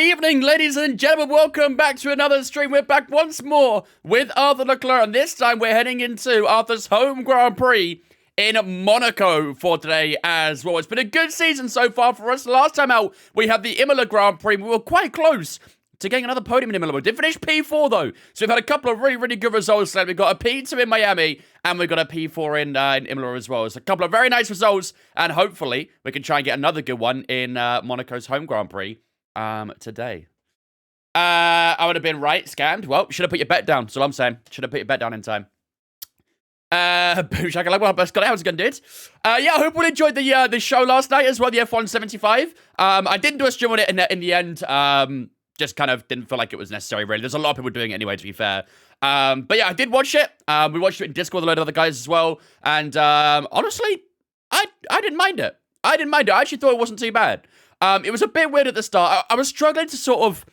evening, ladies and gentlemen. Welcome back to another stream. We're back once more with Arthur Leclerc, and this time we're heading into Arthur's home Grand Prix in Monaco for today as well. It's been a good season so far for us. Last time out, we had the Imola Grand Prix. We were quite close to getting another podium in Imola. We did finish P4 though, so we've had a couple of really good results. We've got a P2 in Miami, and we've got a P4 in Imola as well. So a couple of very nice results, and hopefully we can try and get another good one in Monaco's home Grand Prix today. I would have been right, scammed. Well, should have put your bet down. That's all I'm saying. Should have put your bet down in time. Boom, shaka, well, Scott, how's it going, dude? Yeah, I hope you enjoyed the show last night as well, the F1 75. I didn't do a stream on it in the end. Just kind of didn't feel like it was necessary, really. There's a lot of people doing it anyway, to be fair. But yeah, I did watch it. We watched it in Discord with a load of other guys as well. And honestly, I didn't mind it. I actually thought it wasn't too bad. It was a bit weird at the start. I was struggling to sort of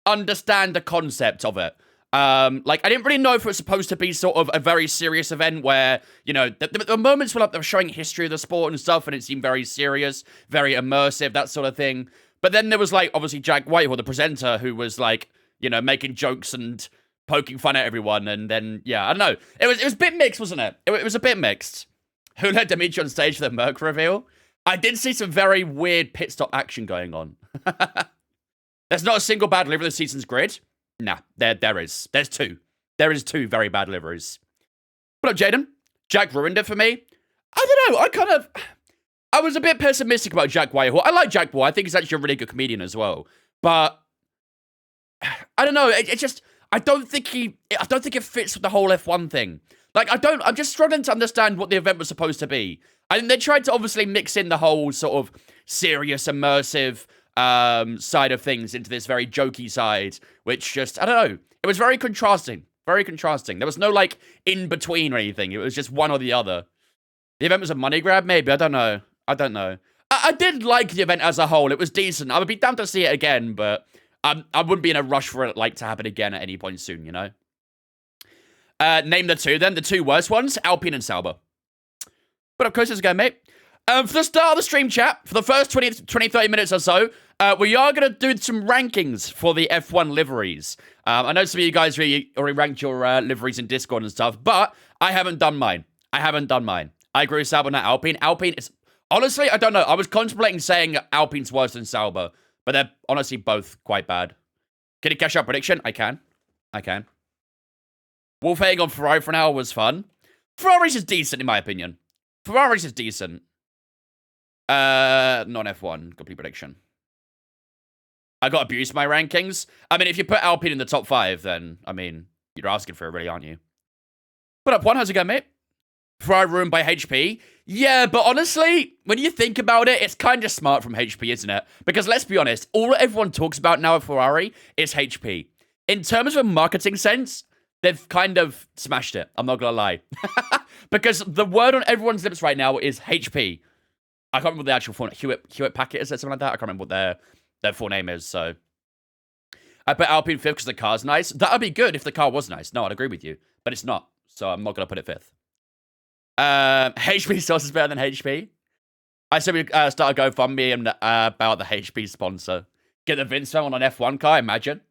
understand the concept of it. Like, I didn't really know if it was supposed to be sort of a very serious event where, you know, the moments were like they were showing history of the sport and stuff, and it seemed very serious, very immersive, that sort of thing. But then there was, like, obviously Jack Whitehall, the presenter, who was, like, you know, making jokes and poking fun at everyone. And then, yeah, I don't know. It was a bit mixed, wasn't it? It was a bit mixed. Who let Dimitri on stage for the Merc reveal? I did see some very weird pit stop action going on. There's not a single bad delivery of the season's grid. Nah, there is. There's two. There is two very bad deliveries. What up, Jaden? Jack ruined it for me. I don't know. I was a bit pessimistic about Jack Whitehall. I like Jack Whitehall. I think he's actually a really good comedian as well. But I don't know. It just, I don't think it fits with the whole F1 thing. Like, I'm just struggling to understand what the event was supposed to be. I think they tried to obviously mix in the whole sort of serious, immersive side of things into this very jokey side, which just, I don't know. It was very contrasting. Very contrasting. There was no, like, in-between or anything. It was just one or the other. The event was a money grab, maybe? I don't know. I did like the event as a whole. It was decent. I would be down to see it again, but I wouldn't be in a rush for it, like, to happen again at any point soon, you know? Name the two, then. The two worst ones, Alpine and Sauber. But of course, it's going, mate. For the start of the stream chat, for the first 20, 30 minutes or so, we are going to do some rankings for the F1 liveries. I know some of you guys already ranked your liveries in Discord and stuff, but I haven't done mine. I agree with Sauber, not Alpine. Alpine is... Honestly, I don't know. I was contemplating saying Alpine's worse than Sauber, but they're honestly both quite bad. Can you cash out prediction? I can. Wolfgang on Ferrari for an hour was fun. Ferrari's is decent, in my opinion. Ferrari's is decent. Non-F1. Complete prediction. I got abused my rankings. I mean, if you put Alpine in the top 5, then, I mean, you're asking for it, really, aren't you? What up, one? How's it going, mate? Ferrari ruined by HP? Yeah, but honestly, when you think about it, it's kind of smart from HP, isn't it? Because let's be honest, all everyone talks about now at Ferrari is HP. In terms of a marketing sense, they've kind of smashed it. I'm not going to lie. Because the word on everyone's lips right now is HP. I can't remember what the actual full Hewitt Packett is, or something like that. I can't remember what their full name is, so. I put Alpine 5th because the car's nice. That would be good if the car was nice. No, I'd agree with you. But it's not, so I'm not going to put it 5th. HP sauce is better than HP. I said we start a GoFundMe and about the HP sponsor. Get the Vince on an F1 car, imagine.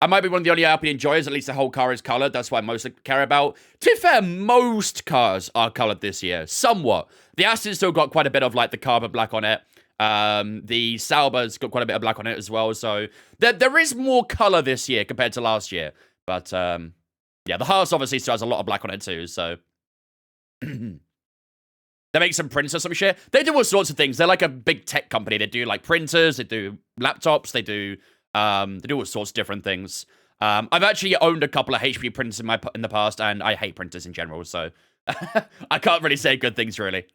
I might be one of the only Alpine enjoyers, at least the whole car is coloured. That's what I mostly care about. To be fair, most cars are coloured this year. Somewhat. The Aston's still got quite a bit of, like, the carbon black on it. The Sauber's got quite a bit of black on it as well. So, there is more colour this year compared to last year. But, yeah, the Haas obviously still has a lot of black on it too, so. They make some prints or some shit. They do all sorts of things. They're like a big tech company. They do, like, printers. They do laptops. They do all sorts of different things. I've actually owned a couple of HP printers in the past, and I hate printers in general, so I can't really say good things, really.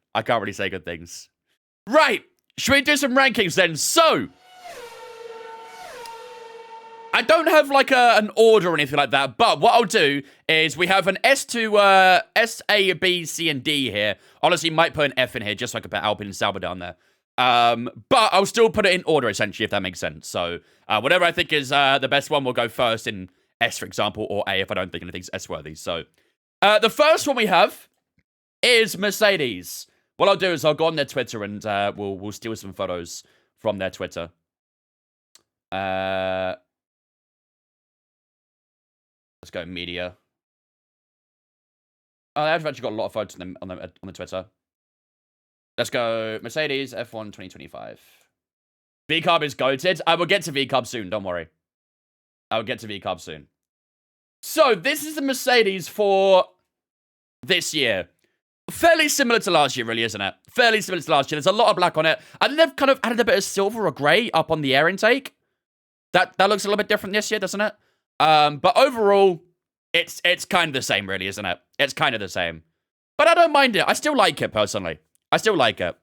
Right, should we do some rankings then? So, I don't have like an order or anything like that, but what I'll do is we have an S2, S, A, B, C, and D here. Honestly, might put an F in here just so I can put Alpine and Sauber down there. But I'll still put it in order, essentially, if that makes sense. So, whatever I think is the best one will go first in S, for example, or A if I don't think anything's S-worthy. So, the first one we have is Mercedes. What I'll do is I'll go on their Twitter and we'll steal some photos from their Twitter. Let's go media. Oh, they've actually got a lot of photos on the Twitter. Let's go Mercedes F1 2025. V-Carb is goated. I will get to V-Carb soon, don't worry. I will get to V-Carb soon. So, this is the Mercedes for this year. Fairly similar to last year, really, isn't it? Fairly similar to last year. There's a lot of black on it. I think they've kind of added a bit of silver or grey up on the air intake. That looks a little bit different this year, doesn't it? But overall, it's kind of the same, really, isn't it? It's kind of the same. But I don't mind it. I still like it, personally. I still like it.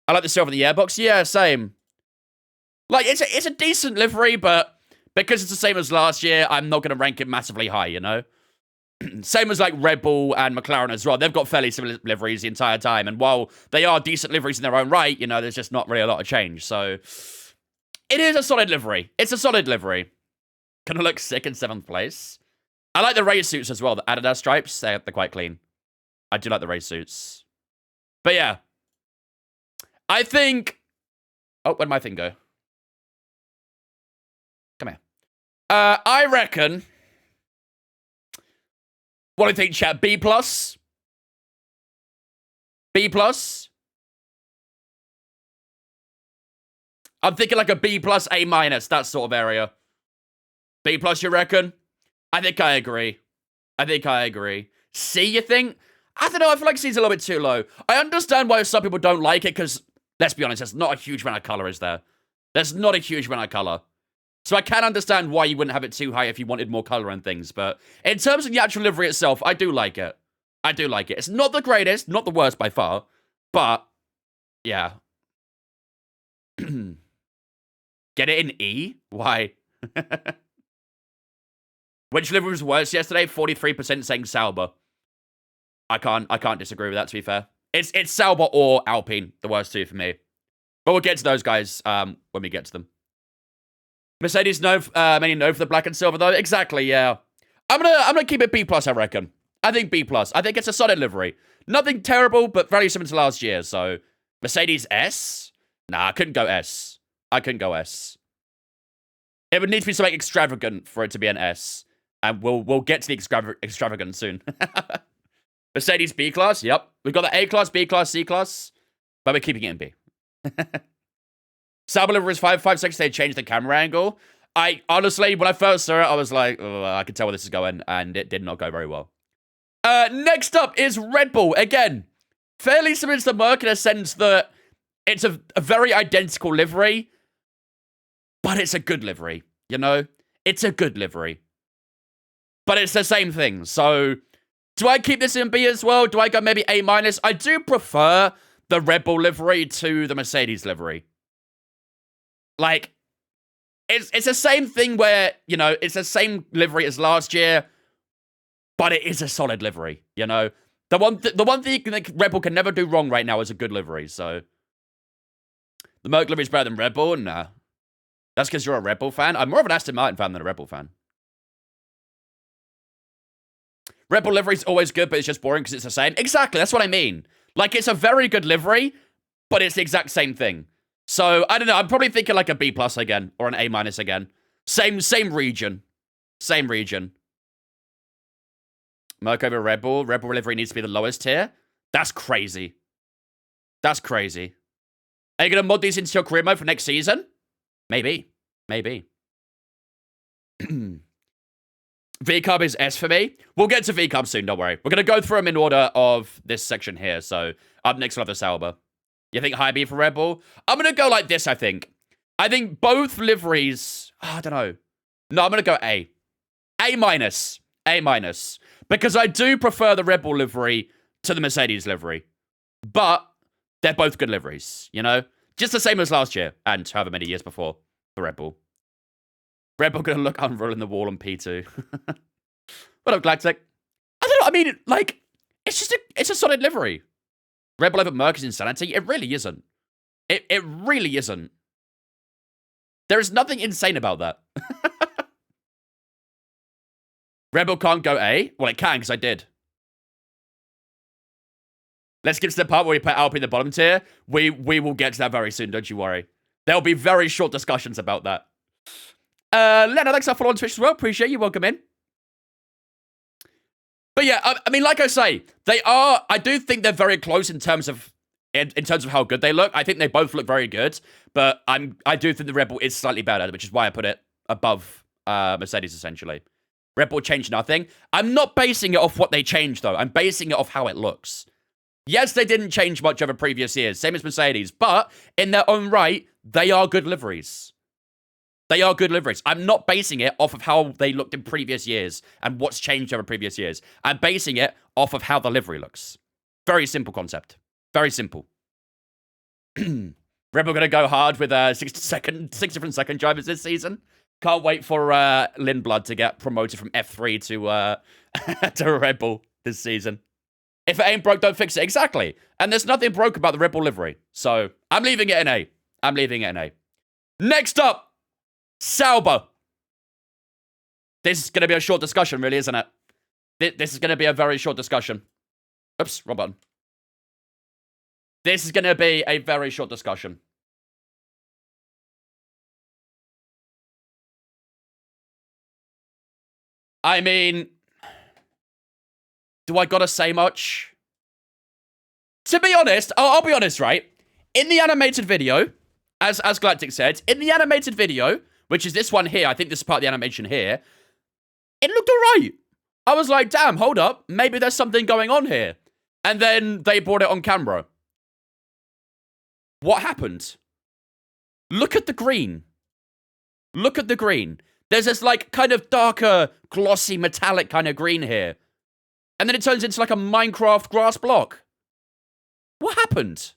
I like the silver in the airbox. Yeah, same. Like, it's a decent livery, but because it's the same as last year, I'm not going to rank it massively high, you know? Same as, like, Red Bull and McLaren as well. They've got fairly similar liveries the entire time. And while they are decent liveries in their own right, you know, there's just not really a lot of change. So, it is a solid livery. It's a solid livery. Gonna look sick in 7th place. I like the race suits as well. The Adidas stripes, they're quite clean. I do like the race suits. But yeah. I think... Oh, where'd my thing go? Come here. I reckon... What do you think, chat? B+? B+? I'm thinking like a B+, A-, that sort of area. B+, you reckon? I think I agree. I think I agree. C, you think? I don't know, I feel like C's a little bit too low. I understand why some people don't like it, because, let's be honest, there's not a huge amount of color, is there? There's not a huge amount of color. So I can understand why you wouldn't have it too high if you wanted more color and things, but in terms of the actual livery itself, I do like it. I do like it. It's not the greatest, not the worst by far, but, yeah. Get it in E? Why? Which livery was worse yesterday? 43% saying Sauber. I can't disagree with that, to be fair. It's Sauber or Alpine, the worst two for me. But we'll get to those guys when we get to them. Mercedes many no for the black and silver though. Exactly, yeah. I'm gonna keep it B+, I reckon. I think B+. I think it's a solid livery. Nothing terrible, but very similar to last year. So Mercedes S? Nah, I couldn't go S. I couldn't go S. It would need to be something extravagant for it to be an S. And we'll get to the extravagant soon. Mercedes B class, yep. We've got the A class, B class, C class. But we're keeping it in B. Sauber livery is 5 seconds. They changed the camera angle. I honestly, when I first saw it, I was like, oh, I could tell where this is going, and it did not go very well. Next up is Red Bull. Again, fairly similar to the Merc in a sense that it's a very identical livery, but it's a good livery, you know? It's a good livery. But it's the same thing, so do I keep this in B as well? Do I go maybe A-? I do prefer the Red Bull livery to the Mercedes livery. Like, it's the same thing where, you know, it's the same livery as last year, but it is a solid livery, you know? The one thing Red Bull can never do wrong right now is a good livery, so... The Merc livery is better than Red Bull? Nah. That's because you're a Red Bull fan? I'm more of an Aston Martin fan than a Red Bull fan. Red Bull livery is always good, but it's just boring because it's the same. Exactly, that's what I mean. Like, it's a very good livery, but it's the exact same thing. So, I don't know, I'm probably thinking like a B+ again, or an A- again. Same region. Same region. Merc over Red Bull. Red Bull livery needs to be the lowest tier. That's crazy. That's crazy. Are you going to mod these into your career mode for next season? Maybe. Maybe. V-Carb is S for me. We'll get to V-Carb soon, don't worry. We're going to go through them in order of this section here. So, up next we'll have the Sauber. You think high B for Red Bull? I'm going to go like this, I think. I think both liveries... I don't know. No, I'm going to go A. A-. A-. Because I do prefer the Red Bull livery to the Mercedes livery. But they're both good liveries, you know? Just the same as last year, and however many years before for Red Bull. Red Bull gonna look unreal in the wall on P2. What up, Galactic? I don't know, I mean, like, it's a solid livery. Red Bull over Merc is insanity. It really isn't. It really isn't. There is nothing insane about that. Red Bull can't go A? Well, it can, because I did. Let's get to the part where we put Alpine in the bottom tier. We will get to that very soon, don't you worry. There'll be very short discussions about that. Len, thanks for following on Twitch as well. Appreciate you. Welcome in. But yeah, I mean, like I say, they are. I do think they're very close in terms of how good they look. I think they both look very good, but I do think the Red Bull is slightly better, which is why I put it above Mercedes essentially. Red Bull changed nothing. I'm not basing it off what they changed though. I'm basing it off how it looks. Yes, they didn't change much over previous years, same as Mercedes, but in their own right, they are good liveries. They are good liveries. I'm not basing it off of how they looked in previous years and what's changed over previous years. I'm basing it off of how the livery looks. Very simple concept. Very simple. Red Bull going to go hard with 6 different second drivers this season. Can't wait for Lindblad to get promoted from F3 to to Red Bull this season. If it ain't broke, don't fix it. Exactly. And there's nothing broke about the Red Bull livery. So I'm leaving it in A. I'm leaving it in A. Next up, Sauber. This is going to be a short discussion, really, isn't it? This is going to be a very short discussion. Oops, wrong button. This is going to be a very short discussion. I mean, do I gotta say much? To be honest, I'll be honest, right? In the animated video, as Galactic said, in the animated video, which is this one here, I think this is part of the animation here, it looked alright. I was like, damn, hold up, maybe there's something going on here. And then they brought it on camera. What happened? Look at the green. Look at the green. There's this, like, kind of darker, glossy, metallic kind of green here. And then it turns into, like, a Minecraft grass block. What happened?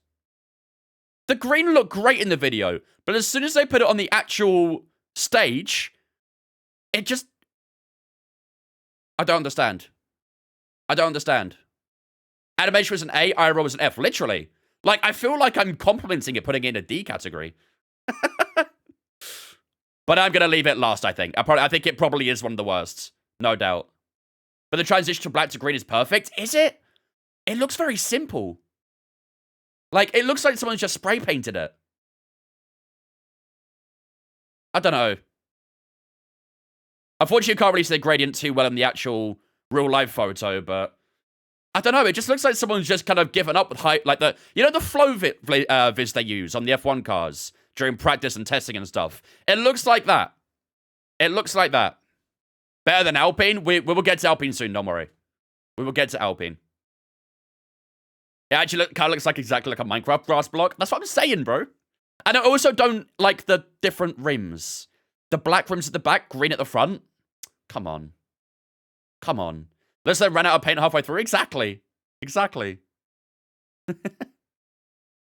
The green looked great in the video, but as soon as they put it on the actual stage, it just... I don't understand. I don't understand. Animation was an A, IRL was an F, literally. Like, I feel like I'm complimenting it, putting it in a D category. But I'm going to leave it last, I think. I think it probably is one of the worst. No doubt. But the transition from black to green is perfect. Is it? It looks very simple. Like, it looks like someone just spray painted it. I don't know. Unfortunately, you can't really see the gradient too well in the actual real-life photo, but... I don't know, it just looks like someone's just kind of given up with height, like the... You know the flow viz they use on the F1 cars during practice and testing and stuff? It looks like that. It looks like that. Better than Alpine? We will get to Alpine soon, don't worry. We will get to Alpine. It actually kind of looks like exactly like a Minecraft grass block. That's what I'm saying, bro. And I also don't like the different rims. The black rims at the back, green at the front. Come on. Come on. Unless they ran out of paint halfway through. Exactly. Exactly.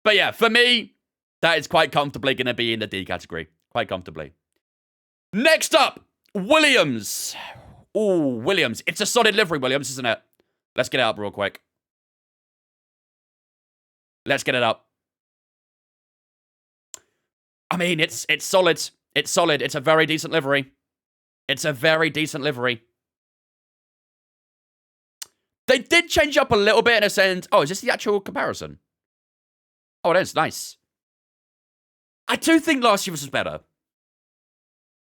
But yeah, for me, that is quite comfortably going to be in the D category. Quite comfortably. Next up, Williams. Ooh, Williams. It's a solid livery, Williams, isn't it? Let's get it up real quick. Let's get it up. I mean, it's solid. It's solid. It's a very decent livery. It's a very decent livery. They did change up a little bit in a sense. Oh, is this the actual comparison? Oh, it is. Nice. I do think last year's was better.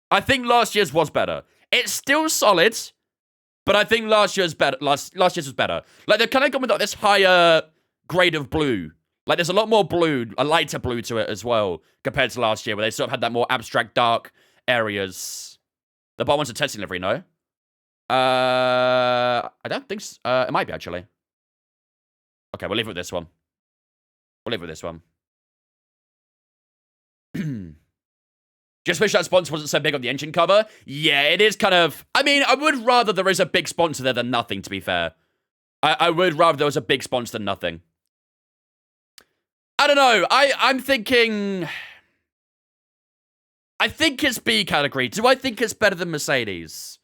I think last year's was better. It's still solid, but I think last year's better. Last year's was better. Like, they've kind of gone with like this higher grade of blue. Like, there's a lot more blue, a lighter blue to it as well, compared to last year, where they sort of had that more abstract, dark areas. The bottom one's a testing livery, no? I don't think so. It might be, actually. Okay, we'll leave it with this one. We'll leave it with this one. Just wish that sponsor wasn't so big on the engine cover. Yeah, it is kind of... I mean, I would rather there is a big sponsor there than nothing, to be fair. I would rather there was a big sponsor than nothing. I don't know. I'm thinking... I think it's B category. Do I think it's better than Mercedes?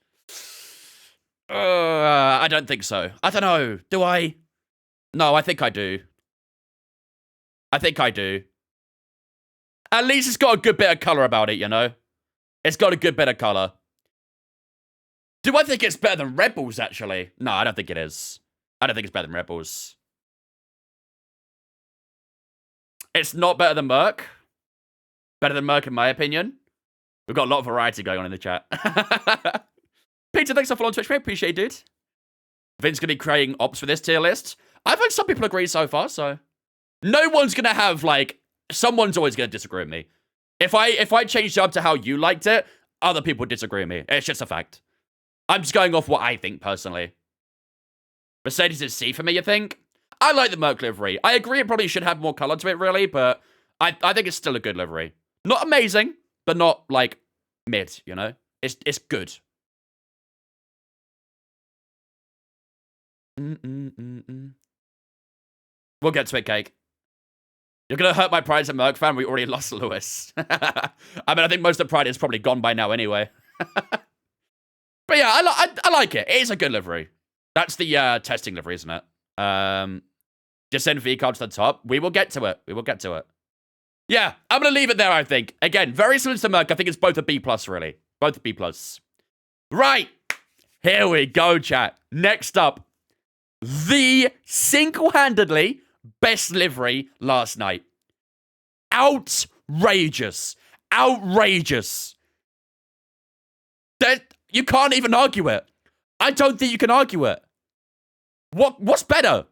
I don't think so. I don't know. Do I? No, I think I do. I think I do. At least it's got a good bit of color about it, you know? It's got a good bit of color. Do I think it's better than Red Bulls, actually? No, I don't think it is. I don't think it's better than Red Bulls. It's not better than Merc. Better than Merc, in my opinion. We've got a lot of variety going on in the chat. Peter, thanks for following Twitch, mate. Appreciate it, dude. Vin's going to be creating ops for this tier list. I've had some people agree so far, so... No one's going to have, like... Someone's always going to disagree with me. If I changed it up to how you liked it, other people would disagree with me. It's just a fact. I'm just going off what I think, personally. Mercedes is C for me, you think? I like the Merc livery. I agree it probably should have more color to it, really, but I think it's still a good livery. Not amazing, but not, like, mid, you know? It's good. We'll get to it, Cake. You're going to hurt my pride as a Merc fan. We already lost Lewis. I mean, I think most of the pride is probably gone by now anyway. But yeah, I like it. It is a good livery. That's the testing livery, isn't it? Just send V-Card to the top. We will get to it. We will get to it. Yeah, I'm going to leave it there, I think. Again, very similar to Merc. I think it's both a B+, really. Both a B+. Right. Here we go, chat. Next up. The single-handedly best livery last night. Outrageous. Outrageous. That you can't even argue it. I don't think you can argue it. What's better?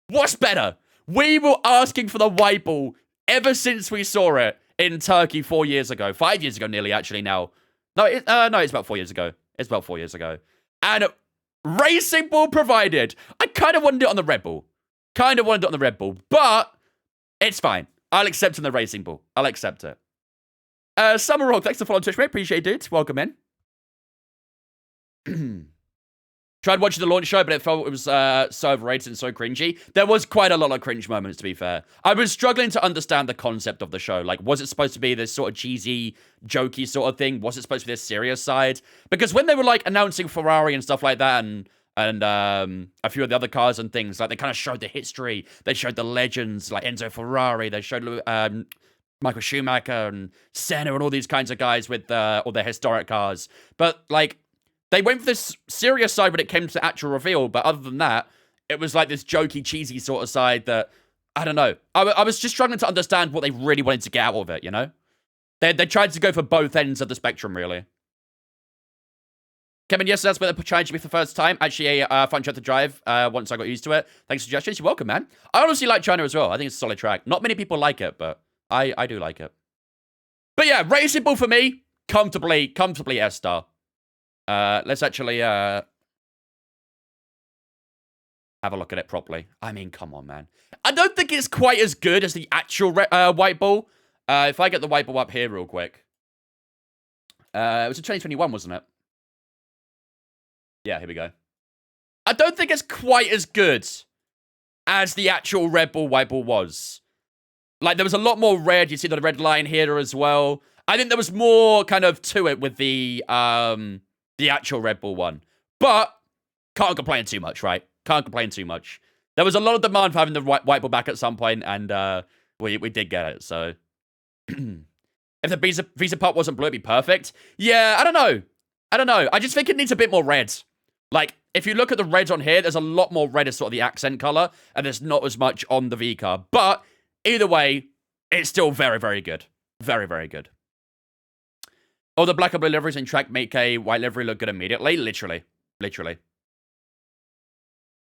What's better? We were asking for the white ball ever since we saw it in Turkey 4 years ago. 5 years ago, nearly, actually, now. No, it's about 4 years ago. It's about 4 years ago. And Racing Bull provided. I kind of wanted it on the Red Bull. But it's fine. I'll accept it on the Racing Bull. I'll accept it. Summer Rock, thanks for following Twitch, mate. Appreciate it, dude. Welcome in. Tried watching the launch show, but it felt it was so overrated and so cringy. There was quite a lot of cringe moments, to be fair. I was struggling to understand the concept of the show. Like, was it supposed to be this sort of cheesy, jokey sort of thing? Was it supposed to be this serious side? Because when they were, like, announcing Ferrari and stuff like that, and a few of the other cars and things, like, they kind of showed the history. They showed the legends, like Enzo Ferrari. They showed Michael Schumacher and Senna and all these kinds of guys with all their historic cars. But, like, they went for this serious side when it came to actual reveal, but other than that, it was like this jokey, cheesy sort of side that, I don't know. I was just struggling to understand what they really wanted to get out of it, you know? They tried to go for both ends of the spectrum, really. Kevin, yes, that's what they're trying to be for the first time. Actually, a fun track to drive once I got used to it. Thanks for suggestions. You're welcome, man. I honestly like China as well. I think it's a solid track. Not many people like it, but I do like it. But yeah, Racing Bull for me, comfortably S-star. Let's actually have a look at it properly. I mean, come on, man. I don't think it's quite as good as the actual white ball. If I get the white ball up here real quick. It was in 2021, wasn't it? Yeah, here we go. I don't think it's quite as good as the actual Red Bull white ball was. Like, there was a lot more red. You see the red line here as well. I think there was more kind of to it with the actual Red Bull one. But can't complain too much, right? Can't complain too much. There was a lot of demand for having the white ball back at some point, and we did get it, so... If the Visa part wasn't blue, it'd be perfect. Yeah, I don't know. I just think it needs a bit more red. Like, if you look at the red on here, there's a lot more red as sort of the accent color, and there's not as much on the V-car. But, either way, it's still very, very good. Very, very good. Oh, the black and blue liveries in track make a white livery look good immediately. Literally.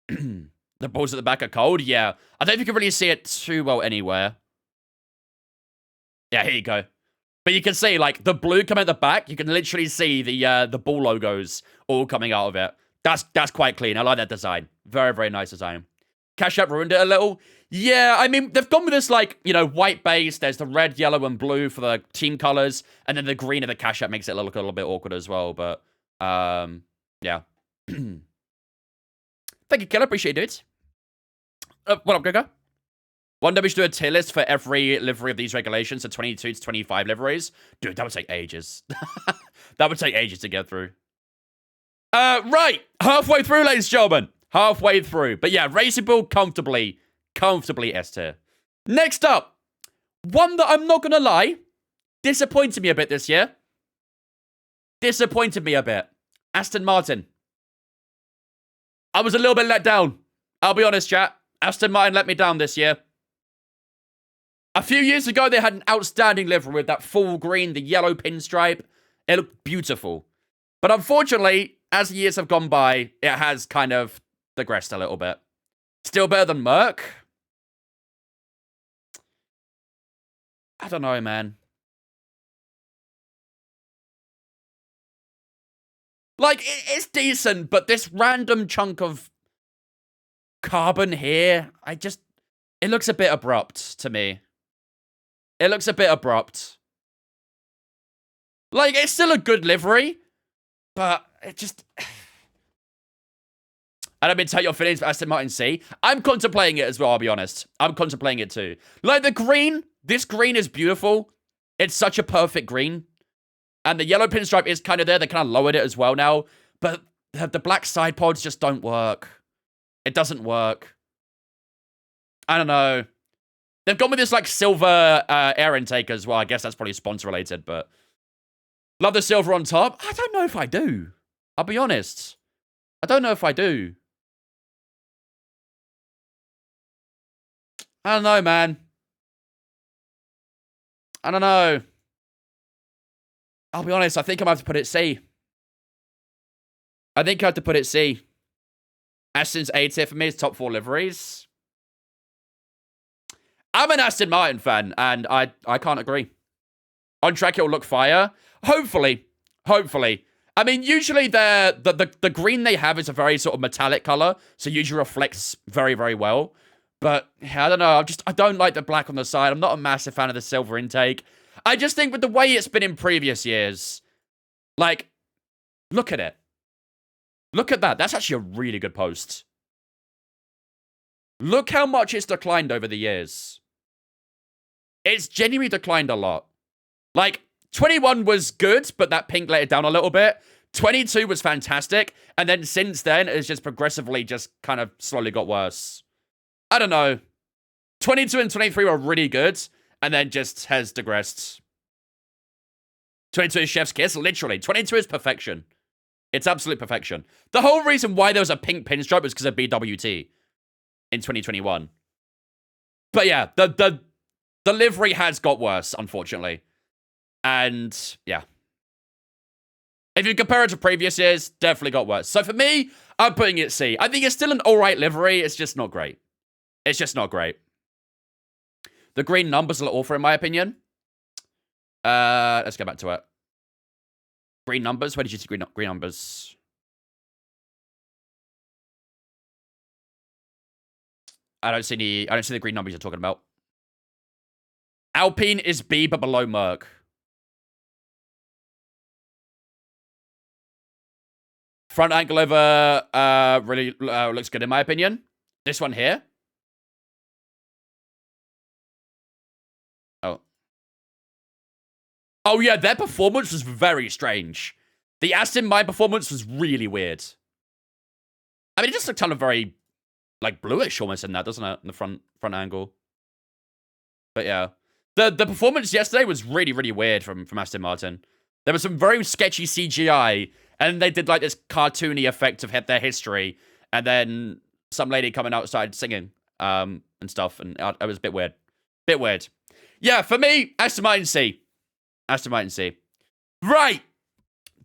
The balls at the back are cold. Yeah. I don't think you can really see it too well anywhere. Yeah, here you go. But you can see, like, the blue coming at the back. You can literally see the ball logos all coming out of it. That's quite clean. I like that design. Very, very nice design. Cash App ruined it a little. Yeah, I mean, they've gone with this, like, you know, white base. There's the red, yellow, and blue for the team colors. And then the green of the Cash App makes it look a little bit awkward as well. But, yeah. Thank you, Killer. Appreciate it. What up, Giga? One day we should do a tier list for every livery of these regulations, so 22 to 25 liveries. Dude, that would take ages. That would take ages to get through. Right. Halfway through, ladies and gentlemen. Halfway through. But yeah, Racing Bull comfortably S tier. Next up, one that I'm not going to lie, disappointed me a bit this year. Disappointed me a bit. Aston Martin. I was a little bit let down. I'll be honest, chat. Aston Martin let me down this year. A few years ago, they had an outstanding livery with that full green, the yellow pinstripe. It looked beautiful. But unfortunately, as the years have gone by, it has kind of digressed a little bit. Still better than Merc? I don't know, man. Like, it's decent, but this random chunk of carbon here, it looks a bit abrupt to me. It looks a bit abrupt. Like, it's still a good livery, but it just... I don't mean to tell your feelings, but Aston Martin C. I'm contemplating it as well, I'll be honest. I'm contemplating it too. Like, the green, this green is beautiful. It's such a perfect green. And the yellow pinstripe is kind of there. They kind of lowered it as well now. But the black side pods just don't work. It doesn't work. I don't know. They've gone with this, like, silver air intake as well. I guess that's probably sponsor-related, but... Love the silver on top. I don't know if I do. I'll be honest. I don't know if I do. I don't know, man. I don't know. I'll be honest, I think I might have to put it C. I think I have to put it C. Aston's A tier for me is top 4 liveries. I'm an Aston Martin fan, and I can't agree. On track, it'll look fire. Hopefully. Hopefully. I mean, usually the green they have is a very sort of metallic color, so usually reflects very, very well. But, yeah, I don't know. I don't like the black on the side. I'm not a massive fan of the silver intake. I just think with the way it's been in previous years, like, look at it. Look at that. That's actually a really good post. Look how much it's declined over the years. It's genuinely declined a lot. Like, 21 was good, but that pink let it down a little bit. 22 was fantastic. And then since then, it's just progressively just kind of slowly got worse. I don't know. 22 and 23 were really good, and then just has digressed. 22 is chef's kiss, literally. 22 is perfection. It's absolute perfection. The whole reason why there was a pink pinstripe was because of BWT in 2021. But yeah, the livery has got worse, unfortunately. And yeah. If you compare it to previous years, definitely got worse. So for me, I'm putting it C. I think it's still an alright livery. It's just not great. It's just not great. The green numbers are awful, in my opinion. Let's go back to it. Green numbers? Where did you see green numbers? I don't see the green numbers you're talking about. Alpine is B, but below Merc. Front angle over really looks good, in my opinion. This one here. Oh, yeah, their performance was very strange. The Aston Martin performance was really weird. I mean, it just looked kind of very, like, bluish almost in that, doesn't it? In the front angle. But, yeah. The performance yesterday was really, really weird from Aston Martin. There was some very sketchy CGI, and they did, like, this cartoony effect of their history, and then some lady coming outside singing and stuff, and it was a bit weird. Bit weird. Yeah, for me, Aston Martin C. Aston Martin C. Right.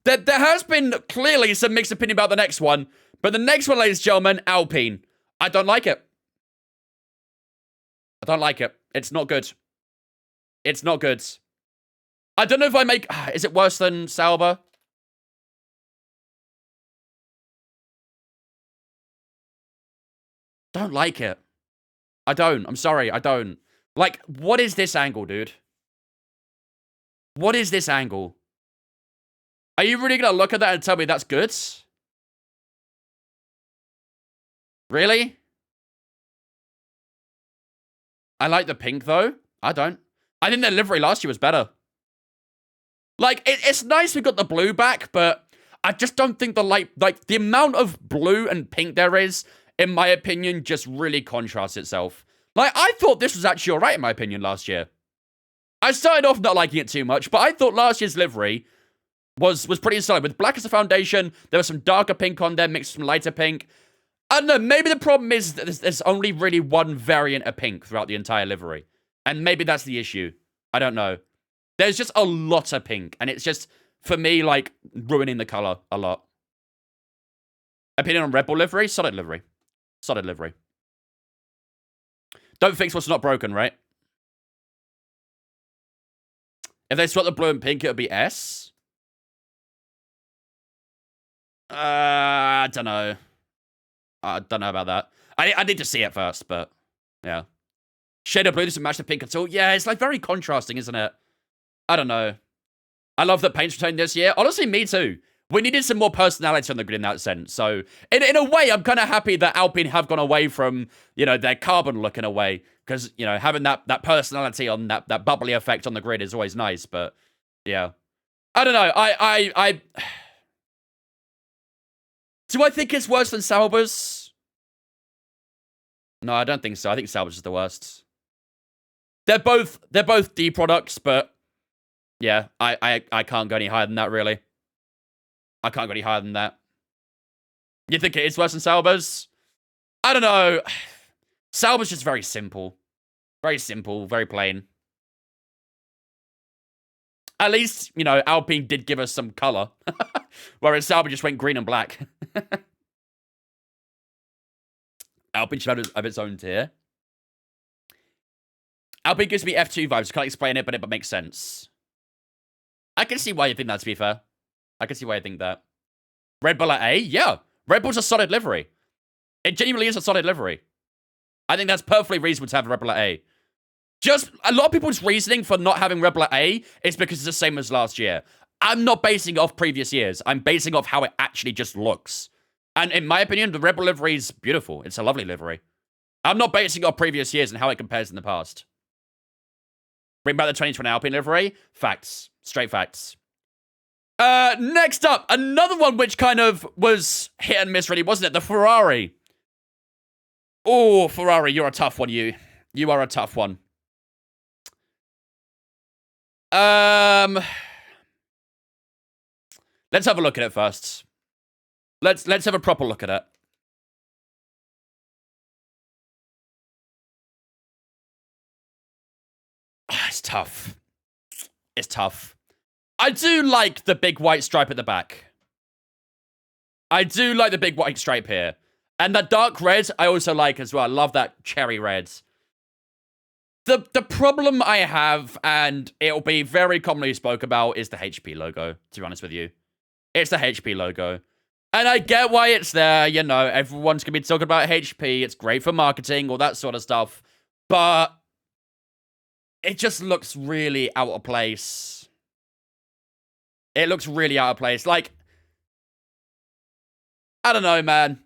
There has been clearly some mixed opinion about the next one. But the next one, ladies and gentlemen, Alpine. I don't like it. I don't like it. It's not good. It's not good. I don't know if I make... Is it worse than Sauber? Don't like it. I don't. I'm sorry. I don't. Like, what is this angle, dude? What is this angle? Are you really going to look at that and tell me that's good? Really? I like the pink, though. I don't. I think their livery last year was better. Like, it's nice we got the blue back, but I just don't think the amount of blue and pink there is, in my opinion, just really contrasts itself. Like, I thought this was actually alright, in my opinion, last year. I started off not liking it too much, but I thought last year's livery was pretty solid. With black as a foundation, there was some darker pink on there, mixed with some lighter pink. I don't know, maybe the problem is that there's only really one variant of pink throughout the entire livery. And maybe that's the issue. I don't know. There's just a lot of pink, and it's just, for me, like, ruining the color a lot. Opinion on Red Bull livery? Solid livery. Solid livery. Don't fix what's not broken, right? If they swap the blue and pink, it would be S? I don't know. I don't know about that. I need to see it first, but yeah. Shade of blue doesn't match the pink at all. Yeah, it's like very contrasting, isn't it? I don't know. I love that paint's returned this year. Honestly, me too. We needed some more personality on the grid in that sense. So, in a way, I'm kind of happy that Alpine have gone away from, you know, their carbon look in a way. Because, you know, having that personality on that bubbly effect on the grid is always nice. But, yeah. I don't know. Do I think it's worse than Sauber's? No, I don't think so. I think Sauber's is the worst. They're both D products, but yeah, I can't go any higher than that, really. I can't go any higher than that. You think it is worse than Sauber's? I don't know. Sauber's just very simple. Very simple, very plain. At least, you know, Alpine did give us some color. Whereas Sauber just went green and black. Alpine should have its own tier. Alpine gives me F2 vibes. Can't explain it, but it makes sense. I can see why you think that, to be fair. I can see why you think that. Red Bull at A? Yeah. Red Bull's a solid livery. It genuinely is a solid livery. I think that's perfectly reasonable to have Red Bull at A. Just, a lot of people's reasoning for not having Red Bull at A is because it's the same as last year. I'm not basing it off previous years. I'm basing off how it actually just looks. And in my opinion, the Red Bull livery is beautiful. It's a lovely livery. I'm not basing it off previous years and how it compares in the past. Bring back the 2020 Alpine livery? Facts. Straight facts. Next up, another one which kind of was hit and miss, really, wasn't it? The Ferrari. Oh, Ferrari, you're a tough one, you. You are a tough one. Let's have a look at it first. Let's have a proper look at it. It's tough. It's tough. I do like the big white stripe at the back. I do like the big white stripe here. And that dark red, I also like as well. I love that cherry red. The problem I have, and it'll be very commonly spoke about, is the HP logo, to be honest with you. It's the HP logo. And I get why it's there, you know, everyone's going to be talking about HP, it's great for marketing, all that sort of stuff. But it just looks really out of place. It looks really out of place. Like, I don't know, man.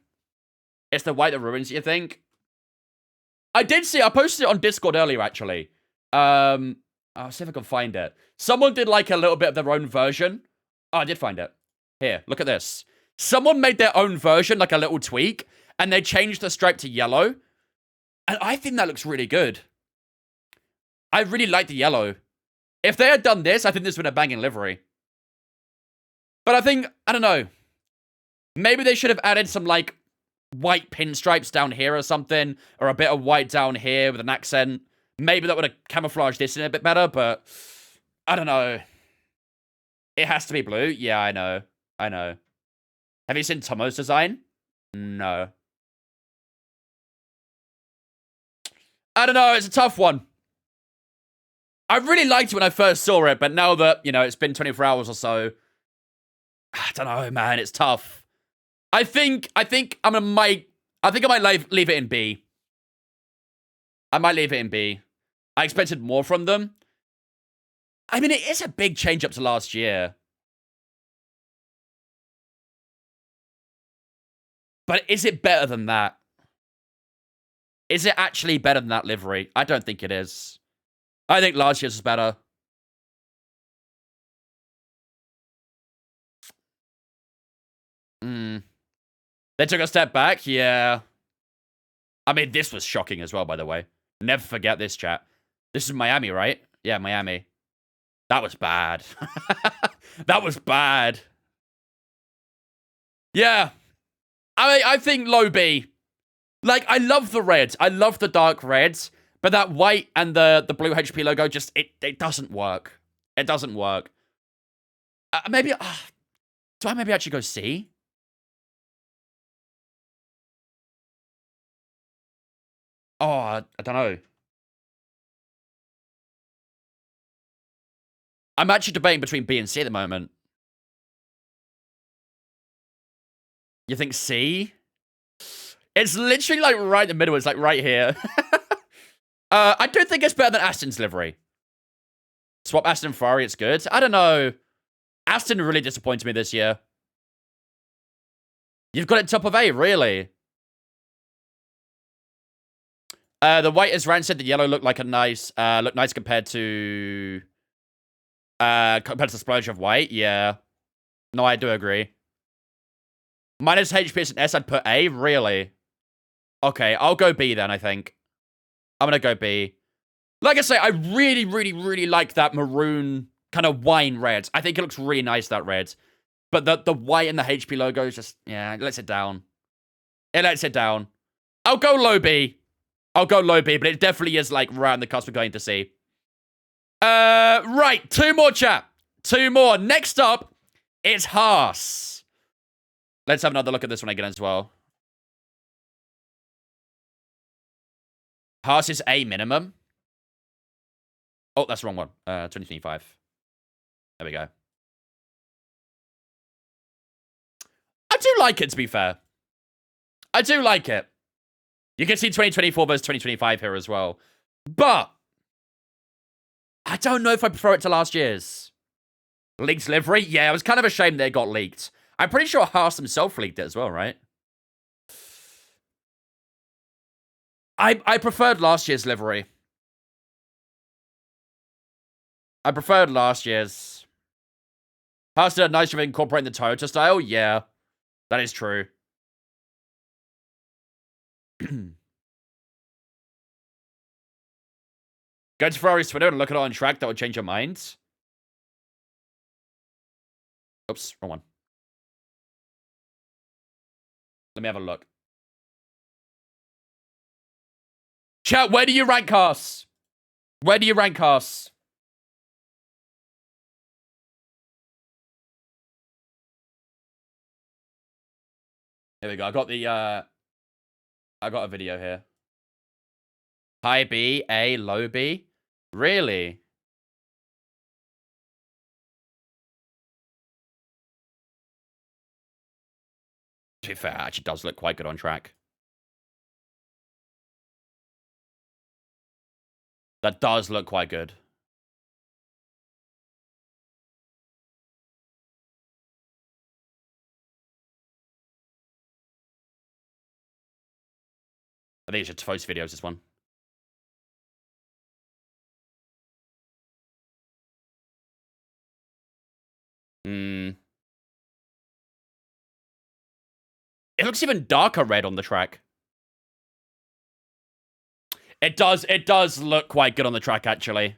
It's the white that ruins it, you think? I did see, I posted it on Discord earlier, actually. I'll see if I can find it. Someone did, like, a little bit of their own version. Oh, I did find it. Here, look at this. Someone made their own version, like a little tweak, and they changed the stripe to yellow. And I think that looks really good. I really like the yellow. If they had done this, I think this would have been a banging livery. But I think, I don't know. Maybe they should have added some, like, white pinstripes down here or something. Or a bit of white down here with an accent. Maybe that would have camouflaged this in a bit better, but I don't know. It has to be blue. Yeah, I know. I know. Have you seen Tomo's design? No. I don't know. It's a tough one. I really liked it when I first saw it, but now that, you know, it's been 24 hours or so, I don't know, man. It's tough. I think I might leave it in B. I might leave it in B. I expected more from them. I mean, it is a big change up to last year. But is it better than that? Is it actually better than that livery? I don't think it is. I think last year's is better. They took a step back? Yeah. I mean, this was shocking as well, by the way. Never forget this, chat. This is Miami, right? Yeah, Miami. That was bad. That was bad. Yeah. I think low B. Like, I love the reds. I love the dark reds. But that white and the blue HP logo just, it doesn't work. It doesn't work. Maybe, do I maybe actually go C? Oh, I don't know. I'm actually debating between B and C at the moment. You think C? It's literally like right in the middle. It's like right here. I do think it's better than Aston's livery. Swap Aston Ferrari, it's good. I don't know. Aston really disappointed me this year. You've got it top of A, really? The white is rancid. The yellow looked like a nice, looked nice compared to the splurge of white. Yeah. No, I do agree. Minus HP is an S. I'd put A. Really? Okay, I'll go B then. I think I'm gonna go B. Like I say, I really, really, really like that maroon kind of wine red. I think it looks really nice, that red. But the white and the HP logo is just, yeah, it lets it down. It lets it down. I'll go low B. I'll go low B, but it definitely is like right on the cusp of going to C. Right, two more, chat. Two more. Next up, it's Haas. Let's have another look at this one again as well. Haas is A minimum. Oh, that's the wrong one. 2025. There we go. I do like it, to be fair. I do like it. You can see 2024 versus 2025 here as well. But I don't know if I prefer it to last year's. Leaked livery? Yeah, it was kind of a shame that it got leaked. I'm pretty sure Haas himself leaked it as well, right? I preferred last year's livery. I preferred last year's. Haas did a nice job of incorporating the Toyota style. Yeah, that is true. Go to Ferrari's Twitter and look at it on track. That would change your mind. Oops, wrong one. Let me have a look. Chat, where do you rank Haas? Where do you rank Haas? Here we go. I got a video here. High B, A, low B. Really? To be fair, it actually does look quite good on track. That does look quite good. I think it's just Tifosi videos, this one. It looks even darker red on the track. It does look quite good on the track, actually.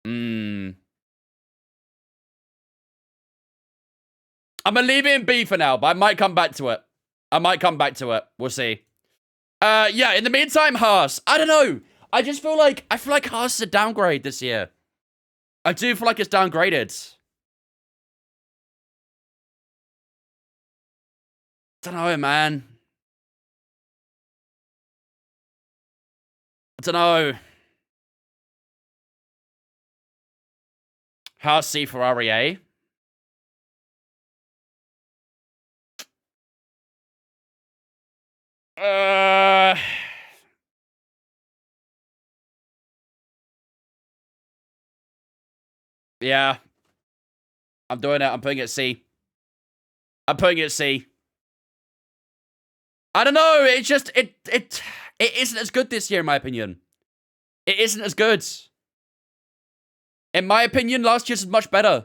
I'm gonna leave it in B for now, but I might come back to it. We'll see. Yeah, in the meantime, Haas. I don't know. I feel like Haas is a downgrade this year. I do feel like it's downgraded. I don't know, man. I don't know. Haas C, Ferrari A. Yeah. I'm doing it. I'm putting it C. I'm putting it C. I don't know. It's just, it isn't as good this year, in my opinion. It isn't as good. In my opinion, last year's is much better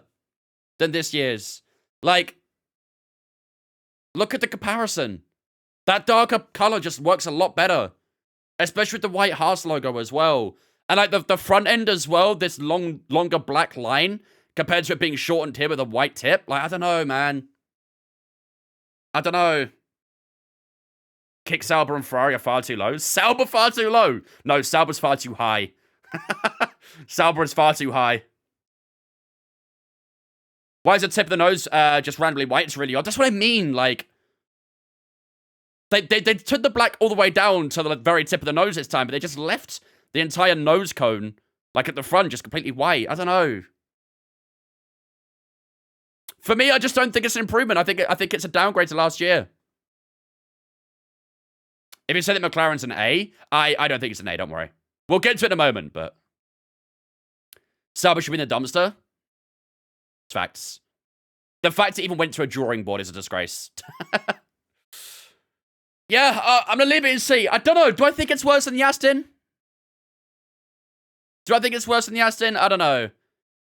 than this year's. Like, look at the comparison. That darker color just works a lot better. Especially with the white Haas logo as well. And like the front end as well, this longer black line, compared to it being shortened here with a white tip. Like, I don't know, man. I don't know. Kick Sauber and Ferrari are far too low. Sauber far too low. No, Sauber's far too high. Sauber is far too high. Why is the tip of the nose just randomly white? It's really odd. That's what I mean. Like, they took the black all the way down to the very tip of the nose this time, but they just left the entire nose cone, like at the front, just completely white. I don't know. For me, I just don't think it's an improvement. I think it's a downgrade to last year. If you say that McLaren's an A, I don't think it's an A, don't worry. We'll get to it in a moment, but... Sauber should be in the dumpster. It's facts. The fact it even went to a drawing board is a disgrace. Yeah, I'm going to leave it in C. I don't know. Do I think it's worse than the Aston? Do I think it's worse than the Aston? I don't know.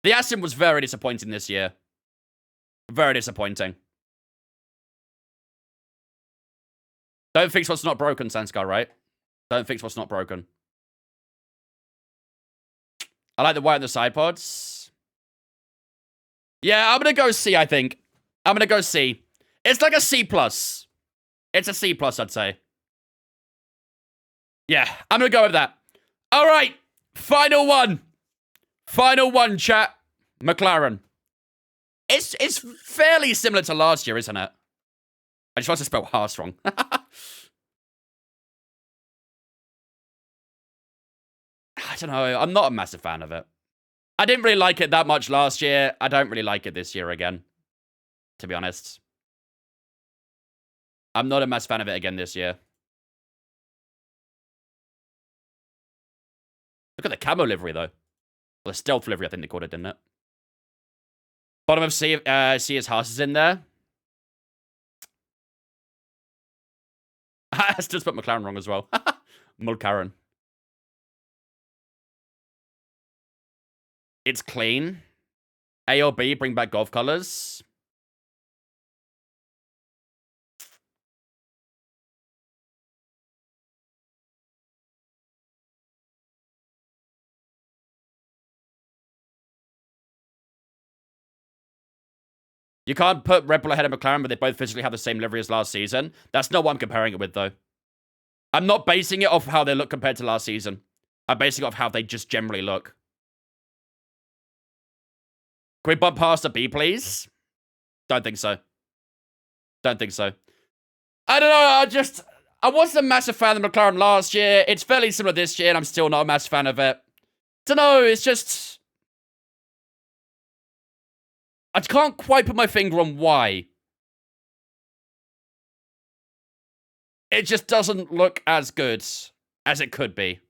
The Aston was very disappointing this year. Very disappointing. Don't fix what's not broken, Sanskar, right? Don't fix what's not broken. I like the white on the side pods. Yeah, I'm going to go C, I think. I'm going to go C. It's like a C+. It's a C+, I'd say. Yeah, I'm going to go with that. All right. Final one. Final one, chat. McLaren. It's fairly similar to last year, isn't it? I just want to spell Haas wrong. I don't know. I'm not a massive fan of it. I didn't really like it that much last year. I don't really like it this year again, to be honest. I'm not a massive fan of it again this year. Look at the camo livery, though. Well, the stealth livery, I think they called it, didn't it? Bottom of C, C is Haas is in there. I still put McLaren wrong as well. McLaren. It's clean. A or B, bring back golf colors. You can't put Red Bull ahead of McLaren, but they both physically have the same livery as last season. That's not what I'm comparing it with, though. I'm not basing it off how they look compared to last season. I'm basing it off how they just generally look. Can we bump past a B, please? Don't think so. Don't think so. I don't know, I wasn't a massive fan of the McLaren last year. It's fairly similar this year, and I'm still not a massive fan of it. Don't know, it's just... I can't quite put my finger on why. It just doesn't look as good as it could be.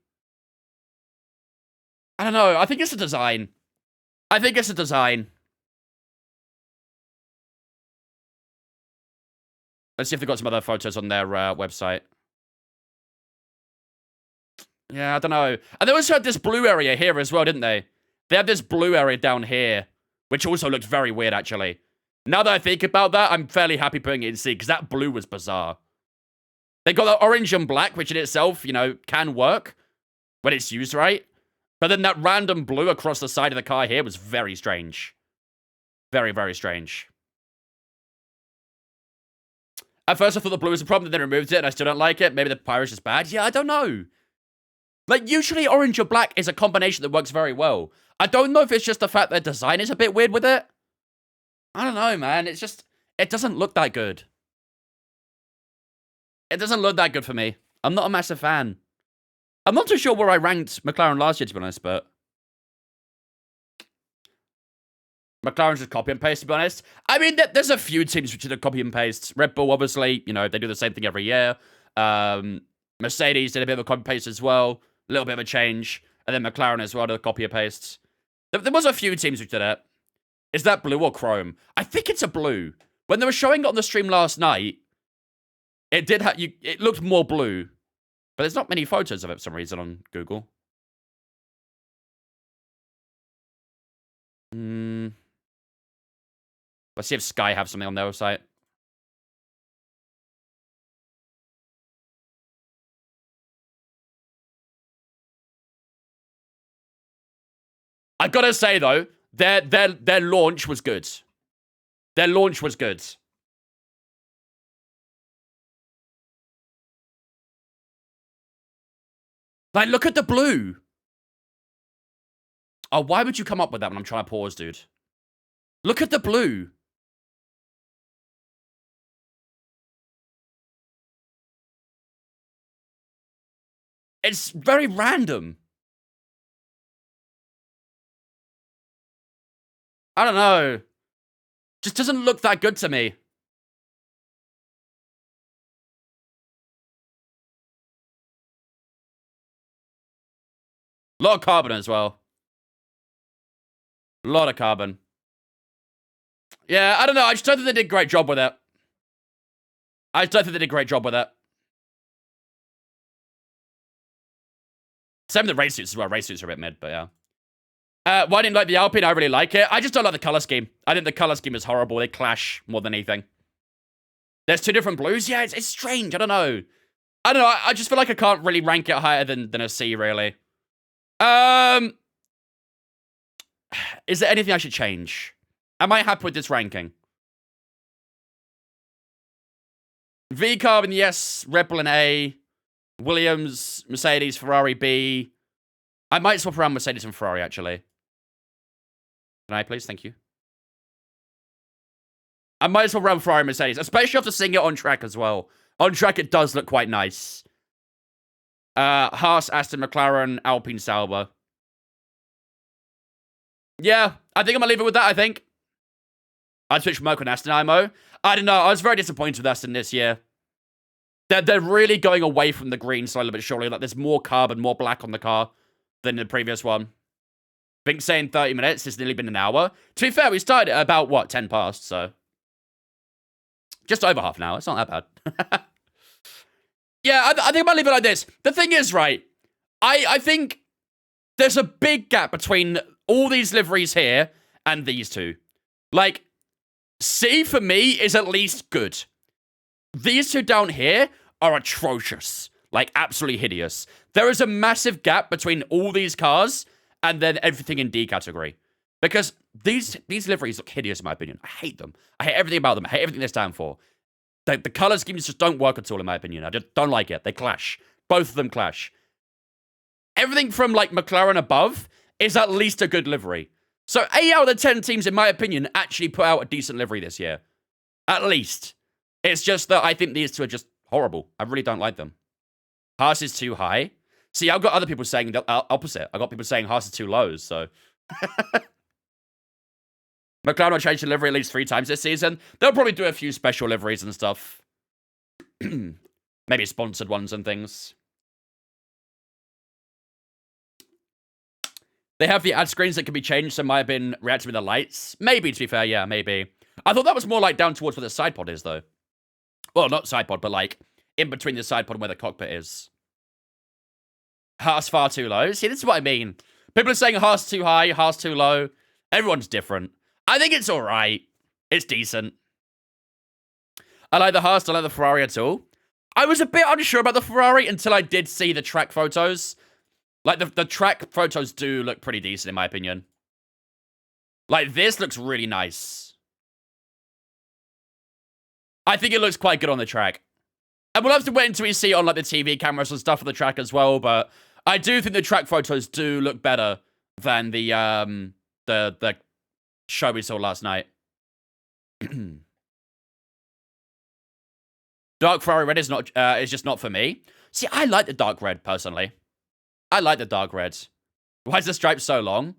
I don't know. I think it's a design. I think it's a design. Let's see if they've got some other photos on their website. Yeah, I don't know. And they also had this blue area here as well, didn't they? They had this blue area down here, which also looked very weird, actually. Now that I think about that, I'm fairly happy putting it in C, because that blue was bizarre. They got the orange and black, which in itself, you know, can work when it's used right. But then that random blue across the side of the car here was very strange. Very, very strange. At first, I thought the blue was a problem, then they removed it, and I still don't like it. Maybe the pyro's just bad. Yeah, I don't know. Like, usually orange or black is a combination that works very well. I don't know if it's just the fact that design is a bit weird with it. I don't know, man. It's just... It doesn't look that good. It doesn't look that good for me. I'm not a massive fan. I'm not too sure where I ranked McLaren last year, to be honest, but... McLaren's just copy and paste, to be honest. I mean, there's a few teams which did copy and paste. Red Bull, obviously, you know, they do the same thing every year. Mercedes did a bit of a copy and paste as well. A little bit of a change. And then McLaren as well did a copy and paste. There was a few teams which did it. Is that blue or chrome? I think it's a blue. When they were showing it on the stream last night, it did have it looked more blue. But there's not many photos of it for some reason on Google. Let's see if Sky have something on their website. I gotta say though, their launch was good. Their launch was good. Like, look at the blue. Oh, why would you come up with that when I'm trying to pause, dude? Look at the blue. It's very random. I don't know. Just doesn't look that good to me. A lot of carbon as well. A lot of carbon. Yeah, I don't know. I just don't think they did a great job with it. I just don't think they did a great job with it. Same with the race suits as well. Race suits are a bit mid, but yeah. Why didn't you like the Alpine? I really like it. I just don't like the color scheme. I think the color scheme is horrible. They clash more than anything. There's two different blues. Yeah, it's strange. I don't know. I don't know. I just feel like I can't really rank it higher than a C, really. Is there anything I should change? Am I happy with this ranking? V-Carb in the S, Red Bull in A, Williams, Mercedes, Ferrari B. I might swap around Mercedes and Ferrari, actually. Can I, please? Thank you. I might swap around Ferrari and Mercedes, especially after seeing it on track as well. On track, it does look quite nice. Haas, Aston, McLaren, Alpine, Sauber. Yeah, I think I'm going to leave it with that, I think. I'd switch Monaco and Aston IMO. I don't know. I was very disappointed with Aston this year. They're really going away from the green slowly but surely. Like, there's more carbon, more black on the car than the previous one. I think saying 30 minutes, it's nearly been an hour. To be fair, we started at about, what, 10 past, so... Just over half an hour. It's not that bad. Yeah, I think I might leave it like this. The thing is, right, I think there's a big gap between all these liveries here and these two. Like, C for me is at least good. These two down here are atrocious. Like, absolutely hideous. There is a massive gap between all these cars and then everything in D category. Because these liveries look hideous, in my opinion. I hate them. I hate everything about them. I hate everything they stand for. The color schemes just don't work at all, in my opinion. I just don't like it. They clash. Both of them clash. Everything from, like, McLaren above is at least a good livery. So 8 out of the 10 teams, in my opinion, actually put out a decent livery this year. At least. It's just that I think these two are just horrible. I really don't like them. Haas is too high. See, I've got other people saying the opposite. I've got people saying Haas is too low, so... McLaren will change the livery at least 3 times this season. They'll probably do a few special liveries and stuff. Maybe sponsored ones and things. They have the ad screens that can be changed, so might have been reacting with the lights. Maybe, to be fair, yeah, maybe. I thought that was more like down towards where the side pod is, though. Well, not side pod, but like in between the side pod and where the cockpit is. Haas far too low. See, this is what I mean. People are saying Haas too high, Haas too low. Everyone's different. I think it's alright. It's decent. I like the Haas, I like the Ferrari at all. I was a bit unsure about the Ferrari until I did see the track photos. Like, the track photos do look pretty decent, in my opinion. Like, this looks really nice. I think it looks quite good on the track. And we'll have to wait until we see it on, like, the TV cameras and stuff on the track as well, but I do think the track photos do look better than the show we saw last night. Dark Ferrari red is just not for me. See, I like the dark red, personally. I like the dark red. Why is the stripe so long?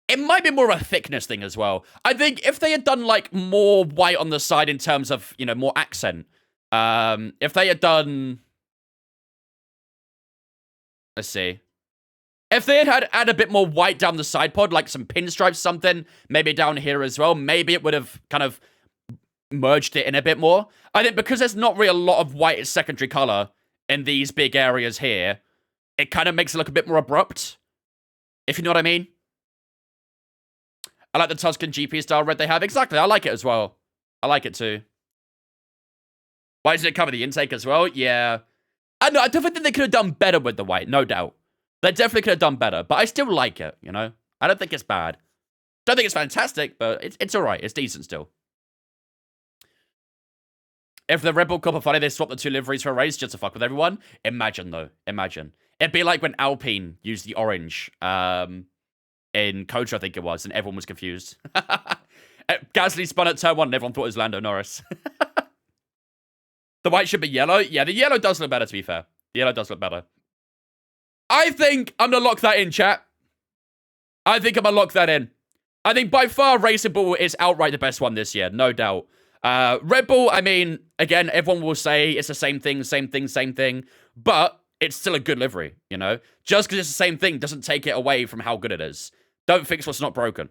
It might be more of a thickness thing as well. I think if they had done, like, more white on the side in terms of, you know, more accent. If they had done... Let's see. If they had a bit more white down the side pod, like some pinstripes, something, maybe down here as well, maybe it would have kind of merged it in a bit more. I think because there's not really a lot of white as secondary color in these big areas here, it kind of makes it look a bit more abrupt, if you know what I mean. I like the Tuscan GP style red they have. Exactly, I like it as well. I like it too. Why does it cover the intake as well? Yeah. I know, I definitely think they could have done better with the white, no doubt. They definitely could have done better, but I still like it, you know? I don't think it's bad. Don't think it's fantastic, but it's alright. It's decent still. If the Red Bull Cup are funny, they swap the 2 liveries for a race just to fuck with everyone. Imagine, though. Imagine. It'd be like when Alpine used the orange in Coach, I think it was, and everyone was confused. Gasly spun at turn 1 and everyone thought it was Lando Norris. The white should be yellow. Yeah, the yellow does look better, to be fair. The yellow does look better. I think I'm going to lock that in, chat. I think I'm going to lock that in. I think by far Racing Bull is outright the best one this year, no doubt. Red Bull, I mean, again, everyone will say it's the same thing, same thing, same thing. But it's still a good livery, you know? Just because it's the same thing doesn't take it away from how good it is. Don't fix what's not broken.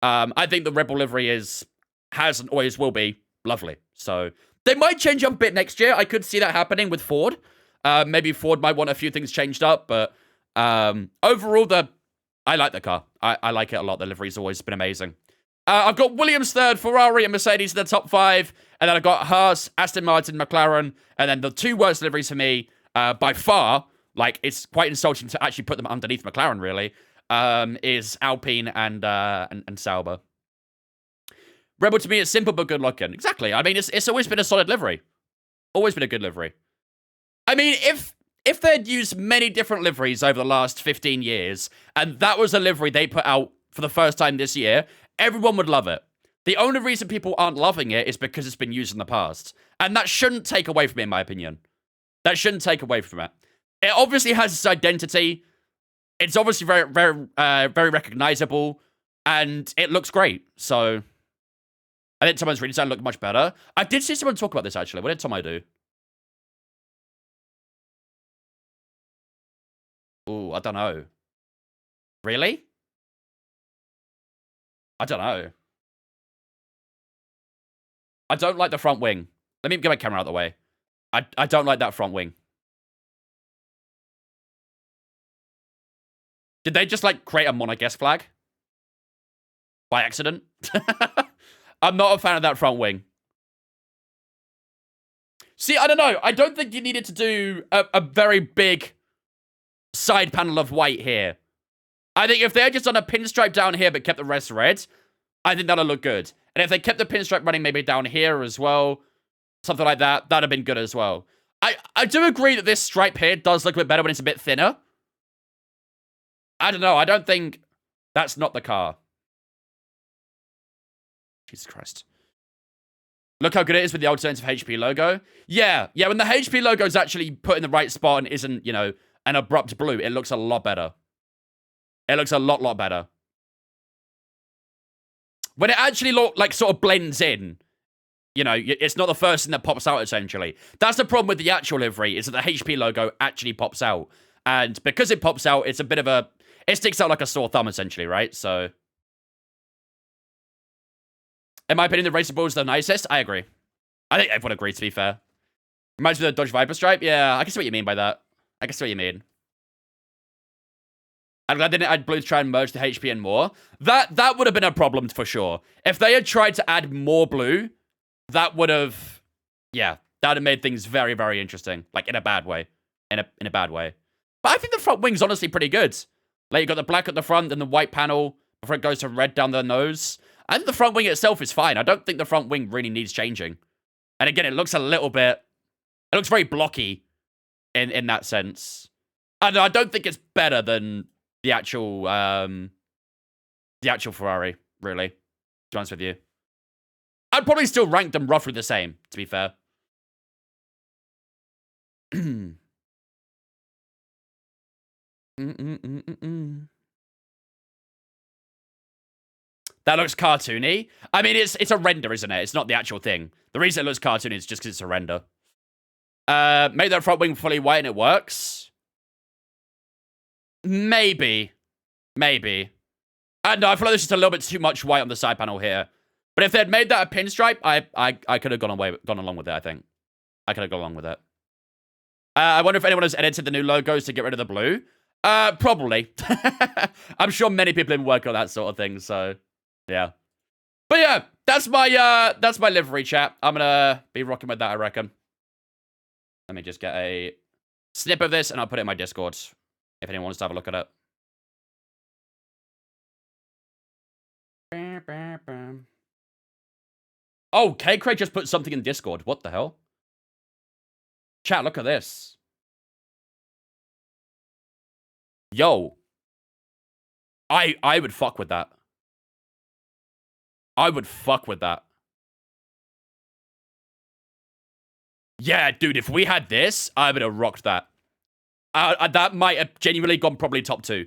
I think the Red Bull livery has and always will be lovely. So they might change up a bit next year. I could see that happening with Ford. Maybe Ford might want a few things changed up, but overall, I like the car. I like it a lot. The livery's always been amazing. I've got Williams third, Ferrari and Mercedes in the top 5, and then I've got Haas, Aston Martin, McLaren, and then the 2 worst liveries for me, by far, like, it's quite insulting to actually put them underneath McLaren, really, is Alpine and Sauber. Rebel to me is simple but good looking. Exactly. I mean, it's always been a solid livery. Always been a good livery. I mean, if they'd used many different liveries over the last 15 years, and that was a livery they put out for the first time this year, everyone would love it. The only reason people aren't loving it is because it's been used in the past. And that shouldn't take away from it, in my opinion. That shouldn't take away from it. It obviously has its identity. It's obviously very, very, very recognizable. And it looks great. So I think Tomo's redesign looked much better. I did see someone talk about this, actually. What did Tomo do? Ooh, I don't know. Really? I don't know. I don't like the front wing. Let me get my camera out of the way. I don't like that front wing. Did they just, like, create a Monaco flag? By accident? I'm not a fan of that front wing. See, I don't know. I don't think you needed to do a very big side panel of white here. I think if they had just done a pinstripe down here but kept the rest red, I think that'll look good. And if they kept the pinstripe running maybe down here as well, something like that, that'd have been good as well. I do agree that this stripe here does look a bit better when it's a bit thinner. I don't know. I don't think that's not the car. Jesus Christ. Look how good it is with the alternative HP logo. Yeah, when the HP logo is actually put in the right spot and isn't, you know, an abrupt blue, it looks a lot better. It looks a lot better. When it actually like sort of blends in, you know, it's not the first thing that pops out, essentially. That's the problem with the actual livery, is that the HP logo actually pops out. And because it pops out, it's a bit of a... It sticks out like a sore thumb, essentially, right? So... In my opinion, the Racing Bull is the nicest. I agree. I think everyone agrees, to be fair. Reminds me of the Dodge Viper stripe. Yeah, I can see what you mean by that. I can see what you mean. I'm glad they didn't add blue to try and merge the HP and more. That would have been a problem for sure. If they had tried to add more blue, that would have... Yeah, that would have made things very, very interesting. Like, in a bad way. In a bad way. But I think the front wing's honestly pretty good. Like, you got the black at the front and the white panel before it goes to red down the nose. I think the front wing itself is fine. I don't think the front wing really needs changing. And again, it looks a little bit... It looks very blocky in that sense. I don't think it's better than the actual Ferrari, really, to be honest with you. I'd probably still rank them roughly the same, to be fair. That looks cartoony. I mean, it's a render, isn't it? It's not the actual thing. The reason it looks cartoony is just because it's a render. Make that front wing fully white and it works. Maybe. Maybe. No, I feel like there's just a little bit too much white on the side panel here. But if they had made that a pinstripe, I could have gone along with it, I think. I could have gone along with it. I wonder if anyone has edited the new logos to get rid of the blue. Probably. I'm sure many people have been working on that sort of thing, so yeah. But yeah, that's my livery, chat. I'm gonna be rocking with that, I reckon. Let me just get a snip of this and I'll put it in my Discord if anyone wants to have a look at it. Oh, K-Craig just put something in Discord. What the hell? Chat, look at this. Yo. I would fuck with that. I would fuck with that. Yeah, dude, if we had this, I would have rocked that. That might have genuinely gone probably top 2.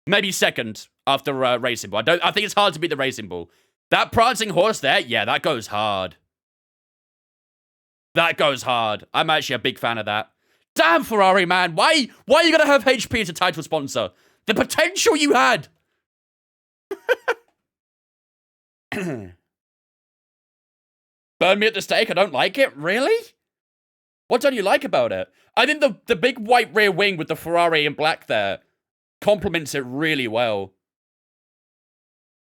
Maybe second after Racing Bull. I think it's hard to beat the Racing Bull. That prancing horse there, yeah, that goes hard. That goes hard. I'm actually a big fan of that. Damn, Ferrari, man. Why are you going to have HP as a title sponsor? The potential you had. Burn me at the stake. I don't like it. Really? What don't you like about it? I think the big white rear wing with the Ferrari in black there complements it really well.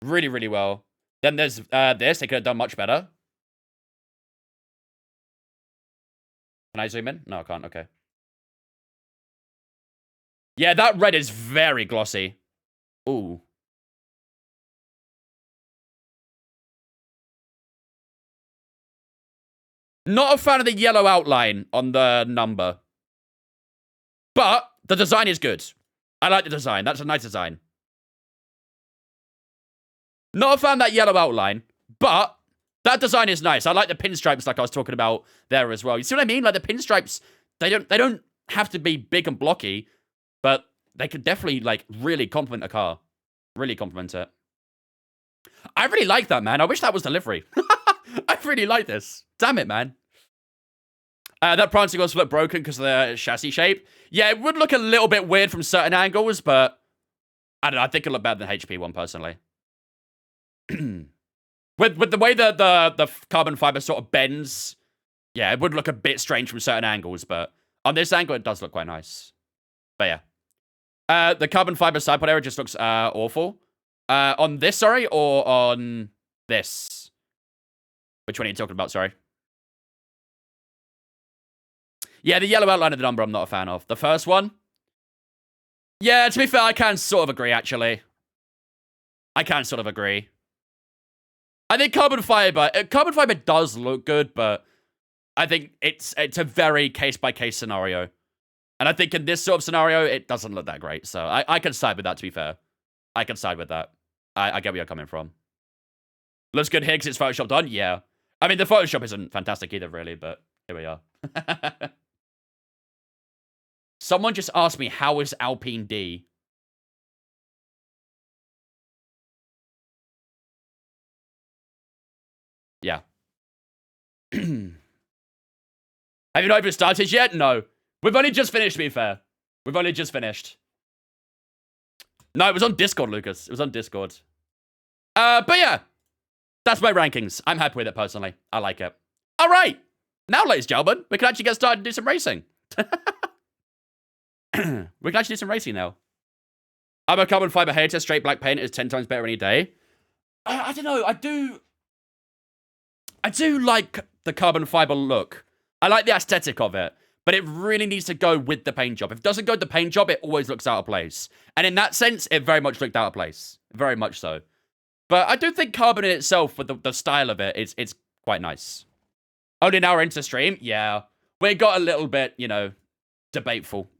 Really, really well. Then there's this. They could have done much better. Can I zoom in? No, I can't. Okay. Yeah, that red is very glossy. Ooh. Not a fan of the yellow outline on the number. But the design is good. I like the design. That's a nice design. Not a fan of that yellow outline, but that design is nice. I like the pinstripes like I was talking about there as well. You see what I mean? Like the pinstripes, they don't have to be big and blocky, but they could definitely like really complement a car. Really complement it. I really like that, man. I wish that was delivery. I really like this. Damn it, man. That prancing horse looked broken because of the chassis shape. Yeah, it would look a little bit weird from certain angles, but I don't know. I think it'll look better than the HP one, personally. with the way the carbon fiber sort of bends, yeah, it would look a bit strange from certain angles, but on this angle, it does look quite nice. But yeah. The carbon fiber side pod area just looks awful. On this, sorry, or on this? Which one are you talking about, sorry? Yeah, the yellow outline of the number I'm not a fan of. The first one? Yeah, to be fair, I can sort of agree, actually. I can sort of agree. I think carbon fiber does look good, but I think it's a very case-by-case scenario. And I think in this sort of scenario, it doesn't look that great. So I can side with that, to be fair. I can side with that. I get where you're coming from. Looks good here because it's Photoshop done? Yeah. I mean, the Photoshop isn't fantastic either, really, but here we are. Someone just asked me, how is Alpine D? Yeah. Have you not even started yet? No. We've only just finished, to be fair. We've only just finished. No, it was on Discord, Lucas. It was on Discord. But yeah. That's my rankings. I'm happy with it, personally. I like it. All right. Now, ladies and gentlemen, we can actually get started and do some racing. We can actually do some racing now. I'm a carbon fiber hater. Straight black paint is 10 times better any day. I don't know. I do like the carbon fiber look. I like the aesthetic of it. But it really needs to go with the paint job. If it doesn't go with the paint job, it always looks out of place. And in that sense, it very much looked out of place. Very much so. But I do think carbon in itself, with the style of it, it's quite nice. Only an hour into stream? Yeah. We got a little bit, you know, debateful.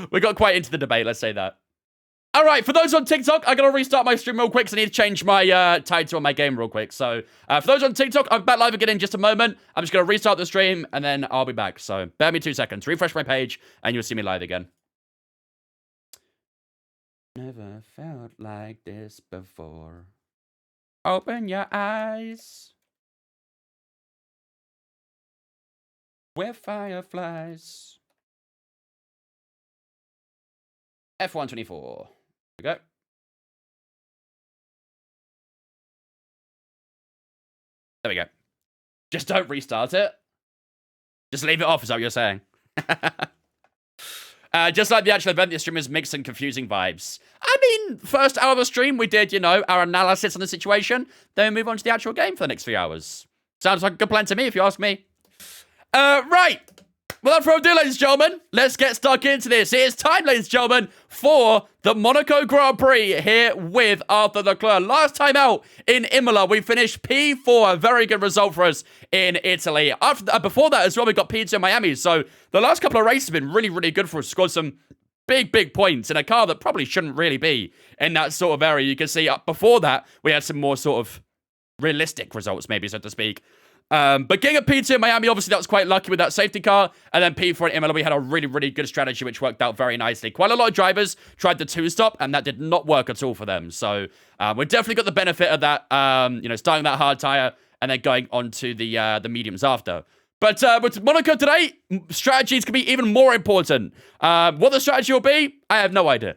We got quite into the debate, let's say that. All right, for those on TikTok, I got to restart my stream real quick, so I need to change my title on my game real quick. So, for those on TikTok, I'm back live again in just a moment. I'm just going to restart the stream, and then I'll be back. So, bear me 2 seconds. Refresh my page, and you'll see me live again. Never felt like this before. Open your eyes. We're fireflies. F124. Here we go. There we go. Just don't restart it. Just leave it off, is that what you're saying? Just like the actual event, the stream is mixed and confusing vibes. I mean, first hour of the stream, we did, you know, our analysis on the situation. Then we move on to the actual game for the next few hours. Sounds like a good plan to me, if you ask me. Right. Without further ado, ladies and gentlemen, let's get stuck into this. It is time, ladies and gentlemen, for the Monaco Grand Prix here with Arthur Leclerc. Last time out in Imola, we finished P4, a very good result for us in Italy. Before that as well, we got P2 in Miami. So the last couple of races have been really, really good for us. Scored some big points in a car that probably shouldn't really be in that sort of area. You can see before that, we had some more sort of realistic results, maybe, so to speak. But getting a P2 in Miami, obviously, that was quite lucky with that safety car. And then P4 in Imola, we had a really good strategy, which worked out very nicely. Quite a lot of drivers tried the two-stop, and that did not work at all for them. So we definitely got the benefit of that, starting that hard tire and then going on to the mediums after. But with Monaco today, strategies can be even more important. What the strategy will be, I have no idea.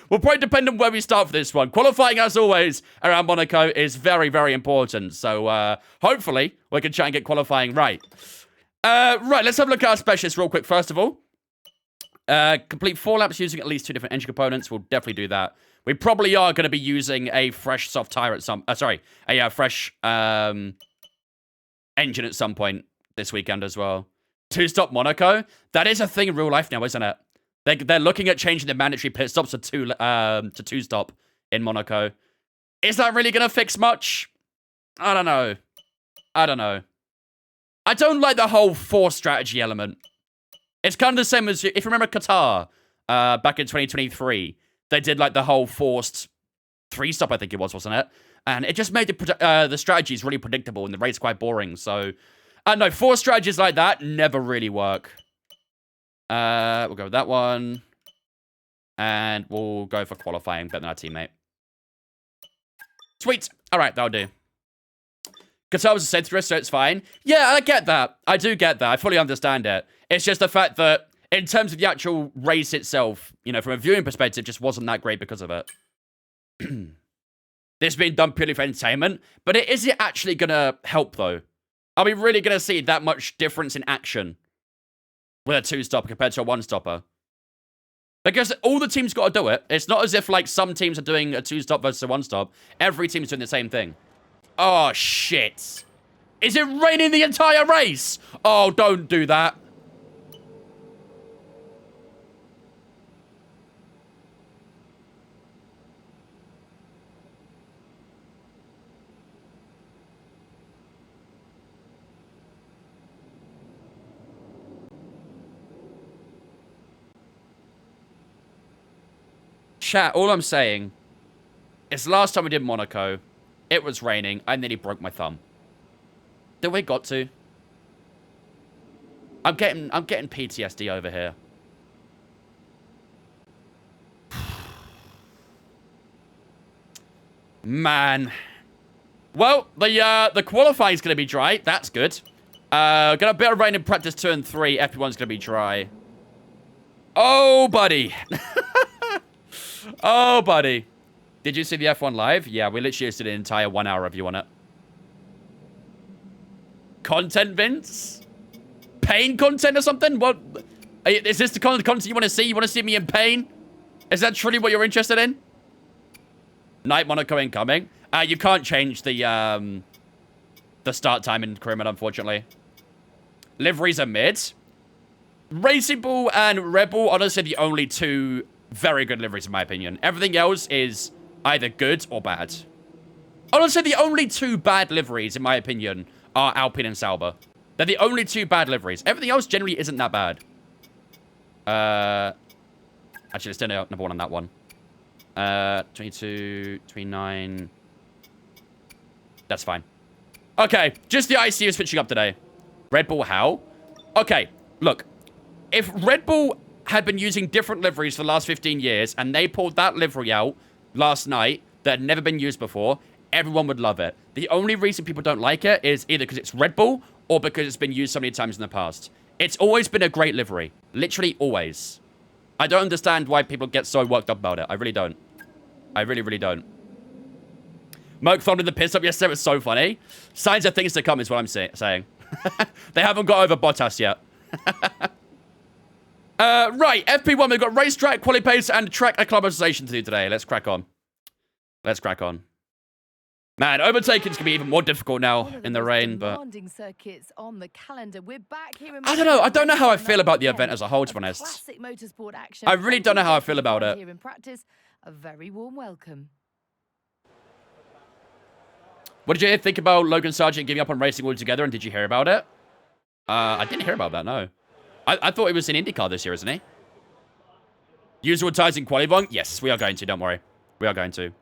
Will probably depend on where we start for this one. Qualifying, as always, around Monaco is very important. So hopefully, we can try and get qualifying right. Right, let's have a look at our specialists real quick, first of all. Complete 4 laps using at least 2 different engine components. We'll definitely do that. We probably are going to be using a fresh soft tire at some... a fresh engine at some point this weekend as well. Two-stop Monaco. That is a thing in real life now, isn't it? They're looking at changing the mandatory pit stops to two-stop in Monaco. Is that really going to fix much? I don't know. I don't like the whole force strategy element. It's kind of the same as, if you remember Qatar, back in 2023, they did like the whole forced 3-stop, I think it was, wasn't it? And it just made the strategies really predictable and the race quite boring. So, no, forced strategies like that never really work. We'll go with that one. And we'll go for qualifying better than our teammate. Sweet. All right, that'll do. Qatar was a centrist, so it's fine. Yeah, I get that. I do get that. I fully understand it. It's just the fact that in terms of the actual race itself, from a viewing perspective, just wasn't that great because of it. This being done purely for entertainment, but is it actually going to help, though? Are we really going to see that much difference in action with a 2-stopper compared to a 1-stopper? Because all the teams got to do it. It's not as if, like, some teams are doing a 2-stop versus a 1-stop. Every team's doing the same thing. Oh, shit. Is it raining the entire race? Oh, don't do that. Chat, all I'm saying is last time we did Monaco, it was raining. I nearly broke my thumb. Did we got to? I'm getting PTSD over here. Man. Well, the qualifying's going to be dry. That's good. Got a bit of rain in practice 2 and 3. FP1's going to be dry. Oh, buddy. Oh, buddy. Did you see the F1 live? Yeah, we literally just did an entire 1-hour review on it. Content, Vince? Pain content or something? What? Is this the kind of content you want to see? You want to see me in pain? Is that truly what you're interested in? Night Monaco incoming. You can't change the start time in career mode, unfortunately. Liveries are mid. Racing Bull and Red Bull, honestly, the only 2 very good liveries, in my opinion. Everything else is either good or bad. Honestly, the only 2 bad liveries, in my opinion, are Alpine and Sauber. They're the only 2 bad liveries. Everything else generally isn't that bad. Actually, let's do number 1 on that one. 22, 29. That's fine. Okay, just the ICU switching up today. Red Bull, how? Okay, look. If Red Bull had been using different liveries for the last 15 years, and they pulled that livery out last night that had never been used before, everyone would love it. The only reason people don't like it is either because it's Red Bull or because it's been used so many times in the past. It's always been a great livery. Literally always. I don't understand why people get so worked up about it. I really don't. I really don't. Merc folded the piss up yesterday. It was so funny. Signs of things to come is what I'm saying. They haven't got over Bottas yet. Right, FP1, we've got racetrack, quali pace, and track acclimatization to do today. Let's crack on. Man, overtaking's gonna be even more difficult now in the rain, but circuits on the calendar. We're back here in I don't know. I don't know how I feel about the event as a whole, to be honest. Classic motorsport action. I really don't know how I feel about it. Here in practice, a very warm welcome. What did you think about Logan Sargent giving up on racing altogether, and did you hear about it? I didn't hear about that, no. I thought he was in IndyCar this year, isn't he? Usual ties in qualifying? Yes, we are going to. Don't worry. We are going to.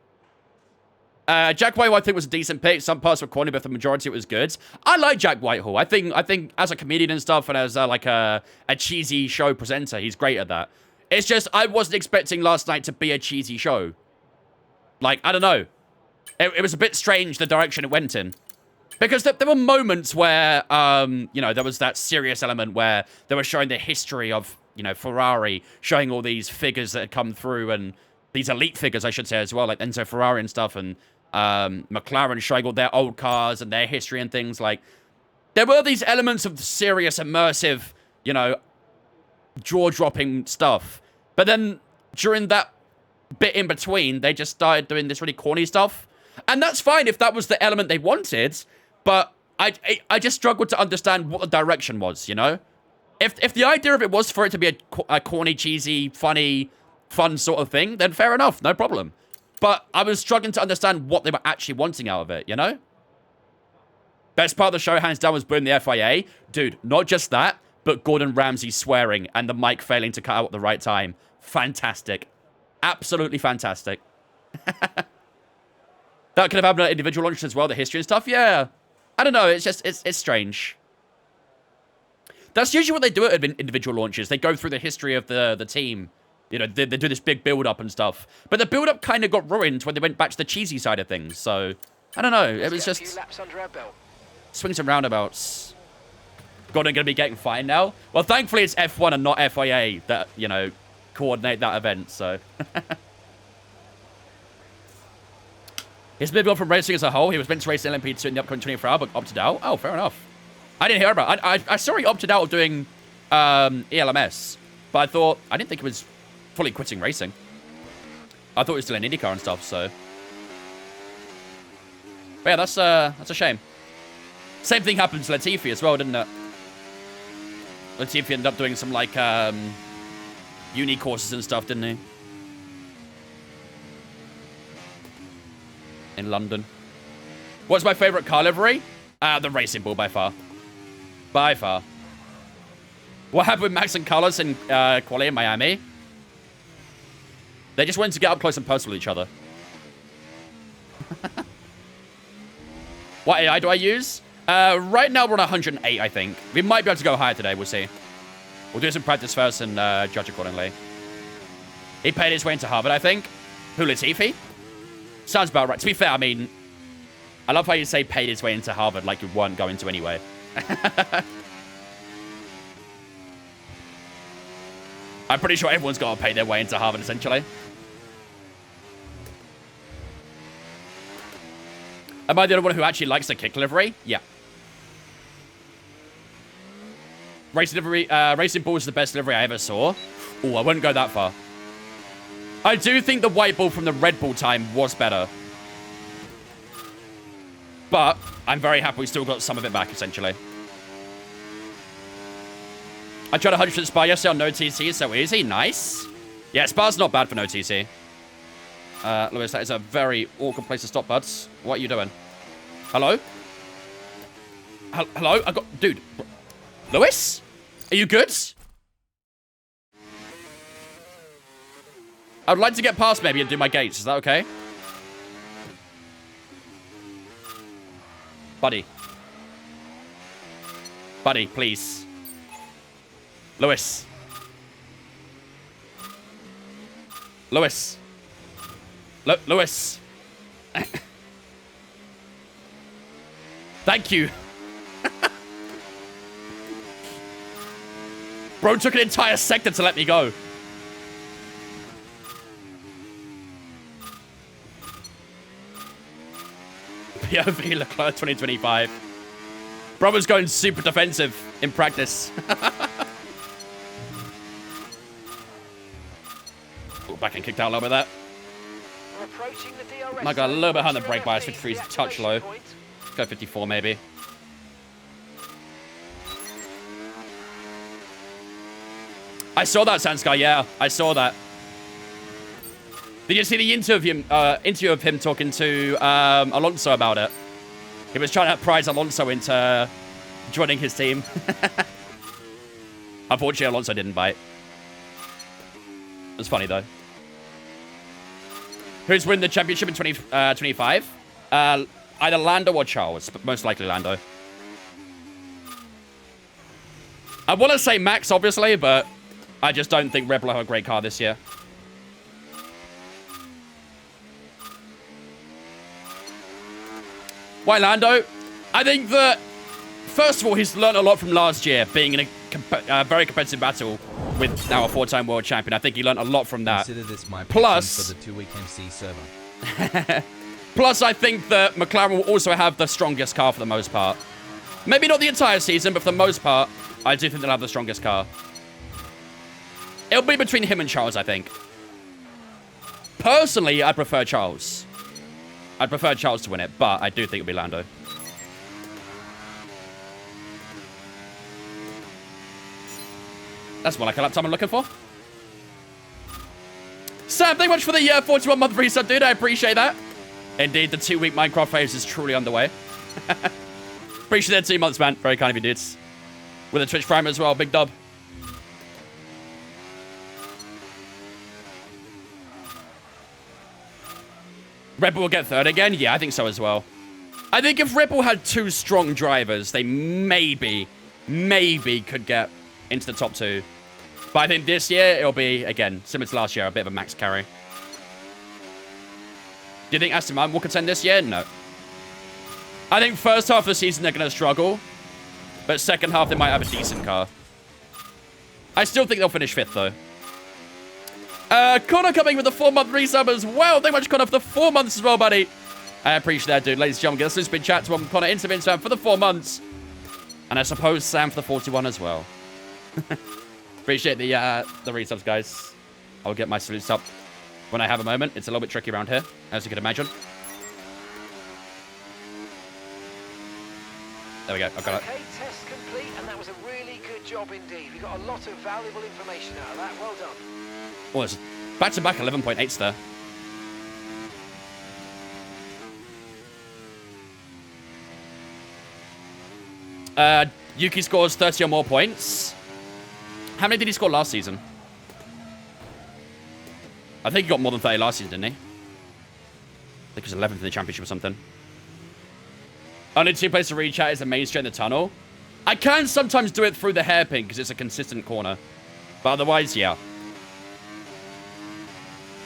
Jack Whitehall, I think, was a decent pick. Some parts were corny, but the majority it was good. I like Jack Whitehall. I think as a comedian and stuff, and as like a cheesy show presenter, he's great at that. It's just I wasn't expecting last night to be a cheesy show. Like, I don't know. It was a bit strange the direction it went in. Because there were moments where, you know, there was that serious element where they were showing the history of, you know, Ferrari, showing all these figures that had come through, and these elite figures, I should say, as well, like Enzo Ferrari and stuff, and McLaren showing all their old cars and their history and things. Like, there were these elements of serious, immersive, you know, jaw-dropping stuff. But then, during that bit in between, they just started doing this really corny stuff. And that's fine if that was the element they wanted, but I just struggled to understand what the direction was, you know? If the idea of it was for it to be a corny, cheesy, funny, fun sort of thing, then fair enough, no problem. But I was struggling to understand what they were actually wanting out of it, you know? Best part of the show, hands down, was Boom the FIA. Dude, not just that, but Gordon Ramsay swearing and the mic failing to cut out at the right time. Fantastic. Absolutely fantastic. That could have happened at individual launches as well, the history and stuff. Yeah. I don't know. It's just, it's strange. That's usually what they do at individual launches. They go through the history of the team. You know, they do this big build-up and stuff. But the build-up kind of got ruined when they went back to the cheesy side of things. So, I don't know. It was just swings and roundabouts. Gordon going to be getting fined now? Well, thankfully it's F1 and not FIA that, you know, coordinate that event. So, he's moved on from racing as a whole. He was meant to race LMP2 in the upcoming 24 hour, but opted out. Oh, fair enough. I didn't hear about it. I saw he opted out of doing ELMS, but I didn't think he was fully quitting racing. I thought he was still in IndyCar and stuff, so. But yeah, that's a shame. Same thing happened to Latifi as well, didn't it? Latifi ended up doing some, like, uni courses and stuff, didn't he? In London. What's my favorite car livery? The Racing Bull, by far. By far. What happened with Max and Carlos in quali in Miami? They just wanted to get up close and personal with each other. What AI do I use? Right now we're on 108, I think. We might be able to go higher today. We'll see. We'll do some practice first and judge accordingly. He paid his way into Harvard, I think. Who, Latifi? Sounds about right. To be fair, I mean, I love how you say paid his way into Harvard like you weren't going to anyway. I'm pretty sure everyone's got to pay their way into Harvard, essentially. Am I the only one who actually likes the kick livery? Yeah. Racing Bull is the best livery I ever saw. Oh, I wouldn't go that far. I do think the white bull from the Red Bull time was better. But I'm very happy we still got some of it back, essentially. I tried 100% Spa yesterday on no TC, so easy. Nice. Yeah, Spa's not bad for no TC. Lewis, that is a very awkward place to stop, buds. What are you doing? Hello? Hello? I got... Dude. Lewis? Are you good? I would like to get past maybe and do my gates. Is that okay? Buddy. Buddy, please. Lewis. Lewis. Lewis. Thank you. Bro took an entire sector to let me go. POV Leclerc 2025. Bro was going super defensive in practice. Oh, back and kicked out a little bit there. I got a little bit behind the brake bias. 53 is a touch low. Go 54 maybe. I saw that, Sansky. Yeah, I saw that. Did you see the interview of him talking to Alonso about it? He was trying to prize Alonso into joining his team. Unfortunately, Alonso didn't bite. It's funny, though. Who's winning the championship in 2025? Either Lando or Charles, but most likely Lando. I want to say Max, obviously, but I just don't think Red Bull have a great car this year. Why Lando? I think that, first of all, he's learned a lot from last year, being in a very competitive battle with now a 4-time world champion. I think he learned a lot from that. Consider this my Plus, for the 2-week MC server. Plus, I think that McLaren will also have the strongest car for the most part. Maybe not the entire season, but for the most part, I do think they'll have the strongest car. It'll be between him and Charles, I think. Personally, I prefer Charles. I'd prefer Charles to win it, but I do think it'll be Lando. That's more like a lap time I'm looking for. Sam, thank you much for the 41-month resub, dude. I appreciate that. Indeed, the 2-week Minecraft phase is truly underway. Appreciate that 2 months, man. Very kind of you, dudes. With a Twitch Prime as well. Big dub. Red Bull will get third again? Yeah, I think so as well. I think if Red Bull had 2 strong drivers, they maybe could get into the top 2. But I think this year, it'll be, again, similar to last year, a bit of a max carry. Do you think Aston Martin will contend this year? No. I think first half of the season, they're going to struggle. But second half, they might have a decent car. I still think they'll finish 5th, though. Connor coming with a 4-month resub as well. Thank you much, Connor, for the 4 months as well, buddy. I appreciate that, dude. Ladies and gentlemen, get us this big chat to Connor into Instagram for the 4 months. And I suppose Sam for the 41 as well. Appreciate the resubs, guys. I'll get my salutes up when I have a moment. It's a little bit tricky around here, as you can imagine. There we go. I've got it. Okay, test complete, and that was a really good job indeed. We got a lot of valuable information out of that. Well done. Oh, it's back-to-back 11.8s there. Yuki scores 30 or more points. How many did he score last season? I think he got more than 30 last season, didn't he? I think he was 11th in the championship or something. Only 2 places to reach out is the main straight in the tunnel. I can sometimes do it through the hairpin because it's a consistent corner. But otherwise, yeah.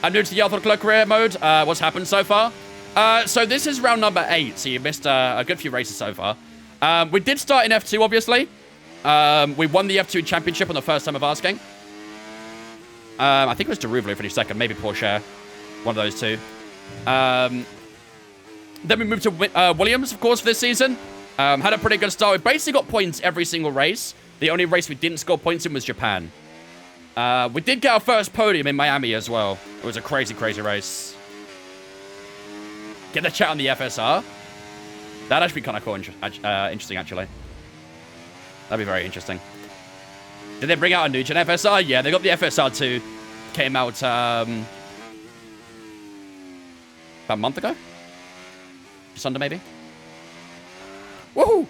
I'm new to the Leclerc career mode. What's happened so far? So this is round number 8. So you missed a good few races so far. We did start in F2, obviously. We won the F2 championship on the first time of asking. I think it was Deruva who finished 2nd. Maybe Porsche. One of those 2. Then we moved to Williams, of course, for this season. Had a pretty good start. We basically got points every single race. The only race we didn't score points in was Japan. We did get our first podium in Miami as well. It was a crazy, crazy race. Get the chat on the FSR. That'd actually be kind of cool, interesting, actually. That'd be very interesting. Did they bring out a new gen FSR? Yeah, they got the FSR 2. Came out about a month ago? Just under, maybe? Woohoo!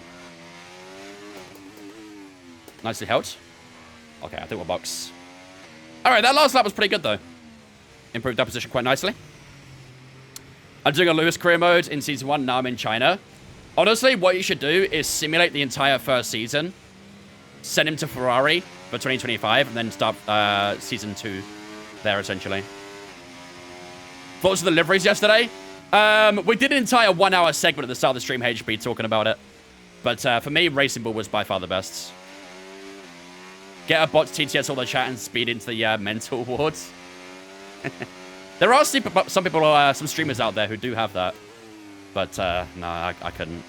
Nicely held. Okay, I think we'll box. Alright, that last lap was pretty good, though. Improved that position quite nicely. I'm doing a Lewis career mode in Season 1. Now I'm in China. Honestly, what you should do is simulate the entire first season. Send him to Ferrari for 2025, and then start Season 2 there, essentially. Thoughts of the liveries yesterday? We did an entire 1-hour segment at the start of the stream, HB, talking about it. But for me, Racing Bull was by far the best. Get a bot to TTS all the chat and speed into the mental wards. There are some people, some streamers out there who do have that. But, no, I couldn't.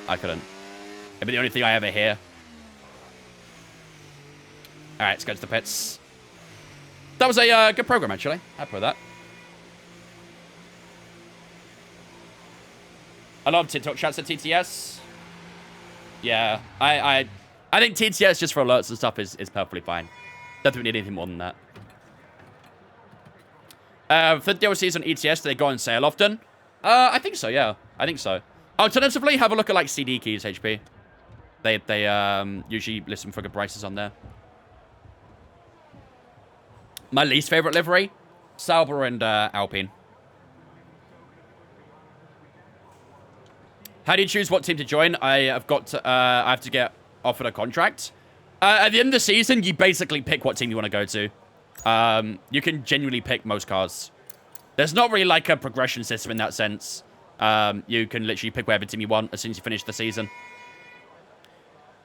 I couldn't. It'd be the only thing I ever hear. Alright, let's go to the pits. That was a good program, actually. Happy with that. I love TikTok chats at TTS. Yeah, I think TTS just for alerts and stuff is perfectly fine. Don't think we need anything more than that. For the DLCs on ETS, do they go on sale often? I think so, yeah. I think so. Alternatively, have a look at, like, CD keys, HP. They usually list them for good prices on there. My least favorite livery? Sauber and Alpine. How do you choose what team to join? I have to get offered a contract. At the end of the season, you basically pick what team you want to go to. You can genuinely pick most cars. There's not really like a progression system in that sense. You can literally pick whatever team you want as soon as you finish the season.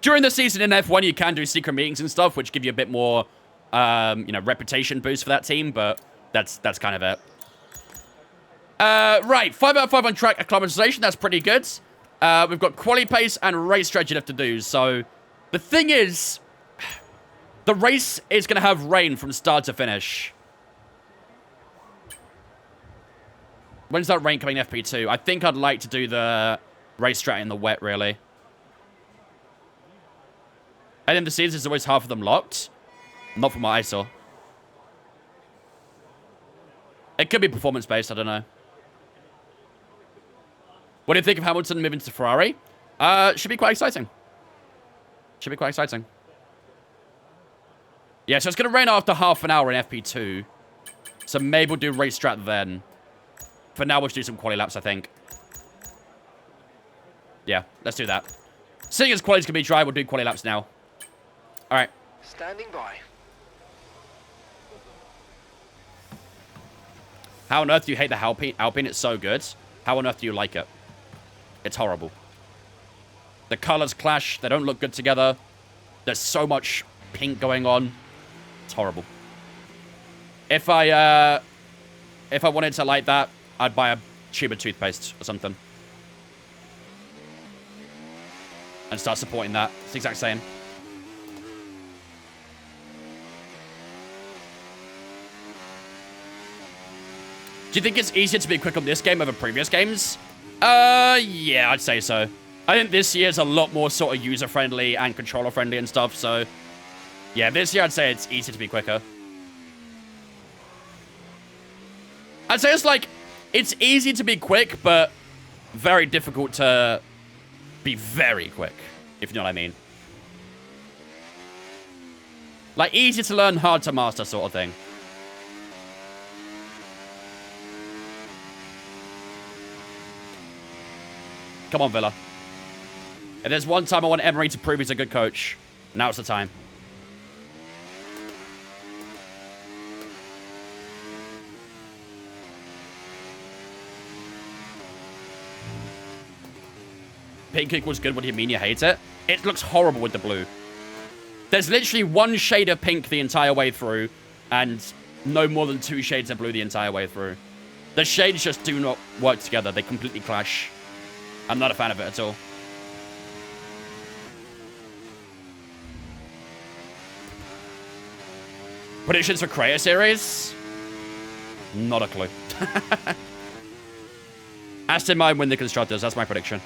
During the season in F1, you can do secret meetings and stuff, which give you a bit more, reputation boost for that team, but that's kind of it. Right, 5 out of 5 on track acclimatization. That's pretty good. We've got quali pace and race strategy left to do. So the thing is, the race is going to have rain from start to finish. When's that rain coming in FP2? I think I'd like to do the race strat in the wet, really. And then the season is always half of them locked. Not from what I saw. It could be performance-based, I don't know. What do you think of Hamilton moving to Ferrari? Should be quite exciting. Should be quite exciting. Yeah, so it's going to rain after half an hour in FP2. So maybe we'll do race strat then. For now, we'll just do some quali laps, I think. Yeah, let's do that. Seeing as quali's going to be dry, we'll do quali laps now. All right. Standing by. How on earth do you hate the Alpine? It's so good. How on earth do you like it? It's horrible. The colors clash. They don't look good together. There's so much pink going on. It's horrible. If I wanted to like that, I'd buy a tube of toothpaste or something. And start supporting that. It's the exact same. Do you think it's easier to be quick on this game over previous games? Yeah, I'd say so. I think this year's a lot more sort of user-friendly and controller-friendly and stuff, so... Yeah, this year I'd say it's easier to be quicker. I'd say it's like... It's easy to be quick, but very difficult to be very quick, if you know what I mean. Like, easy to learn, hard to master sort of thing. Come on, Villa. If there's one time I want Emery to prove he's a good coach, now's the time. Pink equals good. What do you mean you hate it? It looks horrible with the blue. There's literally one shade of pink the entire way through, and no more than 2 shades of blue the entire way through. The shades just do not work together. They completely clash. I'm not a fan of it at all. Predictions for Creator Series? Not a clue. Aston Martin win the Constructors. That's my prediction.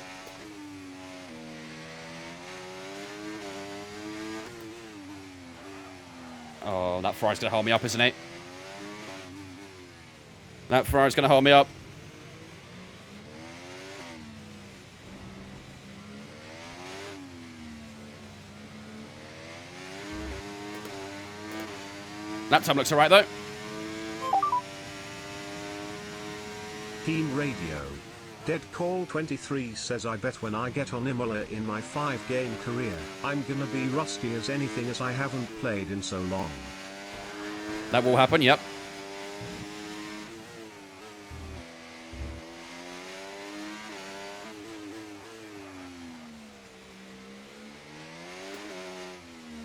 Oh, that Ferrari's going to hold me up, isn't it? That Ferrari's going to hold me up. That time looks alright, though. Team Radio. Dead Call 23 says, I bet when I get on Imola in my 5-game career, I'm gonna be rusty as anything as I haven't played in so long. That will happen, yep.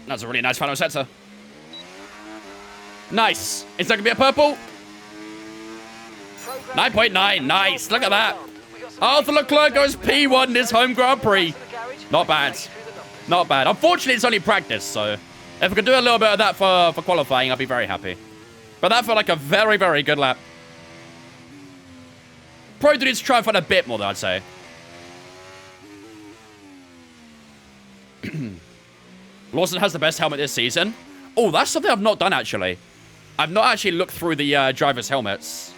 That's a really nice final sector. Nice. Is that going to be a purple? 9.9. Nice. Look at that. Arthur Leclerc goes P1 in his home Grand Prix. Not bad. Not bad. Unfortunately, it's only practice, so if we could do a little bit of that for qualifying, I'd be very happy. But that felt like a very, very good lap. Probably need to try and find a bit more, though, I'd say. Lawson has the best helmet this season. Oh, that's something I've not done, actually. I've not actually looked through the drivers' helmets.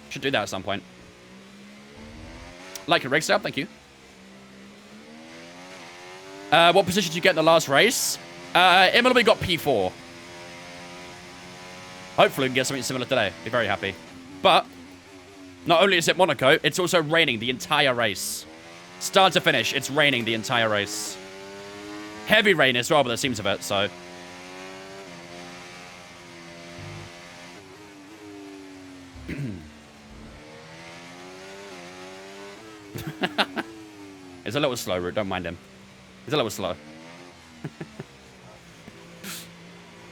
Should do that at some point. Like a rig setup, thank you. What position did you get in the last race? Imola, we got P4. Hopefully we can get something similar today. Be very happy. But not only is it Monaco, it's also raining the entire race. Start to finish, it's raining the entire race. Heavy rain as well, by the seams of it, so. It's a little slow, Root. Don't mind him. He's a little slow.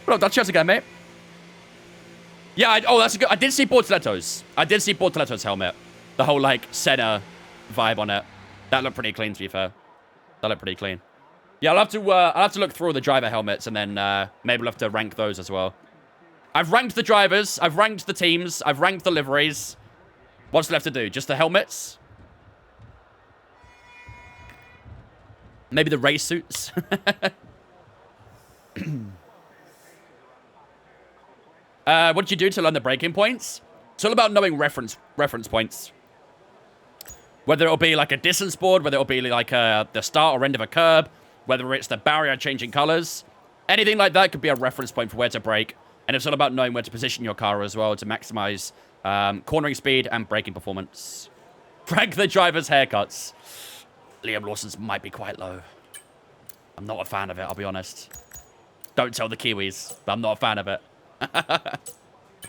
Well, that's just again, mate. Yeah, oh, that's a good. I did see Bortoletto's. I did see Bortoletto's helmet. The whole, like, Senna vibe on it. That looked pretty clean, to be fair. That looked pretty clean. Yeah, I'll have to look through all the driver helmets, and then maybe we'll have to rank those as well. I've ranked the drivers. I've ranked the teams. I've ranked the liveries. What's left to do? Just the helmets? Maybe the race suits? What did you do to learn the braking points? It's all about knowing reference points. Whether it'll be like a distance board, whether it'll be like the start or end of a curb, whether it's the barrier changing colors. Anything like that could be a reference point for where to brake. And it's all about knowing where to position your car as well to maximize cornering speed and braking performance. Rank the driver's haircuts. Liam Lawson's might be quite low. I'm not a fan of it, I'll be honest. Don't tell the Kiwis, but I'm not a fan of it.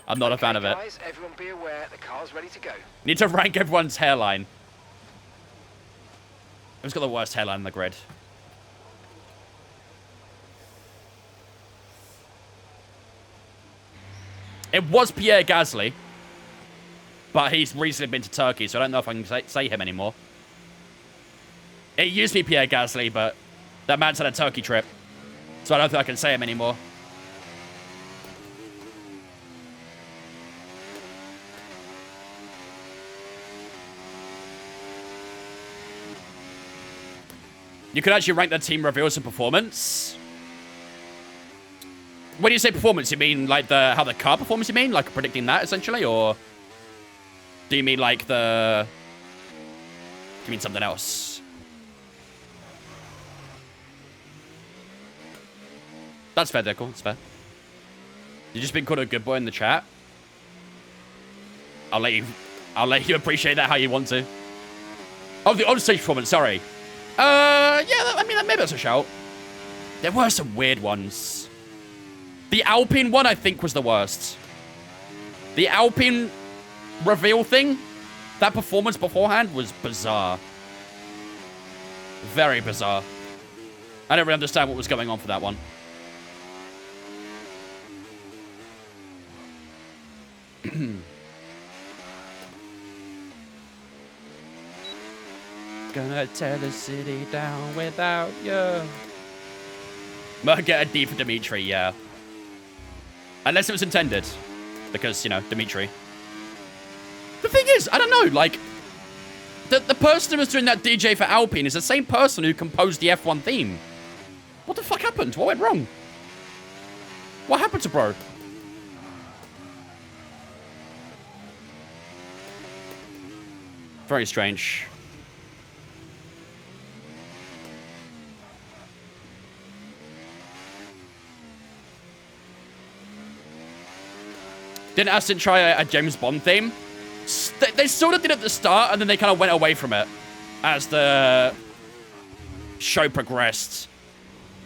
I'm not a fan of it. Guys, everyone be aware, the car's ready to go. Need to rank everyone's hairline. Who's got the worst hairline in the grid? It was Pierre Gasly. But he's recently been to Turkey, so I don't know if I can say him anymore. It used to be Pierre Gasly, but that man's had a Turkey trip. So I don't think I can say him anymore. You could actually rank the team reveals and performance. When you say performance, you mean like how the car performance, you mean? Like predicting that, essentially? Or do you mean like the... Do you mean something else? That's fair, Deckle. That's fair. You've just been called a good boy in the chat. I'll let you appreciate that how you want to. Oh, the on-stage performance, sorry. Yeah, I mean, maybe that's a shout. There were some weird ones. The Alpine one, I think, was the worst. The Alpine reveal thing, that performance beforehand was bizarre. Very bizarre. I don't really understand what was going on for that one. Gonna tear the city down without you. Might get a D for Dimitri, yeah. Unless it was intended. Because, you know, Dimitri. The thing is, I don't know, like... The person who was doing that DJ for Alpine is the same person who composed the F1 theme. What the fuck happened? What went wrong? What happened to bro? Very strange. Didn't Aston try a James Bond theme? They sort of did at the start, and then they kind of went away from it as the show progressed.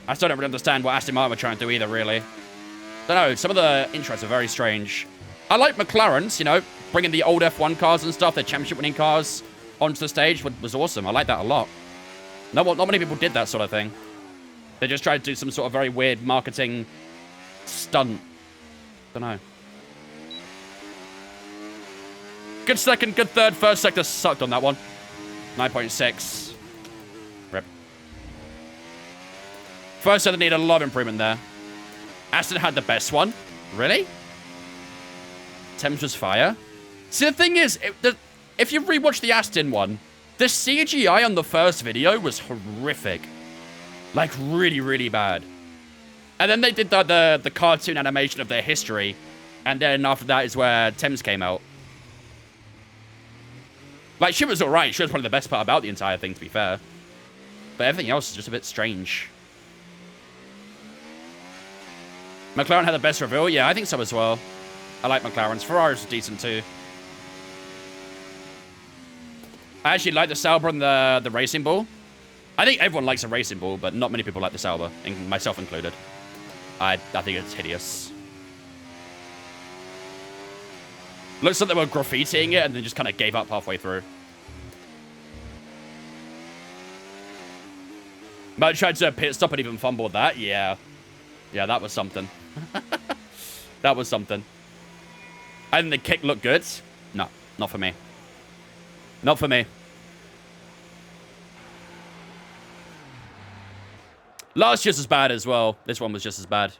I still don't really understand what Aston Martin were trying to do either, really. Don't know, some of the intros are very strange. I like McLaren's, you know, bringing the old F1 cars and stuff, their championship-winning cars, onto the stage was awesome. I like that a lot. Not many people did that sort of thing. They just tried to do some sort of very weird marketing stunt. Don't know. Good second, good third. First sector sucked on that one. 9.6. Rip. First sector needed a lot of improvement there. Aston had the best one. Really? Thames was fire. See, the thing is, if you rewatch the Aston one, the CGI on the first video was horrific. Like, really, really bad. And then they did the cartoon animation of their history. And then after that is where Thames came out. Like, she was alright. She was probably the best part about the entire thing, to be fair. But everything else is just a bit strange. McLaren had the best reveal? Yeah, I think so as well. I like McLarens. Ferraris are decent too. I actually like the Sauber and the Racing Bull. I think everyone likes a Racing Bull, but not many people like the Sauber, myself included. I think it's hideous. Looks like they were graffitiing it and then just kind of gave up halfway through. Might tried to pit stop and even fumbled that. Yeah. Yeah, that was something. That was something. And the kick looked good. No, not for me. Not for me. Last year's was bad as well. This one was just as bad.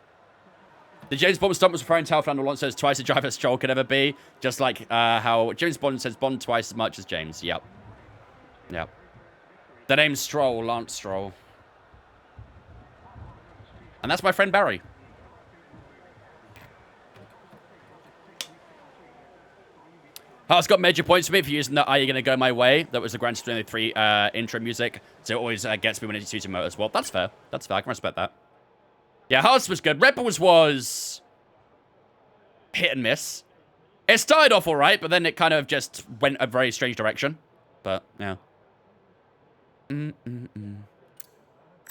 The James Bond stunt was referring to how Fernando Alonso says twice a driver Stroll could ever be. Just like how James Bond says Bond twice as much as James. Yep. Yep. The name's Stroll, Lance Stroll. And that's my friend Barry. It's got major points for me for using the Are You Gonna Go My Way? That was the Gran Turismo 3 intro music. So it always gets me when it's using Motorsport. That's fair. That's fair. I can respect that. Yeah, Haas was good. Red Bulls was hit and miss. It started off all right, but then it kind of just went a very strange direction. But, yeah.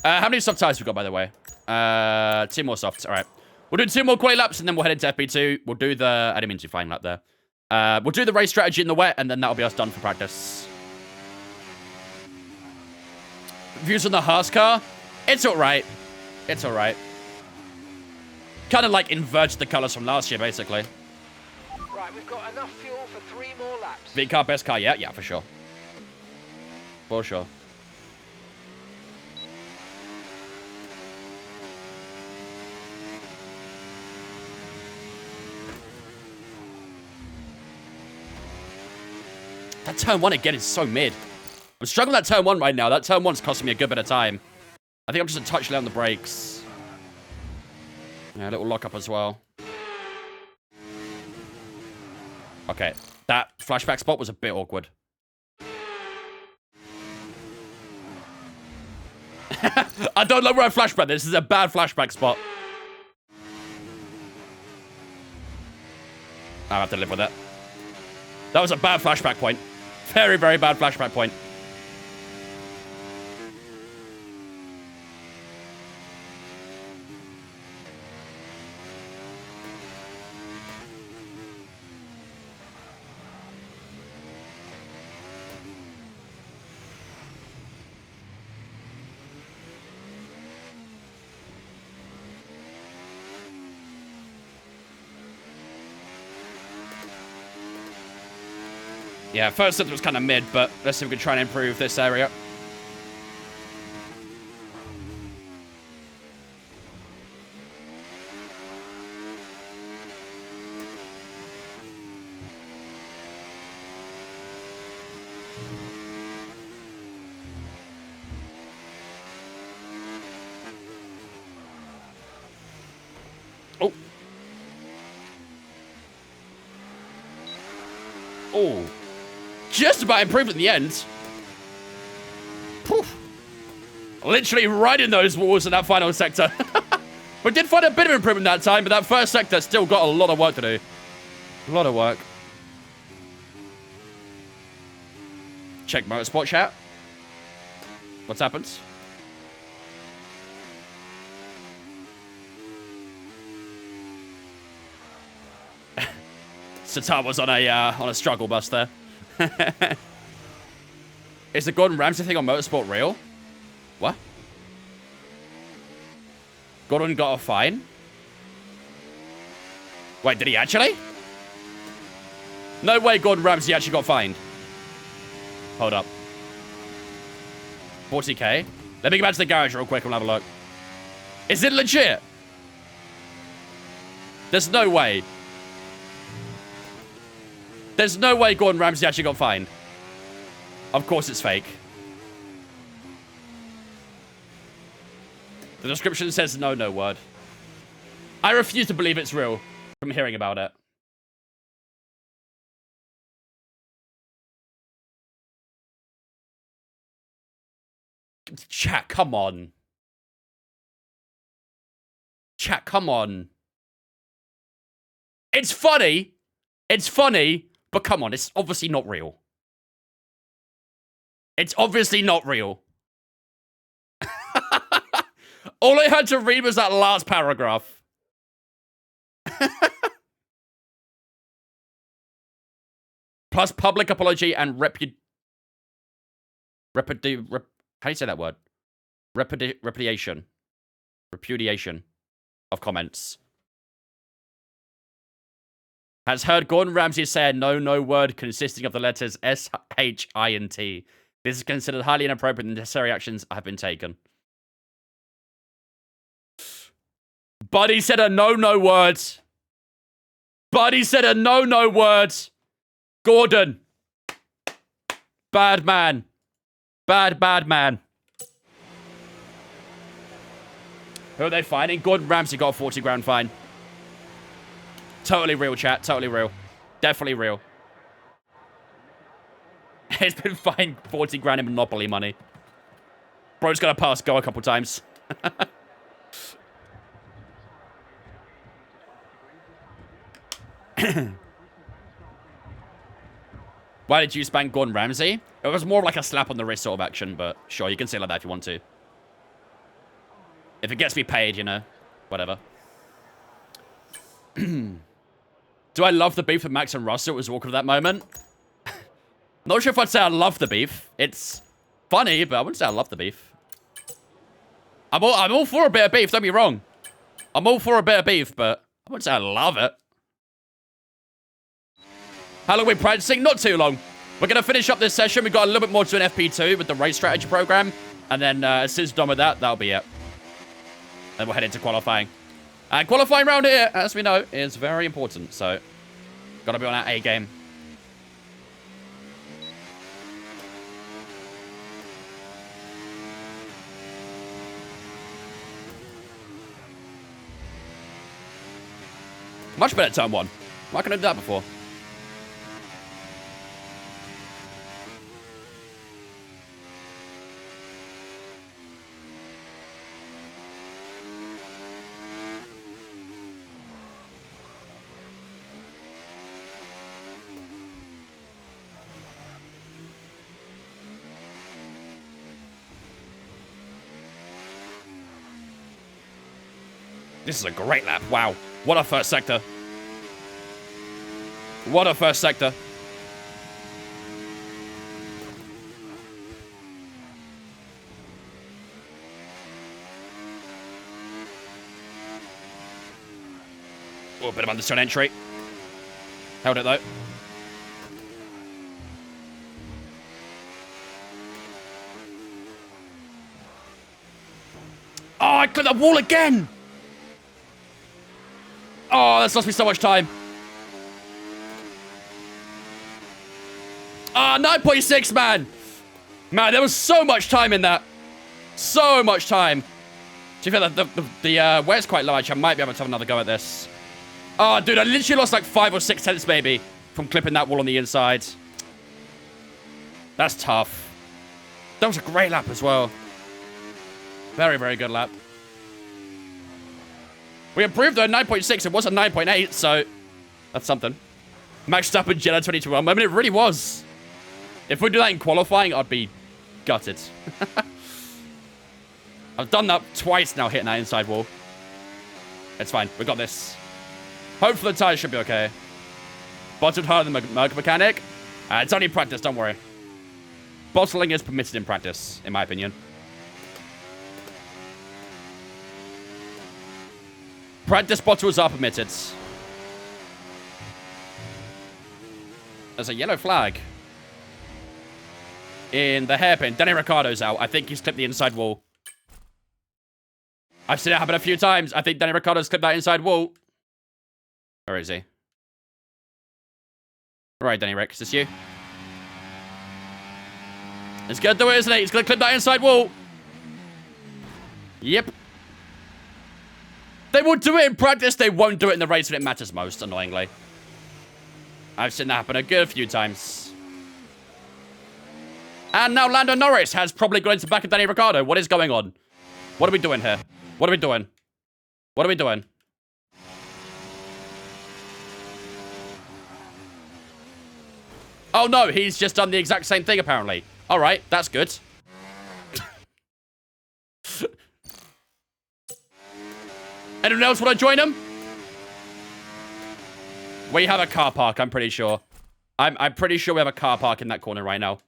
How many soft tires we got, by the way? 2 more softs. All right. We'll do 2 more quali laps, and then we'll head into FP2. We'll do the... I didn't mean to fine lap there. We'll do the race strategy in the wet, and then that'll be us done for practice. Views on the Haas car? It's all right. It's all right. Kind of like inverted the colors from last year, basically. Right, we've got enough fuel for 3 more laps. V car, best car, yeah, for sure. For sure. That turn 1 again is so mid. I'm struggling with that turn 1 right now. That turn 1's costing me a good bit of time. I think I'm just a touch late on the brakes. Yeah, a little lockup as well. Okay, that flashback spot was a bit awkward. I don't know where I flashback. This is a bad flashback spot. I have to live with it. That was a bad flashback point. Very, very bad flashback point. Yeah, first stint was kind of mid, but let's see if we can try and improve this area. Oh. Oh. Just about improved at the end. Poof. Literally right in those walls in that final sector. We did find a bit of improvement that time, but that first sector still got a lot of work to do. A lot of work. Check Motorsport chat. What's happened? Satar was on a struggle bus there. Is the Gordon Ramsay thing on Motorsport real? What? Gordon got a fine? Wait, did he actually? No way Gordon Ramsay actually got fined. Hold up. 40k? Let me go back to the garage real quick and have a look. Is it legit? There's no way. There's no way Gordon Ramsay actually got fined. Of course it's fake. The description says no word. I refuse to believe it's real from hearing about it. Chat, come on. Chat, come on. It's funny. It's funny, but come on, it's obviously not real. It's obviously not real. All I had to read was that last paragraph. Plus public apology and how do you say that word? Repudiation of comments. Has heard Gordon Ramsay say a no word consisting of the letters S, H, I, and T. This is considered highly inappropriate and necessary actions have been taken. Buddy said a no word. Buddy said a no word. Gordon. Bad man. Bad man. Who are they fining? Gordon Ramsay got a 40 grand fine. Totally real, chat. Totally real. Definitely real. He's been fined 40 grand in Monopoly money. Bro's got to pass go a couple times. Why did you spank Gordon Ramsay? It was more like a slap on the wrist sort of action, but sure, you can say it like that if you want to. If it gets me paid, you know. Whatever. Do I love the beef with Max and Russell? It was awkward at that moment. Not sure if I'd say I love the beef. It's funny, but I wouldn't say I love the beef. I'm all for a bit of beef, don't be wrong. I'm all for a bit of beef, but I wouldn't say I love it. Halloween practicing, not too long. We're going to finish up this session. We've got a little bit more to an FP2 with the race strategy program. And then as soon as we're done with that, that'll be it. Then we'll head into qualifying. And qualifying round here, as we know, is very important. So, got to be on our A game. Much better turn one. Why couldn't I do that before? This is a great lap. Wow. What a first sector. What a first sector. Oh, a bit of understone entry. Held it though. Oh, I clipped that wall again. Oh, that's lost me so much time. Ah, 9.6, man. Man, there was so much time in that. So much time. Do you feel that the weight's quite large? I might be able to have another go at this. Oh, dude, I literally lost like 5 or 6 tenths maybe from clipping that wall on the inside. That's tough. That was a great lap as well. Very, very good lap. We improved though, 9.6. It was a 9.8, so that's something. Maxed up in Jedi 2021. I mean, it really was. If we do that in qualifying, I'd be gutted. I've done that twice now, hitting that inside wall. It's fine. We got this. Hopefully the tires should be okay. Bottled harder than Merc Mechanic. It's only practice, don't worry. Bottling is permitted in practice, in my opinion. Practice bottles are permitted. There's a yellow flag. In the hairpin. Danny Ricciardo's out. I think he's clipped the inside wall. I've seen it happen a few times. I think Danny Ricciardo's clipped that inside wall. Where is he? Alright, Danny Rick. Is this you? It's gonna do it, isn't it? He's gonna clip that inside wall. Yep. They will do it in practice. They won't do it in the race when it matters most, annoyingly. I've seen that happen a good few times. And now Lando Norris has probably gone into the back of Danny Ricciardo. What is going on? What are we doing here? What are we doing? What are we doing? Oh, no, he's just done the exact same thing, apparently. All right, that's good. Anyone else want to join him? We have a car park, I'm pretty sure. I'm pretty sure we have a car park in that corner right now.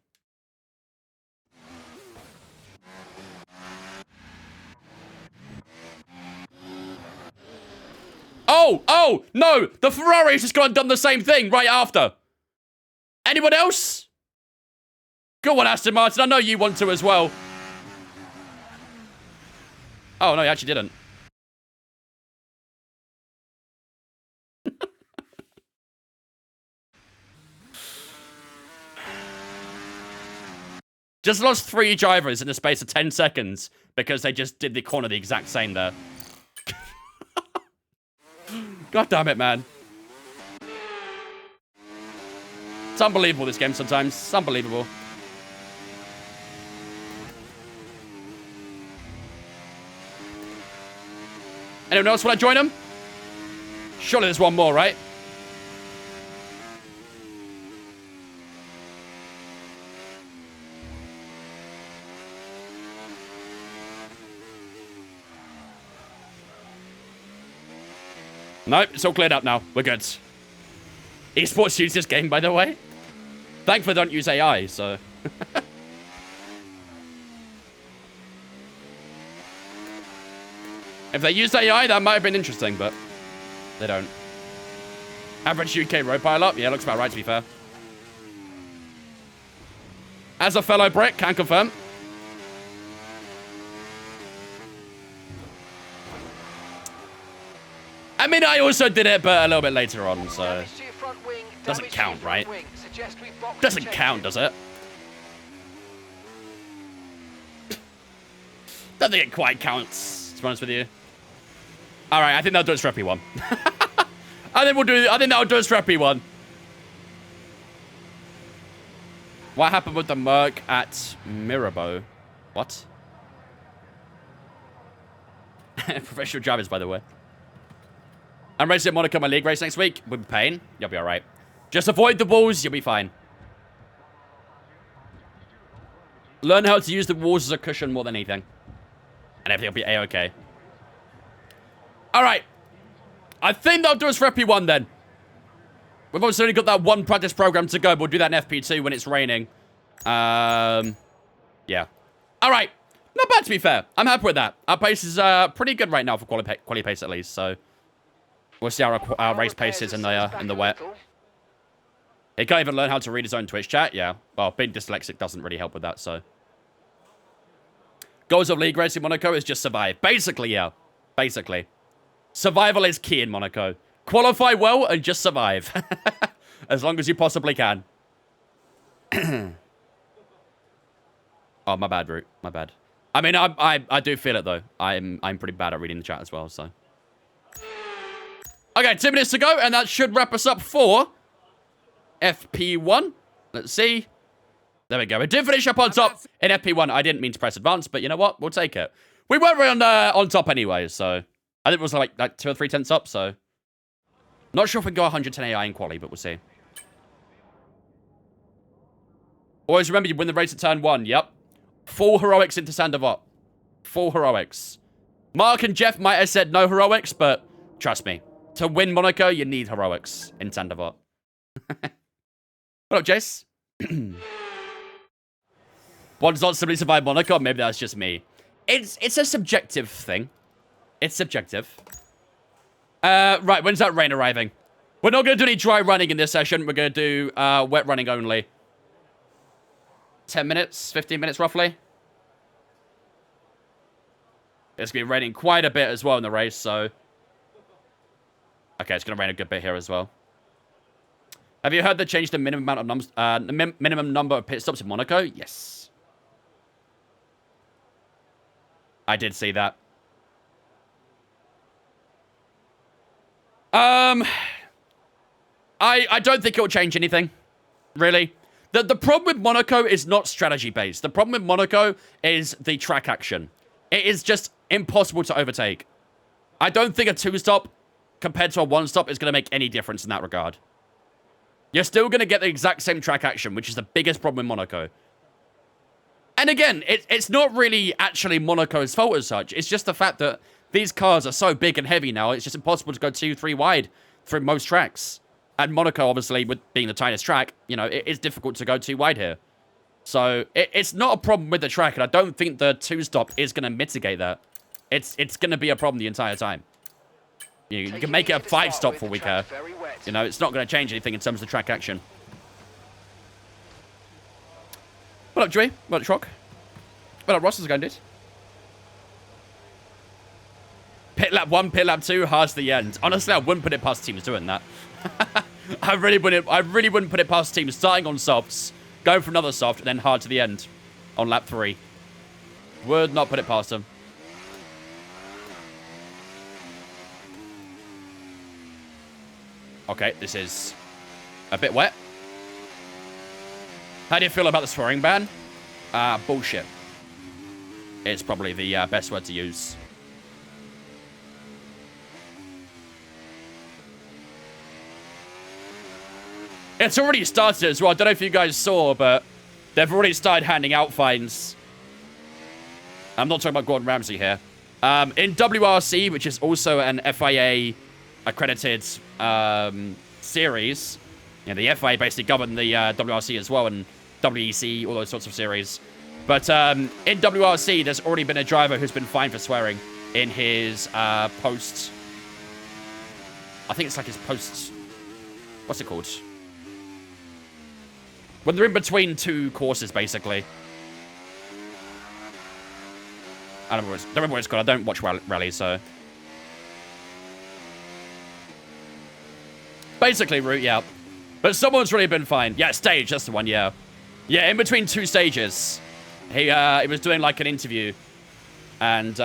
Oh, no! The Ferrari's just gone and done the same thing right after. Anyone else? Good one, Aston Martin. I know you want to as well. Oh, no, you actually didn't. Just lost 3 drivers in the space of 10 seconds because they just did the corner the exact same there. God damn it, man. It's unbelievable, this game sometimes. It's unbelievable. Anyone else want to join him? Surely there's one more, right? Nope, it's all cleared up now. We're good. Esports use this game, by the way. Thankfully, they don't use AI, so... If they used AI, that might have been interesting, but... they don't. Average UK road pile up? Yeah, looks about right, to be fair. As a fellow Brit, can confirm. I mean, I also did it, but a little bit later on, so... Doesn't count, right? Doesn't count, does it? Don't think it quite counts, to be honest with you. Alright, I think that'll do us for FP1. I think that'll do us for FP1. What happened with the Merc at Mirabeau? What? Professional drivers, by the way. I'm racing at Monaco, my league race next week. We'll be paying. You'll be alright. Just avoid the walls. You'll be fine. Learn how to use the walls as a cushion more than anything. And everything will be A-okay. Alright. I think that'll do us for FP1 then. We've obviously only got that one practice program to go. But we'll do that in FP2 when it's raining. Yeah. Alright. Not bad, to be fair. I'm happy with that. Our pace is pretty good right now for quali pace at least, so... We'll see how our race pace is in the wet. He can't even learn how to read his own Twitch chat. Yeah. Well, being dyslexic doesn't really help with that, so. Goals of league racing Monaco is just survive. Basically, yeah. Basically. Survival is key in Monaco. Qualify well and just survive. As long as you possibly can. Oh, my bad, Root. My bad. I mean, I do feel it, though. I'm pretty bad at reading the chat as well, so. Okay, 2 minutes to go, and that should wrap us up for FP1. Let's see. There we go. We did finish up on top in FP1. I didn't mean to press advance, but you know what? We'll take it. We weren't really on top anyway, so... I think it was like 2 or 3 tenths up, so... Not sure if we can go 110 AI in quali, but we'll see. Always remember, you win the race at turn 1. Yep. Full heroics into Sandavot. Full heroics. Mark and Jeff might have said no heroics, but trust me. To win Monaco, you need heroics in Sandavot. What up, Jace? One's not simply survive Monaco. Maybe that's just me. It's a subjective thing. It's subjective. Right, when's that rain arriving? We're not going to do any dry running in this session. We're going to do wet running only. 10 minutes, 15 minutes roughly. It's going to be raining quite a bit as well in the race, so... Okay, it's going to rain a good bit here as well. Have you heard they changed the minimum amount of minimum number of pit stops in Monaco? Yes. I did see that. I don't think it will change anything, really. The problem with Monaco is not strategy-based. The problem with Monaco is the track action. It is just impossible to overtake. I don't think a 2-stop compared to a 1-stop is going to make any difference in that regard. You're still going to get the exact same track action, which is the biggest problem in Monaco. And again, it's not really actually Monaco's fault as such. It's just the fact that these cars are so big and heavy now, it's just impossible to go 2-3 wide through most tracks. And Monaco, obviously, with being the tiniest track, you know, it is difficult to go too wide here. So it's not a problem with the track, and I don't think the 2-stop is going to mitigate that. It's going to be a problem the entire time. You can make it a 5-stop for all we care. You know, it's not going to change anything in terms of track action. What up, Joey? What up, Trock? What up, Ross? How's it going, dude? Pit lap 1, pit lap 2, hard to the end. Honestly, I wouldn't put it past teams doing that. I really wouldn't put it past teams starting on softs, going for another soft, and then hard to the end on lap 3. Would not put it past them. Okay, this is a bit wet. How do you feel about the swearing ban? Bullshit. It's probably the best word to use. It's already started as well. I don't know if you guys saw, but they've already started handing out fines. I'm not talking about Gordon Ramsay here. In WRC, which is also an FIA accredited series, you know, the FIA basically govern the WRC as well, and WEC, all those sorts of series. But in WRC, there's already been a driver who's been fined for swearing in his post. I think it's like his post. What's it called? When they're in between 2 courses, basically. I don't remember what it's called. I don't watch rallies, so. Basically, route, yeah. But someone's really been fined. Yeah, stage, that's the one, yeah. Yeah, in between 2 stages. He was doing, like, an interview. And,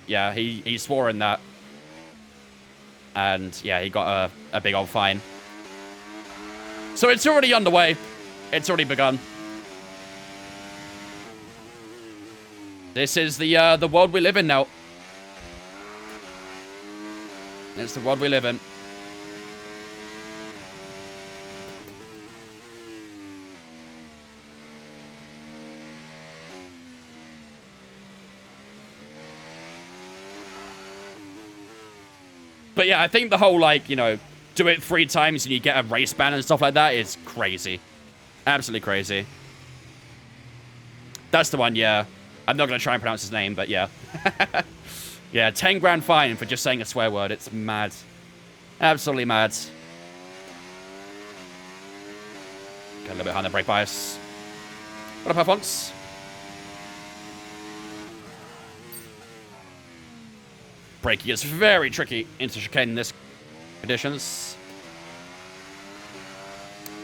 yeah, he swore in that. And, yeah, he got a big old fine. So it's already underway. It's already begun. This is the world we live in now. It's the world we live in. But yeah, I think the whole, like, you know, do it 3 times and you get a race ban and stuff like that is crazy. Absolutely crazy. That's the one, yeah. I'm not going to try and pronounce his name, but yeah. Yeah, 10 grand fine for just saying a swear word. It's mad. Absolutely mad. Get a little bit behind the brake bias. What up, Alphonse? Braking is very tricky into chicane in this conditions.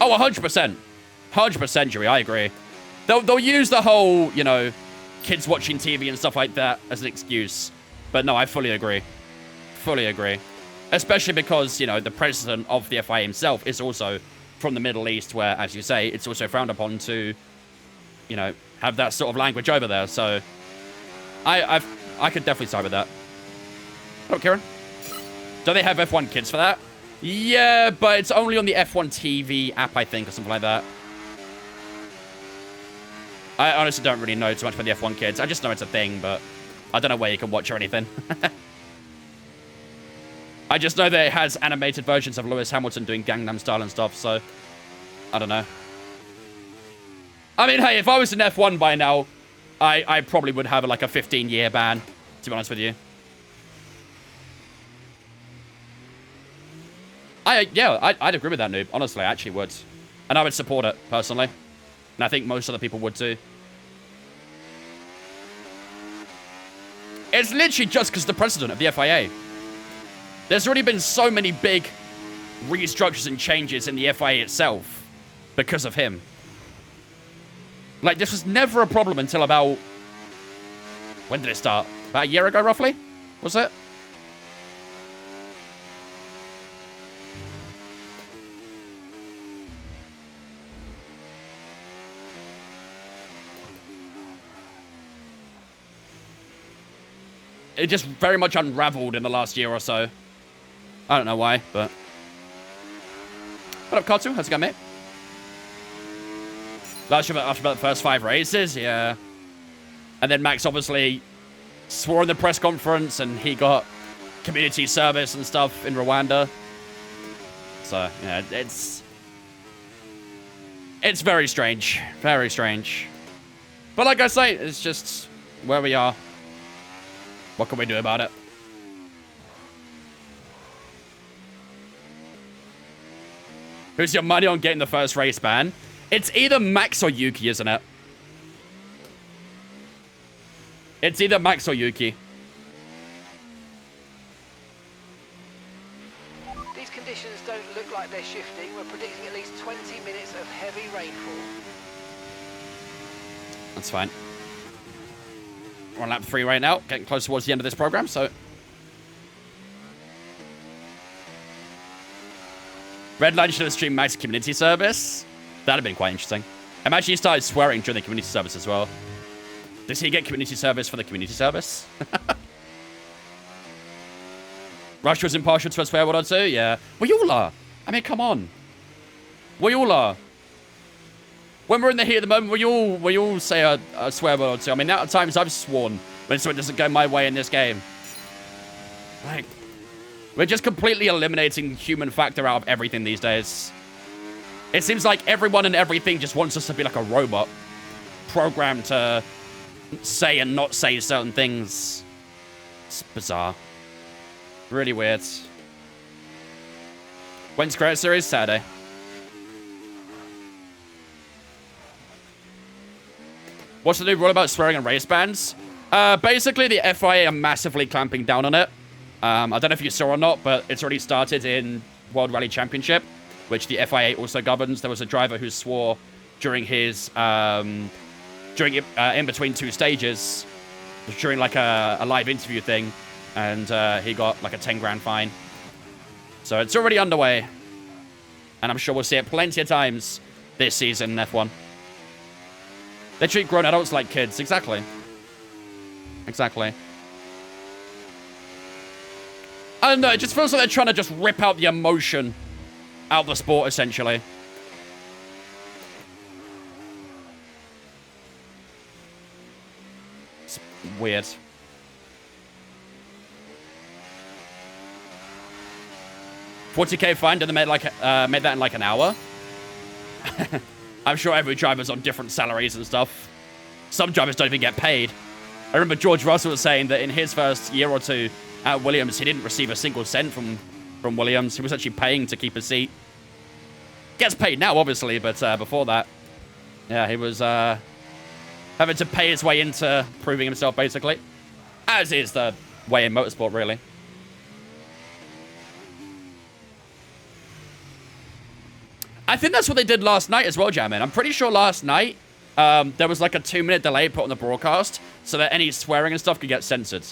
Oh, 100%. 100%, Joey, I agree. They'll use the whole, you know, kids watching TV and stuff like that as an excuse. But no, I fully agree. Fully agree. Especially because, you know, the president of the FIA himself is also from the Middle East, where, as you say, it's also frowned upon to, you know, have that sort of language over there. So, I could definitely side with that. Oh, Kieran. Do they have F1 Kids for that? Yeah, but it's only on the F1 TV app, I think, or something like that. I honestly don't really know too much about the F1 Kids. I just know it's a thing, but I don't know where you can watch or anything. I just know that it has animated versions of Lewis Hamilton doing Gangnam Style and stuff, so I don't know. I mean, hey, if I was in F1 by now, I probably would have like a 15-year ban, to be honest with you. I'd agree with that, Noob. Honestly, I actually would. And I would support it, personally. And I think most other people would too. It's literally just because the president of the FIA. There's already been so many big restructures and changes in the FIA itself because of him. Like, this was never a problem until about... When did it start? About a year ago, roughly? Was it? It just very much unraveled in the last year or so. I don't know why, but... What up, Kotu? How's it going, mate? After about the first 5 races, yeah. And then Max obviously swore in the press conference, and he got community service and stuff in Rwanda. So, yeah, it's very strange. Very strange. But like I say, it's just where we are. What can we do about it? Who's your money on getting the first race ban? It's either Max or Yuki, isn't it? It's either Max or Yuki. These conditions don't look like they're shifting. We're predicting at least 20 minutes of heavy rainfall. That's fine. We're on lap 3 right now. Getting close towards the end of this program, so... Redline should have streamed Max community service. That'd have been quite interesting. Imagine he started swearing during the community service as well. Does he get community service for the community service? Rush was impartial to a swear word or two? Yeah. We all are. I mean, come on. We all are. When we're in the heat of the moment, we all say a swear word or two. I mean, out of times I've sworn when something doesn't go my way in this game. Like, we're just completely eliminating human factor out of everything these days. It seems like everyone and everything just wants us to be like a robot, programmed to say and not say certain things. It's bizarre. Really weird. When's Credit Series? Saturday. What's the new rule about swearing in race bans? Basically, the FIA are massively clamping down on it. I don't know if you saw or not, but it's already started in World Rally Championship, which the FIA also governs. There was a driver who swore during his in between 2 stages, during like a live interview thing, and he got like a 10 grand fine. So it's already underway, and I'm sure we'll see it plenty of times this season in F1. They treat grown adults like kids. Exactly. Exactly. I don't know, it just feels like they're trying to just rip out the emotion out of the sport, essentially. It's weird. $40K fine, did they make that in like an hour? I'm sure every driver's on different salaries and stuff. Some drivers don't even get paid. I remember George Russell was saying that in his first year or two at Williams, he didn't receive a single cent from Williams. He was actually paying to keep a seat. Gets paid now, obviously, but before that, yeah, he was having to pay his way into proving himself, basically. As is the way in motorsport, really. I think that's what they did last night as well, Jammin. I'm pretty sure last night there was like a 2-minute delay put on the broadcast so that any swearing and stuff could get censored.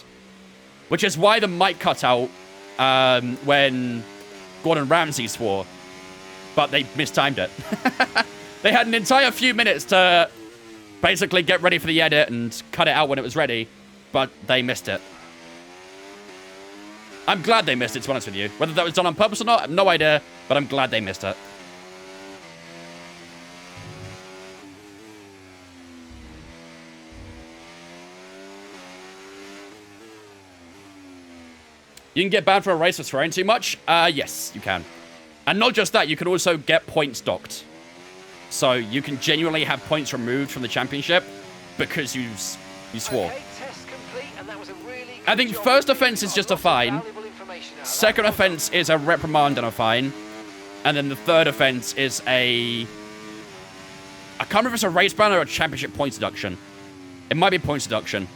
Which is why the mic cut out when Gordon Ramsay swore. But they mistimed it. They had an entire few minutes to basically get ready for the edit and cut it out when it was ready. But they missed it. I'm glad they missed it, to be honest with you. Whether that was done on purpose or not, I have no idea. But I'm glad they missed it. You can get banned for a race for swearing too much? Yes, you can. And not just that, you can also get points docked. So you can genuinely have points removed from the championship because you swore. Okay, test complete, and that was a really I think good job. first offense is just a fine. Second offense is a reprimand and a fine. And then the third offense is a... I can't remember if it's a race ban or a championship points deduction. It might be points deduction.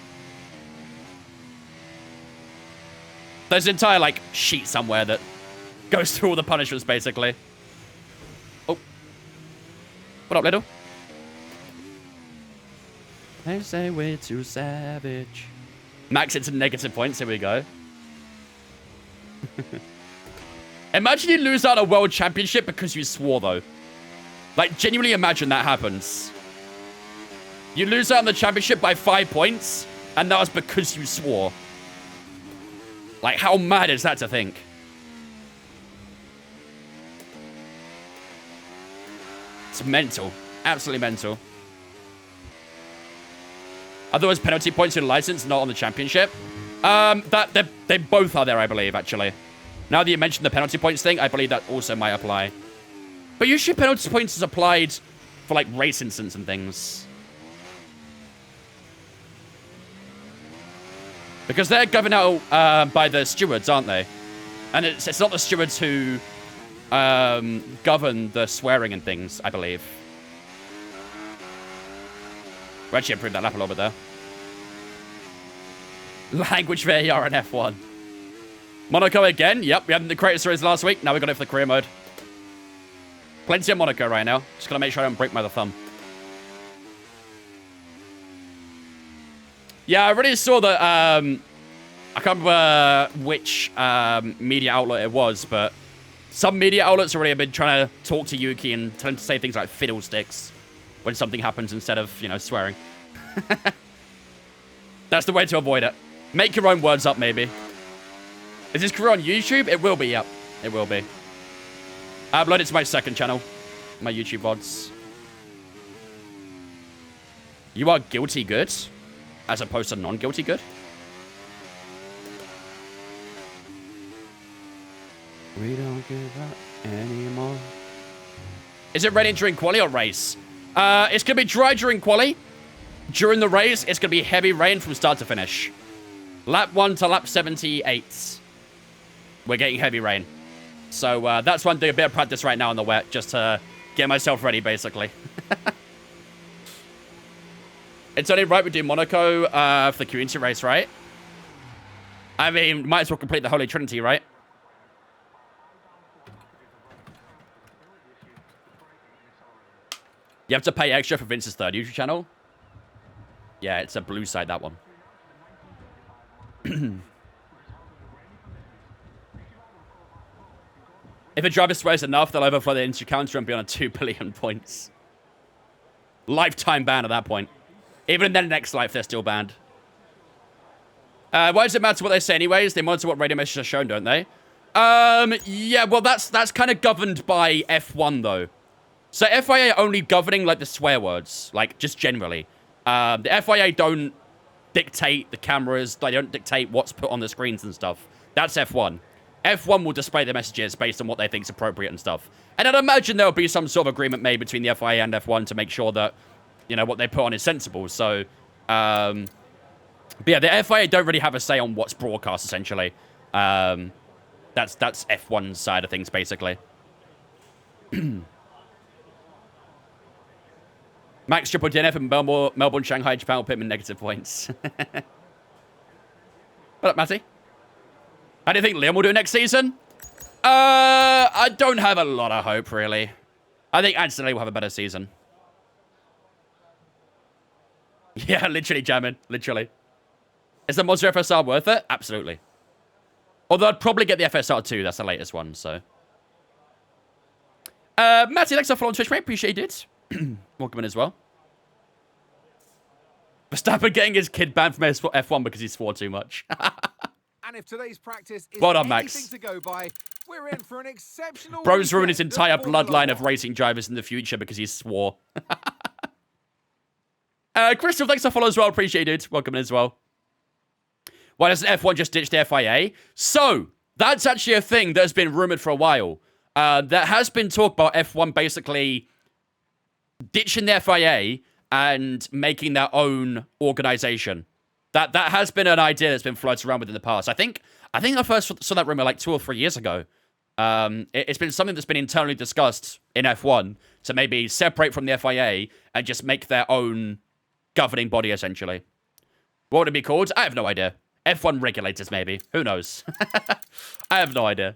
There's an entire, like, sheet somewhere that goes through all the punishments, basically. Oh. What up, Little? They say we're too savage. Max into negative points. Here we go. Imagine you lose out a world championship because you swore, though. Like, genuinely imagine that happens. You lose out on the championship by 5 points, and that was because you swore. Like, how mad is that to think? It's mental. Absolutely mental. Are those penalty points in license, not on the championship? They both are there, I believe, actually. Now that you mentioned the penalty points thing, I believe that also might apply. But usually penalty points is applied for, like, race incidents and things. Because they're governed out by the stewards, aren't they? And it's not the stewards who govern the swearing and things, I believe. We actually improved that lap a little bit there. Language VAR and F1. Monaco again. Yep, we had the creator series last week. Now we got it for the career mode. Plenty of Monaco right now. Just gotta make sure I don't break my other thumb. Yeah, I already saw that, I can't remember which media outlet it was, but some media outlets already have been trying to talk to Yuki and tell him to say things like fiddlesticks when something happens instead of, you know, swearing. That's the way to avoid it. Make your own words up, maybe. Is this career on YouTube? It will be, yep. It will be. I uploaded it to my second channel. My YouTube VODs. You are guilty good? As opposed to non-guilty good? We don't give up anymore. Is it raining during quali or race? It's going to be dry during quali. During the race, it's going to be heavy rain from start to finish. Lap 1 to lap 78. We're getting heavy rain. So that's why I'm doing a bit of practice right now in the wet, just to get myself ready, basically. It's only right we do Monaco for the community race, right? I mean, might as well complete the Holy Trinity, right? You have to pay extra for Vince's third YouTube channel? Yeah, it's a blue side, that one. If a driver swears enough, they'll overflow the instant counter and be on 2 billion points. Lifetime ban at that point. Even in their next life, they're still banned. Why does it matter what they say anyways? They monitor what radio messages are shown, don't they? Yeah, well, that's kind of governed by F1, though. So FIA only governing, like, the swear words. Like, just generally. The FIA don't dictate the cameras. They don't dictate what's put on the screens and stuff. That's F1. F1 will display the messages based on what they think is appropriate and stuff. And I'd imagine there'll be some sort of agreement made between the FIA and F1 to make sure that, you know, what they put on is sensible. So, but yeah, the FIA don't really have a say on what's broadcast, essentially. That's F1's side of things, basically. Max triple DNF in Melbourne, Shanghai, Japan, Pitman, negative points. What up, Matty? How do you think Liam will do next season? I don't have a lot of hope, really. I think Anthony will have a better season. Yeah, literally jamming. Literally. Is the Monster FSR worth it? Absolutely. Although I'd probably get the FSR 2. That's the latest one, so. Matty, thanks for following Twitch, mate. Appreciate it. Welcome in as well. Verstappen getting his kid banned from F1 because he swore too much. And if today's practice is well done, Max. anything to go by, we're in for an exceptional Bro's ruined his weekend entire of Formula bloodline of One. racing drivers in the future because he swore. Crystal, thanks for follow as well. Appreciate it. Welcome in as well. Why doesn't F1 just ditch the FIA? So, that's actually a thing that has been rumored for a while. There has been talk about F1 basically ditching the FIA and making their own organization. That has been an idea that's been floated around within the past. I think I first saw that rumor like 2 or 3 years ago. It's been something that's been internally discussed in F1 to maybe separate from the FIA and just make their own governing body, essentially. What would it be called? I have no idea. F1 regulators, maybe. Who knows? I have no idea.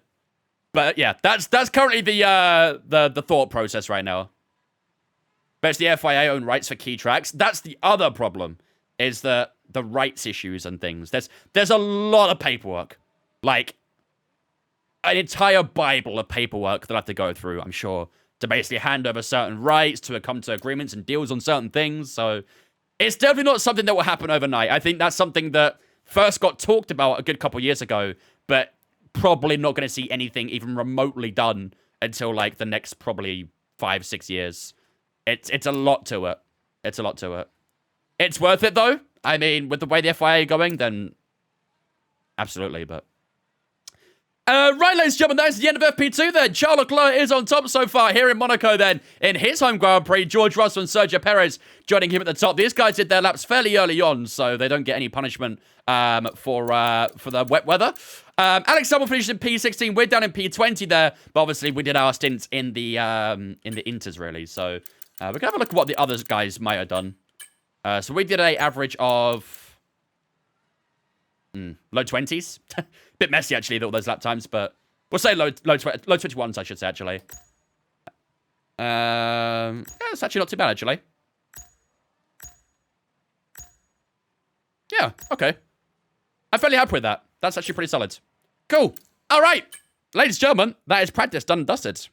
But yeah, that's currently the thought process right now. But it's the FIA own rights for key tracks. That's the other problem, is the rights issues and things. There's a lot of paperwork. Like, an entire Bible of paperwork that I have to go through, I'm sure, to basically hand over certain rights, to come to agreements and deals on certain things. So, it's definitely not something that will happen overnight. I think that's something that first got talked about a good couple years ago, but probably not going to see anything even remotely done until, like, the next probably 5-6 years. It's a lot to it. It's a lot to it. It's worth it, though. I mean, with the way the FIA are going, then absolutely, but... right, ladies and gentlemen, that's the end of FP2 then. Charles Leclerc is on top so far here in Monaco then. In his home Grand Prix, George Russell and Sergio Perez joining him at the top. These guys did their laps fairly early on, so they don't get any punishment for the wet weather. Alex Albon finished in P16. We're down in P20 there, but obviously we did our stints in the Inters, really. So we can have a look at what the other guys might have done. So we did an average of... low 20s. Bit messy, actually, all those lap times, but we'll say low 21s, I should say, actually. Yeah, it's actually not too bad, actually. Yeah, okay. I'm fairly happy with that. That's actually pretty solid. Cool. All right. Ladies and gentlemen, that is practice done and dusted.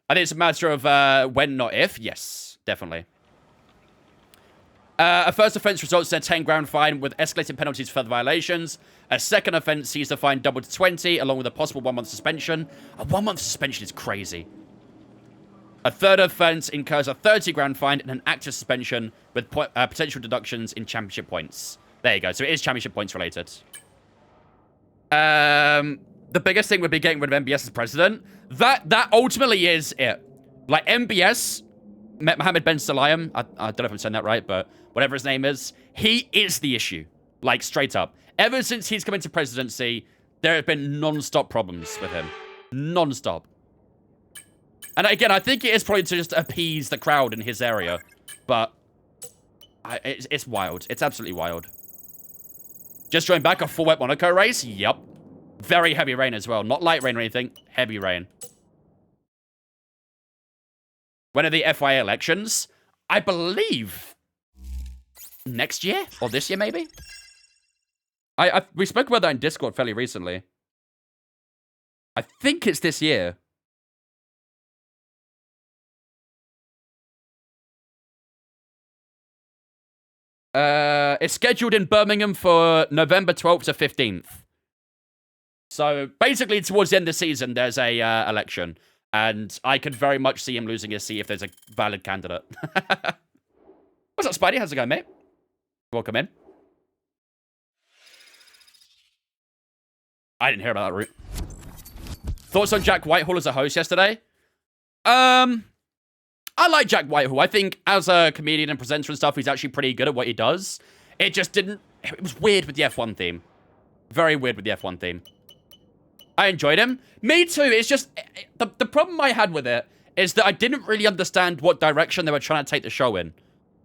I think it's a matter of when, not if. Yes, definitely. A first offence results in a 10 grand fine with escalating penalties for further violations. A second offence sees the fine doubled to 20, along with a possible 1 month suspension. A 1 month suspension is crazy. A third offence incurs a 30 grand fine and an active suspension with potential deductions in championship points. There you go. So it is championship points related. The biggest thing would be getting rid of MBS as president. That ultimately is it. Like, MBS, Mohammed Ben Sulayem, I don't know if I'm saying that right, but whatever his name is, he is the issue. Like, straight up. Ever since he's come into presidency, there have been non-stop problems with him. Non-stop. And again, I think it is probably to just appease the crowd in his area. But it's wild. It's absolutely wild. Just joined back a full wet Monaco race? Yup. Very heavy rain as well. Not light rain or anything. Heavy rain. When are the FIA elections? I believe next year? Or this year, maybe? We spoke about that in Discord fairly recently. I think it's this year. It's scheduled in Birmingham for November 12th to 15th. So, basically, towards the end of the season, there's a election. And I could very much see him losing his seat if there's a valid candidate. What's up, Spidey? How's it going, mate? Welcome in. I didn't hear about that route. Thoughts on Jack Whitehall as a host yesterday? I like Jack Whitehall. I think as a comedian and presenter and stuff, he's actually pretty good at what he does. It just didn't... It was weird with the F1 theme. Very weird with the F1 theme. I enjoyed him. Me too. It's just... The problem I had with it is that I didn't really understand what direction they were trying to take the show in.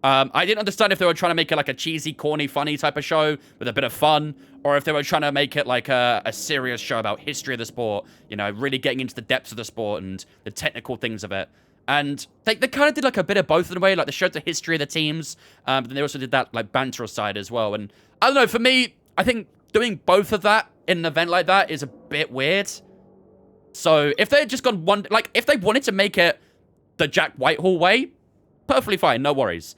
I didn't understand if they were trying to make it like a cheesy, corny, funny type of show with a bit of fun, or if they were trying to make it like a serious show about history of the sport, you know, really getting into the depths of the sport and the technical things of it. And they kind of did like a bit of both in a way. Like they showed the history of the teams, but then they also did that like banter side as well. And I don't know, for me, I think doing both of that in an event like that is a bit weird. So if they had just gone one, like if they wanted to make it the Jack Whitehall way, perfectly fine, no worries.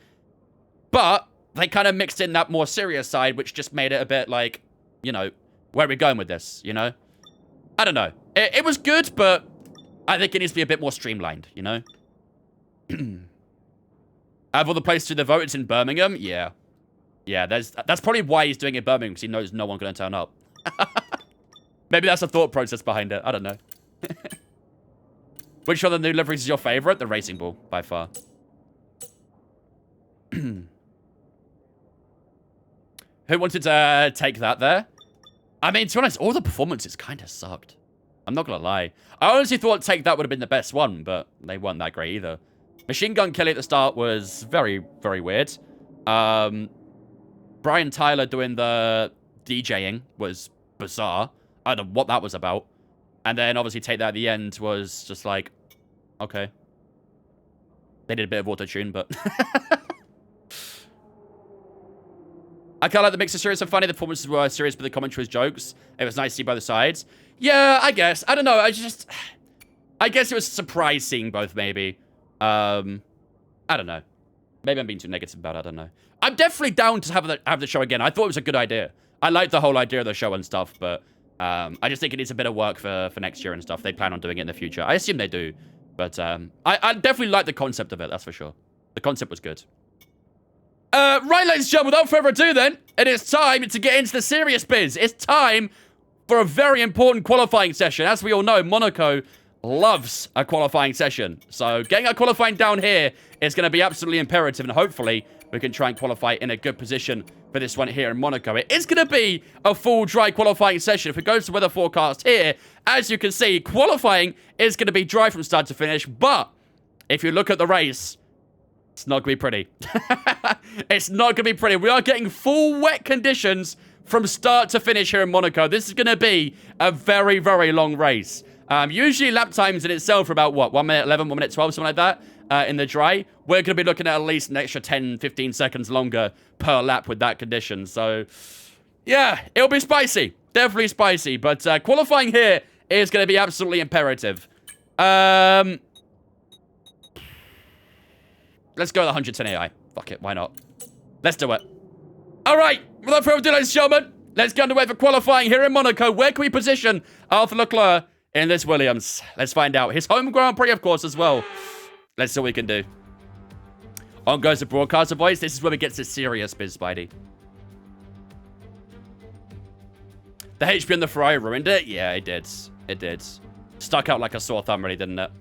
But they kind of mixed in that more serious side, which just made it a bit like, you know, where are we going with this, you know? I don't know. It was good, but I think it needs to be a bit more streamlined, you know? Out of all the places to the vote, it's in Birmingham? Yeah. Yeah, that's probably why he's doing it in Birmingham, because he knows no one's going to turn up. Maybe that's the thought process behind it. I don't know. Which of the new liveries is your favorite? The Racing Bull, by far. Who wanted to take that there? I mean, to be honest, all the performances kind of sucked. I'm not going to lie. I honestly thought Take That would have been the best one, but they weren't that great either. Machine Gun Kelly at the start was very, very weird. Brian Tyler doing the DJing was bizarre. I don't know what that was about. And then obviously Take That at the end was just like, okay. They did a bit of auto-tune, but... I kind of like the mix of serious and funny. The performances were serious, but the commentary was jokes. It was nice to see both sides. Yeah, I guess. I don't know. I guess it was a surprise seeing both, maybe. I don't know. Maybe I'm being too negative about it. I don't know. I'm definitely down to have the show again. I thought it was a good idea. I like the whole idea of the show and stuff, but I just think it needs a bit of work for next year and stuff. They plan on doing it in the future. I assume they do. But I definitely like the concept of it, that's for sure. The concept was good. Right, ladies and gentlemen, without further ado then, it is time to get into the serious biz. It's time for a very important qualifying session. As we all know, Monaco loves a qualifying session. So getting our qualifying down here is going to be absolutely imperative, and hopefully we can try and qualify in a good position for this one here in Monaco. It is going to be a full dry qualifying session. If it goes to weather forecast here, as you can see, qualifying is going to be dry from start to finish, but if you look at the race, it's not going to be pretty. It's not going to be pretty. We are getting full wet conditions from start to finish here in Monaco. This is going to be a very, very long race. Usually lap times in itself are about, what, 1 minute 11, 1 minute 12, something like that in the dry. We're going to be looking at least an extra 10, 15 seconds longer per lap with that condition. So, yeah, it'll be spicy. Definitely spicy. But qualifying here is going to be absolutely imperative. Let's go with 110 AI. Fuck it, why not? Let's do it. All right, without further ado, ladies and gentlemen, let's get underway for qualifying here in Monaco. Where can we position Arthur Leclerc in this Williams? Let's find out. His home Grand Prix, of course, as well. Let's see what we can do. On goes the broadcaster voice. This is where we get to serious biz, Spidey. The HP on the Ferrari ruined it? Yeah, it did. It did. Stuck out like a sore thumb, really, didn't it?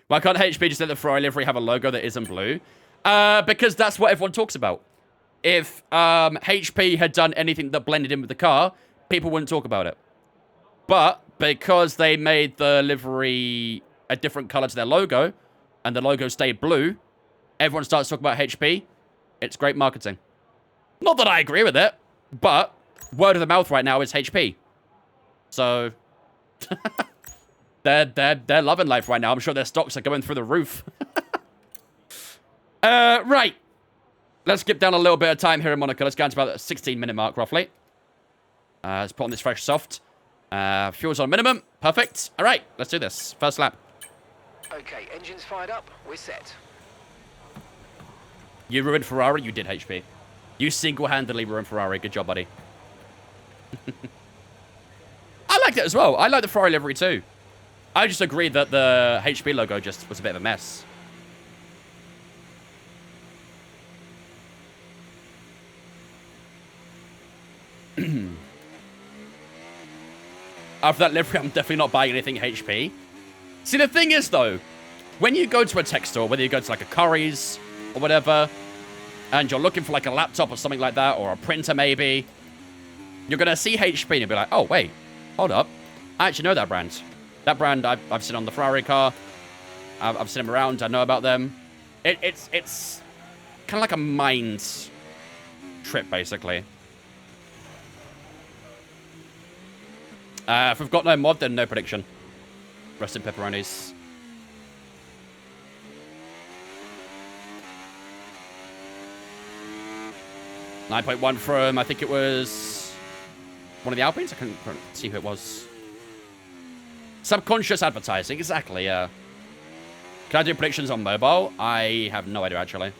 Why can't HP just let the Ferrari livery have a logo that isn't blue? Because that's what everyone talks about. If HP had done anything that blended in with the car, people wouldn't talk about it. But because they made the livery a different color to their logo, and the logo stayed blue, everyone starts talking about HP. It's great marketing. Not that I agree with it, but word of the mouth right now is HP. So... They're loving life right now. I'm sure their stocks are going through the roof. Right. Let's skip down a little bit of time here in Monaco. Let's go into about the 16-minute mark, roughly. Let's put on this fresh soft. Fuel's on minimum. Perfect. All right, let's do this. First lap. Okay, engines fired up. We're set. You ruined Ferrari. You did, HP. You single-handedly ruined Ferrari. Good job, buddy. I liked it as well. I like the Ferrari livery too. I just agree that the HP logo just was a bit of a mess. After that livery, I'm definitely not buying anything HP. See, the thing is, though, when you go to a tech store, whether you go to, like, a Curry's or whatever, and you're looking for, like, a laptop or something like that, or a printer, maybe, you're going to see HP and you'll be like, oh, wait, hold up. I actually know that brand. That brand I've seen on the Ferrari car. I've seen them around. I know about them. It's kind of like a mind trip, basically. If we've got no mod, then no prediction. Rest in pepperonis. .9.1 from, I think it was one of the Alpines. I couldn't see who it was. Subconscious advertising, exactly, yeah. Can I do predictions on mobile? I have no idea, actually.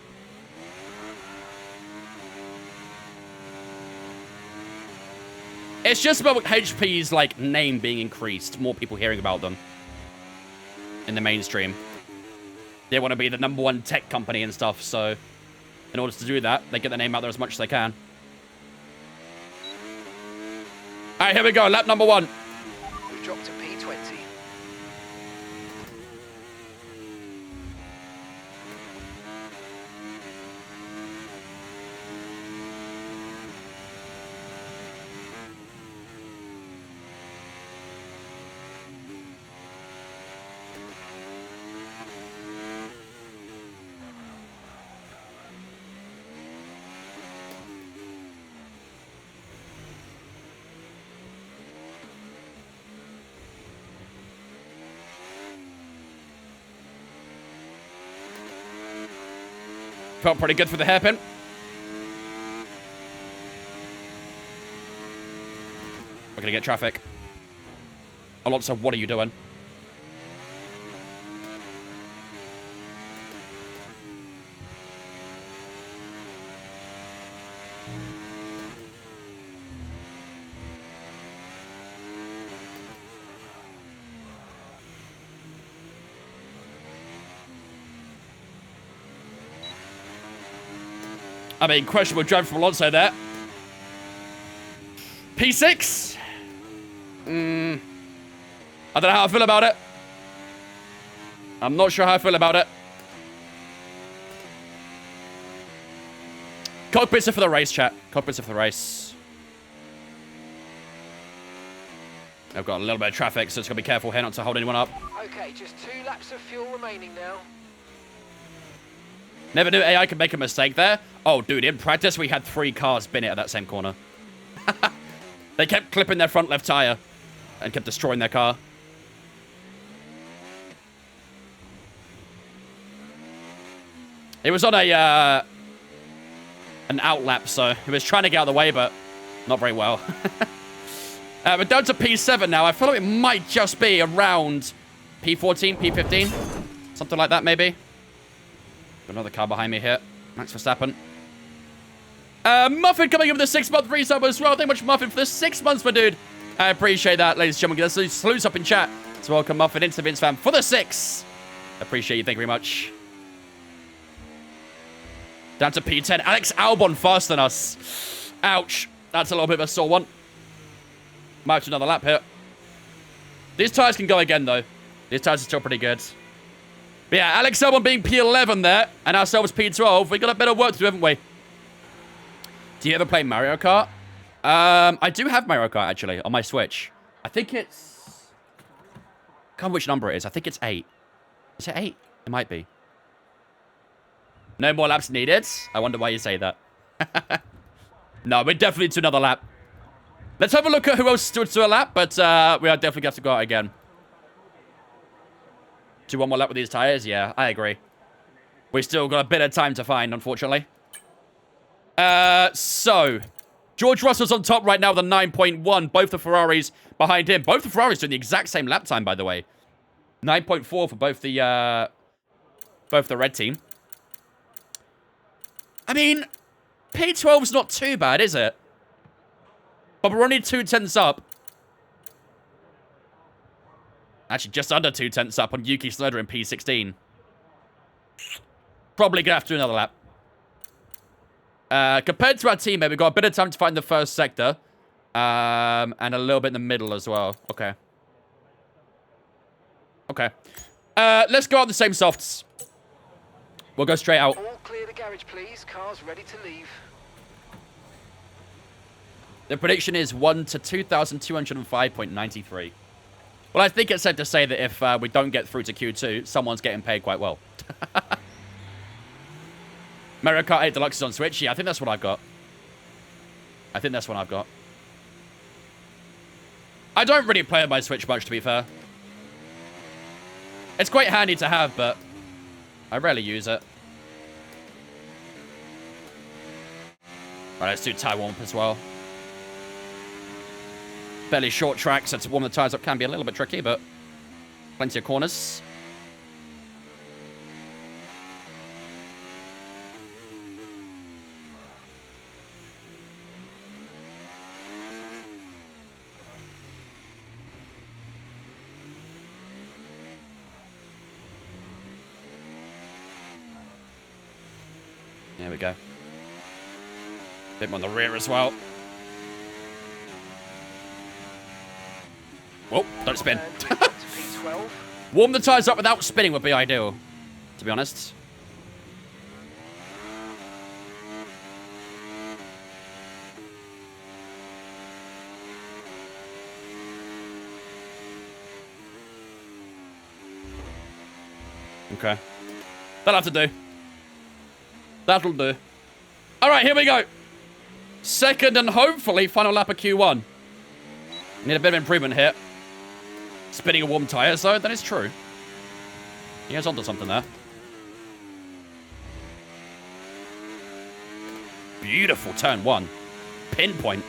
It's just about HP's, like, name being increased. More people hearing about them in the mainstream. They want to be the #1 tech company and stuff, so in order to do that, they get their name out there as much as they can. All right, here we go, lap #1. We've dropped to P20. Felt pretty good for the hairpin. We're gonna get traffic. Alonso, what are you doing? I mean, questionable drive from Alonso there. P6. I don't know how I feel about it. I'm not sure how I feel about it. Cockpits are for the race, chat. Cockpits are for the race. I've got a little bit of traffic, so it's got to be careful here not to hold anyone up. Okay, just 2 laps of fuel remaining now. Never knew AI could make a mistake there. Oh, dude, in practice, we had 3 cars spin it at that same corner. They kept clipping their front left tire and kept destroying their car. It was on a, an out lap, so he was trying to get out of the way, but not very well. We're down to P7 now. I feel like it might just be around P14, P15. Something like that, maybe. Another car behind me here. Max Verstappen. Muffin coming in with the 6-month resub as well. Thank you much, Muffin, for the 6 months, my dude. I appreciate that, ladies and gentlemen. Let's salute up in chat. So welcome, Muffin, into Vince Fan for the 6. Appreciate you. Thank you very much. Down to P10. Alex Albon faster than us. Ouch. That's a little bit of a sore one. Might have to another lap here. These tyres can go again, though. These tyres are still pretty good. But yeah, Alex Albon being P11 there, and ourselves P12. We got a bit of work to do, haven't we? Do you ever play Mario Kart? I do have Mario Kart, actually, on my Switch. I think it's... I can't remember which number it is. I think it's 8. Is it 8? It might be. No more laps needed. I wonder why you say that. No, we're definitely to another lap. Let's have a look at who else stood to a lap, but we are definitely going to have to go out again. Do one more lap with these tyres? Yeah, I agree. We still got a bit of time to find, unfortunately. So, George Russell's on top right now with a 9.1. Both the Ferraris behind him. Both the Ferraris doing the exact same lap time, by the way. 9.4 for both the red team. I mean, P12's not too bad, is it? But we're only 2/10 up. Actually, just under 2/10 up on Yuki Tsunoda in P16. Probably going to have to do another lap. Compared to our teammate, we've got a bit of time to find the first sector. And a little bit in the middle as well. Okay. Okay. Let's go out the same softs. We'll go straight out. All clear the garage, please. Cars ready to leave. The prediction is 1 to 2,205.93. Well, I think it's safe to say that if we don't get through to Q2, someone's getting paid quite well. Mario Kart 8 Deluxe is on Switch. Yeah, I think that's what I've got. I think that's what I've got. I don't really play on my Switch much, to be fair. It's quite handy to have, but I rarely use it. Alright, let's do tire warm up as well. Fairly short track, so to warm the tyres up can be a little bit tricky, but plenty of corners. There we go. Bit more on the rear as well. Whoa, don't spin. P12. Warm the tyres up without spinning would be ideal, to be honest. Okay. That'll have to do. That'll do. All right, here we go. Second and hopefully final lap of Q1. Need a bit of improvement here. Spinning a warm tyre, though, that is true. He has onto something there. Beautiful turn 1. Pinpoint.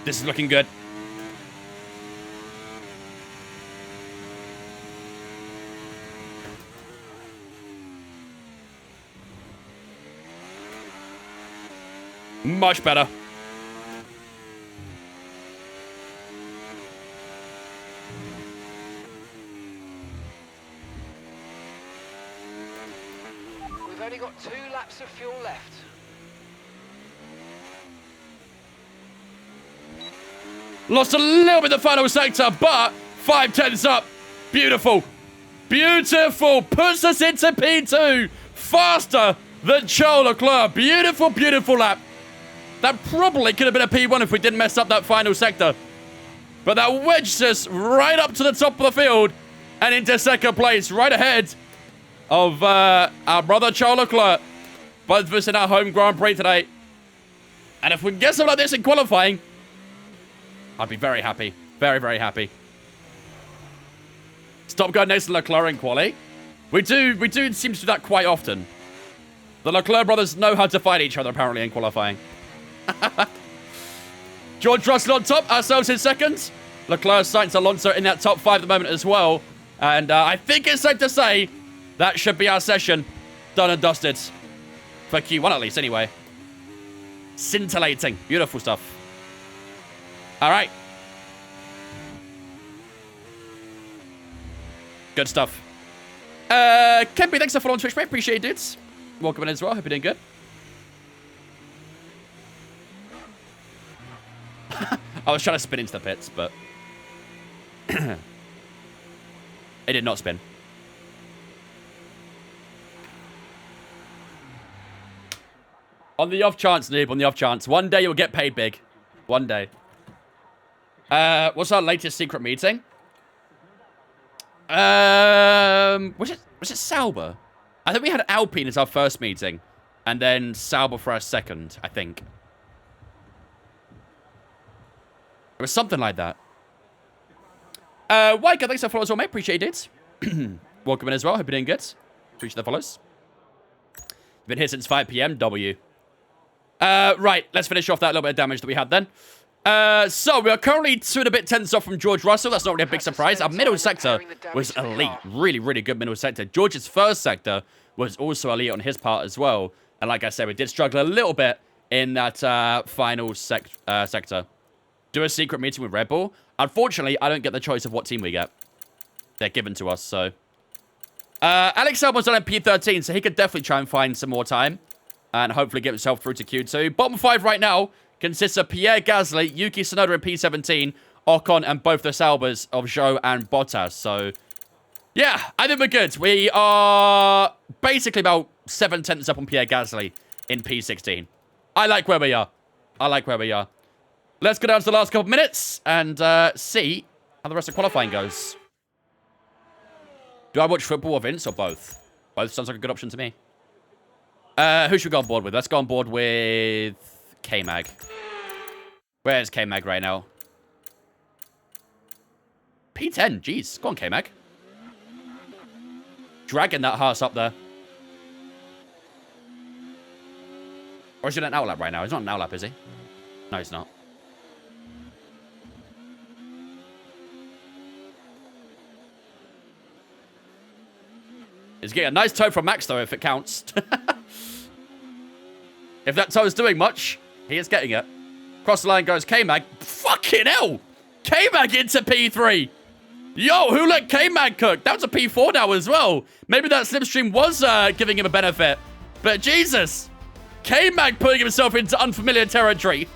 This is looking good. Much better. We've only got 2 laps of fuel left. Lost a little bit in the final sector, but 5/10 up. Beautiful. Beautiful. Puts us into P2. Faster than Charles Leclerc. Beautiful, beautiful lap. That probably could have been a P1 if we didn't mess up that final sector. But that wedged us right up to the top of the field and into second place, right ahead of our brother Charles Leclerc. Both of us in our home Grand Prix today. And if we can get something like this in qualifying, I'd be very happy. Very, very happy. Stop going next to Leclerc in quali. We do seem to do that quite often. The Leclerc brothers know how to fight each other, apparently, in qualifying. George Russell on top, ourselves in second. Leclerc, Sainz, Alonso in that top 5 at the moment as well. And I think it's safe to say that should be our session done and dusted. For Q1 at least, anyway. Scintillating. Beautiful stuff. All right. Good stuff. Kempi, thanks for following on Twitch, mate. Appreciate it, dudes. Welcome in as well. Hope you're doing good. I was trying to spin into the pits, but it did not spin. On the off chance, noob, on the off chance. One day you'll get paid big. One day. What's our latest secret meeting? Was it Sauber? I think we had Alpine as our first meeting, and then Sauber for our second, I think. It was something like that. Waika, thanks for following as well, mate. Appreciate it. Welcome in as well. Hope you're doing good. Appreciate the follows. You've been here since 5 p.m. W. Right, let's finish off that little bit of damage that we had then. So we are currently 2 and a bit tenths off from George Russell. That's not really a big surprise. Our middle sector was elite. Really, really good middle sector. George's first sector was also elite on his part as well. And like I said, we did struggle a little bit in that final sector. Do a secret meeting with Red Bull. Unfortunately, I don't get the choice of what team we get. They're given to us, so. Alex Albon's on P13, so he could definitely try and find some more time. And hopefully get himself through to Q2. Bottom 5 right now consists of Pierre Gasly, Yuki Tsunoda in P17, Ocon, and both the Saubers of Zhou and Bottas. So, yeah, I think we're good. We are basically about 7 tenths up on Pierre Gasly in P16. I like where we are. I like where we are. Let's go down to the last couple of minutes and see how the rest of qualifying goes. Do I watch football or Vince or both? Both sounds like a good option to me. Who should we go on board with? Let's go on board with K-Mag. Where's K-Mag right now? P10. Jeez. Go on, K-Mag. Dragging that Haas up there. Or is he on an outlap right now? He's not an outlap, is he? No, he's not. He's getting a nice toe from Max, though, if it counts. If that toe is doing much, he is getting it. Cross the line goes K-Mag. Fucking hell! K-Mag into P3. Yo, who let K-Mag cook? That was a P4 now as well. Maybe that slipstream was giving him a benefit. But Jesus. K-Mag putting himself into unfamiliar territory.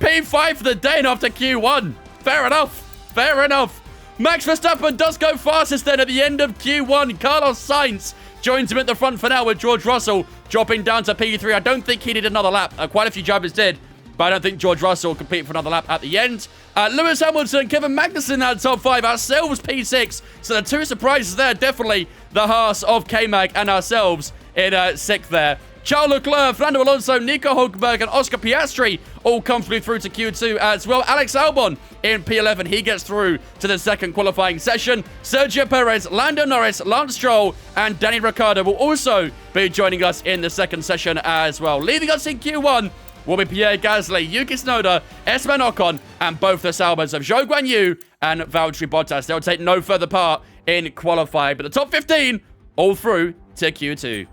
P5 for the day and after Q1. Fair enough. Fair enough. Max Verstappen does go fastest then at the end of Q1. Carlos Sainz joins him at the front for now with George Russell dropping down to P3. I don't think he needed another lap. Quite a few drivers did, but I don't think George Russell will compete for another lap at the end. Lewis Hamilton, Kevin Magnussen at top 5. Ourselves P6. So the 2 surprises there. Definitely the Haas of K-Mag and ourselves in 6th there. Charles Leclerc, Fernando Alonso, Nico Hulkenberg, and Oscar Piastri all comfortably through to Q2 as well. Alex Albon in P11. He gets through to the second qualifying session. Sergio Perez, Lando Norris, Lance Stroll, and Danny Ricciardo will also be joining us in the second session as well. Leaving us in Q1 will be Pierre Gasly, Yuki Tsunoda, Esteban Ocon, and both the Saubers of Zhou Guanyu and Valtteri Bottas. They'll take no further part in qualifying, but the top 15 all through to Q2.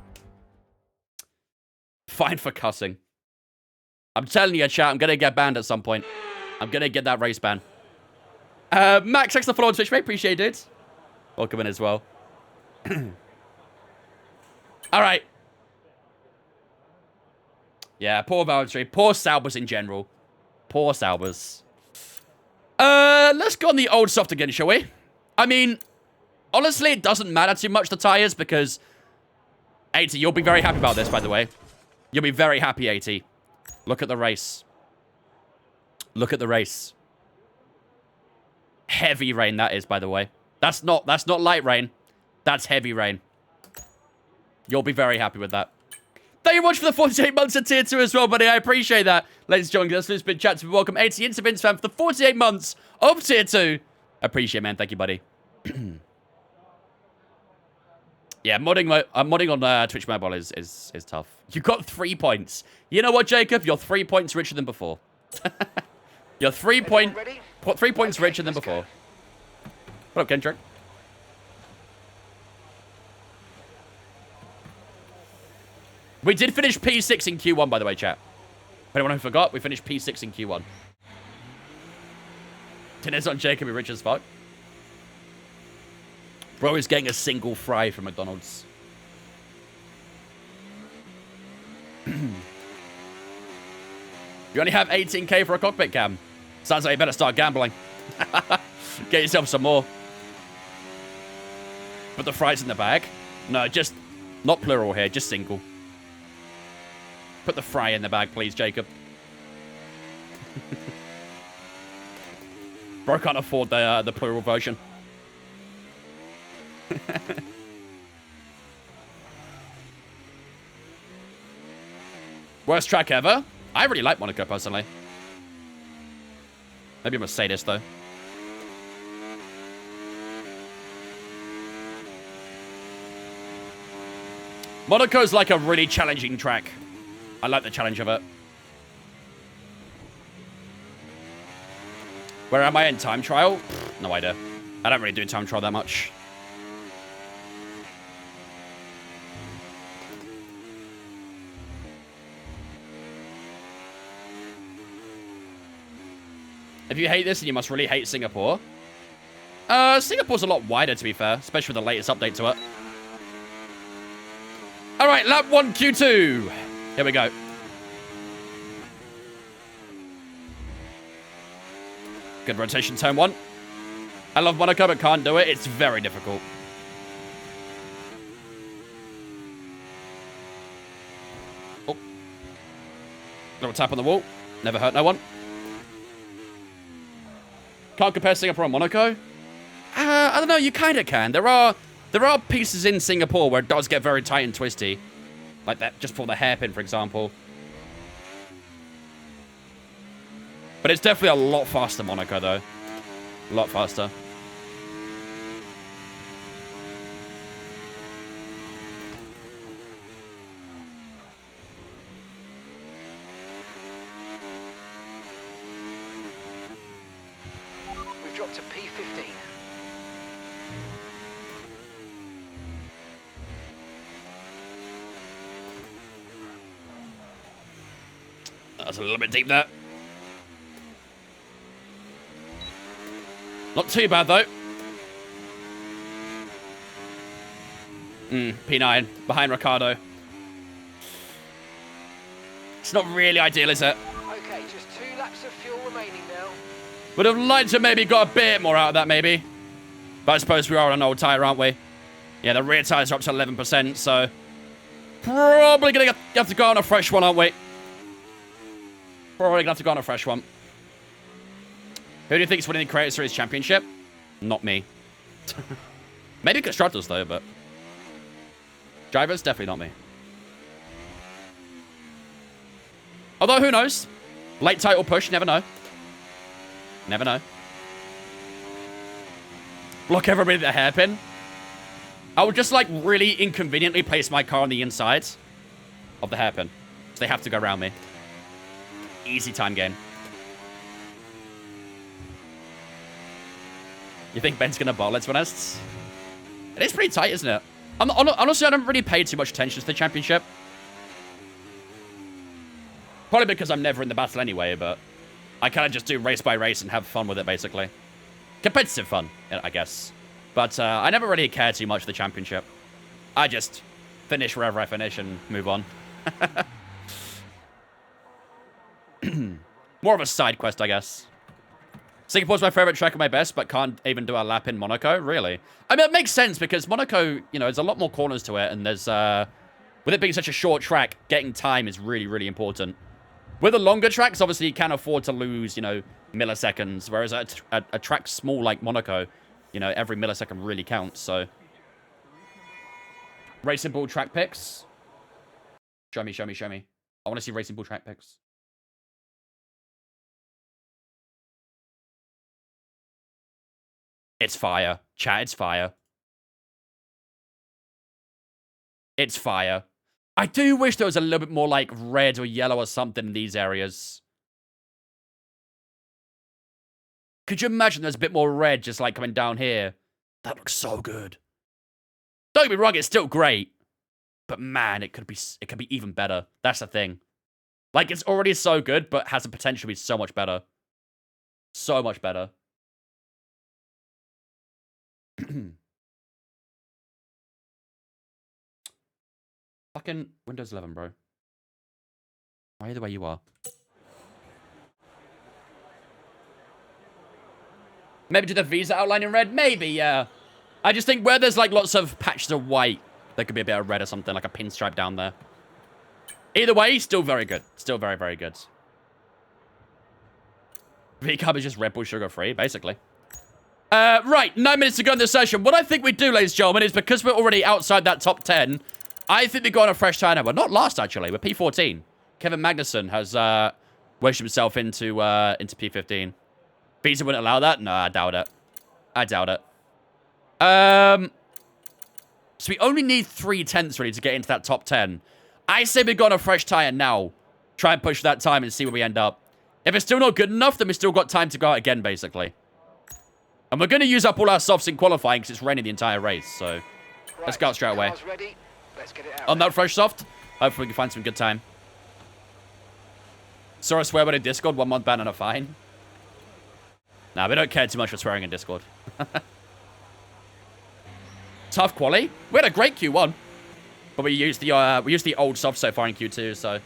Fine for cussing. I'm telling you, chat, I'm going to get banned at some point. I'm going to get that race ban. Max, thanks for the follow on Twitch, mate. Appreciate it. Welcome in as well. All right. Yeah, poor Valtteri. Poor Saubers in general. Poor Saubers. Let's go on the old soft again, shall we? I mean, honestly, it doesn't matter too much, the tires, because 80, you'll be very happy about this, by the way. You'll be very happy, 80. Look at the race. Look at the race. Heavy rain, that is, by the way. That's not light rain. That's heavy rain. You'll be very happy with that. Thank you much for the 48 months of tier 2 as well, buddy. I appreciate that. Ladies and gentlemen, that's been chat to be welcome 80 into Vince fan for the 48 months of tier 2. Appreciate it, man. Thank you, buddy. Yeah, modding on Twitch Mobile is tough. You got 3 points. You know what, Jacob? You're 3 points richer than before. You're 3 points richer than before. What up, Kendrick? We did finish P6 in Q1, by the way, chat. For anyone who forgot, we finished P6 in Q1. Dinner's on Jacob, you're rich as fuck. Bro is getting a single fry from McDonald's. You only have 18k for a cockpit cam. Sounds like you better start gambling. Get yourself some more. Put the fries in the bag. No, just not plural here, just single. Put the fry in the bag, please, Jacob. Bro can't afford the plural version. Worst track ever? I really like Monaco, personally. Maybe I'm a sadist, though. Monaco's like a really challenging track. I like the challenge of it. Where am I in time trial? No idea. I don't really do time trial that much. If you hate this, then you must really hate Singapore. Singapore's a lot wider, to be fair, especially with the latest update to it. All right, lap 1, Q2. Here we go. Good rotation, turn 1. I love Monaco, but can't do it. It's very difficult. Oh. Little tap on the wall. Never hurt no one. Can't compare Singapore and Monaco? I don't know, you kind of can. There are pieces in Singapore where it does get very tight and twisty. Like that, just for the hairpin, for example. But it's definitely a lot faster than Monaco, though. A lot faster. We've dropped to P15. That's a little bit deep there. Not too bad, though. P9, behind Ricardo. It's not really ideal, is it? Okay, just 2 laps of fuel remaining now. Would have liked to maybe got a bit more out of that, maybe. But I suppose we are on an old tyre, aren't we? Yeah, the rear tyres are up to 11%, so... Probably going to have to go on a fresh one, aren't we? Probably going to have to go on a fresh one. Who do you think is winning the Creator Series Championship? Not me. Maybe Constructors, though, but... Drivers, definitely not me. Although, who knows? Late title push, never know. Never know. Block everybody at the hairpin. I would just, like, really inconveniently place my car on the inside of the hairpin. So they have to go around me. Easy time game. You think Ben's gonna bowl, let's be honest? It is pretty tight, isn't it? Honestly, I don't really pay too much attention to the championship. Probably because I'm never in the battle anyway, but I kind of just do race by race and have fun with it, basically. Competitive fun, I guess. But I never really care too much for the championship. I just finish wherever I finish and move on. More of a side quest, I guess. Singapore's my favorite track and my best, but can't even do a lap in Monaco? Really? I mean, it makes sense because Monaco, you know, there's a lot more corners to it, and there's, with it being such a short track, getting time is really, really important. With the longer tracks, obviously, you can't afford to lose, you know, milliseconds, whereas a track small like Monaco, you know, every millisecond really counts, so. Racing Bull track picks. Show me, show me, show me. I want to see Racing Bull track picks. It's fire. Chat, it's fire. It's fire. I do wish there was a little bit more, like, red or yellow or something in these areas. Could you imagine there's a bit more red just, like, coming down here? That looks so good. Don't get me wrong, it's still great. But, man, it could be even better. That's the thing. Like, it's already so good, but has the potential to be so much better. So much better. Fucking Windows 11, bro. Why are you the way you are? Maybe do the Visa outline in red? Maybe, yeah. I just think where there's, like, lots of patches of white, there could be a bit of red or something, like a pinstripe down there. Either way, still very good. Still very, very good. V-Carb is just Red Bull sugar-free, basically. Right, 9 minutes to go in this session. What I think we do, ladies and gentlemen, is because we're already outside that top 10, I think we go on a fresh tire now. We're not last, actually. We're P14. Kevin Magnussen has wedged himself into P15. Visa wouldn't allow that? No, I doubt it. I doubt it. So we only need 3/10 really to get into that top 10. I say we go on a fresh tire now. Try and push that time and see where we end up. If it's still not good enough, then we still got time to go out again, basically. And we're going to use up all our softs in qualifying because it's raining the entire race, so let's go out straight away. Ready. Let's get it out. On that fresh soft, hopefully we can find some good time. Saw a swear word in Discord, 1 month ban and a fine. Nah, we don't care too much for swearing in Discord. Tough quali. We had a great Q1, but we used the old soft so far in Q2, so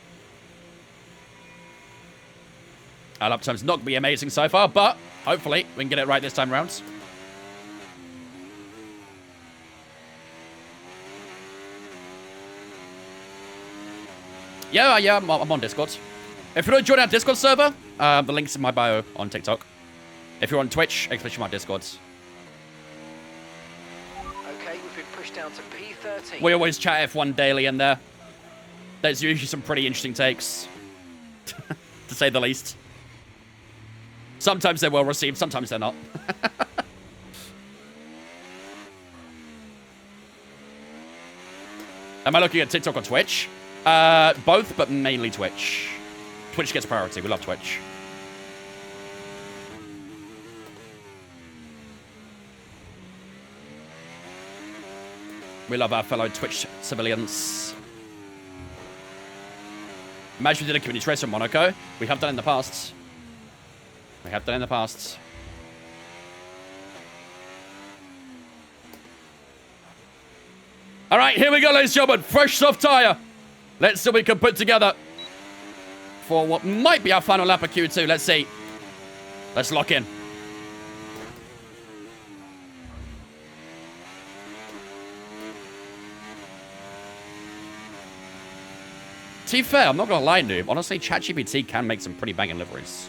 our lap time's not going to be amazing so far, but hopefully we can get it right this time around. Yeah, I'm on Discord. If you don't join our Discord server, the link's in my bio on TikTok. If you're on Twitch, especially my Discord. Okay, we've been pushed down to P13. We always chat F1 daily in there. There's usually some pretty interesting takes, to say the least. Sometimes they're well received, sometimes they're not. Am I looking at TikTok or Twitch? Both, but mainly Twitch. Twitch gets priority. We love Twitch. We love our fellow Twitch civilians. Imagine we did a community race in Monaco. We have done in the past. We have done in the past. All right, here we go, ladies and gentlemen. Fresh soft tire. Let's see what we can put together for what might be our final lap of Q2. Let's see. Let's lock in. To be fair, I'm not going to lie, noob. Honestly, ChatGPT can make some pretty banging liveries.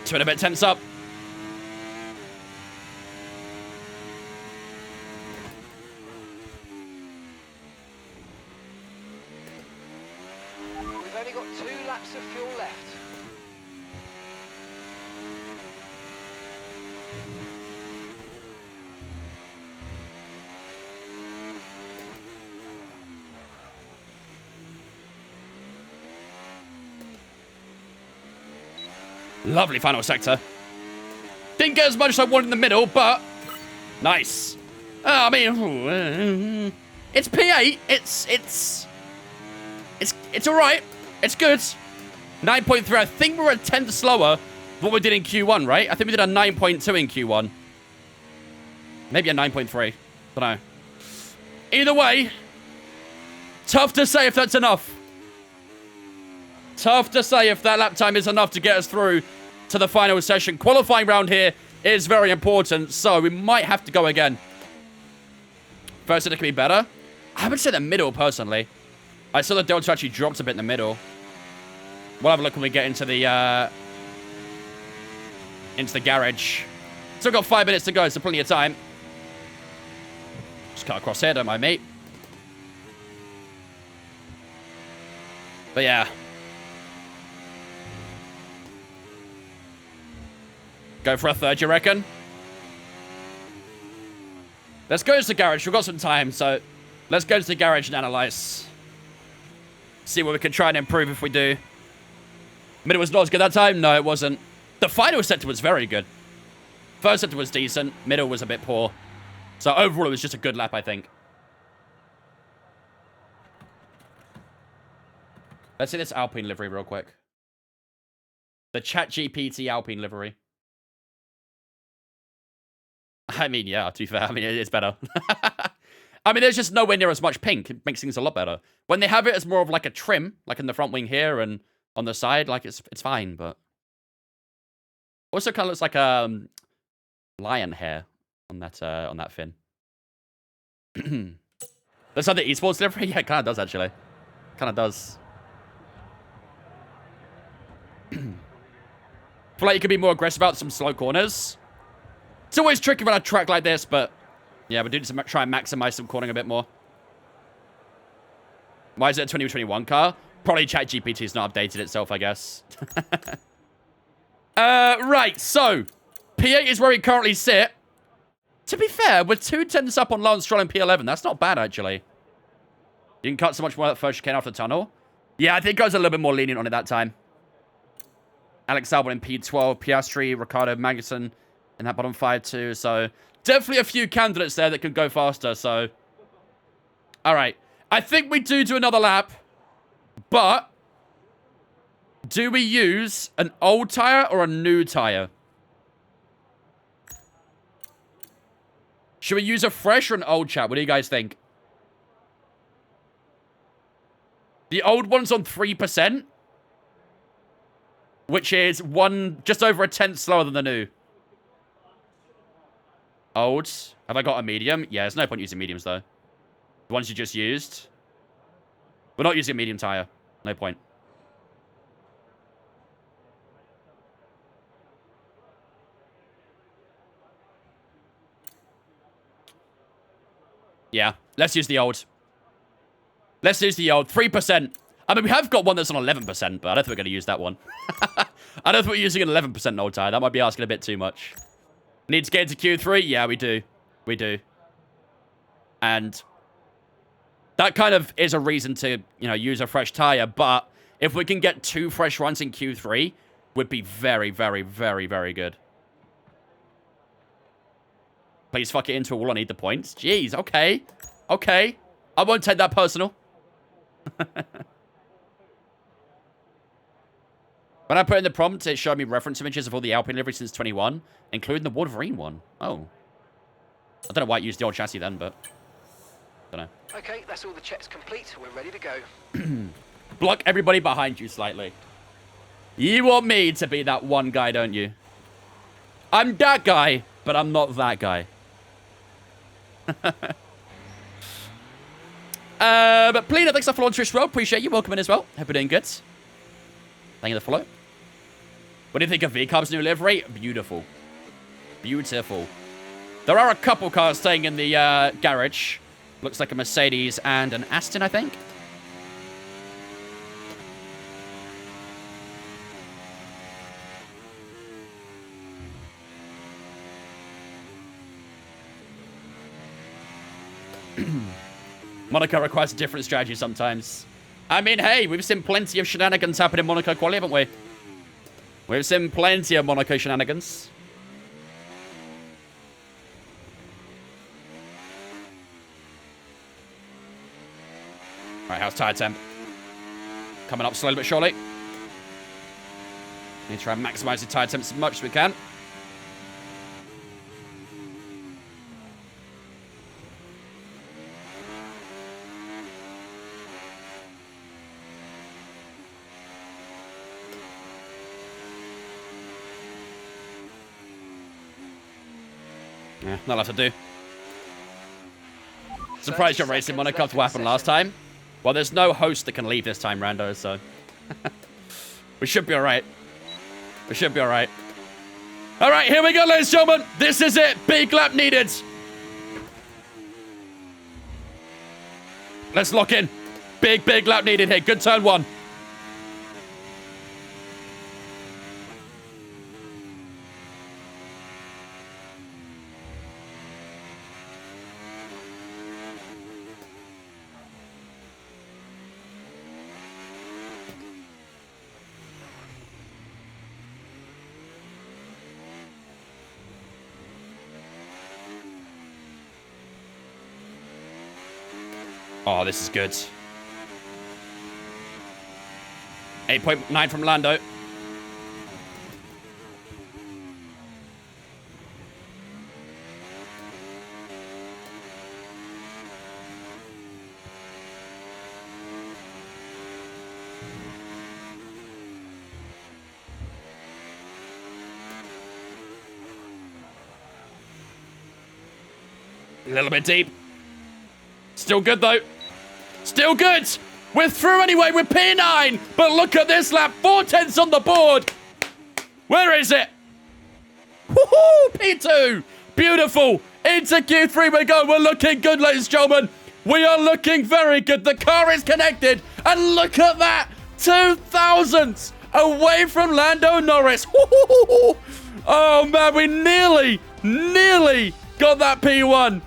Two and a bit tense up. We've only got 2 laps of fuel left. Lovely final sector. Didn't get as much as I wanted in the middle, but nice. I mean, it's P8. It's all right. It's good. 9.3. I think we're a tenth slower than what we did in Q1, right? I think we did a 9.2 in Q1. Maybe a 9.3. Don't know. Either way, tough to say if that's enough. Tough to say if that lap time is enough to get us through to the final session. Qualifying round here is very important, so we might have to go again. First, it could be better. I would say the middle, personally. I saw the delta actually dropped a bit in the middle. We'll have a look when we get into the garage. Still got 5 minutes to go, so plenty of time. Just cut across here, don't mind me. But yeah. Go for a third, you reckon? Let's go to the garage. We've got some time, so let's go to the garage and analyze. See what we can try and improve if we do. Middle was not as good that time. No, it wasn't. The final sector was very good. First sector was decent. Middle was a bit poor. So overall, it was just a good lap, I think. Let's see this Alpine livery real quick. The ChatGPT Alpine livery. I mean, yeah, to be fair, I mean, it's better. I mean, there's just nowhere near as much pink. It makes things a lot better. When they have it as more of like a trim, like in the front wing here and on the side, like it's fine, but also kind of looks like lion hair on that fin. That's not the esports livery. Yeah, it kind of does actually. Kind of does. Feel like you could be more aggressive about some slow corners. It's always tricky on a track like this, but yeah, we do need to try and maximize some cornering a bit more. Why is it a 2021 car? Probably ChatGPT's not updated itself, I guess. Right, so P8 is where we currently sit. To be fair, we're 2 tenths up on Lance Stroll in P11. That's not bad, actually. Didn't cut so much more that first chicane off the tunnel. Yeah, I think I was a little bit more lenient on it that time. Alex Albon in P12, Piastri, Ricardo Magnussen in that bottom 5 too. So definitely a few candidates there that could go faster. So, all right. I think we do another lap. But do we use an old tire or a new tire? Should we use a fresh or an old, chat? What do you guys think? The old one's on 3%, which is just over a tenth slower than the new. Old. Have I got a medium? Yeah, there's no point using mediums, though. The ones you just used. We're not using a medium tire. No point. Yeah, let's use the old. Let's use the old. 3%. I mean, we have got one that's on 11%, but I don't think we're going to use that one. I don't think we're using an 11% old tire. That might be asking a bit too much. Need to get into Q3? Yeah, we do. We do. And that kind of is a reason to, you know, use a fresh tire. But if we can get 2 fresh runs in Q3, would be very, very, very, very good. Please fuck it into a wall. I need the points. Jeez, okay. Okay. I won't take that personal. When I put in the prompt, it showed me reference images of all the Alpine liveries since 21, including the Wolverine one. Oh. I don't know why it used the old chassis then, but don't know. Okay, that's all the checks complete. We're ready to go. Block everybody behind you slightly. You want me to be that one guy, don't you? I'm that guy, but I'm not that guy. But Plina, thanks for following Trish Roll. Appreciate you. Welcome in as well. Hope you're doing good. Thank you for the follow. What do you think of VCarb's new livery? Beautiful. Beautiful. There are a couple cars staying in the garage. Looks like a Mercedes and an Aston, I think. Monaco requires a different strategy sometimes. I mean, hey, we've seen plenty of shenanigans happen in Monaco quali, haven't we? We've seen plenty of Monaco shenanigans. Alright, how's tire temp? Coming up slowly but surely. Need to try and maximize the tire temps as much as we can. Yeah, not enough to do. Surprised you're racing Monaco after what happened last time. Well, there's no host that can leave this time, Rando, so... we should be alright. We should be alright. Alright, here we go, ladies and gentlemen. This is it. Big lap needed. Let's lock in. Big lap needed here. Good turn one. Oh, this is good. 8.9 from Lando. A little bit deep. Still good, though. Still good. We're through anyway with P9. But look at this lap. 4/10 on the board. Where is it? Woohoo! P2. Beautiful. Into Q3 we go. We're looking good, ladies and gentlemen. We are looking very good. The car is connected. And look at that. 2,000 away from Lando Norris. Woo-hoo-hoo-hoo. Oh, man. We nearly got that P1.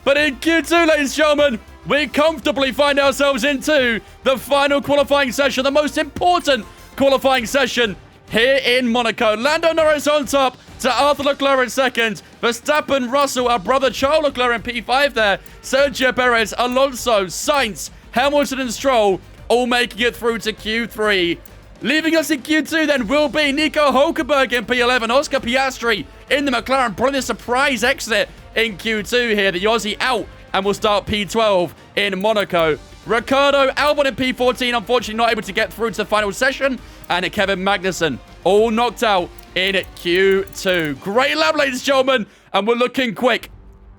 But in Q2, ladies and gentlemen, we comfortably find ourselves into the final qualifying session, the most important qualifying session here in Monaco. Lando Norris on top to Arthur Leclerc in second. Verstappen, Russell, our brother Charles Leclerc in P5 there. Sergio Perez, Alonso, Sainz, Hamilton and Stroll all making it through to Q3. Leaving us in Q2 then will be Nico Hulkenberg in P11, Oscar Piastri in the McLaren, probably a surprise exit in Q2 here. The Aussie out and will start P12 in Monaco. Ricciardo, Albon in P14, unfortunately not able to get through to the final session. And Kevin Magnussen, all knocked out in Q2. Great lap, ladies and gentlemen. And we're looking quick.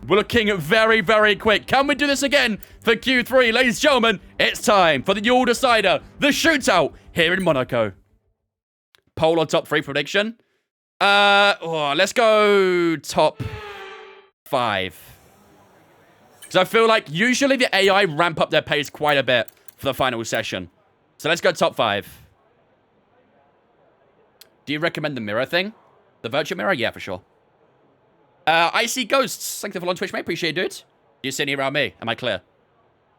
We're looking very, very quick. Can we do this again for Q3? Ladies and gentlemen, it's time for the All Decider, the shootout here in Monaco. Pole or top 3 prediction? Let's go top 5. So I feel like usually the AI ramp up their pace quite a bit for the final session. So let's go top 5. Do you recommend the mirror thing? The virtual mirror? Yeah, for sure. I see ghosts. Thank you for on Twitch, mate. Appreciate it, dude. Do you see any around me? Am I clear?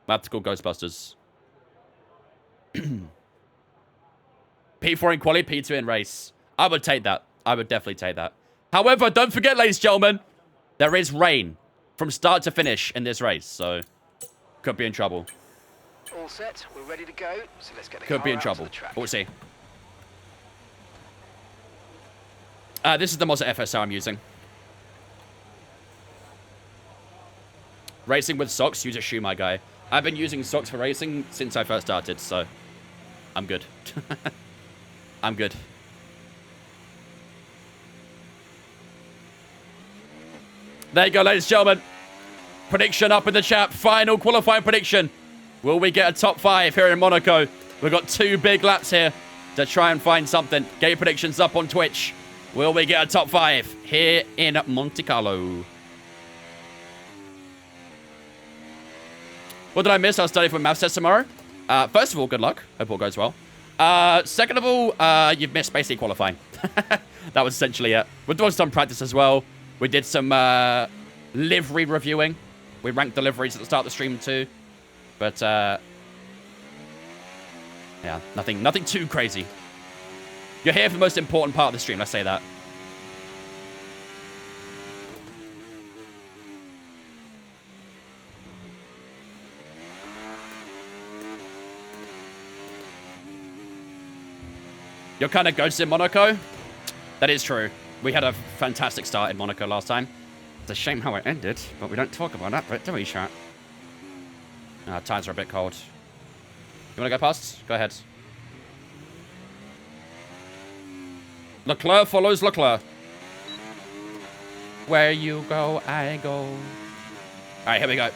I have to call Ghostbusters. P4 in quali, P2 in race. I would take that. I would definitely take that. However, don't forget, ladies and gentlemen, there is rain from start to finish in this race, so could be in trouble. All set, we're ready to go, so let's get the Could car be in out trouble. to the track. We'll see. This is the Mazda FSR I'm using. Racing with socks, use a shoe, my guy. I've been using socks for racing since I first started, so I'm good. I'm good. There you go, ladies and gentlemen. Prediction up in the chat. Final qualifying prediction. Will we get a top 5 here in Monaco? We've got 2 big laps here to try and find something. Get your predictions up on Twitch. Will we get a top 5 here in Monte Carlo? What did I miss? I'll study for maths test tomorrow. First of all, good luck. Hope all goes well. Second of all, you've missed basically qualifying. That was essentially it. We've done some practice as well. We did some livery reviewing. We ranked the liveries at the start of the stream too. But, yeah, nothing too crazy. You're here for the most important part of the stream, let's say that. You're kind of ghosted in Monaco? That is true. We had a fantastic start in Monaco last time. It's a shame how it ended, but we don't talk about that bit, do we, chat? Tires are a bit cold. You want to go past? Go ahead. Leclerc follows Leclerc. Where you go, I go. All right, here we go.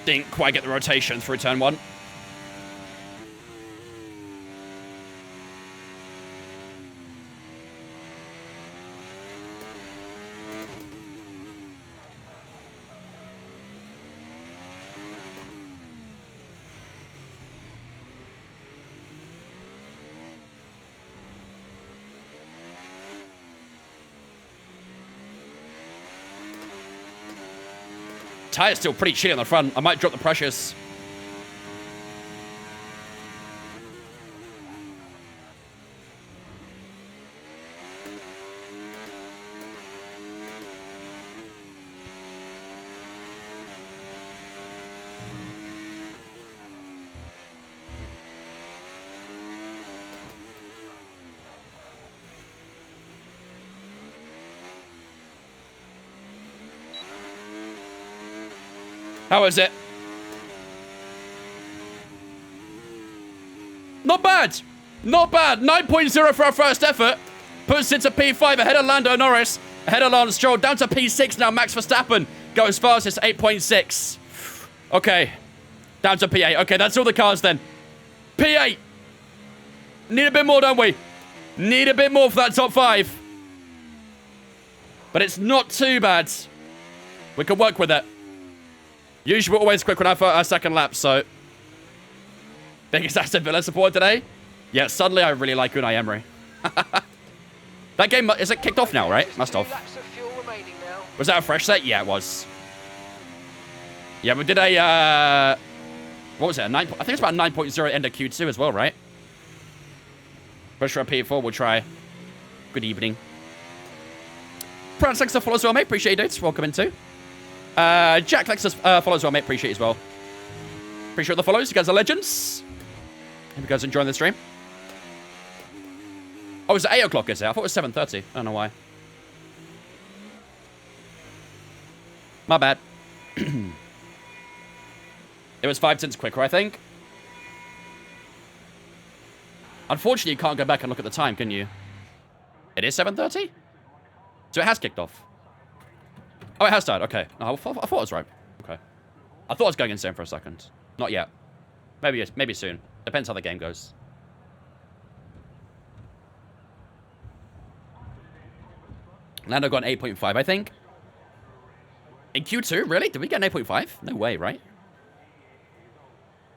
Didn't quite get the rotation through turn 1. Tire's still pretty shitty on the front. I might drop the pressures. How is it? Not bad. Not bad. 9.0 for our first effort. Puts it to P5 ahead of Lando Norris. Ahead of Lance Stroll. Down to P6 now. Max Verstappen goes fastest. 8.6. Okay. Down to P8. Okay, that's all the cars then. P8. Need a bit more, don't we? Need a bit more for that top 5. But it's not too bad. We can work with it. Usually we're always quick on our second lap, so... Biggest Aston Villa support today? Yeah, suddenly I really like Unai Emery. That game, is it kicked off now, right? Must have. Was that a fresh set? Yeah, it was. Yeah, we did a, what was it? I think it's about 9.0 at end of Q2 as well, right? Push for a P4, we'll try. Good evening. Prance, thanks for follow as well, mate. Appreciate it. Welcome in too. Jack Lexus follows as well, mate. Appreciate it as well. Appreciate the follows. You guys are legends. Hope you guys are enjoying the stream. Oh, it's 8 o'clock, is it? I thought it was 7:30. I don't know why. My bad. It was 5 cents quicker, I think. Unfortunately, you can't go back and look at the time, can you? It is 7:30? So it has kicked off. Oh, it has died. Okay. Oh, I thought I was right. Okay. I thought I was going insane for a second. Not yet. Maybe soon. Depends how the game goes. Lando got an 8.5, I think. In Q2? Really? Did we get an 8.5? No way, right?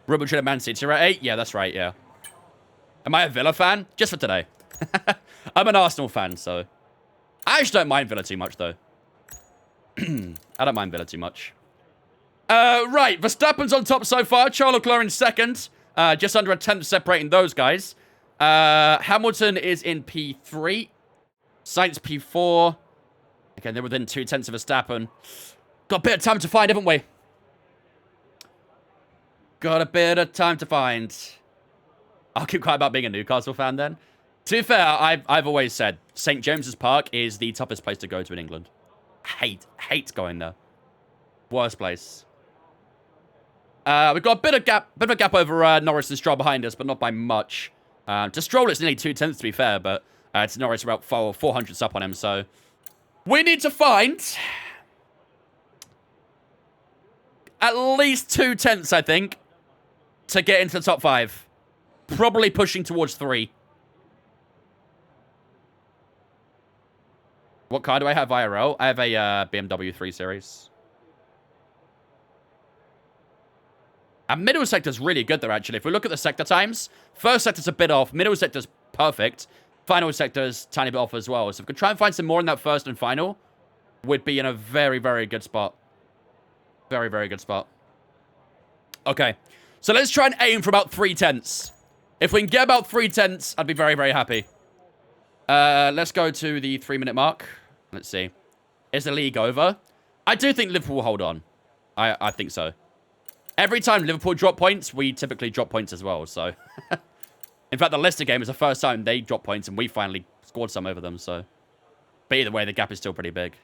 Rubber Madrid Man City, right? 8? Yeah, that's right, yeah. Am I a Villa fan? Just for today. I'm an Arsenal fan, so... I actually don't mind Villa too much, though. I don't mind Villa too much. Right. Verstappen's on top so far. Charles Leclerc in second. Just under a tenth separating those guys. Hamilton is in P3. Sainz P4. Again, they're within 2 tenths of Verstappen. Got a bit of time to find, haven't we? Got a bit of time to find. I'll keep quiet about being a Newcastle fan then. To be fair, I've always said St. James's Park is the toughest place to go to in England. Hate going there. Worst place. We've got a bit of a gap over Norris and Stroll behind us, but not by much. To Stroll, it's nearly 2 tenths to be fair, but to Norris about 400s up on him. So we need to find at least 2 tenths, I think, to get into the top 5. Probably pushing towards 3. What car do I have IRL? I have a BMW 3 Series. And middle sector's really good there, actually. If we look at the sector times, first sector's a bit off. Middle sector's perfect. Final sector's tiny bit off as well. So if we could try and find some more in that first and final, we'd be in a very, very good spot. Very, very good spot. Okay. So let's try and aim for about 3/10. If we can get about 3/10, I'd be very, very happy. Let's go to the 3-minute mark. Let's see. Is the league over? I do think Liverpool will hold on. I think so. Every time Liverpool drop points, we typically drop points as well, so... In fact, the Leicester game was the first time they dropped points, and we finally scored some over them, so... But either way, the gap is still pretty big.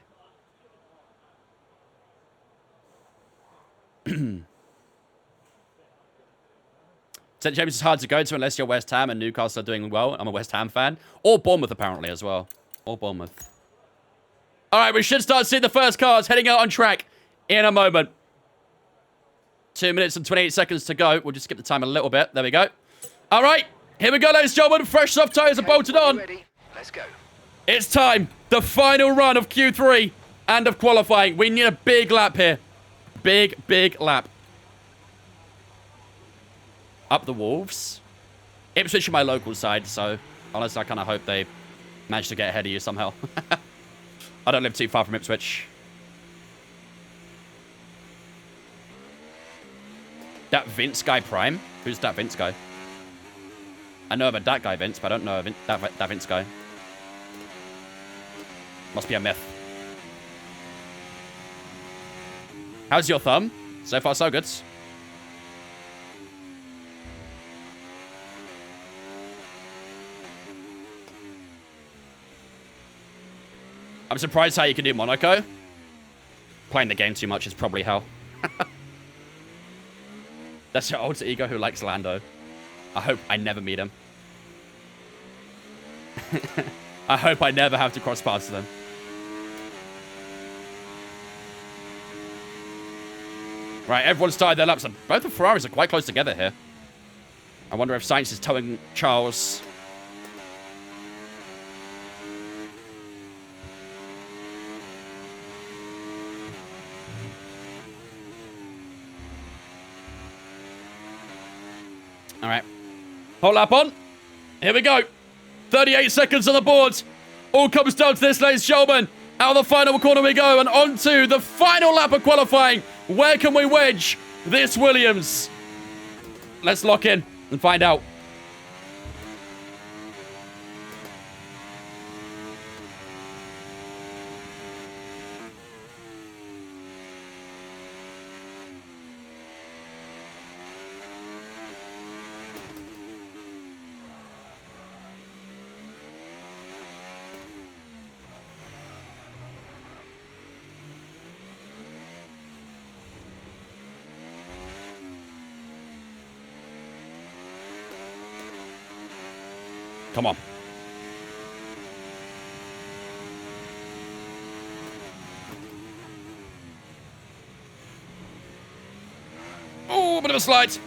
St. James is hard to go to unless you're West Ham and Newcastle are doing well. I'm a West Ham fan. Or Bournemouth, apparently, as well. Or Bournemouth. All right, we should start seeing the first cars heading out on track in a moment. 2 minutes and 28 seconds to go. We'll just skip the time a little bit. There we go. All right, here we go, ladies and gentlemen. Fresh soft tyres are bolted on. Ready? Let's go. It's time. The final run of Q3 and of qualifying. We need a big lap here. Big, big lap. Up the Wolves. Ipswich are my local side, so honestly, I kind of hope they manage to get ahead of you somehow. I don't live too far from Ipswich. That Vince guy Prime? Who's that Vince guy? I know about that guy Vince, but I don't know that Vince guy. Must be a myth. How's your thumb? So far, so good. I'm surprised how you can do Monaco. Playing the game too much is probably how. That's your alter ego who likes Lando. I hope I never meet him. I hope I never have to cross paths with him. Right, everyone's started their laps. Both the Ferraris are quite close together here. I wonder if Sainz is towing Charles. All right. Whole lap on. Here we go. 38 seconds on the board. All comes down to this, ladies and gentlemen. Out of the final corner we go, and on to the final lap of qualifying. Where can we wedge this Williams? Let's lock in and find out. Come on. Oh, a bit of a slide.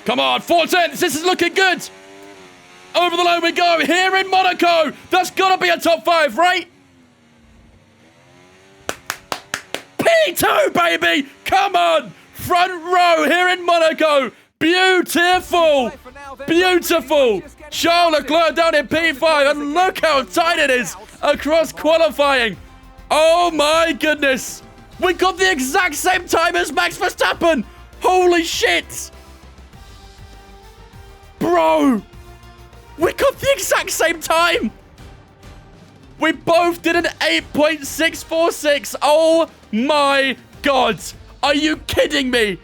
Come on, 4/10. This is looking good. Over the line we go. Here in Monaco. That's got to be a top 5, right? P2, baby. Come on. Front row here in Monaco. Beautiful. Beautiful. Charles Leclerc down in P5. And look how tight it is across qualifying. Oh, my goodness. We got the exact same time as Max Verstappen. Holy shit. Bro, we got the exact same time. We both did an 8.646. Oh my God. Are you kidding me?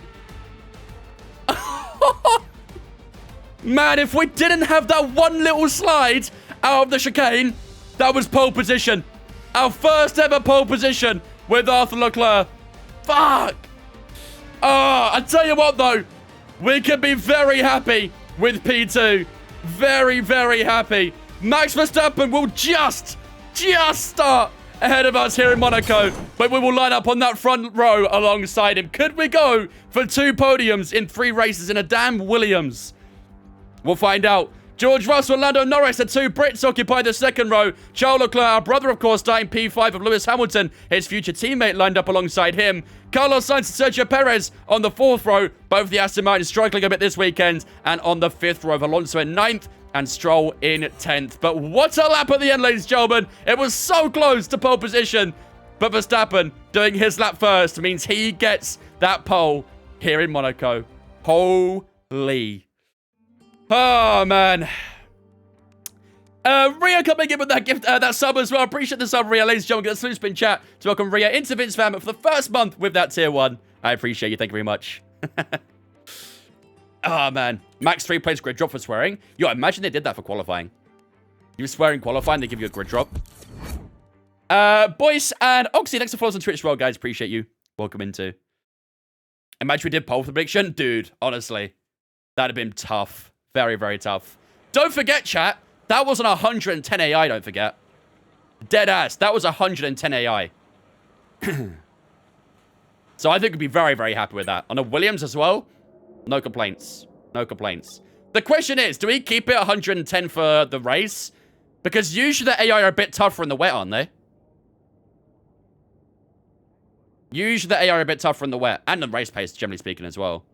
Man, if we didn't have that one little slide out of the chicane, that was pole position. Our first ever pole position with Arthur Leclerc. Fuck. I tell you what though, we can be very happy with P2. Very, very happy. Max Verstappen will just start ahead of us here in Monaco, but we will line up on that front row alongside him. Could we go for 2 podiums in 3 races in a damn Williams? We'll find out George Russell and Lando Norris, the two Brits, occupy the second row. Charles Leclerc, our brother, of course, starting P5 of Lewis Hamilton, his future teammate, lined up alongside him. Carlos Sainz and Sergio Perez on the fourth row, both the Aston Martins struggling a bit this weekend. And on the fifth row, Alonso in ninth and Stroll in 10th. But what a lap at the end, ladies and gentlemen. It was so close to pole position. But Verstappen doing his lap first means he gets that pole here in Monaco. Holy. Oh, man. Ria coming in with that gift, that sub as well. Appreciate the sub, Ria. Ladies and gentlemen, get a smooth spin chat to welcome Ria into Vince Fam for the first month with that tier 1. I appreciate you. Thank you very much. Oh, man. Max 3 plays grid drop for swearing. Yo, imagine they did that for qualifying. You swear in qualifying, they give you a grid drop. Boyce and Oxy, thanks for following us on Twitch as well, guys. Appreciate you. Welcome into. Imagine we did poll for prediction. Dude, honestly, that'd have been tough. Very, very tough. Don't forget, chat, that wasn't 110 AI, don't forget. Dead ass. That was 110 AI. So I think we'd be very, very happy with that. On a Williams as well, no complaints. No complaints. The question is, do we keep it 110 for the race? Because usually the AI are a bit tougher in the wet, aren't they? Usually the AI are a bit tougher in the wet. And the race pace, generally speaking, as well.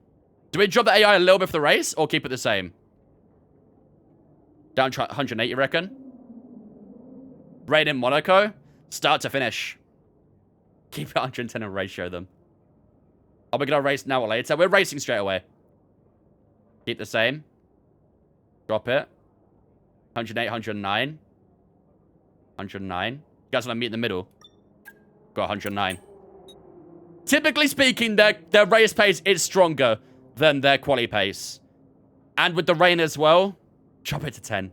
Do we drop the AI a little bit for the race? Or keep it the same? Down to 108, you reckon? Raid in Monaco? Start to finish. Keep it 110 and race show them. Are we going to race now or later? We're racing straight away. Keep the same. Drop it. 108, 109. 109. You guys want to meet in the middle? Got 109. Typically speaking, their race pace is stronger than their quali pace. And with the rain as well, drop it to 10.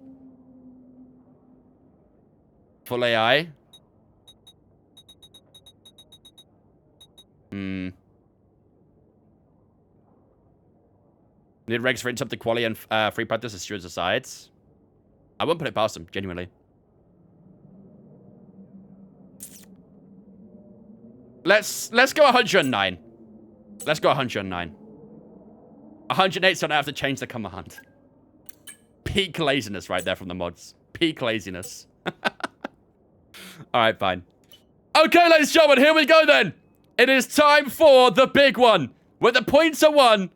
Full AI. Need regs for interrupt the quali and free practice as stewards aside. I won't put it past them, genuinely. Let's go 109. Let's go 109. 108, so I don't have to change the command. Peak laziness right there from the mods. Peak laziness. Alright, fine. Okay, ladies and gentlemen, here we go then. It is time for the big one. With the points are won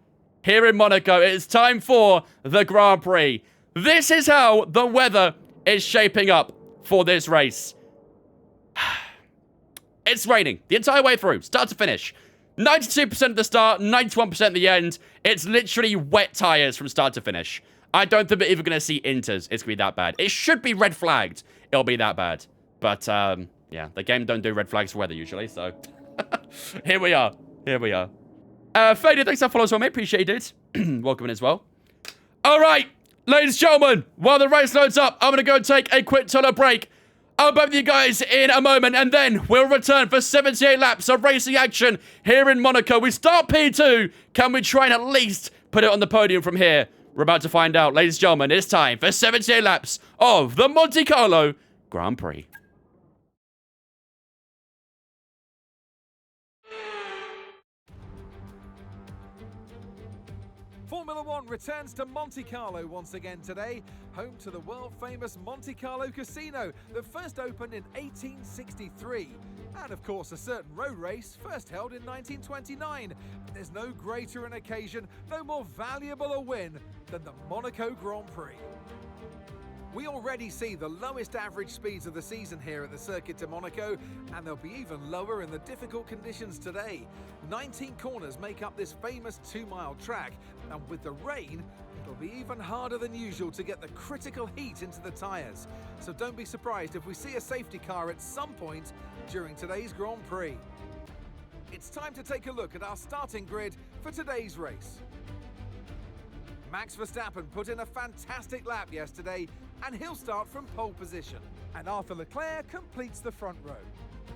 here in Monaco, it is time for the Grand Prix. This is how the weather is shaping up for this race. It's raining the entire way through, start to finish. 92% at the start, 91% at the end. It's literally wet tires from start to finish. I don't think we're even going to see inters. It's going to be that bad. It should be red flagged. It'll be that bad. But, yeah, the game don't do red flags for weather usually, so... Here we are. Here we are. Fader, thanks for following us, mate. Appreciate it. Welcome in as well. All right, ladies and gentlemen, while the race loads up, I'm going to go and take a quick toilet break. I'll be with you guys in a moment, and then we'll return for 78 laps of racing action here in Monaco. We start P2. Can we try and at least put it on the podium from here? We're about to find out. Ladies and gentlemen, it's time for 78 laps of the Monte Carlo Grand Prix. Formula One returns to Monte Carlo once again today, home to the world-famous Monte Carlo Casino that first opened in 1863. And of course, a certain road race first held in 1929. There's no greater an occasion, no more valuable a win than the Monaco Grand Prix. We already see the lowest average speeds of the season here at the Circuit de Monaco, and they'll be even lower in the difficult conditions today. 19 corners make up this famous 2-mile track, and with the rain, it'll be even harder than usual to get the critical heat into the tyres. So don't be surprised if we see a safety car at some point during today's Grand Prix. It's time to take a look at our starting grid for today's race. Max Verstappen put in a fantastic lap yesterday, and he'll start from pole position. And Arthur Leclerc completes the front row.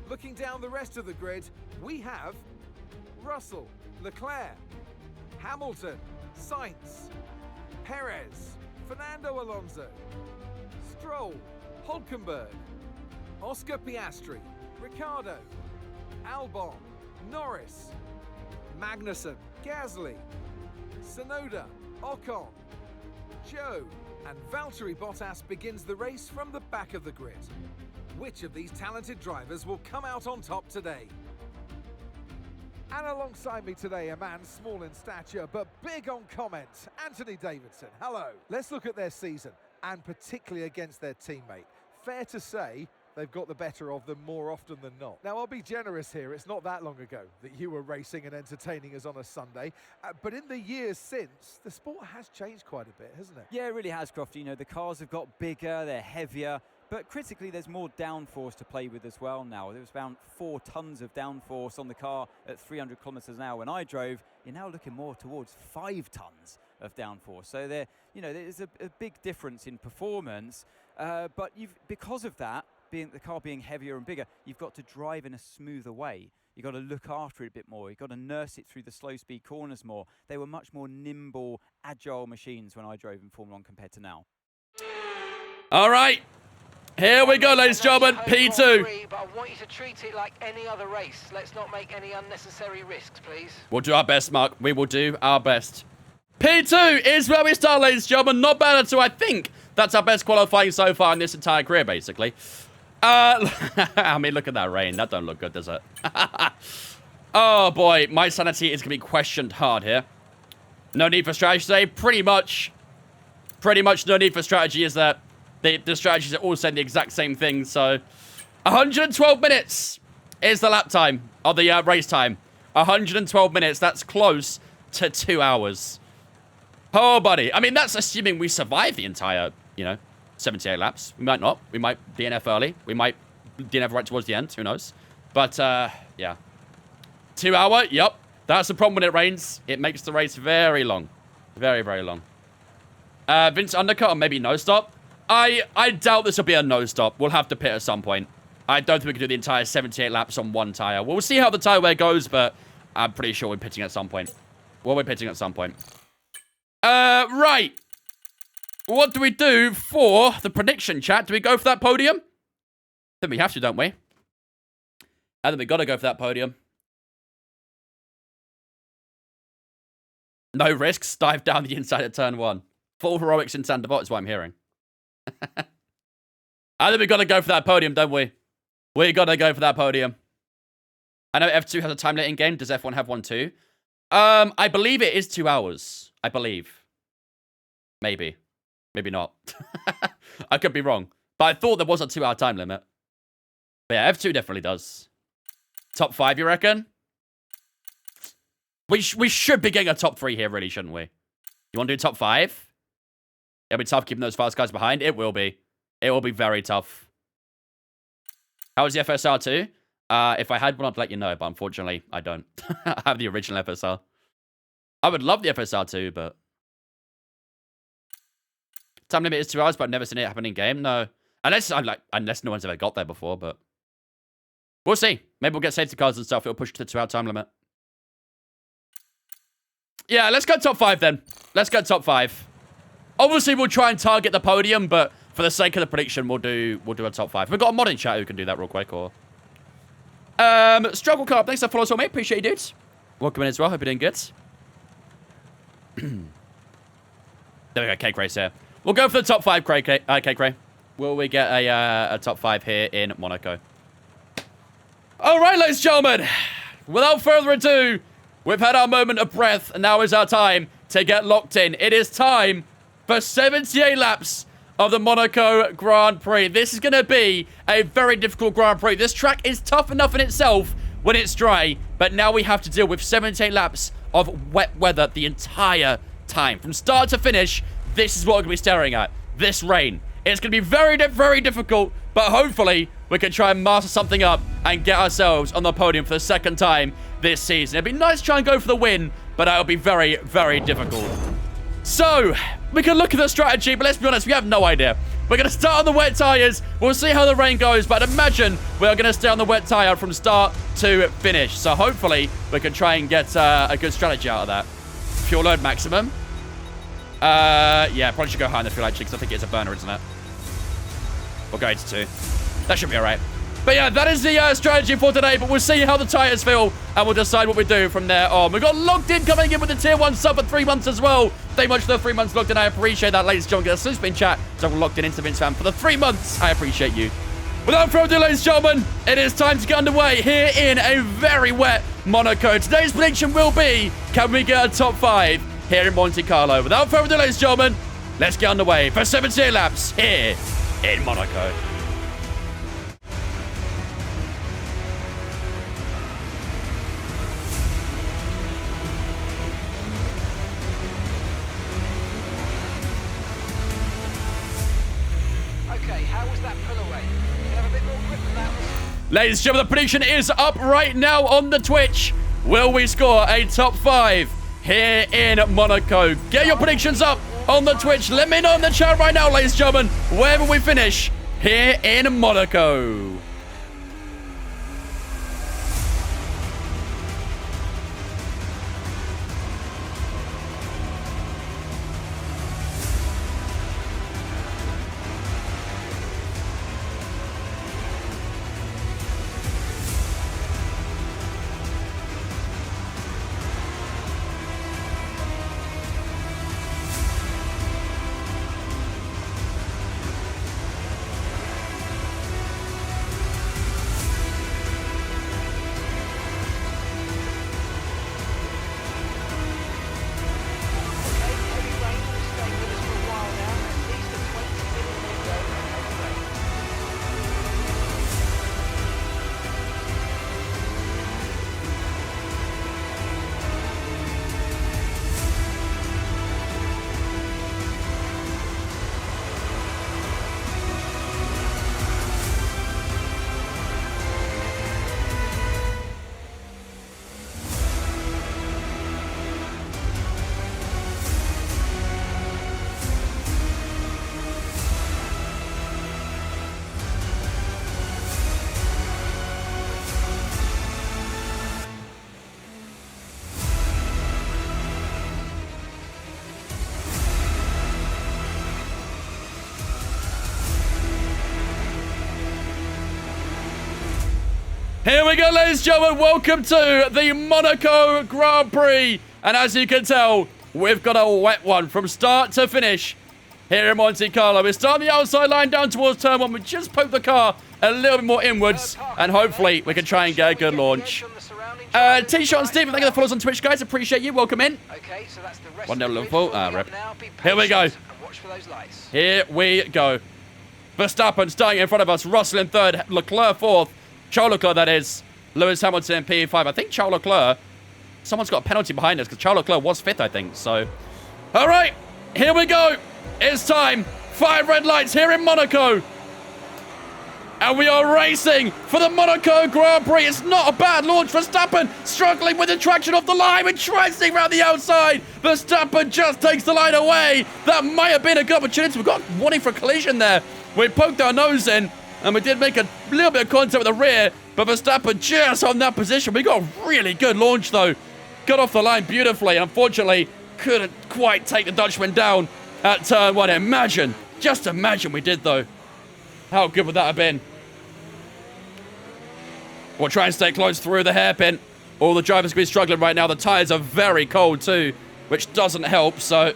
Looking down the rest of the grid, we have Russell, Leclerc, Hamilton, Sainz, Perez, Fernando Alonso, Stroll, Hülkenberg, Oscar Piastri, Ricciardo, Albon, Norris, Magnussen, Gasly, Tsunoda, Ocon, Joe, And Valtteri Bottas begins the race from the back of the grid. Which of these talented drivers will come out on top today? And alongside me today, a man small in stature but big on comment, Anthony Davidson. Hello. Let's look at their season, and particularly against their teammate. Fair to say they've got the better of them more often than not. Now, I'll be generous here. It's not that long ago that you were racing and entertaining us on a Sunday. But in the years since, the sport has changed quite a bit, hasn't it? Yeah, it really has, Crofty. You know, the cars have got bigger, they're heavier, but critically, there's more downforce to play with as well now. There was around 4 tons of downforce on the car at 300 kilometers an hour when I drove. You're now looking more towards 5 tons of downforce. So there, you know, there's a big difference in performance. But because of that, the car being heavier and bigger, you've got to drive in a smoother way. You've got to look after it a bit more. You've got to nurse it through the slow speed corners more. They were much more nimble, agile machines when I drove in Formula 1 compared to now. All right. Here we go, ladies and gentlemen. P2. But I want you to treat it like any other race. Let's not make any unnecessary risks, please. We'll do our best, Mark. We will do our best. P2 is where we start, ladies and gentlemen. Not bad at all. I think that's our best qualifying so far in this entire career, basically. I mean, look at that rain. That don't look good, does it? Oh, boy. My sanity is going to be questioned hard here. No need for strategy today. Pretty much no need for strategy, is there? The strategies are all saying the exact same thing, so 112 minutes is the lap time of the race time. 112 minutes, that's close to 2 hours. Oh, buddy. I mean, that's assuming we survive the entire, 78 laps. We might not. We might DNF early. We might DNF right towards the end. Who knows? But, yeah. 2 hour, yep. That's the problem when it rains. It makes the race very long. Very, very long. Vince undercut or maybe no stop. I doubt this will be a no-stop. We'll have to pit at some point. I don't think we can do the entire 78 laps on one tyre. We'll see how the tyre wear goes, but I'm pretty sure we're pitting at some point. Right. What do we do for the prediction, chat? Do we go for that podium? I think we have to, don't we? I think we got to go for that podium. No risks. Dive down the inside of turn 1. Full heroics in Sandbot is what I'm hearing. I think we got to go for that podium, don't we? We got to go for that podium. I know F2 has a time limit in game. Does F1 have one too? I believe it is 2 hours. I believe. Maybe. Maybe not. I could be wrong. But I thought there was a 2 hour time limit. But yeah, F2 definitely does. Top 5, you reckon? We should be getting a top 3 here, really, shouldn't we? You want to do top 5? It'll be tough keeping those fast guys behind. It will be. It will be very tough. How was the FSR 2? If I had one, I'd let you know, but unfortunately, I don't. I have the original FSR. I would love the FSR 2, but... Time limit is 2 hours, but I've never seen it happen in game. No. Unless no one's ever got there before, but... We'll see. Maybe we'll get safety cars and stuff. It'll push to the 2 hour time limit. Yeah, let's go top 5 then. Let's go top 5. Obviously, we'll try and target the podium, but for the sake of the prediction, we'll do a top 5. We've got a mod in chat who can do that real quick, or... Struggle Carp, thanks for following us, mate. Appreciate you, dudes. Welcome in as well. Hope you're doing good. There we go, Cake Race here. We'll go for the top 5, Cake Ray. Will we get a top 5 here in Monaco? All right, ladies and gentlemen. Without further ado, we've had our moment of breath, and now is our time to get locked in. It is time for 78 laps of the Monaco Grand Prix. This is going to be a very difficult Grand Prix. This track is tough enough in itself when it's dry, but now we have to deal with 78 laps of wet weather the entire time. From start to finish, this is what we're going to be staring at. This rain. It's going to be very, very difficult, but hopefully we can try and master something up and get ourselves on the podium for the second time this season. It'd be nice to try and go for the win, but that'll be very, very difficult. So, we can look at the strategy, but let's be honest, we have no idea. We're going to start on the wet tyres. We'll see how the rain goes, but I'd imagine we are going to stay on the wet tyre from start to finish. So hopefully, we can try and get a good strategy out of that. Fuel load maximum. Yeah, probably should go high on the fuel actually, because I think it's a burner, isn't it? We'll go 82. That should be all right. But yeah, that is the strategy for today. But we'll see how the tires feel, and we'll decide what we do from there on. We've got Locked In coming in with the Tier 1 sub for 3 months as well. Thank you much for the 3 months, Locked In. I appreciate that, ladies and gentlemen. Get a super spin chat. So I'm Locked In into Vince fan for the 3 months. I appreciate you. Without further ado, ladies and gentlemen, it is time to get underway here in a very wet Monaco. Today's prediction will be, can we get a top 5 here in Monte Carlo? Without further ado, ladies and gentlemen, let's get underway for 78 laps here in Monaco. Okay, how was that pull away? You have a bit more grip than that one. Ladies and gentlemen, the prediction is up right now on the Twitch. Will we score a top 5 here in Monaco? Get your predictions up on the Twitch. Let me know in the chat right now, ladies and gentlemen, wherever we finish here in Monaco. Heavy rain will stay with us for a while now. At least a 20-minute window. Okay, great. Here we go, ladies and gentlemen. Welcome to the Monaco Grand Prix. And as you can tell, we've got a wet one from start to finish here in Monte Carlo. We're starting the outside line down towards turn 1. We just poked the car a little bit more inwards. And hopefully we can try and get a good launch. T-Shot and Stephen, thank you for the follows on Twitch, guys. Appreciate you. Welcome in. Okay, so that's the rest 1-0 of the grid Liverpool. forming Rip. up now. Be Here we go. patient and watch for those lights. Here we go. Verstappen starting in front of us. Russell in third. Leclerc fourth. Charles Leclerc, that is. Lewis Hamilton in P5. I think Charles Leclerc, someone's got a penalty behind us because Charles Leclerc was fifth, I think. So, all right, here we go. It's time. 5 red lights here in Monaco. And we are racing for the Monaco Grand Prix. It's not a bad launch. Verstappen struggling with the traction off the line. We're trying around the outside. Verstappen just takes the line away. That might have been a good opportunity. We've got warning for a collision there. We poked our nose in, and we did make a little bit of contact with the rear. But Verstappen just on that position. We got a really good launch, though. Got off the line beautifully. Unfortunately, couldn't quite take the Dutchman down at turn 1. Imagine, just imagine we did, though. How good would that have been? We'll try and stay close through the hairpin. All the drivers will be struggling right now. The tyres are very cold, too, which doesn't help. So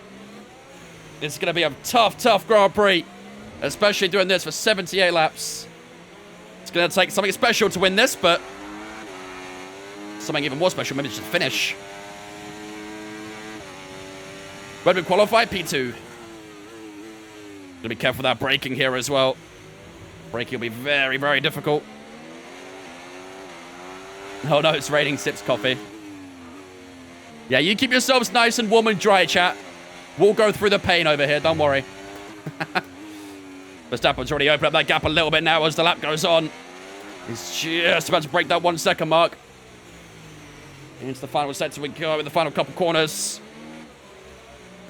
it's going to be a tough, tough Grand Prix, especially doing this for 78 laps. It's going to take something special to win this, but something even more special, maybe just to finish. Red Bull qualified, P2. Got to be careful with that braking here as well. Braking will be very, very difficult. Oh no, it's raining sips coffee. Yeah, you keep yourselves nice and warm and dry, chat. We'll go through the pain over here, don't worry. Verstappen's already opened up that gap a little bit now as the lap goes on. He's just about to break that 1 second mark. Into the final sector we go with the final couple corners.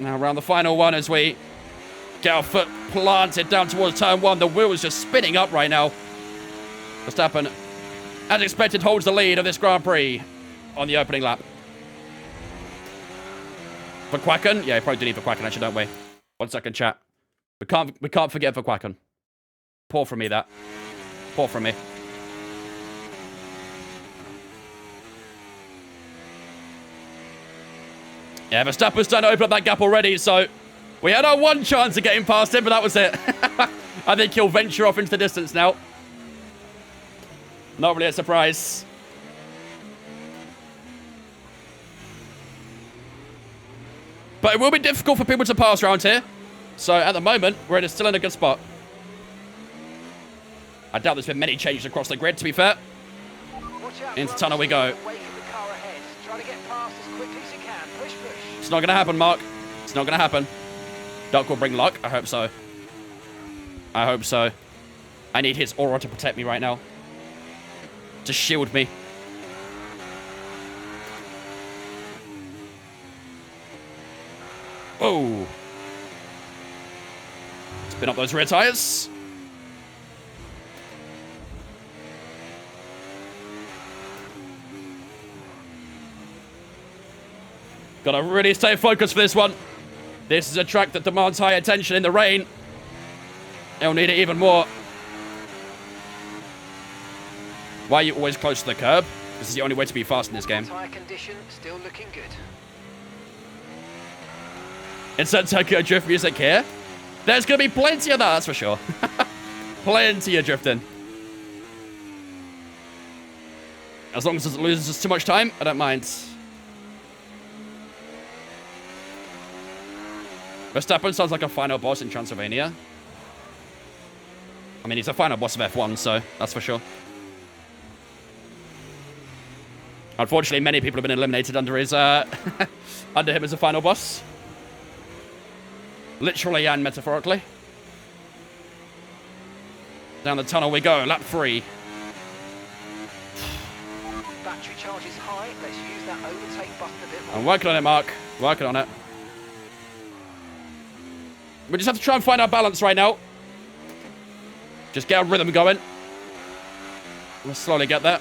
Now around the final one as we get our foot planted down towards turn 1. The wheel is just spinning up right now. Verstappen, as expected, holds the lead of this Grand Prix on the opening lap. For Quacken? Yeah, probably do need for Quacken, actually, don't we? 1 second, chat. We can't forget for Quacken. Poor from me, that. Poor from me. Yeah, Verstappen's starting to open up that gap already, so we had our one chance of getting past him, but that was it. I think he'll venture off into the distance now. Not really a surprise. But it will be difficult for people to pass around here. So at the moment, we're still in a good spot. I doubt there's been many changes across the grid, to be fair. Watch out Into for tunnel we others go. in the wake of the car ahead. Try to get past as quickly as you can. Push, push. It's not going to happen, Mark. It's not going to happen. Duck will bring luck. I hope so. I hope so. I need his aura to protect me right now. To shield me. Oh. Spin up those rear tires. Gotta really stay focused for this one. This is a track that demands high attention in the rain. It'll need it even more. Why are you always close to the curb? This is the only way to be fast in this game. Tyre condition still looking good. Insert Tokyo Drift music here. There's going to be plenty of that, that's for sure. Plenty of drifting. As long as it loses us too much time, I don't mind. Verstappen sounds like a final boss in Transylvania. I mean, he's a final boss of F1, so that's for sure. Unfortunately, many people have been eliminated under his under him as a final boss. Literally and metaphorically. Down the tunnel we go, lap 3. Battery charge is high. Let's use that overtake button a bit more. I'm working on it, Mark. Working on it. We just have to try and find our balance right now. Just get our rhythm going. We'll slowly get there.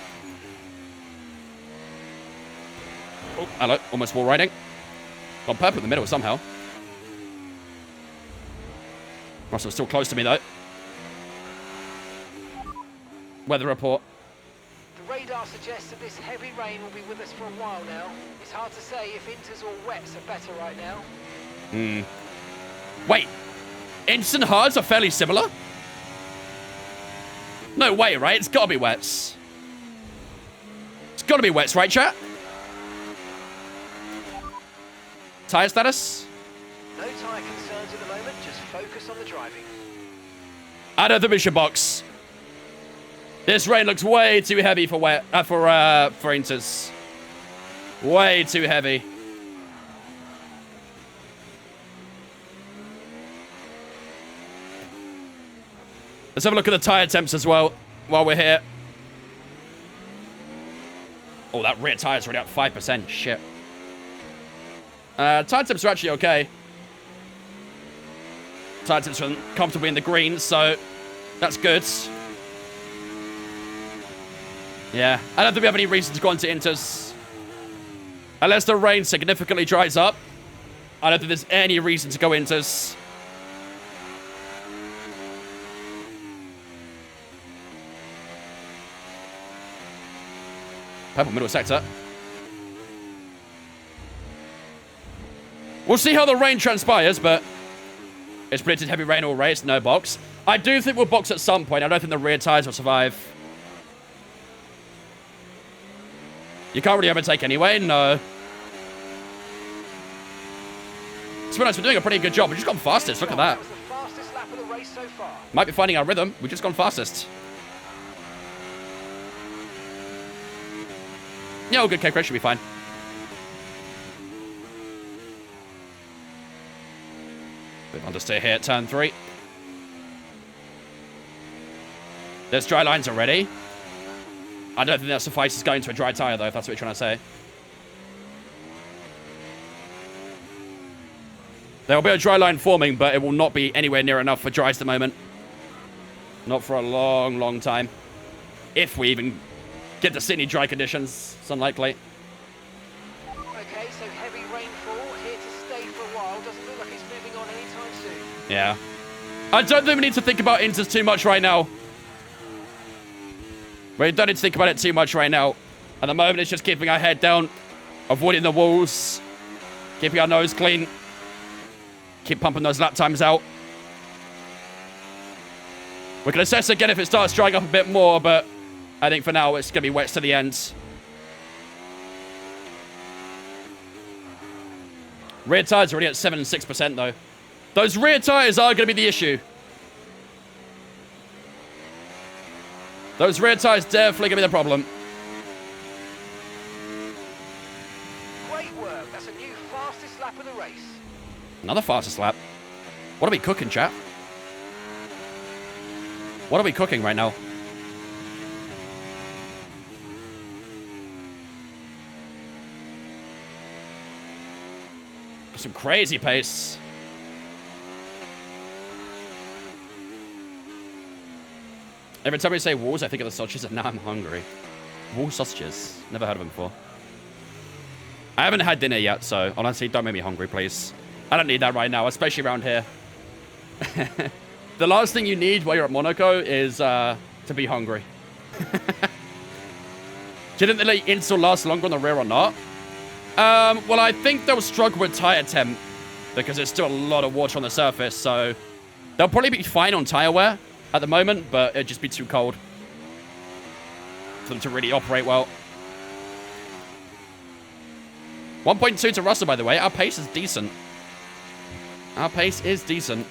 Oh, hello. Almost wall riding. Got purple in the middle somehow. Russell's still close to me, though. Weather report. The radar suggests that this heavy rain will be with us for a while now. It's hard to say if inters or wets are better right now. Wait. Ints and hards are fairly similar? No way, right? It's gotta be wets. It's gotta be wets, right, chat? Tire status? No tyre concerns at the moment. Just focus on the driving. Out of the mission box. This rain looks way too heavy for for inters. Way too heavy. Let's have a look at the tire temps as well while we're here. Oh, that rear tire's already up 5%. Shit. Tire temps are actually okay. Tire temps are comfortably in the green, so that's good. Yeah, I don't think we have any reason to go into inters. Unless the rain significantly dries up, I don't think there's any reason to go inters. Purple middle sector. We'll see how the rain transpires, but it's predicted heavy rain all race, no box. I do think we'll box at some point. I don't think the rear tires will survive. You can't really overtake anyway, no. To be honest, we're doing a pretty good job. We've just gone fastest, look at that. That was the fastest lap of the race so far. Might be finding our rhythm. We've just gone fastest. Yeah, all good, K-Crash should be fine. Bit of understeer here at turn 3. There's dry lines already. I don't think that suffices going to a dry tyre, though, if that's what you're trying to say. There will be a dry line forming, but it will not be anywhere near enough for dries at the moment. Not for a long, long time. If we even get to Sydney dry conditions. It's unlikely. Okay, so heavy rainfall here to stay for a while. Doesn't look like it's moving on anytime soon. Yeah. I don't think we need to think about inters too much right now. We don't need to think about it too much right now. At the moment, it's just keeping our head down, avoiding the walls, Keep your nose clean. Keep pumping those lap times out. We can assess again if it starts drying up a bit more, but I think for now it's going to be wets to the end. Rear tires are already at 7 and 6% though. Those rear tires are going to be the issue. Those rear tires definitely going to be the problem. Great work. That's a new fastest lap of the race. Another fastest lap. What are we cooking, chat? What are we cooking right now? Some crazy pace. Every time we say walls, I think of the sausages, and now I'm hungry. Wall sausages. Never heard of them before. I haven't had dinner yet, so honestly, don't make me hungry, please. I don't need that right now, especially around here. The last thing you need while you're at Monaco is to be hungry. Do you think the install lasts longer on the rear or not? Well, I think they'll struggle with tire temp because there's still a lot of water on the surface, so they'll probably be fine on tire wear at the moment, but it'd just be too cold for them to really operate well. 1.2 to Russell, by the way. Our pace is decent. Our pace is decent.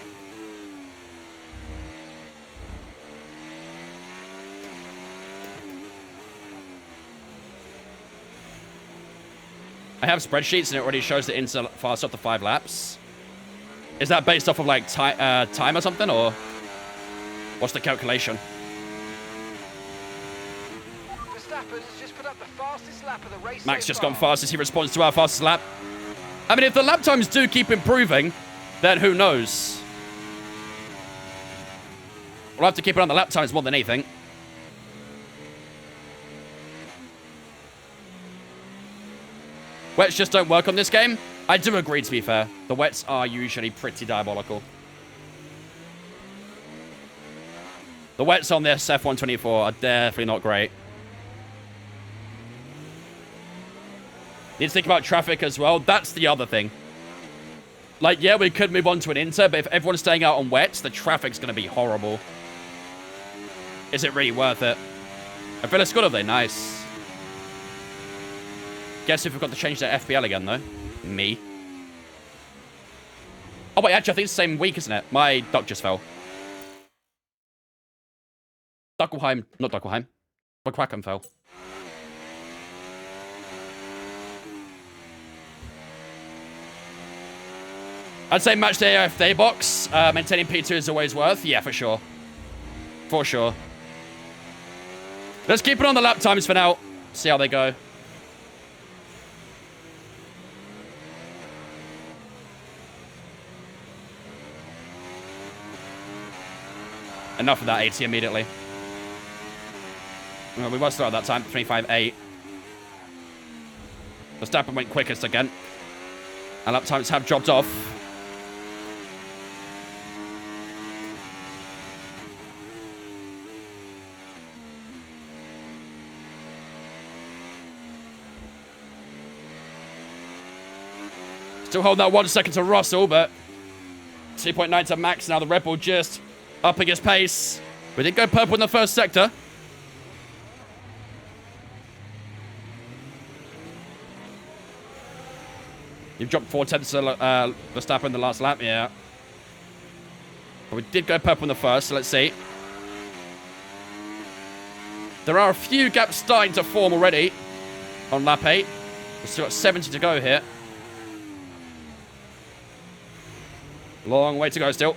I have spreadsheets and it already shows the insert fast after 5 laps. Is that based off of like time or something, or what's the calculation? Verstappen's just put up the fastest lap of the race. Max so just far. gone fastest. He responds to our fastest lap. I mean, if the lap times do keep improving, then who knows? We'll have to keep it on the lap times more than anything. Wets just don't work on this game. I do agree, to be fair. The wets are usually pretty diabolical. The wets on this F124 are definitely not great. Need to think about traffic as well. That's the other thing. Like, yeah, we could move on to an Inter, but if everyone's staying out on wets, the traffic's going to be horrible. Is it really worth it? I feel it's good, are they? Nice. Guess if we've got to change their FPL again, though. Me. Oh, wait, actually, I think it's the same week, isn't it? My duck just fell. Duckelheim. Not Duckelheim. McQuackham fell. I'd say match the AFD box. Maintaining P2 is always worth. Yeah, for sure. For sure. Let's keep it on the lap times for now. See how they go. Enough of that 80 immediately. Well, we were still at that time, 25.8. Verstappen went quickest again. And lap times have dropped off. Still holding that 1 second to Russell, but 2.9 to Max. Now the Red Bull just upping his pace. We did go purple in the first sector. You've dropped 4 tenths to Verstappen in the last lap, yeah. But we did go purple in the first, so let's see. There are a few gaps starting to form already on lap 8. We've still got 70 to go here. Long way to go still.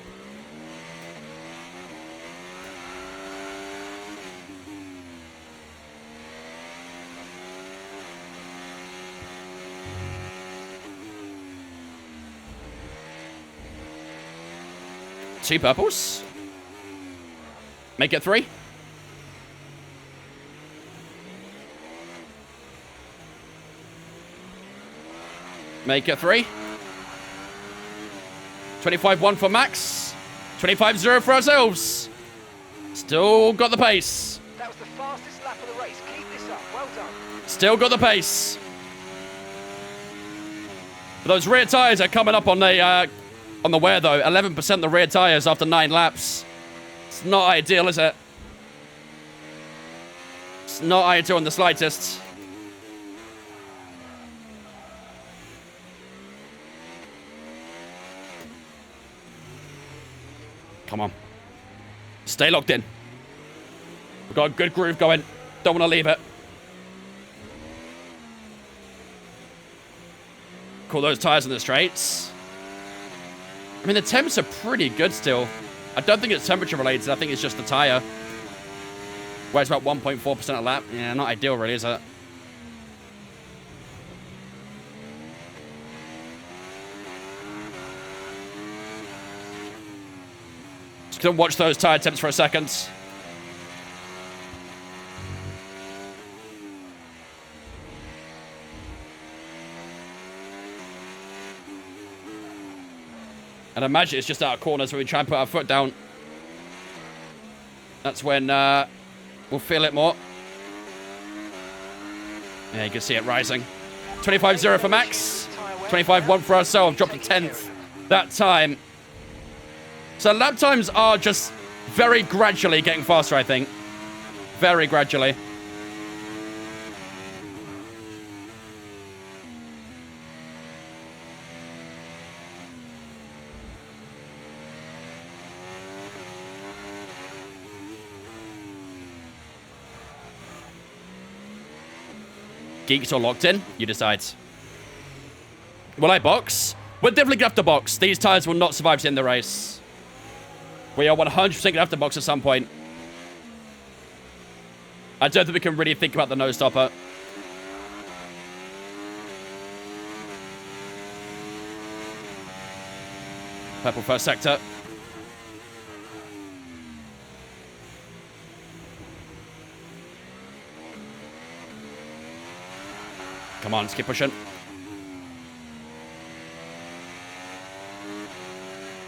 Two purples. Make it 3. Make it 3. 25-1 for Max. 25-0 for ourselves. Still got the pace. That was the fastest lap of the race. Keep this up. Well done. Still got the pace. But those rear tires are coming up on the wear, though. 11% the rear tires after 9 laps. It's not ideal, is it? It's not ideal in the slightest. Come on. Stay locked in. We've got a good groove going. Don't want to leave it. Cool those tires in the straights. I mean, the temps are pretty good still. I don't think it's temperature related. I think it's just the tire. Where it's about 1.4% a lap. Yeah, not ideal really, is it? Just gonna watch those tire temps for a second. And imagine it's just out of corners where we try and put our foot down. That's when we'll feel it more. Yeah, you can see it rising. 25-0 for Max. 25-1 for ourselves. Dropped to 10th that time. So lap times are just very gradually getting faster, I think. Very gradually. Geeks or locked in? You decide. Will I box? We're definitely going to have to box. These tires will not survive to end the race. We are 100% going to have to box at some point. I don't think we can really think about the no stopper. Purple first sector. Come on, let's keep pushing.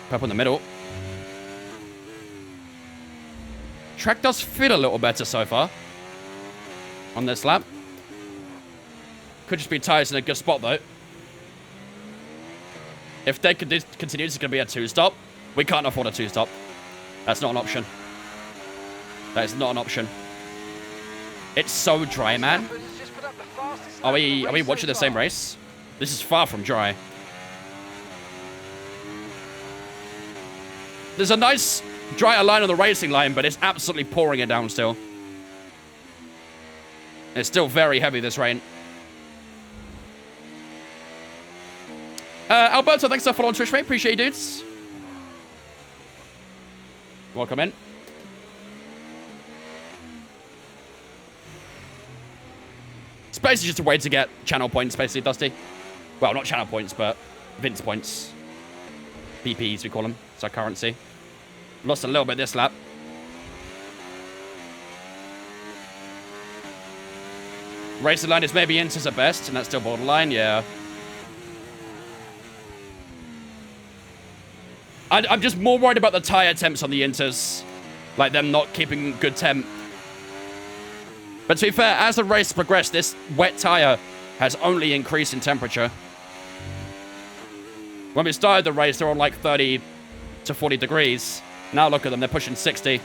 Purple in the middle. Track does feel a little better so far on this lap. Could just be tires in a good spot, though. If they continue, it's going to be a 2-stop. We can't afford a 2-stop. That's not an option. That is not an option. It's so dry, man. Are we watching the same race? This is far from dry. There's a nice drier line on the racing line, but it's absolutely pouring it down still. It's still very heavy, this rain. Alberto, thanks for following Twitch, mate. Appreciate you, dudes. Welcome in. It's basically just a way to get channel points, basically, Dusty. Well, not channel points, but Vince points. BPs, we call them. It's our currency. Lost a little bit this lap. Racing line is maybe Inters at best, and that's still borderline, yeah. I'm just more worried about the tyre temps on the Inters. Like them not keeping good temp. But to be fair, as the race progressed, this wet tyre has only increased in temperature. When we started the race, they were on like 30 to 40 degrees. Now look at them, they're pushing 60.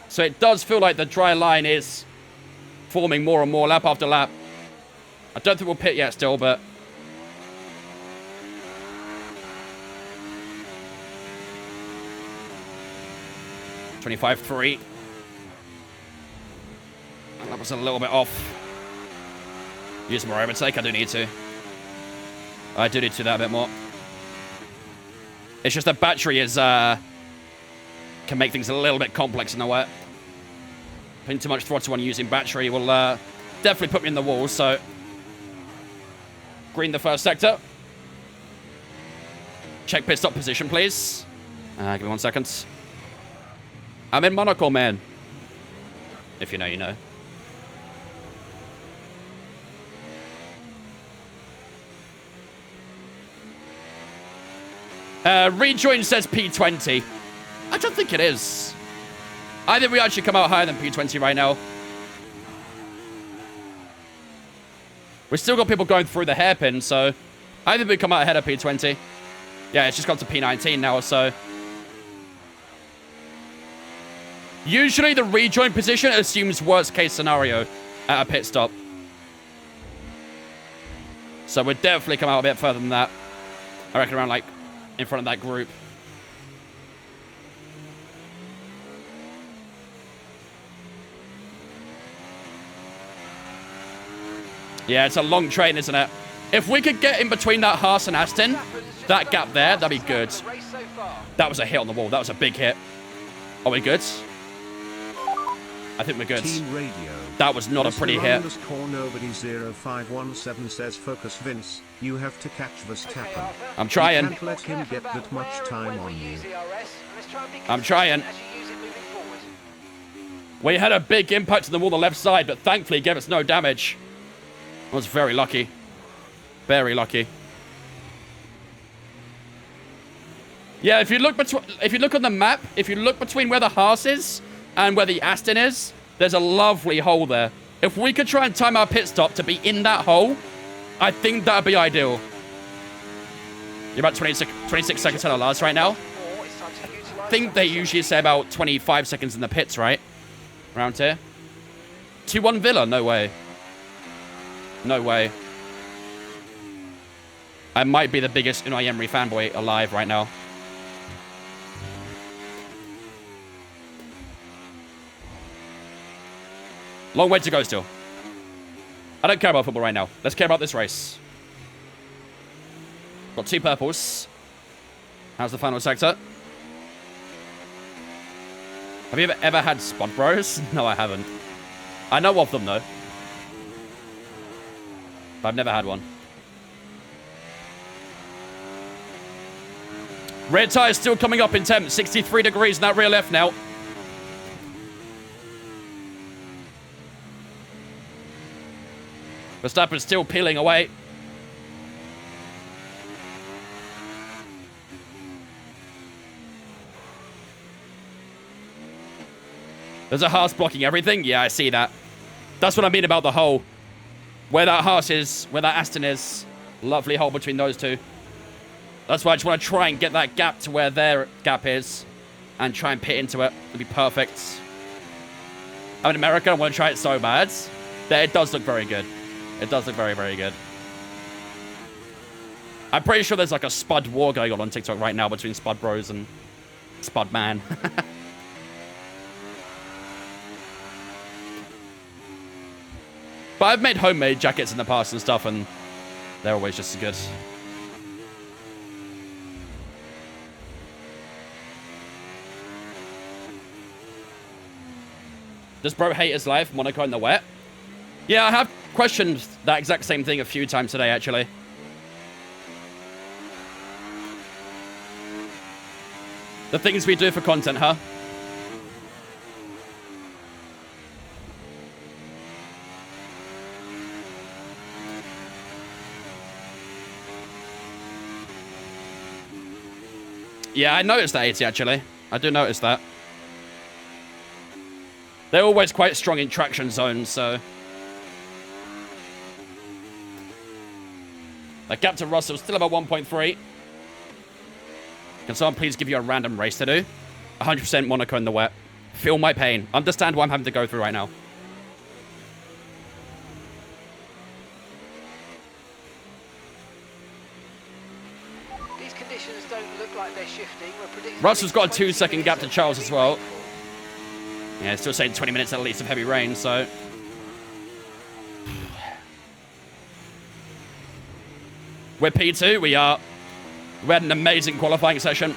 So it does feel like the dry line is forming more and more lap after lap. I don't think we'll pit yet still, but... $25.3. That was a little bit off. Use more overtake, I do need to. I do need to do that a bit more. It's just the battery is, can make things a little bit complex in the wet. Putting too much throttle on using battery will definitely put me in the wall, so... Green the first sector. Check pit stop position, please. Give me 1 second. I'm in Monaco, man. If you know, you know. Rejoin says P20. I don't think it is. I think we actually come out higher than P20 right now. We've still got people going through the hairpin, so I think we come out ahead of P20. Yeah, it's just gone to P19 now, so. Usually the rejoin position assumes worst case scenario at a pit stop. So we'd definitely come out a bit further than that. I reckon around, like, in front of that group. Yeah, it's a long train, isn't it? If we could get in between that Haas and Aston, that gap there, that'd be good. That was a hit on the wall. That was a big hit. Are we good? I think we're good. Team Radio. That was not a pretty hit. Nobody0517 says, focus Vince, you have to catch Verstappen. I'm trying. You can't let him get that much time on you. I'm trying. We had a big impact on the wall on the left side, but thankfully it gave us no damage. I was very lucky. Very lucky. Yeah, if you look on the map, if you look between where the Haas is and where the Aston is, there's a lovely hole there. If we could try and time our pit stop to be in that hole, I think that would be ideal. You're about 26 seconds ahead of last right now. I think they usually say about 25 seconds in the pits, right? Around here. 2-1 Villa? No way. No way. I might be the biggest Unai Emery fanboy alive right now. Long way to go still. I don't care about football right now. Let's care about this race. Got 2 purples. How's the final sector? Have you ever had Spot Bros? No, I haven't. I know of them, though. But I've never had one. Rear tyre still coming up in temp. 63 degrees in that rear left now. Verstappen's still peeling away. There's a Haas blocking everything. Yeah, I see that. That's what I mean about the hole. Where that Haas is, where that Aston is. Lovely hole between those two. That's why I just want to try and get that gap to where their gap is. And try and pit into it. It'd be perfect. I'm in America. I want to try it so bad. It does look very good. It does look very, very good. I'm pretty sure there's like a Spud war going on TikTok right now between Spud Bros and Spud Man. But I've made homemade jackets in the past and stuff, and they're always just as good. Does bro hate his life, Monaco in the wet? Yeah, I have questioned that exact same thing a few times today, actually. The things we do for content, huh? Yeah, I noticed that, 80, actually. I do notice that. They're always quite strong in traction zones, so... The gap to Russell still about 1.3. Can someone please give you a random race to do? 100% Monaco in the wet. Feel my pain. Understand what I'm having to go through right now. These conditions don't look like they're shifting. Russell's got a 2-second gap to Charles as well. Yeah, it's still saying 20 minutes at least of heavy rain, so... We're P2, we are. We had an amazing qualifying session.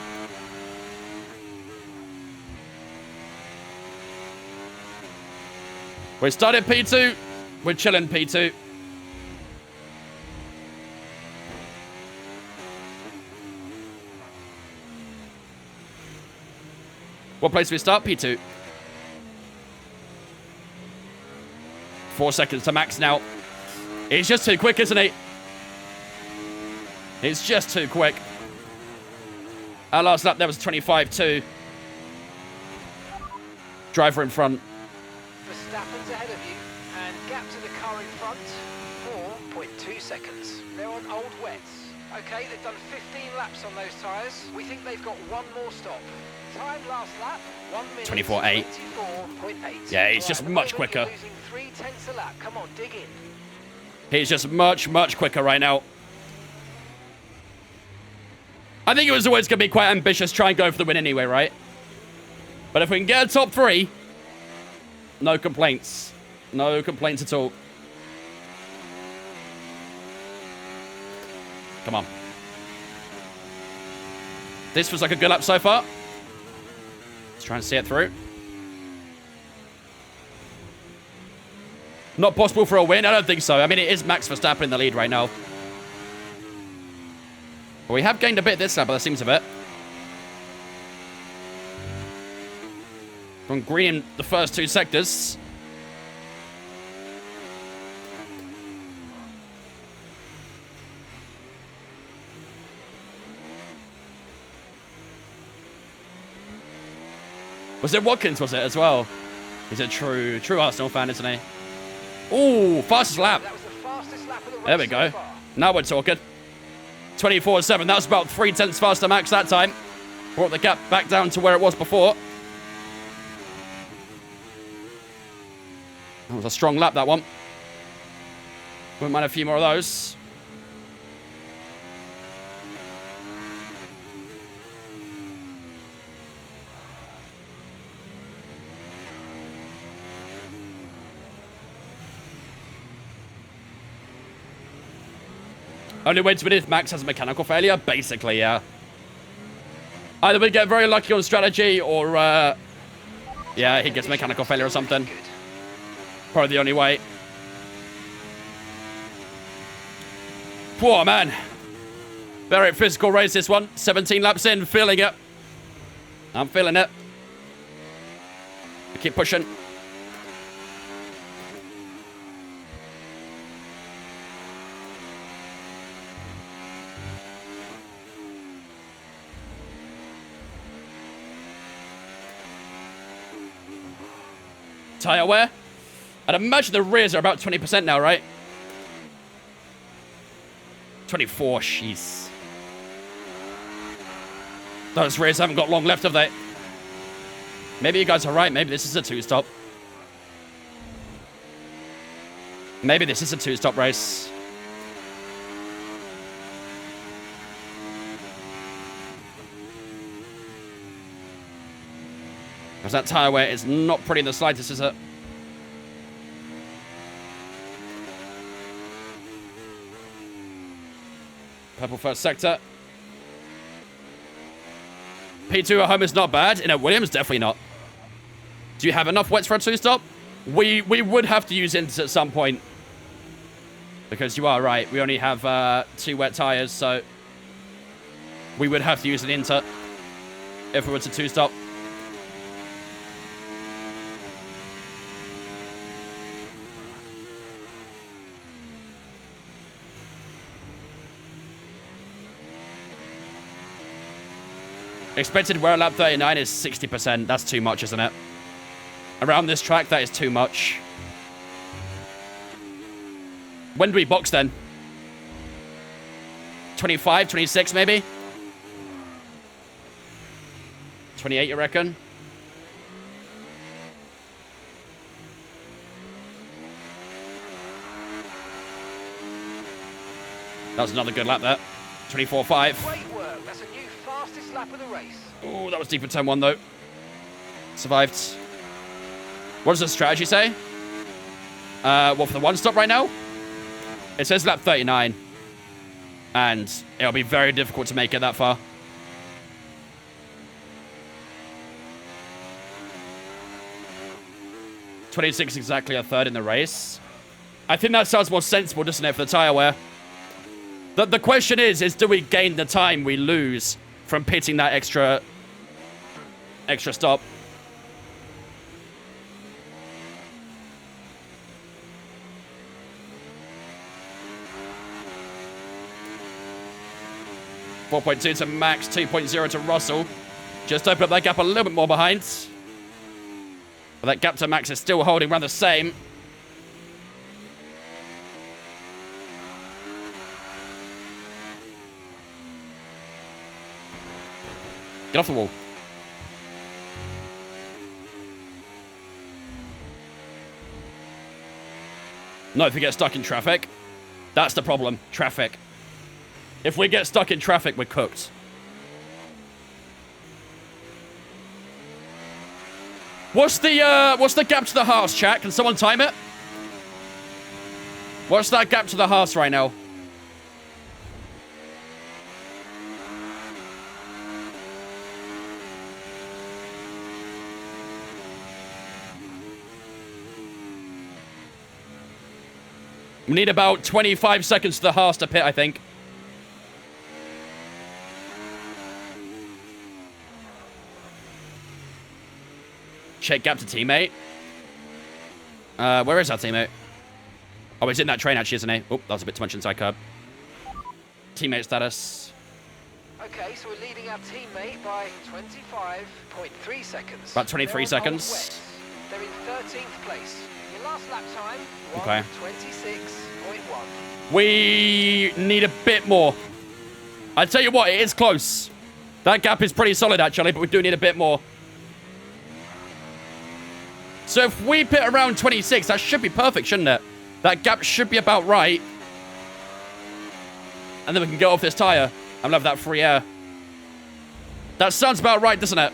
We started P2, we're chilling P2. What place do we start? P2. 4 seconds to Max now. He's just too quick, isn't he? It's just too quick. Our last lap there was 25.2. Driver in front. Verstappen's ahead of you, and gap to the car in front, 4.2 seconds. They're on old wets. Okay, they've done 15 laps on those tyres. We think they've got one more stop. Time last lap, 1 minute 24.8. 24.8. Yeah, he's just at the much moment, quicker. you're losing 0.3 a lap. Come on, dig in. He's just much, much quicker right now. I think it was always going to be quite ambitious, try and go for the win anyway, right? But if we can get a top 3, no complaints. No complaints at all. Come on. This was like a good lap so far. Let's try and see it through. Not possible for a win? I don't think so. I mean, it is Max Verstappen in the lead right now. But we have gained a bit this lap, by the seems of it. From green in the first 2 sectors. Was it Watkins, was it, as well? He's a true Arsenal fan, isn't he? Ooh, fastest lap. That was the fastest lap of the race There we go. so far. Now we're talking. 24.7. That was about 0.3 faster Max that time. Brought the gap back down to where it was before. That was a strong lap, that one. Wouldn't mind a few more of those. Only way to win if Max has a mechanical failure? Basically, yeah. Either we get very lucky on strategy or, yeah, he gets mechanical failure or something. Probably the only way. Poor man. Very physical race, this one. 17 laps in, feeling it. I'm feeling it. Keep pushing. Tyre wear. I'd imagine the rears are about 20% now, right? 24, jeez. Those rears haven't got long left, have they? Maybe you guys are right. Maybe this is a 2-stop. Maybe this is a 2-stop race. Because that tyre wear is not pretty in the slightest, is it? Purple first sector. P2 at home is not bad. In a Williams, definitely not. Do you have enough wets for a 2-stop? We would have to use ints at some point. Because you are right. We only have 2 wet tyres, so we would have to use an inter if we were to 2-stop. Expected wear at lap 39 is 60%. That's too much, isn't it? Around this track, that is too much. When do we box then? 25, 26 maybe? 28, you reckon? That was another good lap there. 24.5. Great work. That's a new fastest lap of the race. Oh, that was deep in turn 1 though. Survived. What does the strategy say? What, for the 1-stop right now? It says lap 39. And it'll be very difficult to make it that far. .26 exactly a third in the race. I think that sounds more sensible, doesn't it, for the tyre wear? The question is do we gain the time we lose from pitting that extra stop? .2 to Max, 2.0 to Russell. Just open up that gap a little bit more behind. But that gap to Max is still holding around the same. Get off the wall. No, if we get stuck in traffic, that's the problem. Traffic. If we get stuck in traffic, we're cooked. What's the gap to the Haas, chat? Can someone time it? What's that gap to the Haas right now? We need about 25 seconds to the Haas to pit, I think. Check gap to teammate. Where is our teammate? Oh, he's in that train actually, isn't he? Oh, that was a bit too much inside curb. Teammate status. Okay, so we're leading our teammate by 25.3 seconds. About 23 They're on seconds. Old Wet. They're in 13th place. Your last lap time, Okay. 1:26.1. We need a bit more. I tell you what, it is close. That gap is pretty solid actually, but we do need a bit more. So if we pit around 26, that should be perfect, shouldn't it? That gap should be about right. And then we can get off this tire and have that free air. That sounds about right, doesn't it?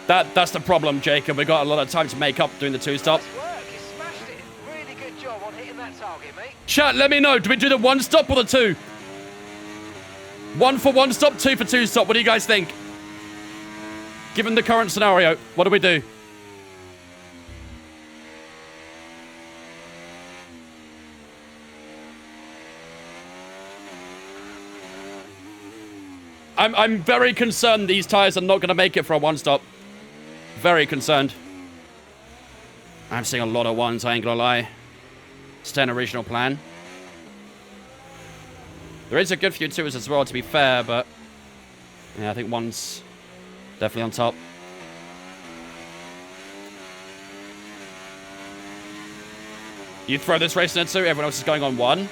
That's the problem, Jacob. We got a lot of time to make up doing the two-stop. Nice work, you smashed it. Really good job on hitting that target, mate. Chat, let me know. Do we do the one stop or the two? One for one stop, two for two stop. What do you guys think? Given the current scenario, what do we do? I'm very concerned these tires are not going to make it for a one stop. Very concerned. I'm seeing a lot of ones, I ain't gonna lie. Stay in original plan. There is a good few twos as well, to be fair, but yeah, I think one's definitely on top. You throw this race in two, everyone else is going on one.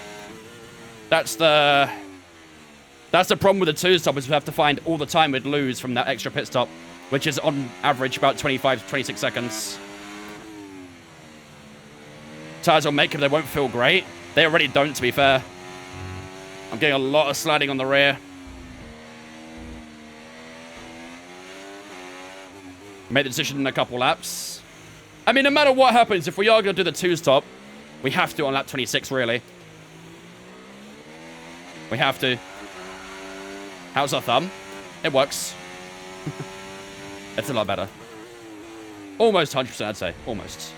That's the problem with the two stop, is we have to find all the time we'd lose from that extra pit stop, which is on average about 25 to 26 seconds. Tires will make them, they won't feel great. They already don't, to be fair. I'm getting a lot of sliding on the rear. Made the decision in a couple laps. I mean, no matter what happens, if we are going to do the two-stop, we have to on lap 26, really. We have to. How's our thumb? It works. It's a lot better. Almost 100%, I'd say. Almost.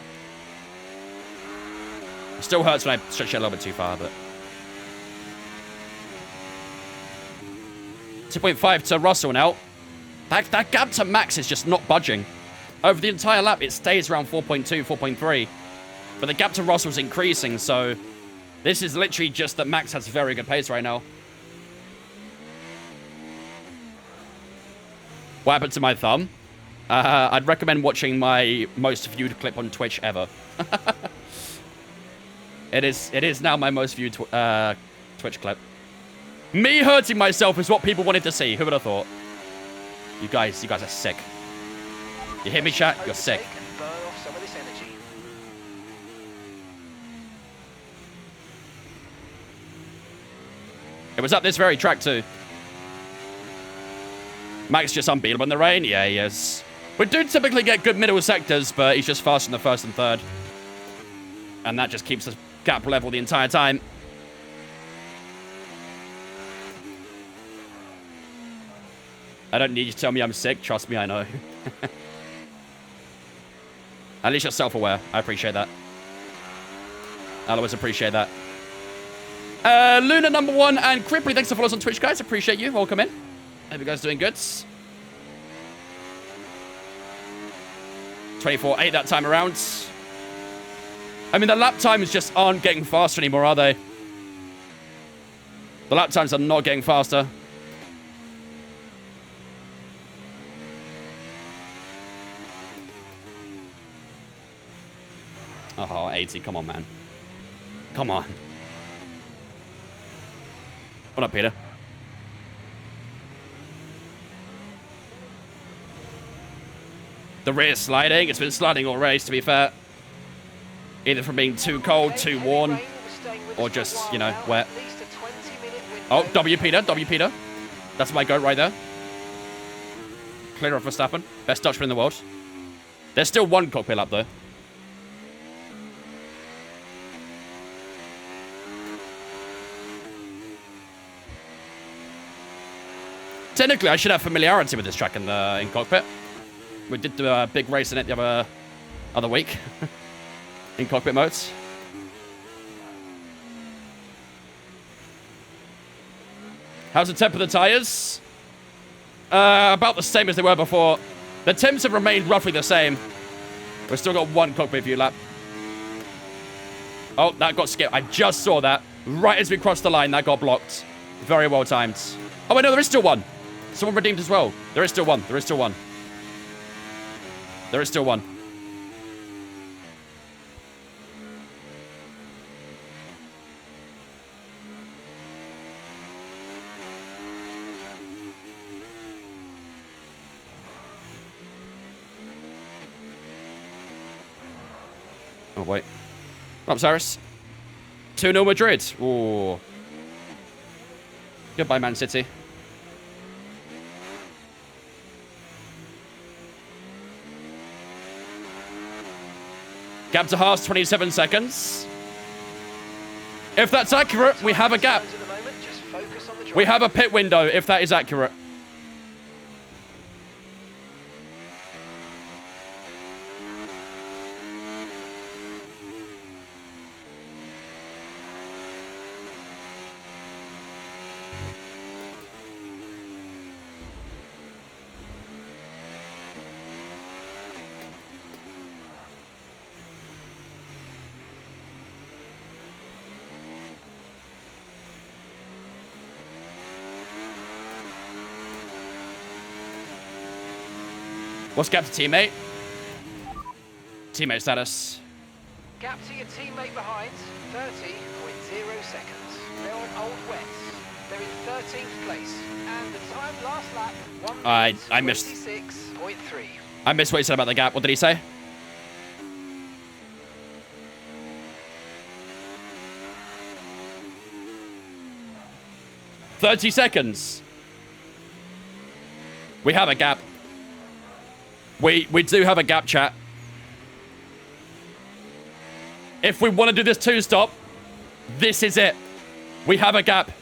It still hurts when I stretch it a little bit too far, but... 2.5 to Russell now. That gap to Max is just not budging. Over the entire lap, it stays around 4.2, 4.3. But the gap to Russell's increasing, so... This is literally just that Max has very good pace right now. What happened to my thumb? I'd recommend watching my most viewed clip on Twitch ever. It is now my most viewed Twitch clip. Me hurting myself is what people wanted to see. Who would have thought? You guys are sick. You hear me, chat? You're sick. Overtake and burn off some of this energy. It was up this very track too. Max just unbeatable in the rain? Yeah, he is. We do typically get good middle sectors, but he's just fast in the first and third. And that just keeps the gap level the entire time. I don't need you to tell me I'm sick. Trust me, I know. At least you're self-aware. I appreciate that. I'll always appreciate that. Luna #1 and Cripply, thanks for following us on Twitch, guys. Appreciate you. Welcome in. Hope you guys doing good. 24.8 that time around. I mean, the lap times just aren't getting faster anymore, are they? The lap times are not getting faster. Oh, 80. Come on, man. Come on. What up, Peter? The rear sliding. It's been sliding all race, to be fair. Either from being too cold, too warm, or just, you know, wet. Oh, W, Peter. W, Peter. That's my goat right there. Clear off Verstappen. Best Dutchman in the world. There's still one cockpit lap, though. Technically, I should have familiarity with this track in cockpit. We did do a big race in it the other week in cockpit modes. How's the temp of the tires? About the same as they were before. The temps have remained roughly the same. We've still got one cockpit view lap. Oh, that got skipped. I just saw that. Right as we crossed the line, that got blocked. Very well timed. Oh, wait, no, there is still one. Someone redeemed as well. There is still one. There is still one. There is still one. Oh, wait. Up, Cyrus. 2-0 Madrid. Ooh. Goodbye, Man City. Gap to Haas, 27 seconds. If that's accurate, we have a gap. We have a pit window, if that is accurate. What's gap to teammate? Teammate status. Gap to your teammate behind, 30.0 seconds. They're on old wets. They're in 13th place. And the time last lap, 1 I missed. 26.3. I missed what he said about the gap. What did he say? "30 seconds. We have a gap. We do have a gap, chat. If we want to do this two-stop, this is it. We have a gap.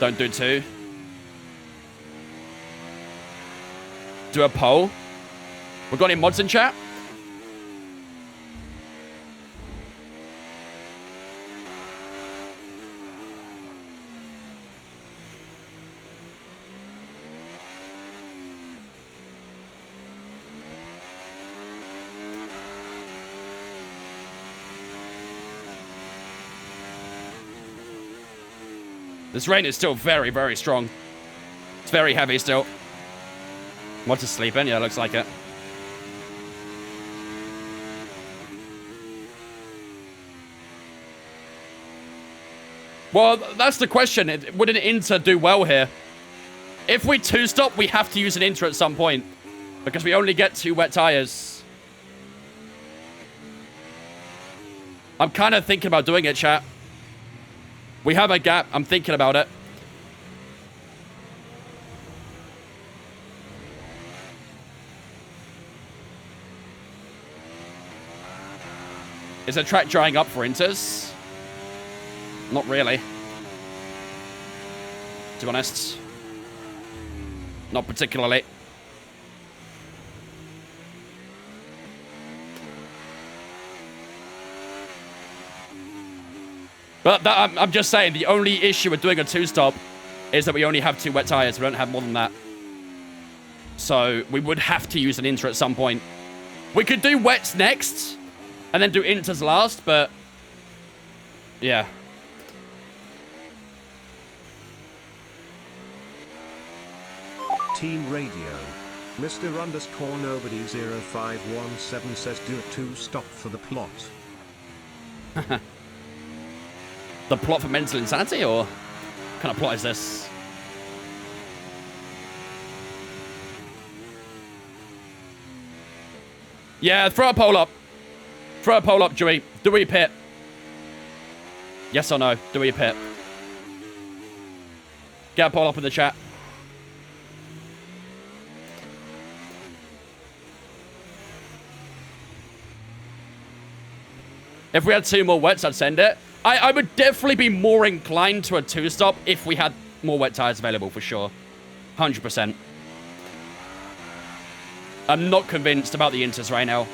Don't do two. Do a poll. We've got any mods in chat? This rain is still very, very strong. It's very heavy still. Want to sleep in? Yeah, looks like it. Well, that's the question. Would an Inter do well here? If we two-stop, we have to use an Inter at some point. Because we only get 2 wet tires. I'm kind of thinking about doing it, chat. We have a gap. I'm thinking about it. Is the track drying up for Inters? Not really. To be honest. Not particularly. But I'm just saying, the only issue with doing a two-stop is that we only have 2 wet tires. We don't have more than that. So we would have to use an inter at some point. We could do wets next and then do inters last, but yeah. Team Radio. Mr. underscore nobody 0517 says do a 2-stop for the plot. The plot for mental insanity, or what kind of plot is this? Yeah, throw a poll up. Throw a poll up, Dewey. Do we pit? Yes or no? Do we pit? Get a poll up in the chat. If we had 2 more wets, I'd send it. I would definitely be more inclined to a 2-stop if we had more wet tires available, for sure. 100%. I'm not convinced about the inters right now.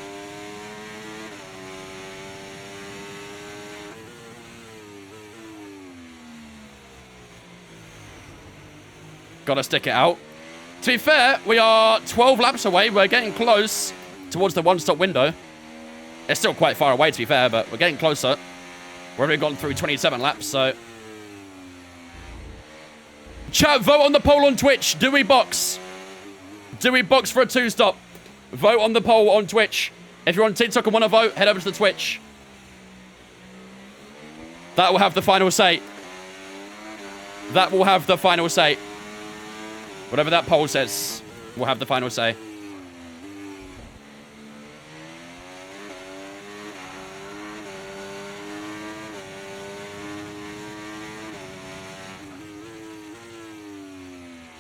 Gotta stick it out. To be fair, we are 12 laps away. We're getting close towards the 1-stop window. It's still quite far away, to be fair, but we're getting closer. We've already gone through 27 laps, so... Chat, vote on the poll on Twitch. Do we box? Do we box for a 2-stop? Vote on the poll on Twitch. If you're on TikTok and want to vote, head over to the Twitch. That will have the final say. That will have the final say. Whatever that poll says will have the final say.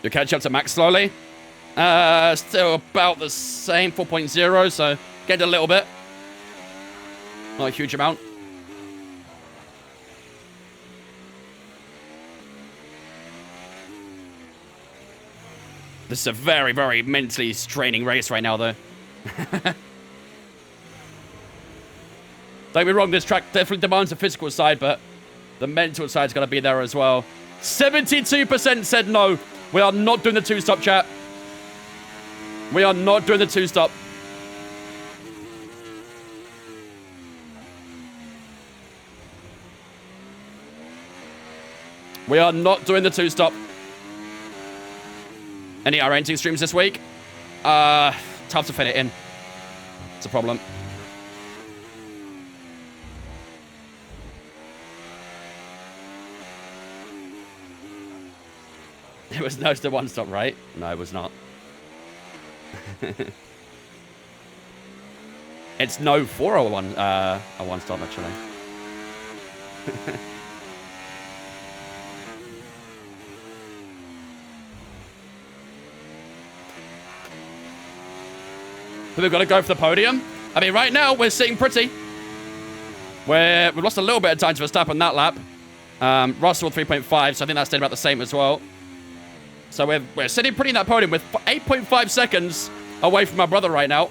You catch up to max slowly. Still about the same, 4.0, so gained a little bit. Not a huge amount. This is a very, very mentally straining race right now, though. Don't get me wrong, this track definitely demands a physical side, but the mental side's got to be there as well. 72% said no. We are not doing the 2-stop, chat. We are not doing the 2-stop. We are not doing the 2-stop. Any renting streams this week? Tough to fit it in. It's a problem. It was no to 1-stop, right? No, it was not. It's no for a 1-stop, actually. So we've got to go for the podium. I mean, right now, we're sitting pretty. We've lost a little bit of time to Verstappen that lap. Russell 3.5, so I think that stayed about the same as well. So we're sitting pretty in that podium with 8.5 seconds away from my brother right now.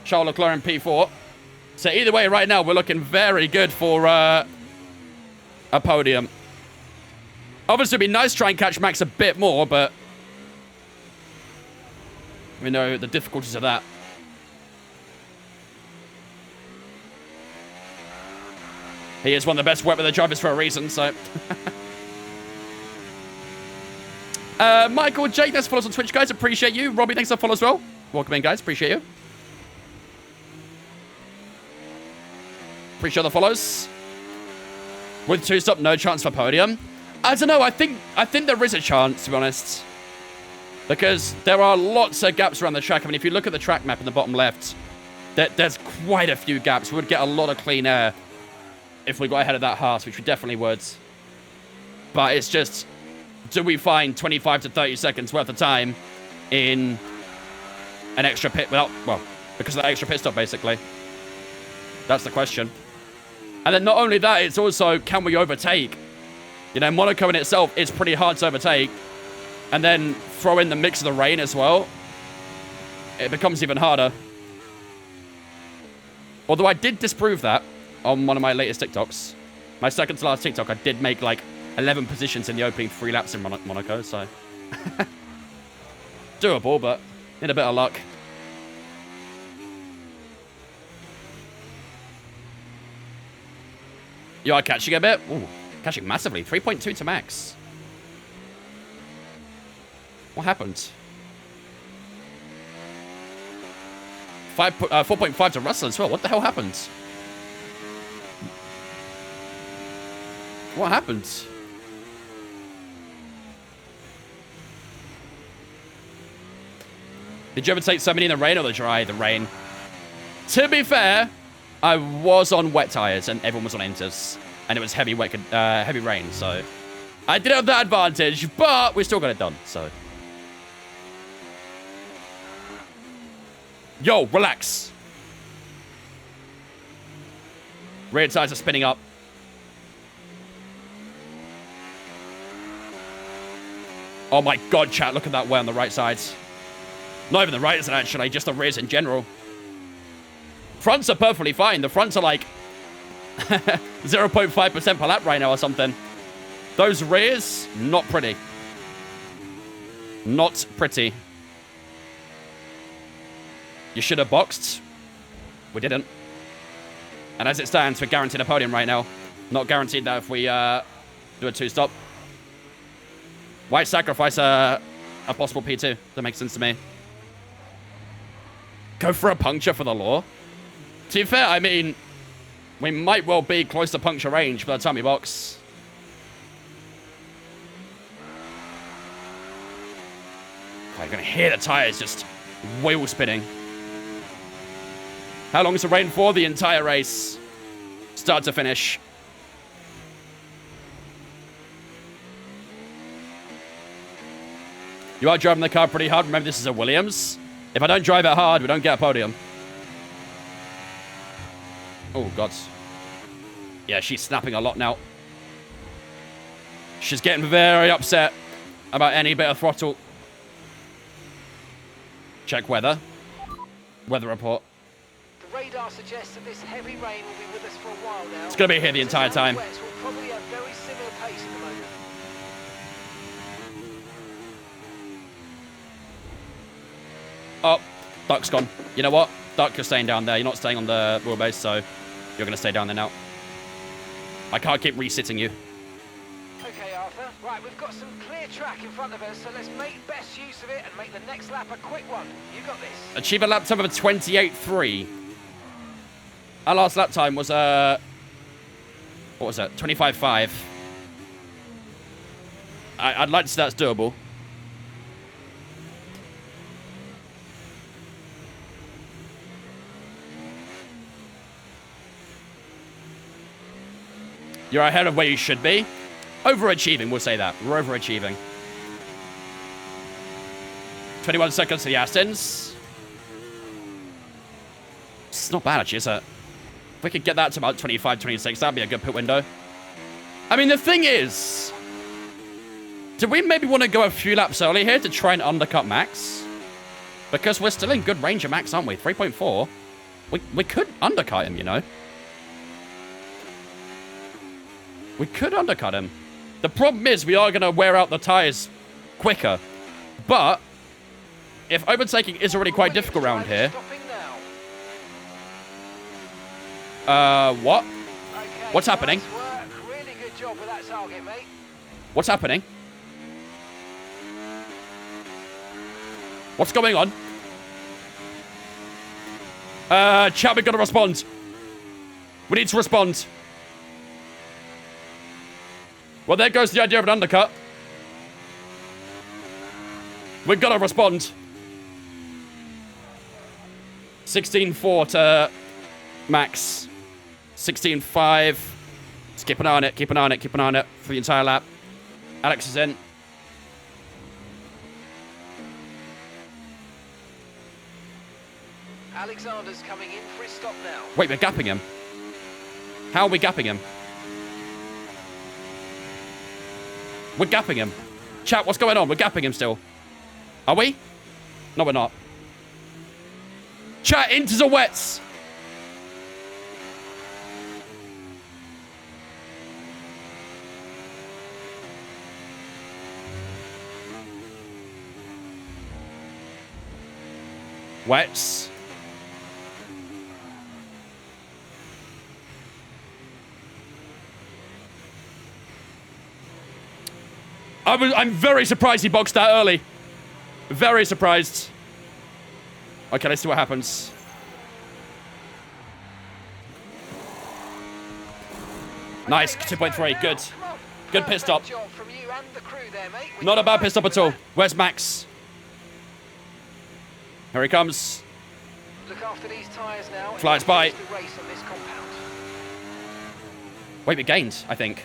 Charles Leclerc in P4. So either way, right now, we're looking very good for a podium. Obviously, it'd be nice to try and catch Max a bit more, but we know the difficulties of that. He is one of the best wet weather drivers for a reason, so... Michael, Jake, thanks for following us on Twitch, guys. Appreciate you. Robbie, thanks for follow as well. Welcome in, guys. Appreciate you. Appreciate the follows. With 2-stop, no chance for podium. I don't know. I think there is a chance, to be honest. Because there are lots of gaps around the track. I mean, if you look at the track map in the bottom left, there's quite a few gaps. We would get a lot of clean air if we got ahead of that Haas, which we definitely would. But it's just... do we find 25 to 30 seconds worth of time in an extra pit without, well, because of that extra pit stop, basically? That's the question. And then not only that, it's also, can we overtake? You know, Monaco in itself is pretty hard to overtake. And then throw in the mix of the rain as well. It becomes even harder. Although I did disprove that on one of my latest TikToks. My second to last TikTok, I did make like 11 positions in the opening 3 laps in Monaco, so... doable, but Need a bit of luck. You are catching a bit. Ooh, catching massively. 3.2 to max. What happened? 4.5 to Russell as well. What the hell happened? What happened? Did you ever take so many in the rain or the dry? The rain. To be fair, I was on wet tires and everyone was on inters, and it was heavy rain. So I did have that advantage, but we still got it done. So yo, relax. Rear tires are spinning up. Oh my god, chat, look at that way on the right side. Not even the right side, actually, just the rears in general. Fronts are perfectly fine. The fronts are like 0.5% per lap right now or something. Those rears, not pretty. Not pretty. You should have boxed. We didn't. And as it stands, we're guaranteed a podium right now. Not guaranteed that if we do a two-stop. Why sacrifice a possible P2? That makes sense to me. Go for a puncture for the law? To be fair, I mean, we might well be close to puncture range by the time we box. God, you're going to hear the tires just wheel spinning. How long is the rain for? The entire race. Start to finish. You are driving the car pretty hard. Remember, this is a Williams. If I don't drive it hard, we don't get a podium. Oh, God. Yeah, she's snapping a lot now. She's getting very upset about any bit of throttle. Check weather. Weather report. The radar suggests that this heavy rain will be with us for a while now. It's going to be here the entire time. We'll probably have very similar pace at the moment. Oh, Duck's gone. You know what? Duck, you're staying down there. You're not staying on the wheelbase, so you're going to stay down there now. I can't keep resitting you. Okay, Arthur. Right, we've got some clear track in front of us, so let's make best use of it and make the next lap a quick one. You got this. Achieve a lap time of 28.3. Our last lap time was, what was that? 25.5. I'd like to say that's doable. You're ahead of where you should be. Overachieving, we'll say that. We're overachieving. 21 seconds to the Astons. It's not bad, actually, is it? If we could get that to about 25, 26, that'd be a good pit window. I mean, the thing is, do we maybe want to go a few laps early here to try and undercut Max? Because we're still in good range of Max, aren't we? 3.4. We could undercut him, you know? We could undercut him. The problem is we are going to wear out the tires quicker. But if overtaking is already quite difficult around here. What? Okay, What's happening? Nice work. Really good job with that target, mate. What's happening? What's going on? Chat, we've got to respond. We need to respond. Well, there goes the idea of an undercut. We've got to respond. 16.4 to Max. 16.5. Just keep an eye on it, keep an eye on it, keep an eye on it for the entire lap. Alex is in. Alexander's coming in for his stop now. Wait, we're gapping him. How are we gapping him? We're gapping him. Chat, what's going on? We're gapping him still. Are we? No, we're not. Chat, into the wets. Wets. I'm very surprised he boxed that early. Very surprised. Okay, let's see what happens. Nice, 2.3, good. Good pit stop. Job from you and the crew there, mate. We Not a can bad both pit stop do at all. that. Where's Max? Here he comes. Look after these tyres now. Flies and by. finish the race on this compound. Wait, we gained, I think.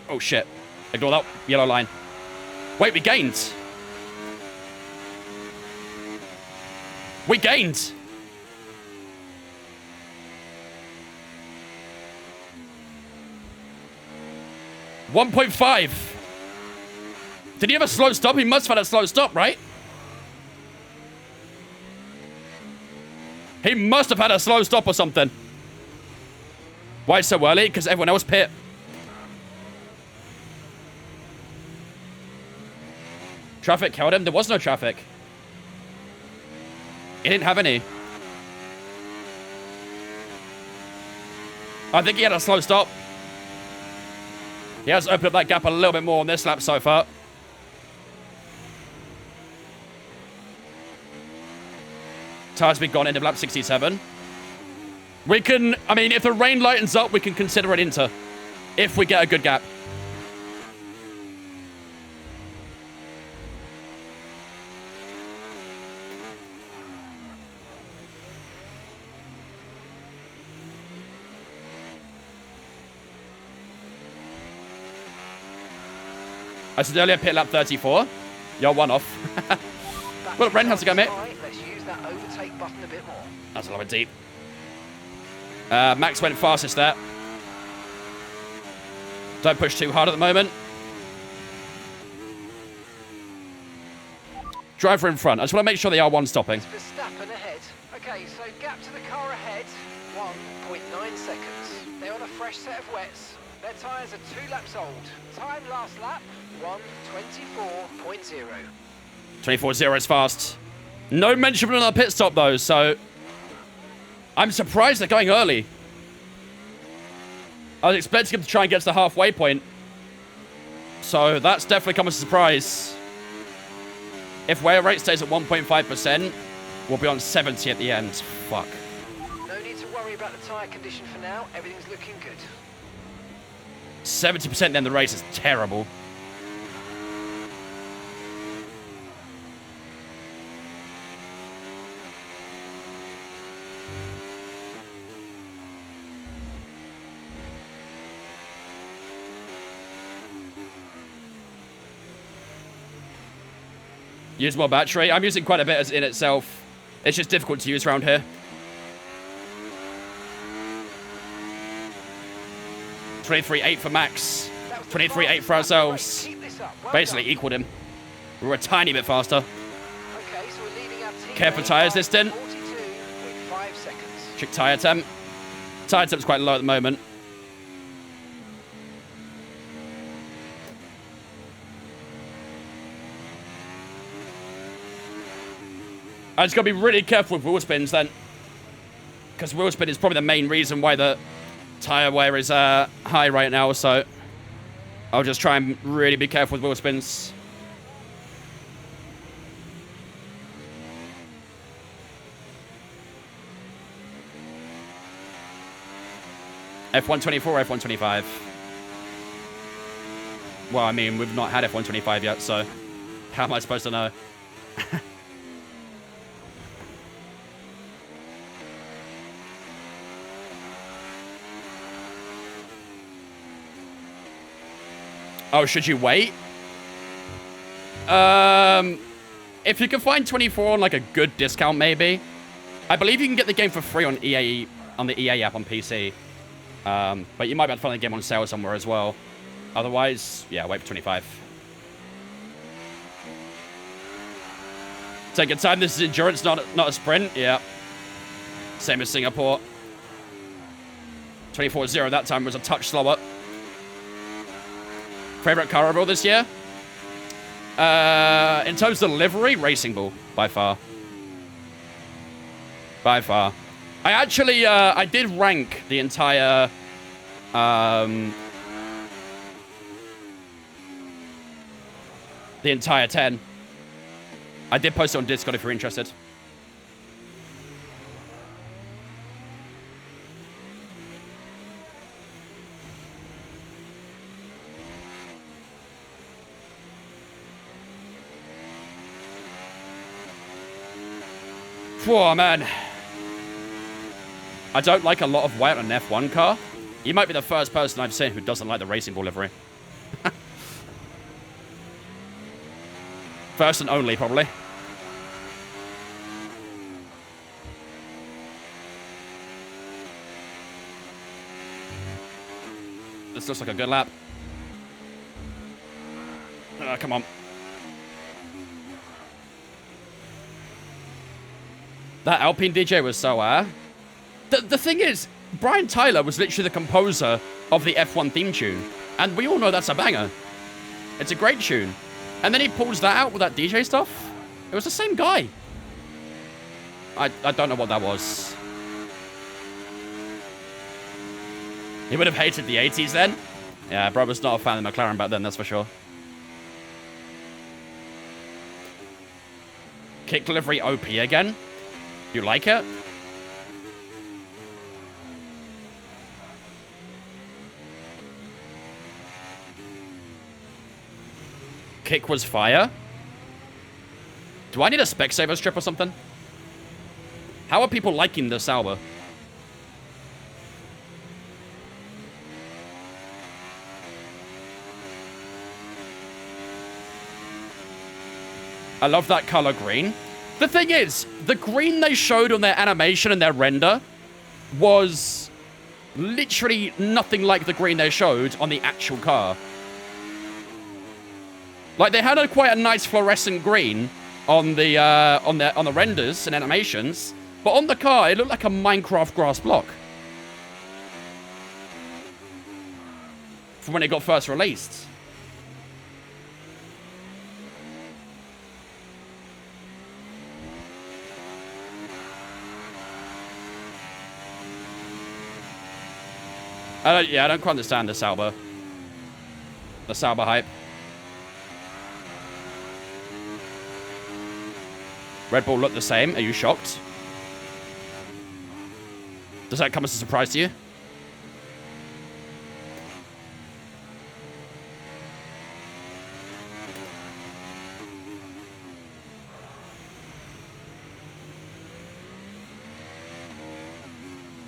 Oh, shit. Ignore that yellow line. Wait, we gained. We gained. $1.5. Did he have a slow stop? He must have had a slow stop, right? He must have had a slow stop or something. Why so early? Because everyone else pit. Traffic killed him. There was no traffic. He didn't have any. I think he had a slow stop. He has opened up that gap a little bit more on this lap so far. Tires be gone, end of lap 67. We can, I mean, if the rain lightens up, we can consider it Inter. If we get a good gap. I said earlier, pit lap 34. You're one off. Well, Ren has to go, mate. Let's use that overtake button a bit more. That's a little bit deep. Max went fastest there. Don't push too hard at the moment. Driver in front. I just want to make sure they are one stopping. Verstappen ahead. Okay, so gap to the car ahead, 1.9 seconds. They're on a fresh set of wets. Their tyres are 2 laps old. Time last lap, 1:24.0. 24.0 is fast. No mention of another pit stop, though, so... I'm surprised they're going early. I was expecting them to try and get to the halfway point. So that's definitely come as a surprise. If wear rate stays at 1.5%, we'll be on 70 at the end. Fuck. No need to worry about the tyre condition for now. Everything's looking good. 70% then the race is terrible. Use more battery. I'm using quite a bit as in itself. It's just difficult to use around here. 23.8 for Max. 23.8 for ourselves. Keep this up. Well Basically done. equaled him. We were a tiny bit faster. Okay, so we're leading our team. Care for tyres this stint. 42.5 seconds. Check tyre temp. Tyre temp's quite low at the moment. I just got to be really careful with wheel spins then. Because wheel spin is probably the main reason why the tyre wear is high right now. So I'll just try and really be careful with wheel spins. F124, F125. Well, I mean, we've not had F125 yet, so how am I supposed to know? Oh, should you wait? If you can find 24 on like a good discount, maybe. I believe you can get the game for free on EA on the EA app on PC. But you might be able to find the game on sale somewhere as well. Otherwise, yeah, wait for 25. Take your time. This is endurance, not a sprint. Yeah. Same as Singapore. 24.0 that time was a touch slower. Favorite car overall this year? In terms of delivery, Racing Bull, by far. By far. I actually, I did rank the entire, the entire 10. I did post it on Discord if you're interested. Oh, man. I don't like a lot of white on an F1 car. You might be the first person I've seen who doesn't like the racing ball livery. First and only, probably. This looks like a good lap. Come on. That Alpine DJ was so The thing is, Brian Tyler was literally the composer of the F1 theme tune. And we all know that's a banger. It's a great tune. And then he pulls that out with that DJ stuff. It was the same guy. I don't know what that was. He would have hated the 80s then. Yeah, bro was not a fan of McLaren back then, that's for sure. Kick delivery OP again. You like it? Kick was fire. Do I need a Specsaver strip or something? How are people liking this Sauber? I love that color green. The thing is, the green they showed on their animation and their render was literally nothing like the green they showed on the actual car. Like, they had quite a nice fluorescent green on the renders and animations, but on the car it looked like a Minecraft grass block from when it got first released. I don't quite understand the Sauber hype. Red Bull look the same. Are you shocked? Does that come as a surprise to you?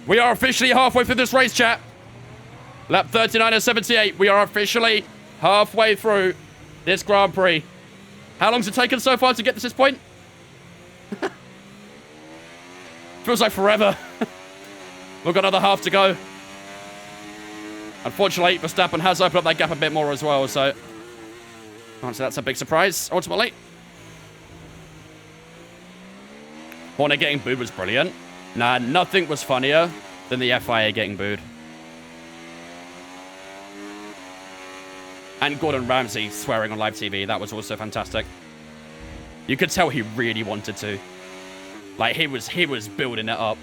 We are officially halfway through this race, chat. Lap 39 of 78. We are officially halfway through this Grand Prix. How long's it taken so far to get to this point? Feels like forever. We've got another half to go. Unfortunately, Verstappen has opened up that gap a bit more as well, so can't say that's a big surprise, ultimately. Horner getting booed was brilliant. Nah, nothing was funnier than the FIA getting booed. And Gordon Ramsay swearing on live TV. That was also fantastic. You could tell he really wanted to. Like, he was building it up.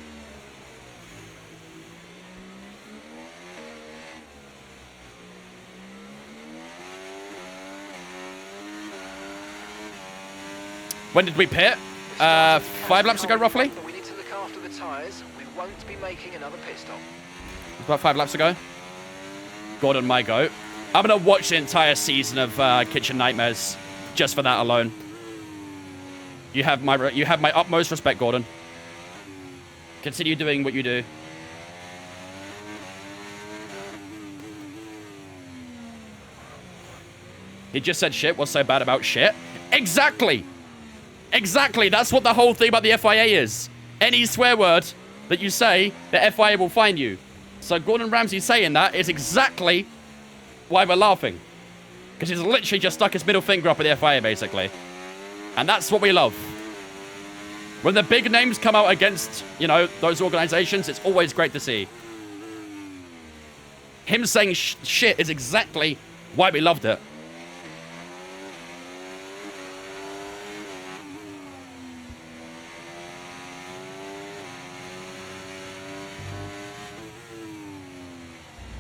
When did we pit? 5 laps ago, roughly? We need to look after the tyres. We won't be making another pit stop. About 5 laps ago. Gordon, my goat. I'm going to watch the entire season of Kitchen Nightmares just for that alone. You have my utmost respect, Gordon. Continue doing what you do. He just said shit. What's so bad about shit? Exactly. Exactly. That's what the whole thing about the FIA is. Any swear word that you say, the FIA will fine you. So Gordon Ramsay saying that is exactly why we're laughing. Because he's literally just stuck his middle finger up at the FIA, basically. And that's what we love. When the big names come out against, you know, those organizations, it's always great to see. Him saying shit is exactly why we loved it.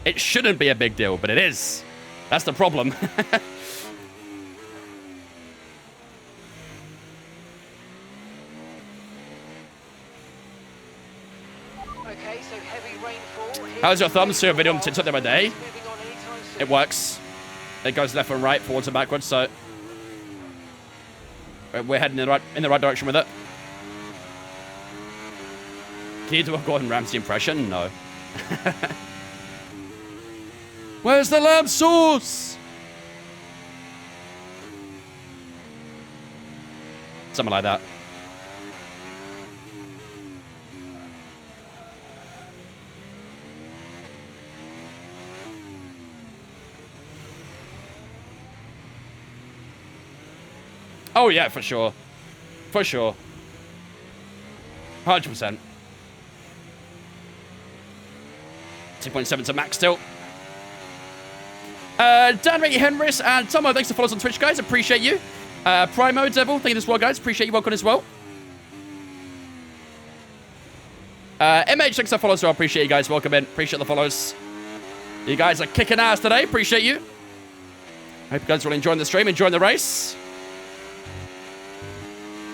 It shouldn't be a big deal, but it is. That's the problem. Okay, so heavy rainfall. How's your thumbs to a video on TikTok the other day? Moving on anytime soon. It works. It goes left and right, forwards and backwards, so we're heading in the right direction with it. Can you do a Gordon Ramsay impression? No. Where's the lamb sauce? Something like that. Oh, yeah, for sure. For sure. 100%. 2.7 to max still. Dan Henris and Tomo, thanks for following us on Twitch, guys. Appreciate you. Primo Devil, thank you as well, guys. Appreciate you. Welcome as well. MH, thanks for following as well. Appreciate you guys. Welcome in. Appreciate the follows. You guys are kicking ass today. Appreciate you. Hope you guys are really enjoying the stream, enjoying the race.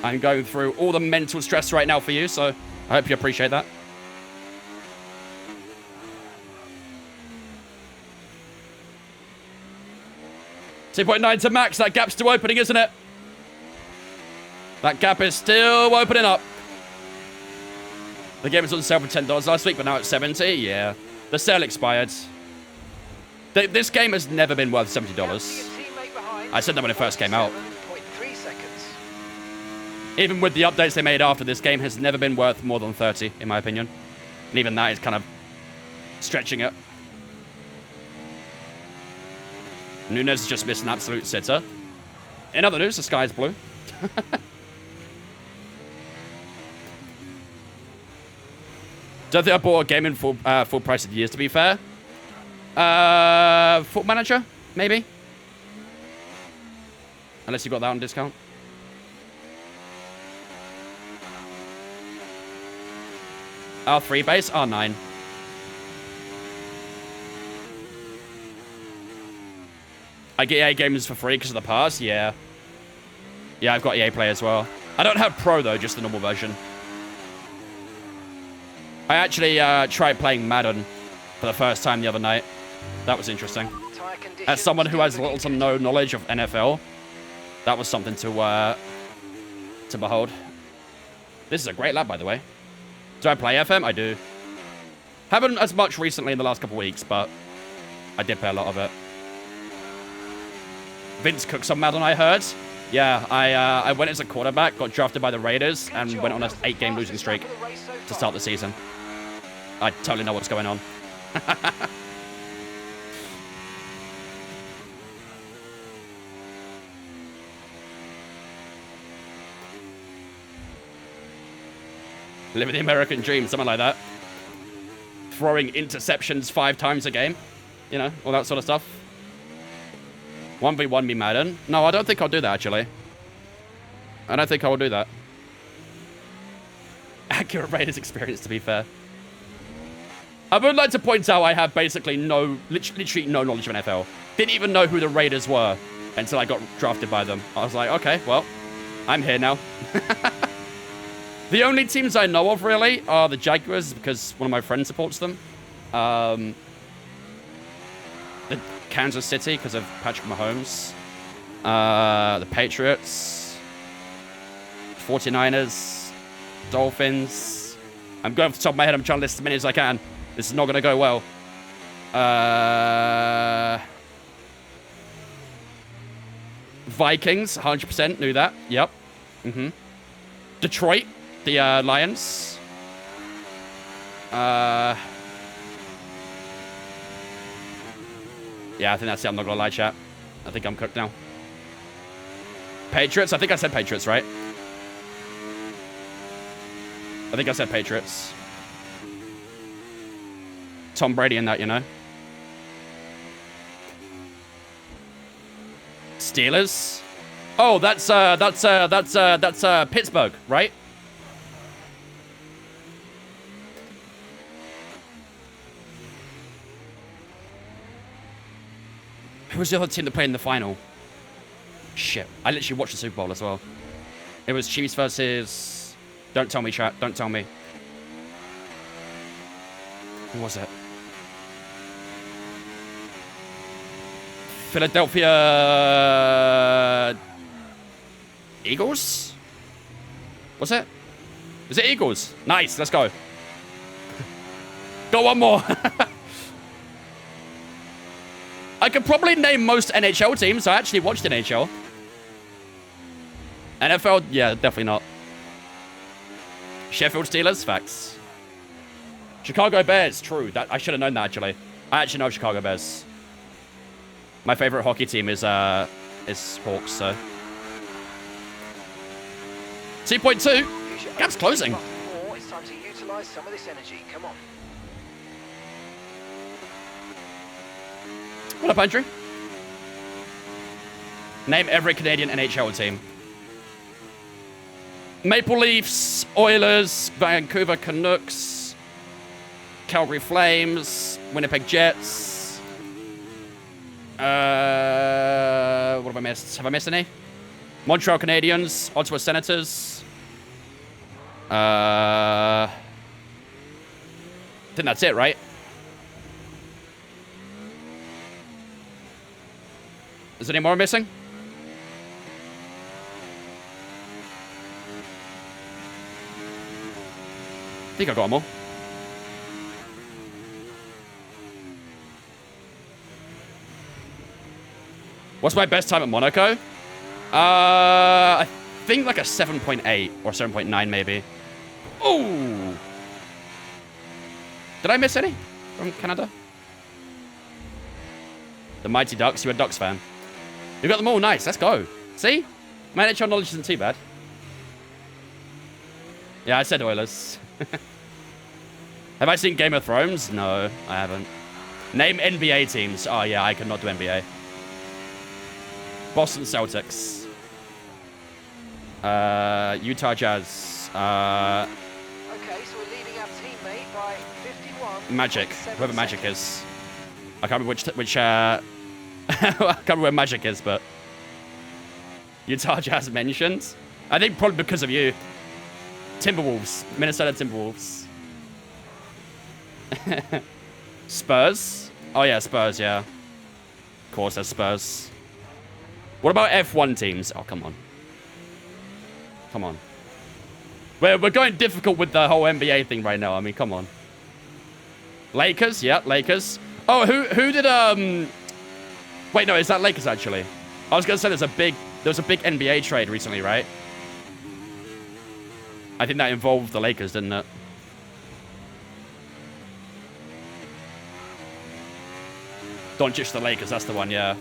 I'm going through all the mental stress right now for you, so I hope you appreciate that. $2.9 to max. That gap's still opening, isn't it? That gap is still opening up. The game was on sale for $10 last week, but now it's $70. Yeah. The sale expired. This game has never been worth $70. I said that when it first came out. Even with the updates they made after, this game has never been worth more than 30, in my opinion. And even that is kind of stretching it. Nunes has just missed an absolute sitter. In other news, the sky is blue. Don't think I bought a game in full price of the years, to be fair. Foot Manager, maybe? Unless you got that on discount. R3 base, R9. I get EA games for free because of the pass? Yeah. Yeah, I've got EA Play as well. I don't have Pro, though, just the normal version. I actually tried playing Madden for the first time the other night. That was interesting. As someone who has little to no knowledge of NFL, that was something to behold. This is a great lap, by the way. Do I play FM? I do. Haven't as much recently in the last couple of weeks, but I did play a lot of it. Vince cooks on Madden, I heard. Yeah, I went as a quarterback, got drafted by the Raiders, and went on an 8-game losing streak to start the season. I totally know what's going on. Living the American dream, something like that. Throwing interceptions 5 times a game. You know, all that sort of stuff. 1v1 me Madden. No, I don't think I'll do that, actually. I don't think I will do that. Accurate Raiders experience, to be fair. I would like to point out I have basically literally no knowledge of NFL. Didn't even know who the Raiders were until I got drafted by them. I was like, okay, well, I'm here now. The only teams I know of, really, are the Jaguars, because one of my friends supports them. The Kansas City, because of Patrick Mahomes. The Patriots. 49ers. Dolphins. I'm going off the top of my head. I'm trying to list as many as I can. This is not going to go well. Vikings, 100% knew that. Yep. Detroit. The Lions. Yeah, I think that's it. I'm not going to lie, chat. I think I'm cooked now. Patriots? I think I said Patriots, right? I think I said Patriots. Tom Brady in that, you know. Steelers? Oh, that's Pittsburgh, right? Who was the other team that played in the final? Shit. I literally watched the Super Bowl as well. It was Chiefs versus... Don't tell me, chat. Don't tell me. Who was it? Philadelphia... Eagles? Was it? Is it Eagles? Nice. Let's go. Got one more. I could probably name most NHL teams. I actually watched NHL. NFL? Yeah, definitely not. Sheffield Steelers? Facts. Chicago Bears? True. That I should have known that, actually. I actually know Chicago Bears. My favorite hockey team is Hawks, so. 2.2. Gap's closing. It's time to utilize some of this energy. Come on. What up, Andrew? Name every Canadian NHL team. Maple Leafs, Oilers, Vancouver Canucks, Calgary Flames, Winnipeg Jets. What have I missed? Have I missed any? Montreal Canadiens, Ottawa Senators. I think that's it, right? Is there any more missing? I think I got them all. What's my best time at Monaco? I think like a 7.8 or 7.9 maybe. Ooh! Did I miss any from Canada? The Mighty Ducks. You're a Ducks fan. You got them all. Nice. Let's go. See? My NHL knowledge isn't too bad. Yeah, I said Oilers. Have I seen Game of Thrones? No, I haven't. Name NBA teams. Oh, yeah, I cannot do NBA. Boston Celtics. Utah Jazz. Okay, so we're leading our teammate by 51. Magic. Whoever Magic is. I can't remember which I can't remember where Magic is, but Utah Jazz mentioned. I think probably because of you. Timberwolves. Minnesota Timberwolves. Spurs? Oh yeah, Spurs, yeah. Of course, there's Spurs. What about F1 teams? Oh, come on. Come on. We're going difficult with the whole NBA thing right now. I mean, come on. Lakers? Yeah, Lakers. Oh, who did, Wait, no, is that Lakers, actually? I was going to say there was a big NBA trade recently, right? I think that involved the Lakers, didn't it? Don't just the Lakers, that's the one, yeah.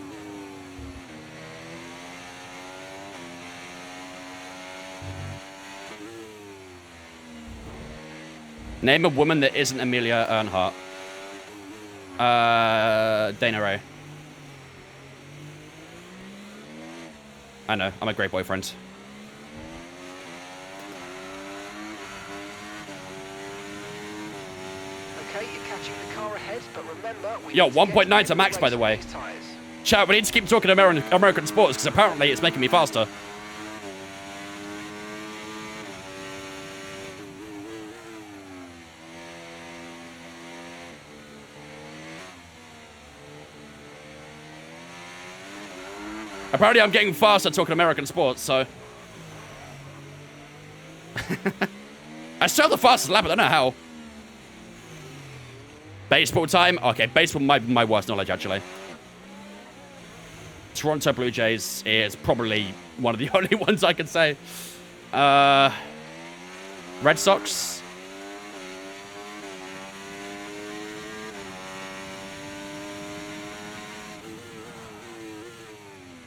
Name a woman that isn't Amelia Earnhardt. Dana Ray. I know, I'm a great boyfriend. Okay, you're catching the car ahead, but remember... Yo, 1.9 to max, by the way. Chat, we need to keep talking American sports, because apparently it's making me faster. Apparently I'm getting faster talking American sports, so... I still have the fastest lap, I don't know how. Baseball time? Okay, baseball might be my worst knowledge, actually. Toronto Blue Jays is probably one of the only ones I can say. Red Sox?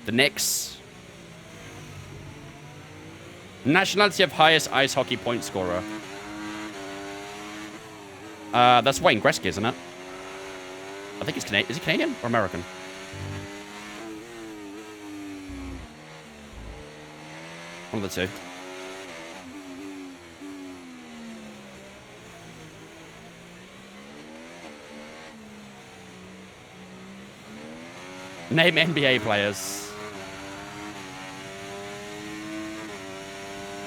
The Knicks. Nationality of highest ice hockey point scorer. That's Wayne Gretzky, isn't it? I think he's Canadian. Is he Canadian or American? One of the two. Name NBA players.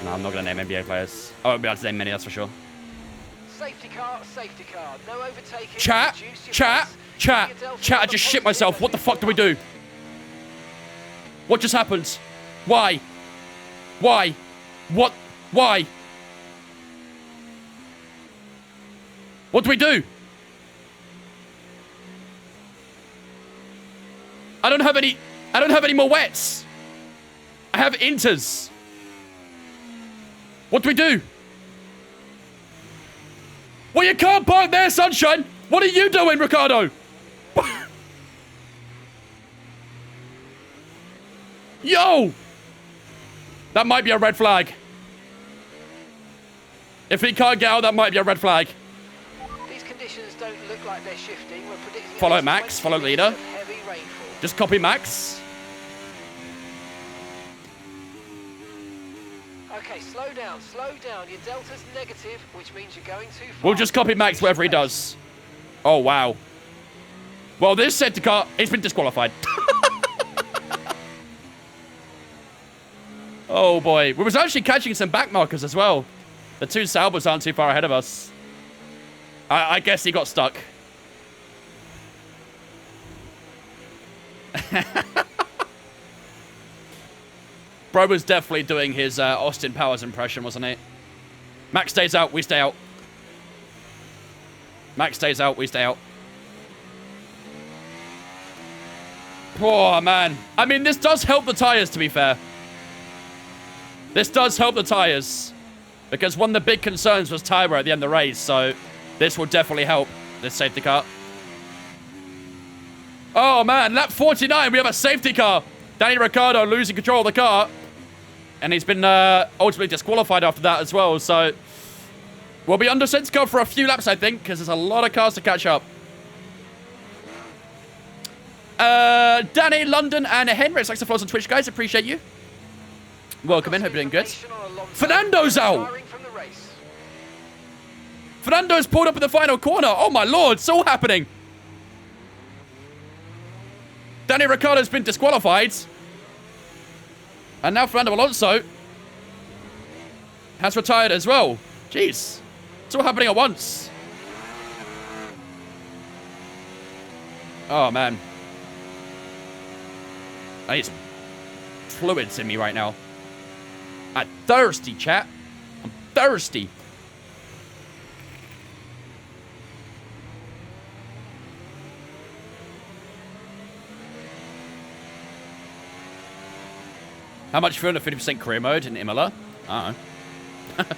No, I'm not going to name NBA players. I won't be able to name many, that's for sure. Safety car, no overtaking. Chat, Reduce your chat, pace. chat, Keep your delta chat, I on the just shit positive myself. What the fuck do we do? What just happened? Why? Why? What? Why? What do we do? I don't have any more wets. I have inters. What do we do? Well, you can't park there, sunshine. What are you doing, Ricardo? Yo! That might be a red flag. If he can't get out, that might be a red flag. These conditions don't look like they're shifting. We're predicting Follow at least Max, 20 follow minutes leader. of heavy rainfall. Just copy Max. Okay, slow down. Your delta's negative, which means you're going too far. We'll just copy Max wherever he does. Oh, wow. Well, this safety car, it's been disqualified. Oh, boy. We was actually catching some back markers as well. The two Saubers aren't too far ahead of us. I guess he got stuck. Bro was definitely doing his Austin Powers impression, wasn't he? Max stays out, we stay out. Max stays out, we stay out. Poor man. I mean, this does help the tires, to be fair. This does help the tires. Because one of the big concerns was tire wear at the end of the race, so this will definitely help this safety car. Oh, man, lap 49, we have a safety car. Danny Ricciardo losing control of the car. And he's been ultimately disqualified after that as well, so we'll be under safety car for a few laps, I think, because there's a lot of cars to catch up. Danny, London, and Henry, thanks for following on Twitch, guys. Appreciate you. Welcome in. Hope you're doing good. Fernando's out. Fernando's pulled up in the final corner. Oh, my Lord. It's all happening. Danny Ricciardo's been disqualified. And now Fernando Alonso has retired as well. Jeez. It's all happening at once. Oh, man. I need some fluids in me right now. I'm thirsty, chat. I'm thirsty. How much for 50% career mode in Imola? I don't know.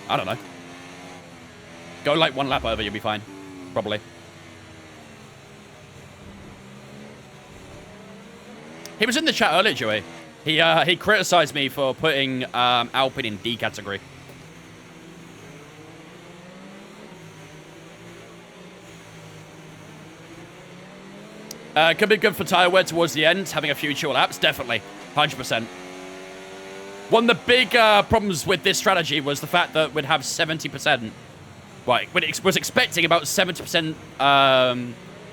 I don't know. Go like one lap over, you'll be fine. Probably. He was in the chat earlier, Joey. He criticized me for putting Alpine in D category. Could be good for tyre wear towards the end, having a few chill laps, definitely. 100%. One of the big problems with this strategy was the fact that we'd have 70%. Right, we was expecting about 70%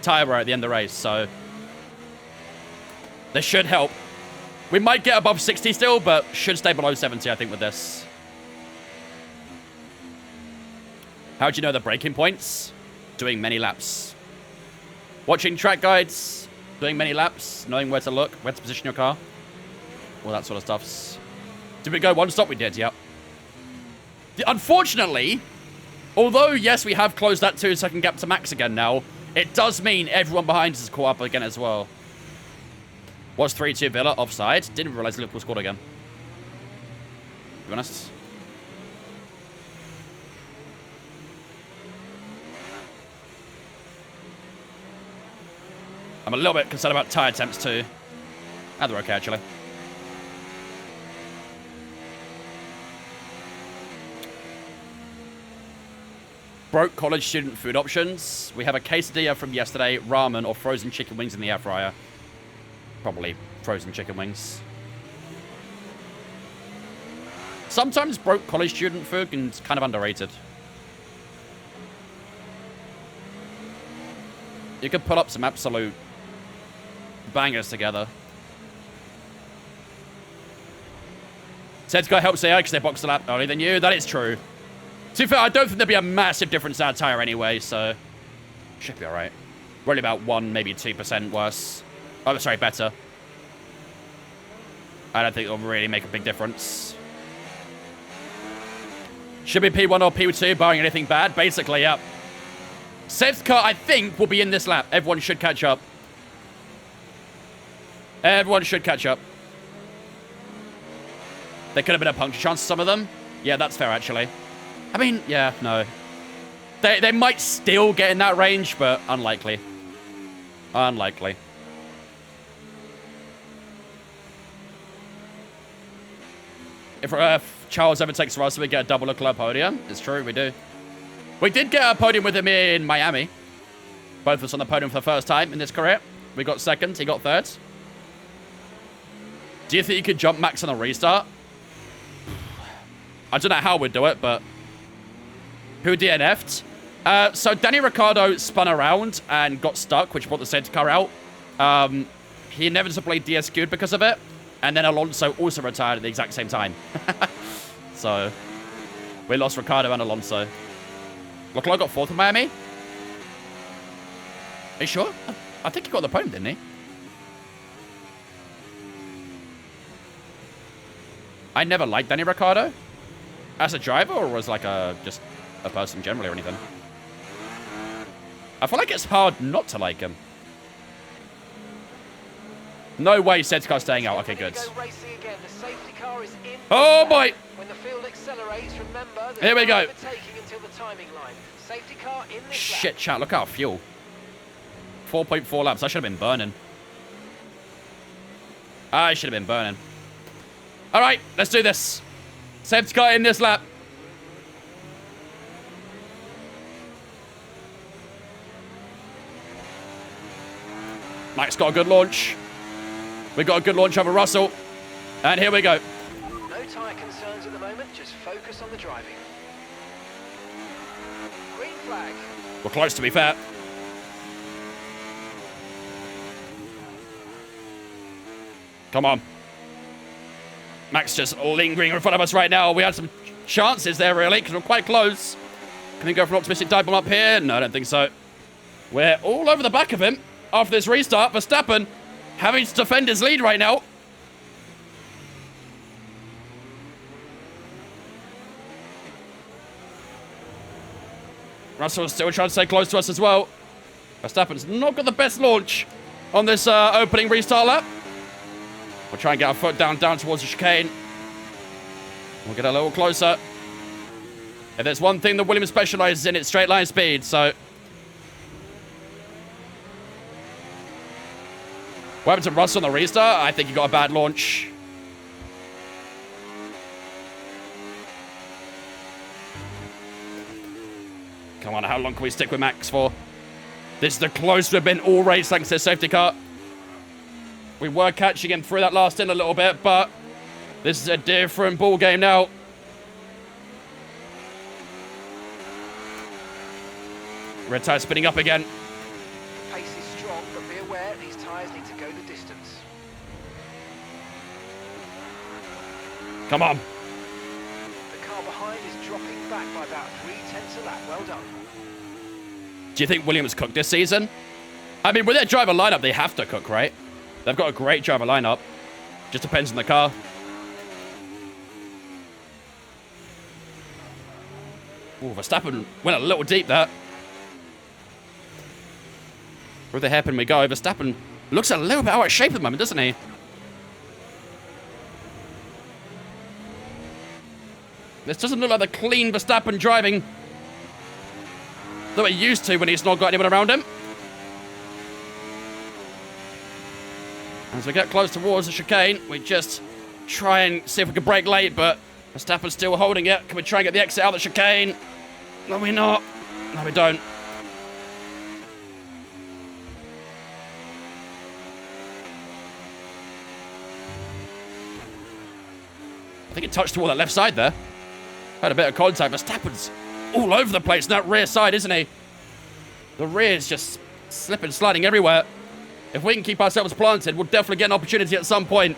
tyre wear at the end of the race, so this should help. We might get above 60 still, but should stay below 70, I think, with this. How do you know the braking points? Doing many laps. Watching track guides, doing many laps, knowing where to look, where to position your car. All that sort of stuff. Did we go one stop? We did, yep. Unfortunately, although, yes, we have closed that 2-second gap to Max again now, it does mean everyone behind us is caught up again as well. Was 3-2 Villa offside? Didn't realize Liverpool scored again. To be honest. I'm a little bit concerned about tyre temps too. Ah, they're okay, actually. Broke college student food options. We have a quesadilla from yesterday, ramen, or frozen chicken wings in the air fryer. Probably frozen chicken wings. Sometimes broke college student food is kind of underrated. You could put up some absolute bangers together. Said's got help say because they boxed the lap earlier than you. That is true. To be fair, I don't think there'll be a massive difference in our tire anyway, so should be all right. We're only about 1, maybe 2% worse. Oh, sorry, better. I don't think it'll really make a big difference. Should be P1 or P2, barring anything bad. Basically, yeah. Seb's car, I think, will be in this lap. Everyone should catch up. Everyone should catch up. There could have been a puncture chance, some of them. Yeah, that's fair, actually. I mean, yeah, no. They might still get in that range, but unlikely. Unlikely. If Charles overtakes Russell, we get a double Leclerc podium. It's true, we do. We did get a podium with him in Miami. Both of us on the podium for the first time in this career. We got second, he got third. Do you think you could jump Max on a restart? I don't know how we'd do it, but... Who DNF'd? So Danny Ricciardo spun around and got stuck, which brought the safety car out. He inevitably DSQ'd because of it. And then Alonso also retired at the exact same time. So, we lost Ricciardo and Alonso. Leclerc got fourth in Miami? Are you sure? I think he got the podium, didn't he? I never liked Danny Ricciardo. As a driver, or was like just a person generally or anything? I feel like it's hard not to like him. No way safety car's staying out. Okay, good. Oh, boy. When the field accelerates, remember here we go. Until the timing line. Safety car in this shit, chat. Look at our fuel. 4.4 laps. I should have been burning. I should have been burning. All right, let's do this. Safety car in this lap. Mike's got a good launch. We got a good launch over Russell. And here we go. No tyre concerns at the moment, just focus on the driving. Green flag. We're close, to be fair. Come on. Max just lingering in front of us right now. We had some chances there, really, because we're quite close. Can we go for an optimistic dive bomb up here? No, I don't think so. We're all over the back of him after this restart. Verstappen having to defend his lead right now. Russell's still trying to stay close to us as well. Verstappen's not got the best launch on this opening restart lap. We'll try and get our foot down towards the chicane. We'll get a little closer. If there's one thing that Williams specializes in, it's straight line speed, so... What happened to Russell on the restart? I think he got a bad launch. Come on, how long can we stick with Max for? This is the closest we've been all race thanks to the safety car. We were catching him through that last in a little bit, but this is a different ball game now. Red tire spinning up again. The pace is strong, but be aware these tyres need to go the distance. Come on. The car behind is dropping back by about 0.3 a lap. Well done. Do you think Williams cooked this season? I mean, with their driver lineup, they have to cook, right? They've got a great driver lineup. Just depends on the car. Ooh, Verstappen went a little deep there. With the hairpin we go. Verstappen looks a little bit out of shape at the moment, doesn't he? This doesn't look like the clean Verstappen driving that we're used to when he's not got anyone around him. As we get close towards the chicane, we just try and see if we can brake late, but Verstappen's still holding it. Can we try and get the exit out of the chicane? No, we're not. No, we don't. I think it touched toward that left side there. Had a bit of contact. Verstappen's all over the place on that rear side, isn't he? The rear is just slipping, sliding everywhere. If we can keep ourselves planted, we'll definitely get an opportunity at some point.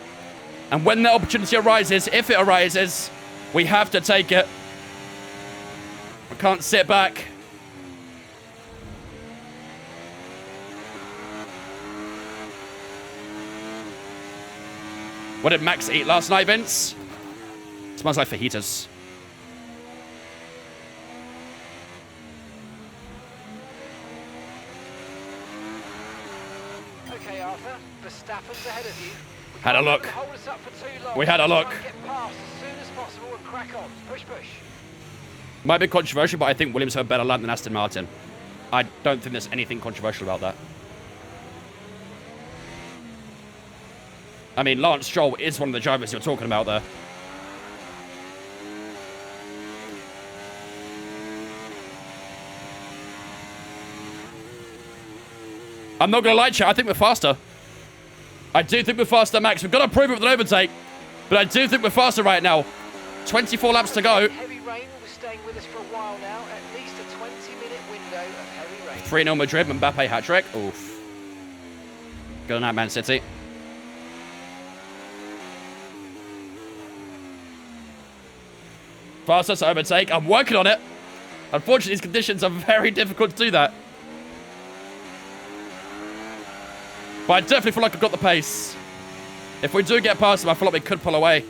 And when that opportunity arises, if it arises, we have to take it. We can't sit back. What did Max eat last night, Vince? Smells like fajitas. Okay, Arthur. Verstappen's ahead of you. Had a look. Hold us up for too long. We had a look. Try and get past as soon as possible and crack on. Push, push. Might be controversial, but I think Williams have a better lap than Aston Martin. I don't think there's anything controversial about that. I mean, Lance Stroll is one of the drivers you're talking about there. I'm not going to lie, chat. I think we're faster. I do think we're faster, Max. We've got to prove it with an overtake. But I do think we're faster right now. 24 laps to go. Heavy rain will be staying with us for a while now. At least a 20-minute window of heavy rain. 3-0 Madrid, Mbappe hat-trick. Oof. Good on that, Man City. Fastest overtake. I'm working on it. Unfortunately, these conditions are very difficult to do that. But I definitely feel like I've got the pace. If we do get past them, I feel like we could pull away.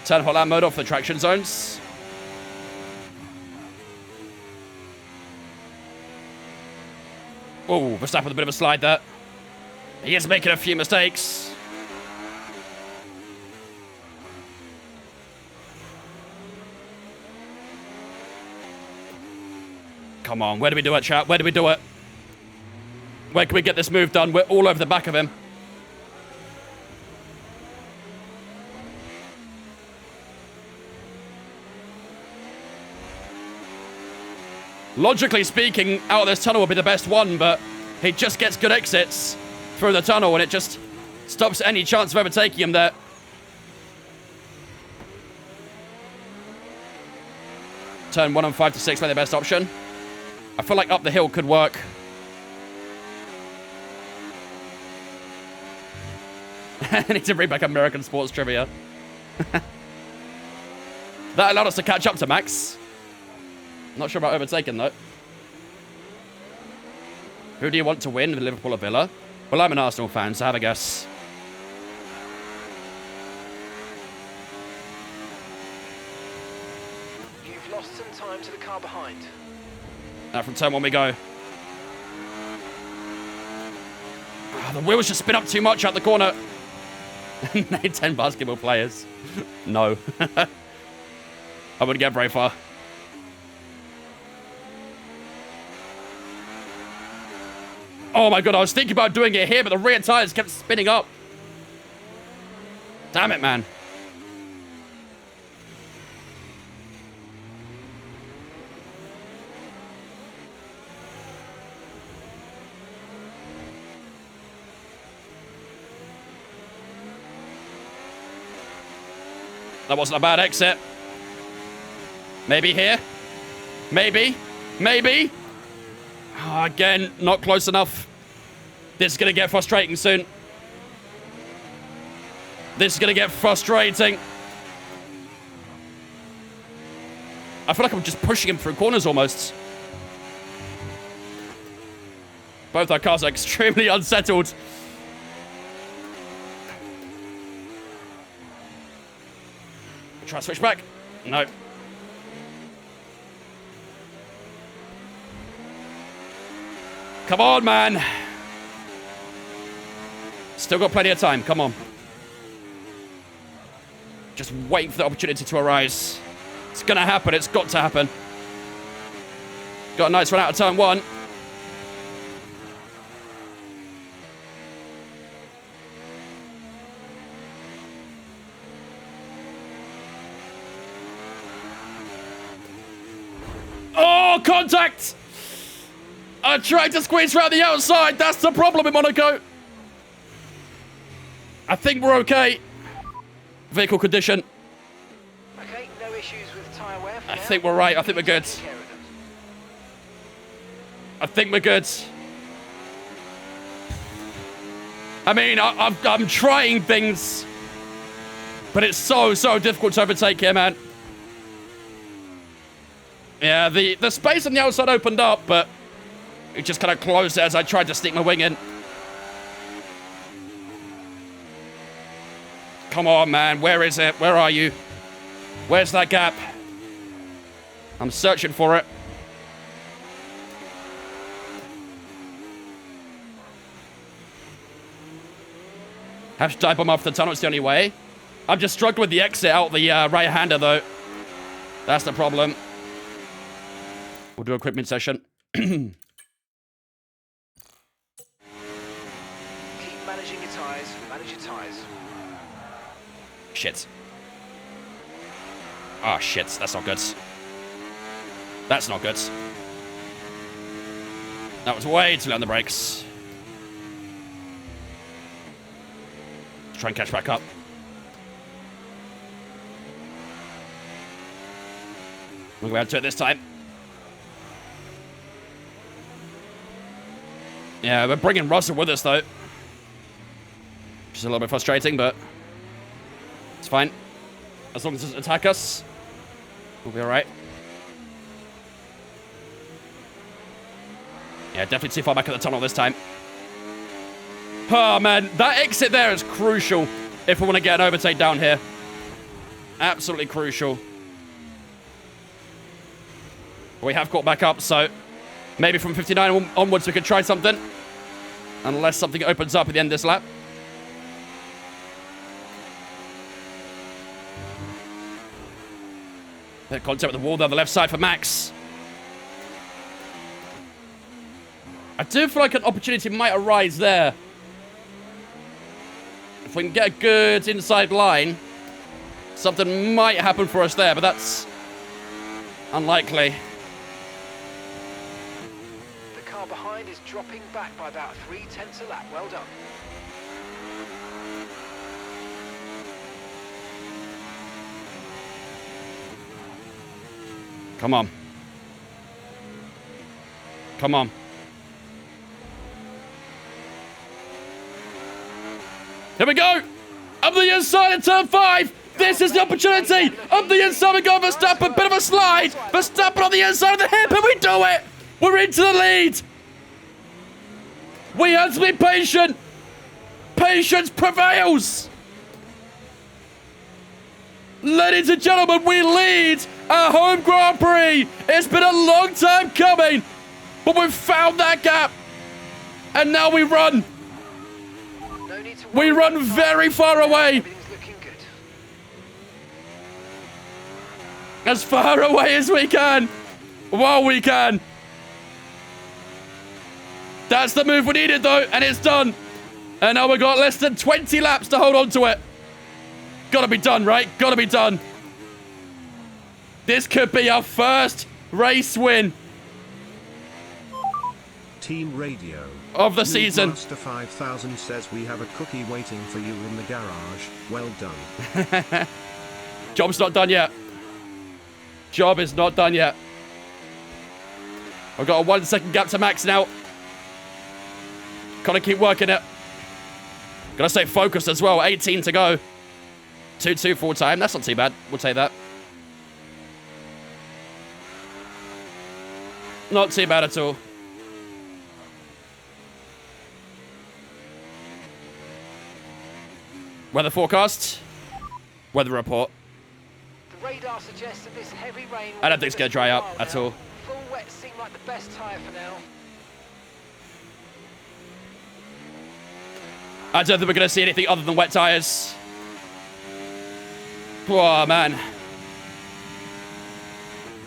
Turn hot lap mode off the traction zones. Oh, Verstappen with a bit of a slide there. He is making a few mistakes. Come on, where do we do it, chat? Where do we do it? Where can we get this move done? We're all over the back of him. Logically speaking, out of this tunnel will be the best one, but he just gets good exits through the tunnel, and it just stops any chance of overtaking him there. Turn 1 and 5 to 6 may be the best option. I feel like up the hill could work. I need to bring back American sports trivia. That allowed us to catch up to Max. Not sure about overtaking, though. Who do you want to win, Liverpool or Villa? Well, I'm an Arsenal fan, so have a guess. You've lost some time to the car behind. Now from turn 1 we go. Oh, the wheels just spin up too much out the corner. Name 10 basketball players. No. I wouldn't get very far. Oh my god, I was thinking about doing it here, but the rear tires kept spinning up. Damn it, man. That wasn't a bad exit. Maybe here. Maybe. Maybe. Oh, again, not close enough. This is going to get frustrating soon. This is going to get frustrating. I feel like I'm just pushing him through corners almost. Both our cars are extremely unsettled. Try to switch back. No. Come on, man. Still got plenty of time. Come on. Just wait for the opportunity to arise. It's going to happen. It's got to happen. Got a nice run out of turn 1. Oh, contact! I tried to squeeze around the outside. That's the problem in Monaco. I think we're okay. Vehicle condition. Okay, no issues with tyre wear for I now. think we're right. I think we're good. Take care of them. I think we're good. I mean, I'm trying things, but it's so difficult to overtake here, man. Yeah, the space on the outside opened up, but it just kind of closed as I tried to stick my wing in. Come on, man. Where is it? Where are you? Where's that gap? I'm searching for it. Have to dive bomb off the tunnel. It's the only way. I'm just struggling with the exit out the right-hander, though. That's the problem. We'll do a quick mid-session. Keep managing your tyres. Manage your tyres. Shit. Oh, shit. That's not good. That's not good. That was way too late on the brakes. Try and catch back up. We'll go out to it this time. Yeah, we're bringing Russell with us, though. Which is a little bit frustrating, but it's fine. As long as it doesn't attack us, we'll be all right. Yeah, definitely too far back at the tunnel this time. Oh, man. That exit there is crucial if we want to get an overtake down here. Absolutely crucial. We have caught back up, so maybe from 59 onwards we could try something. Unless something opens up at the end of this lap. Bit of contact with the wall there on the left side for Max. I do feel like an opportunity might arise there. If we can get a good inside line, something might happen for us there, but that's unlikely. The car behind is dropping back by about 0.3 a lap. Well done. Come on. Come on. Here we go. Up the inside of turn 5. This is the opportunity. Up the inside we go. Verstappen, bit of a slide. Verstappen on the inside of the hip, and we do it. We're into the lead. We have to be patient. Patience prevails. Ladies and gentlemen, we lead our home Grand Prix. It's been a long time coming, but we've found that gap. And now we run. No need to We worry run about the very tyres. far away. Everything's looking good. As far away as we can. While we can. That's the move we needed, though, and it's done. And now we've got less than 20 laps to hold on to it. Gotta be done, right? Gotta be done. This could be our first race win Team Radio. of the season. Master 5000 says we have a cookie waiting for you in the garage. Well done. Job's not done yet. Job is not done yet. I've got a 1 second gap to Max now. Gotta keep working it. Gotta stay focused as well. 18 to go. 2-2 full time. That's not too bad. We'll take that. Not too bad at all. Weather forecast. Weather report. The radar suggests that this heavy rain will I don't think it's be gonna with us dry for a up while at now. all. Full wet seem like the best tyre for now. I don't think we're going to see anything other than wet tyres. Oh, man.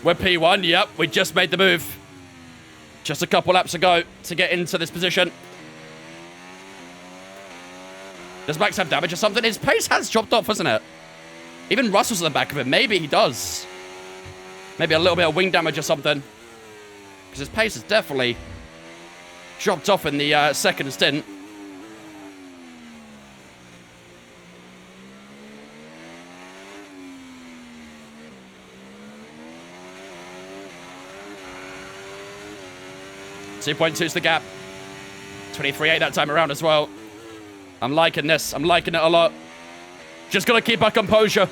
We're P1. Yep, we just made the move. Just a couple laps ago to get into this position. Does Max have damage or something? His pace has dropped off, hasn't it? Even Russell's on the back of him. Maybe he does. Maybe a little bit of wing damage or something. Because his pace has definitely dropped off in the second stint. 2.2's the gap. 23.8 that time around as well. I'm liking this. I'm liking it a lot. Just gotta keep our composure.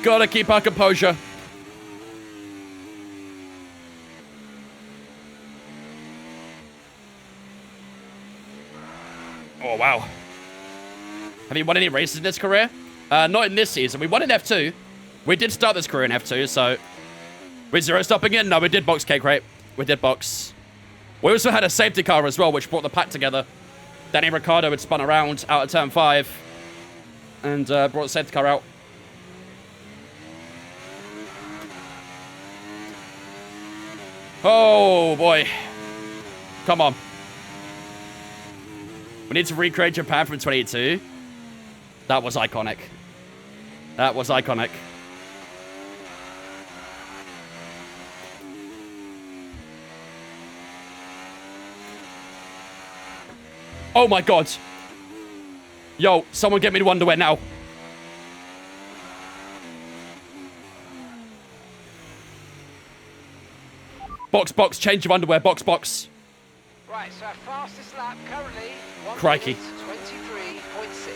Gotta keep our composure. Oh, wow. Have you won any races in this career? Not in this season. We won in F2. We did start this career in F2, so... We zero stopping in? No, we did box cake rate. We did box. We also had a safety car as well, which brought the pack together. Danny Ricciardo had spun around out of turn 5 and brought the safety car out. Oh, boy. Come on. We need to recreate Japan from 22. That was iconic. That was iconic. Oh my god. Yo, someone get me to underwear now. Box, box, change of underwear, box, box. Right, so our fastest lap currently, 1 Crikey. minute 23.6.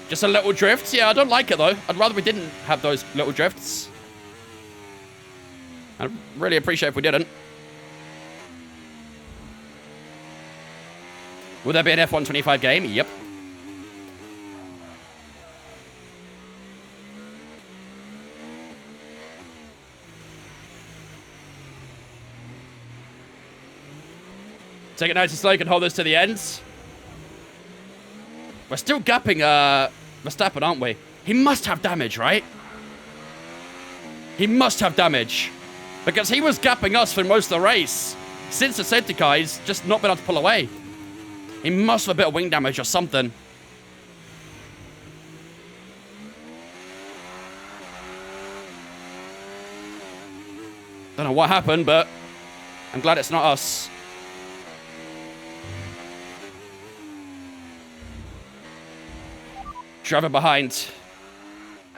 Just a little drift. Yeah, I don't like it though. I'd rather we didn't have those little drifts. I'd really appreciate if we didn't. Will there be an F125 game? Yep. Take it nice and slow. You can hold this to the ends. We're still gapping Verstappen, aren't we? He must have damage, right? He must have damage. Because he was gapping us for most of the race. Since the safety car, he's just not been able to pull away. He must have a bit of wing damage or something. Don't know what happened, but I'm glad it's not us. Driver behind.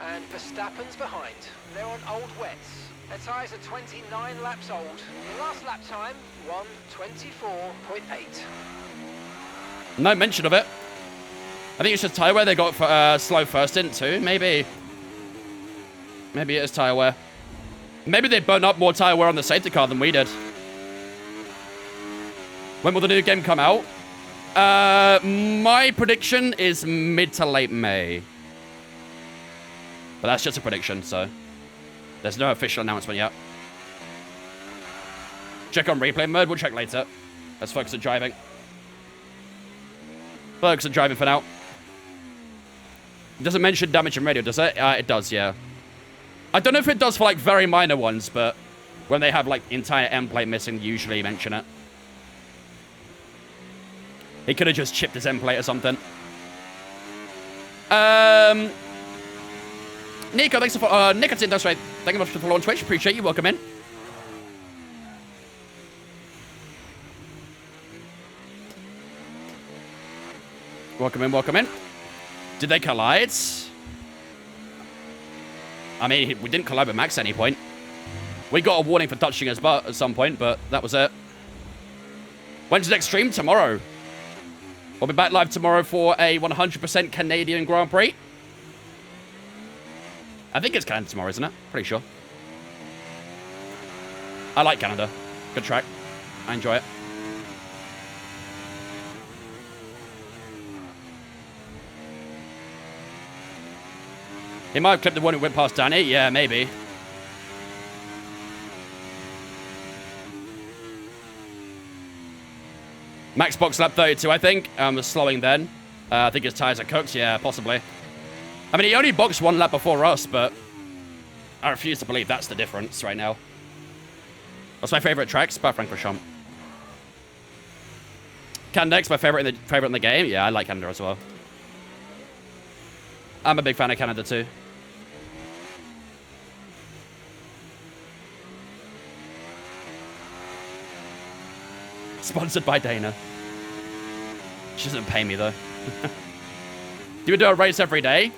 And Verstappen's behind. They're on old wets. Their tyres are 29 laps old. The last lap time, 1:24.8. No mention of it. I think it's just tyre wear they got for slow first in too. Maybe. Maybe it is tyre wear. Maybe they burnt up more tyre wear on the safety car than we did. When will the new game come out? My prediction is mid to late May. But that's just a prediction, so there's no official announcement yet. Check on replay mode. We'll check later. Let's focus on driving. Focus on driving for now. It doesn't mention damage in radio, does it? It does, yeah. I don't know if it does for, like, very minor ones, but when they have, like, entire end plate missing, they usually mention it. He could have just chipped his end plate or something. Nico, thanks for Nicotine, that's right. Thank you much for the follow on Twitch. Appreciate you. Welcome in. Welcome in, welcome in. Did they collide? I mean, we didn't collide with Max at any point. We got a warning for touching his butt at some point, but that was it. When's the next stream? Tomorrow. We'll be back live tomorrow for a 100% Canadian Grand Prix. I think it's Canada tomorrow, isn't it? Pretty sure. I like Canada. Good track. I enjoy it. He might have clipped the one who went past Danny. Yeah, maybe. Max box lap 32, I think. Was slowing then. I think his tyres are cooked. Yeah, possibly. I mean, he only boxed one lap before us, but I refuse to believe that's the difference right now. What's my favorite track? Spa-Francorchamps. Canada's my favorite in the game. Yeah, I like Canada as well. I'm a big fan of Canada too. Sponsored by Dana. She doesn't pay me, though. Do we do a race every day?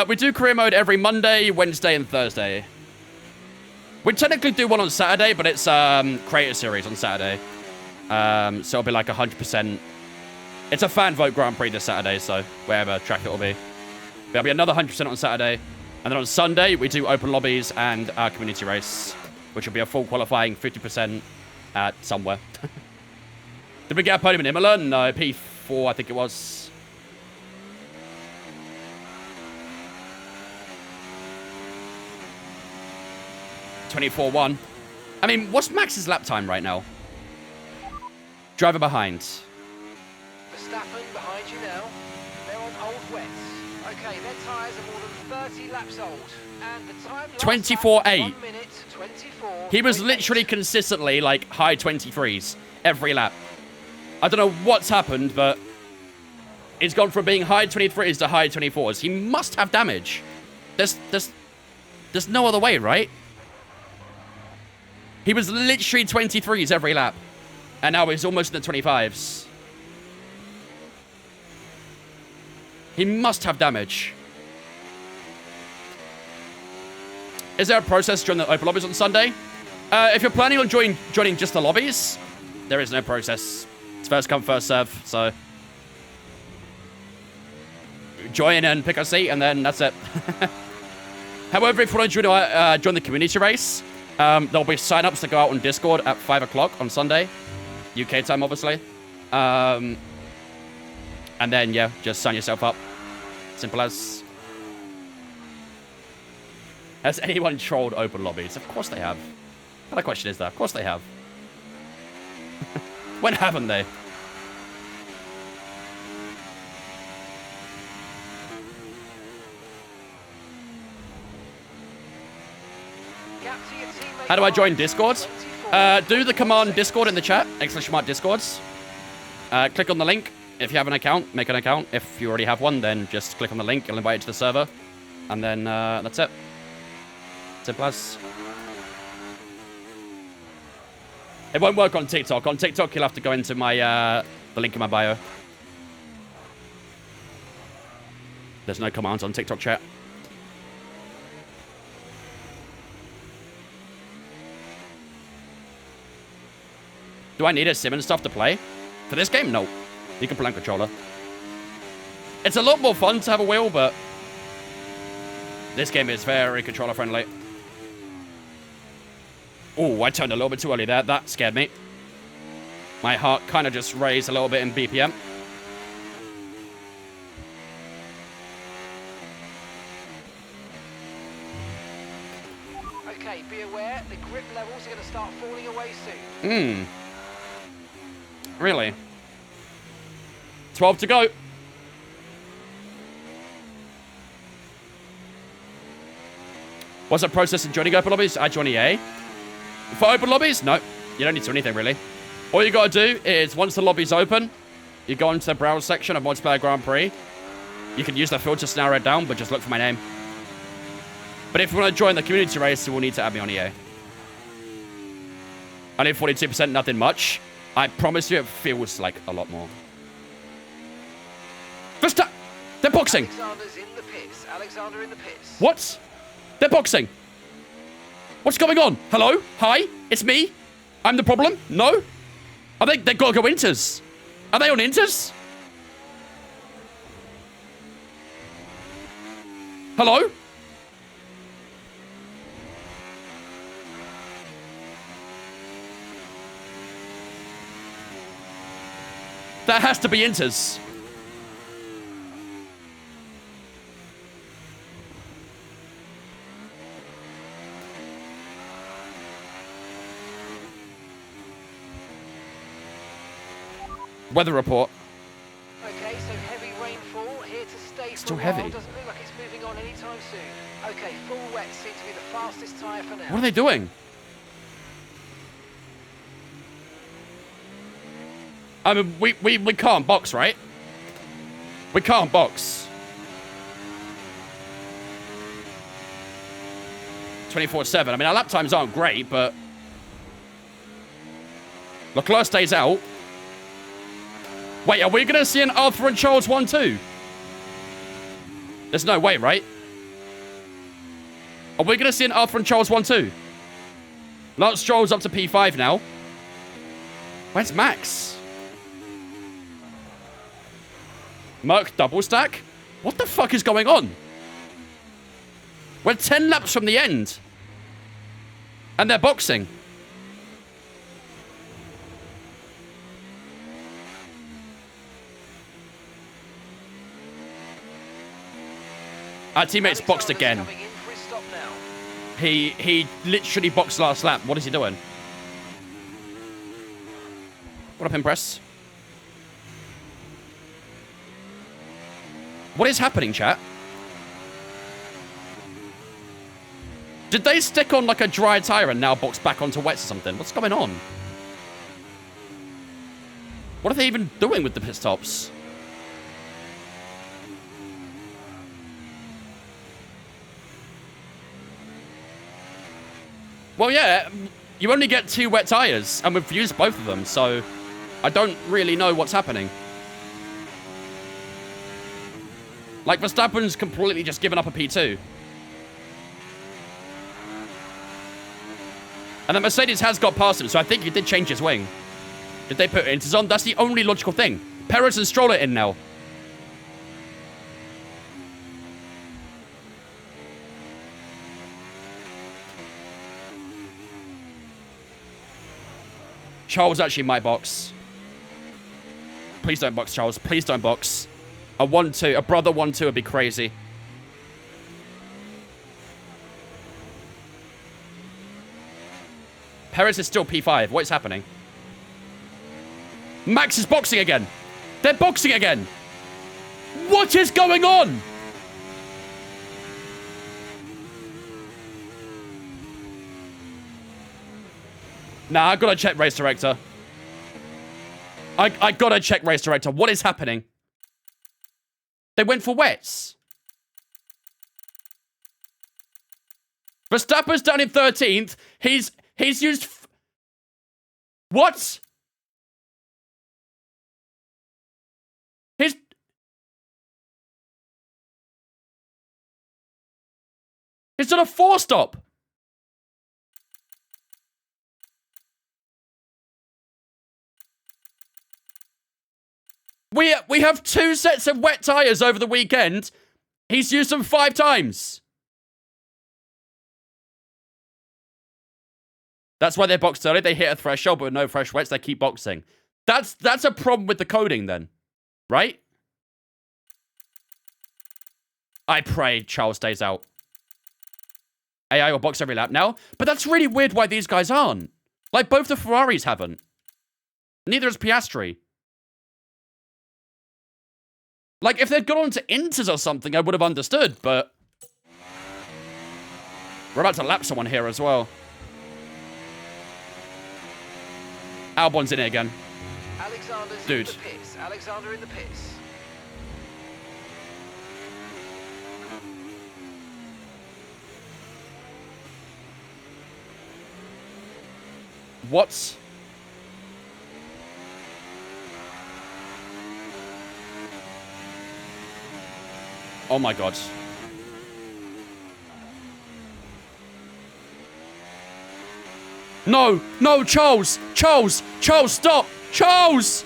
We do career mode every Monday, Wednesday, and Thursday. We technically do one on Saturday, but it's creator series on Saturday. So it'll be like 100%. It's a fan vote Grand Prix this Saturday, so wherever track it will be. There'll be another 100% on Saturday. And then on Sunday, we do open lobbies and our community race, which will be a full qualifying 50% at somewhere. Did we get a podium in Imola? No, P4, I think it was. (24.1). I mean, what's Max's lap time right now? Driver behind. Verstappen behind you now. They're on old wets. Okay, their tyres are more than 30 laps old. And the time last 24.8. 1 minute 24. He was literally consistently like high 23s every lap. I don't know what's happened, but it's gone from being high 23s to high 24s. He must have damage. There's no other way, right? He was literally 23s every lap. And now he's almost in the 25s. He must have damage. Is there a process during the open lobbies on Sunday? If you're planning on joining just the lobbies, there is no process. It's first come, first serve, so join and pick a seat, and then that's it. However, if you want to join the community race, there'll be sign-ups to go out on Discord at 5 o'clock on Sunday. UK time, obviously. And then, yeah, just sign yourself up. Simple as. Has anyone trolled open lobbies? Of course they have. What kind of question is that? Of course they have. When haven't they? How do I join Discord? Do the command Discord in the chat. / Discords. Click on the link. If you have an account, make an account. If you already have one, then just click on the link. You'll invite you to the server. And then that's it. Simple as. It won't work on TikTok. On TikTok, you'll have to go into my the link in my bio. There's no commands on TikTok chat. Do I need a sim and stuff to play? For this game? No. You can play on controller. It's a lot more fun to have a wheel, but this game is very controller friendly. Oh, I turned a little bit too early there. That scared me. My heart kind of just raised a little bit in BPM. Okay, be aware, the grip levels are going to start falling away soon. Really? 12 to go. What's the process in joining open lobbies? I join EA. For open lobbies? No. You don't need to do anything, really. All you got to do is, once the lobby's open, you go into the browse section of Multiplayer Grand Prix. You can use the filters to narrow it down, but just look for my name. But if you want to join the community race, you will need to add me on EA. Only 42%, nothing much. I promise you, it feels like a lot more. They're boxing. Alexander's in the pits. Alexander in the pits. What? They're boxing. What's going on? Hello? Hi? It's me? I'm the problem? No? They've got to go inters. Are they on inters? Hello? That has to be inters. Weather report. Okay, so heavy rainfall here to stay Still for a while. heavy. Doesn't look like it's moving on anytime soon. Okay, full wet seems to be the fastest tyre for now. What are they doing? I mean, we can't box, right? We can't box. 24/7. I mean, our lap times aren't great, but Leclerc stays out. Wait, are we going to see an Arthur and Charles 1-2? There's no way, right? Are we going to see an Arthur and Charles 1-2? Lance Stroll's up to P5 now. Where's Max? Merc double stack? What the fuck is going on? We're 10 laps from the end. And they're boxing. Our teammate's boxed again. Coming in for his stop now. He literally boxed last lap. What is he doing? What up, Impress? What is happening, chat? Did they stick on like a dry tire and now box back onto wets or something? What's going on? What are they even doing with the pit stops? Well, yeah, you only get 2 wet tires, and we've used both of them, so I don't really know what's happening. Like, Verstappen's completely just given up a P2. And then Mercedes has got past him, so I think he did change his wing. Did they put inters on? That's the only logical thing. Perez and Stroll are in now. Charles actually might box. Please don't box, Charles. Please don't box. A 1-2, a brother 1-2 would be crazy. Perez is still P5. What is happening? Max is boxing again. They're boxing again. What is going on? Nah, I gotta check race director. I gotta check race director. What is happening? They went for wets. Verstappen's down in 13th. He's used... What? He's done a 4-stop. We have 2 sets of wet tires over the weekend. He's used them 5 times. That's why they boxed early. They hit a threshold, but with no fresh wets, they keep boxing. That's a problem with the coding then, right? I pray Charles stays out. AI will box every lap now, but that's really weird why these guys aren't. Like, both the Ferraris haven't. Neither has Piastri. Like, if they'd gone on to Inters or something, I would have understood, but... We're about to lap someone here as well. Albon's in it again. Alexander's Dude. in the pits. Alexander in the pits. What? Oh my god. No! No, Charles! Charles! Charles, stop! Charles!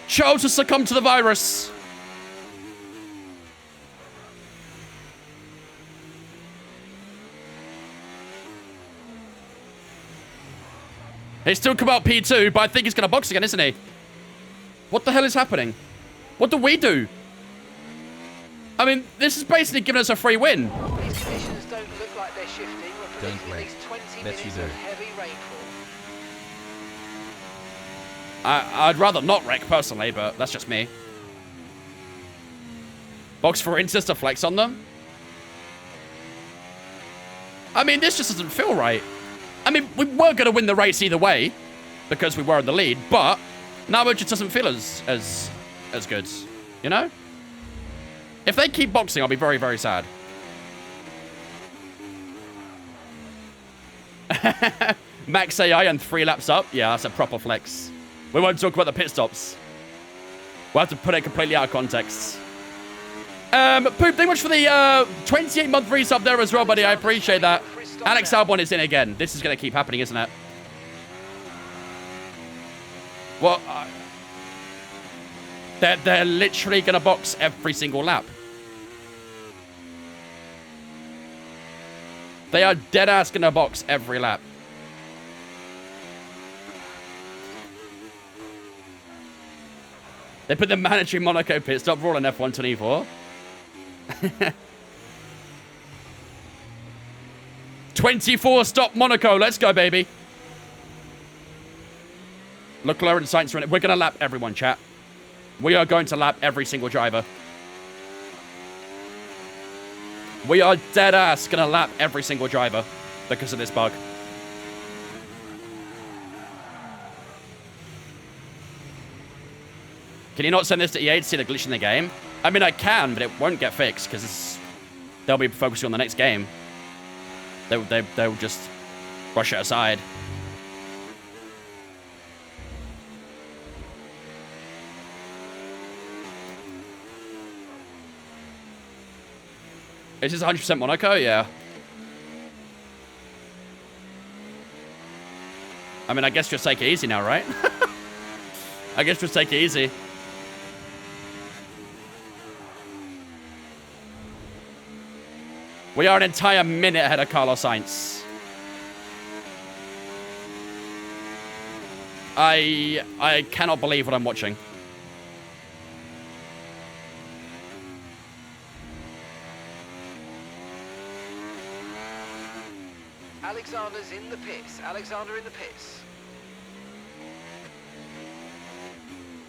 Charles has succumbed to the virus. He's still come out P2, but I think he's going to box again, isn't he? What the hell is happening? What do we do? I mean, this is basically giving us a free win. These conditions don't look like they're shifting. We're Don't predicting at wait. least 20 Bet minutes you do. of heavy rainfall. I'd rather not wreck, personally, but that's just me. Box for Inters to flex on them? I mean, this just doesn't feel right. I mean, we were going to win the race either way, because we were in the lead, but now it just doesn't feel as good, you know? If they keep boxing, I'll be very, very sad. Max AI and 3 laps up. Yeah, that's a proper flex. We won't talk about the pit stops. We'll have to put it completely out of context. Poop, thank you much for the 28-month resub there as well, buddy. I appreciate that. Alex Albon is in again. This is going to keep happening, isn't it? Well, they're literally going to box every single lap. They are dead-ass going to box every lap. They put the mandatory Monaco pit stop rule on F1 24. 24 stop Monaco. Let's go, baby. Leclerc and Sainz are in it. We're going to lap everyone, chat. We are going to lap every single driver. We are dead ass going to lap every single driver because of this bug. Can you not send this to EA to see the glitch in the game? I mean, I can, but it won't get fixed because they'll be focusing on the next game. They'll just brush it aside. Is this 100% Monaco? Yeah. I mean, I guess just take it easy now, right? I guess just take it easy. We are an entire minute ahead of Carlos Sainz. I cannot believe what I'm watching. Alexander's in the pits. Alexander in the pits.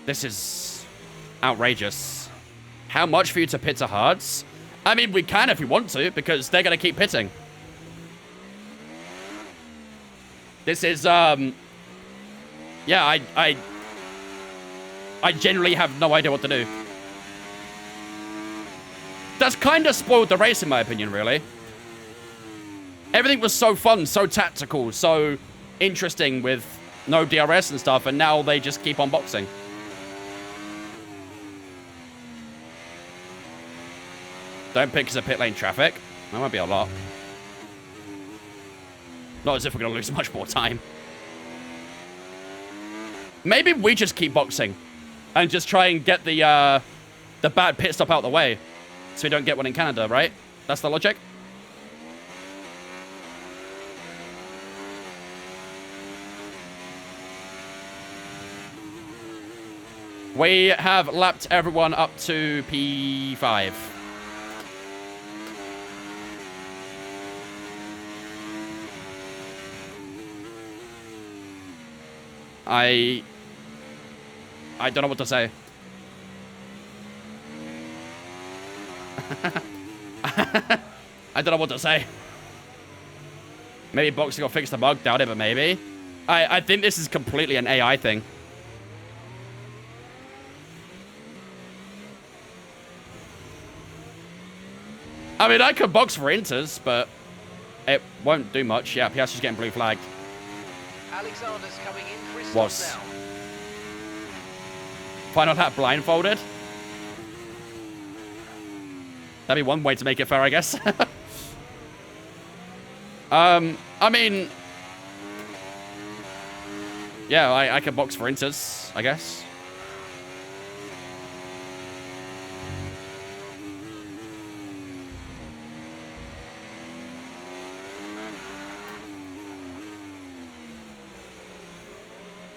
This is outrageous. How much for you to pit to hards? I mean, we can if we want to, because they're going to keep pitting. This is, yeah, I genuinely have no idea what to do. That's kind of spoiled the race, in my opinion, really. Everything was so fun, so tactical, so interesting with no DRS and stuff, and now they just keep on boxing. Don't pick because of pit lane traffic. That might be a lot. Not as if we're going to lose much more time. Maybe we just keep boxing and just try and get the bad pit stop out of the way so we don't get one in Canada, right? That's the logic? We have lapped everyone up to P5. I don't know what to say. I don't know what to say. Maybe boxing will fix the bug. Doubt it, but maybe. I think this is completely an AI thing. I mean, I could box for inters, but it won't do much. Yeah, Piastri's getting blue flagged. Alexander's coming in for his stop Was. now. Final lap blindfolded. That'd be one way to make it fair, I guess. I mean, yeah, I could box for inters, I guess.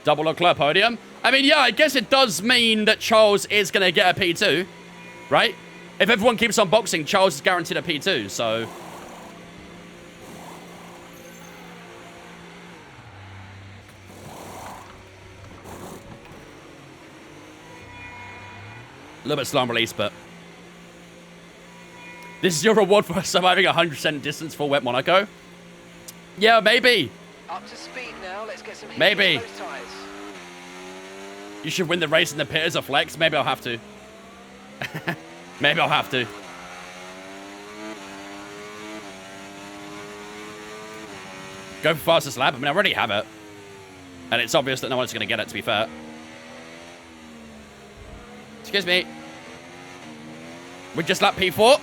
Double Leclerc podium. I mean, yeah, I guess it does mean that Charles is going to get a P2, right? If everyone keeps on boxing, Charles is guaranteed a P2, so... A little bit slow on release, but... This is your reward for surviving 100% distance for wet Monaco? Yeah, maybe. Up to speed now. Let's get some heat Maybe. on those tyres. You should win the race in the pit as a flex. Maybe I'll have to. Maybe I'll have to. Go for fastest lap. I mean, I already have it. And it's obvious that no one's going to get it, to be fair. Excuse me. We just lap P4.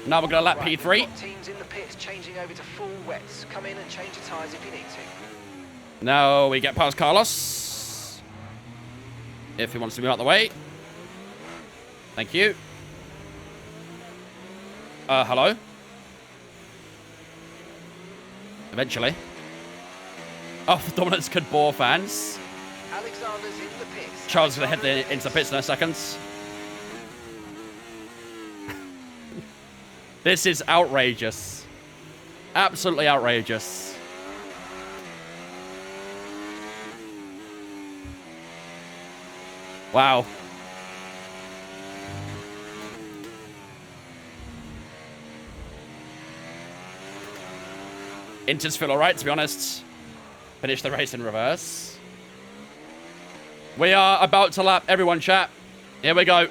Now we're going to lap Right, P3. we've got teams in the pits changing over to full wets. Come in and change your tyres if you need to. Now we get past Carlos. If he wants to move out the way. Thank you. Hello? Eventually. Oh, the Dominance could bore fans. Alexander's in the pits. Charles is going to head into the pits in a second. This is outrageous. Absolutely outrageous. Wow. Inters feel alright, to be honest. Finish the race in reverse. We are about to lap everyone, chat. Here we go.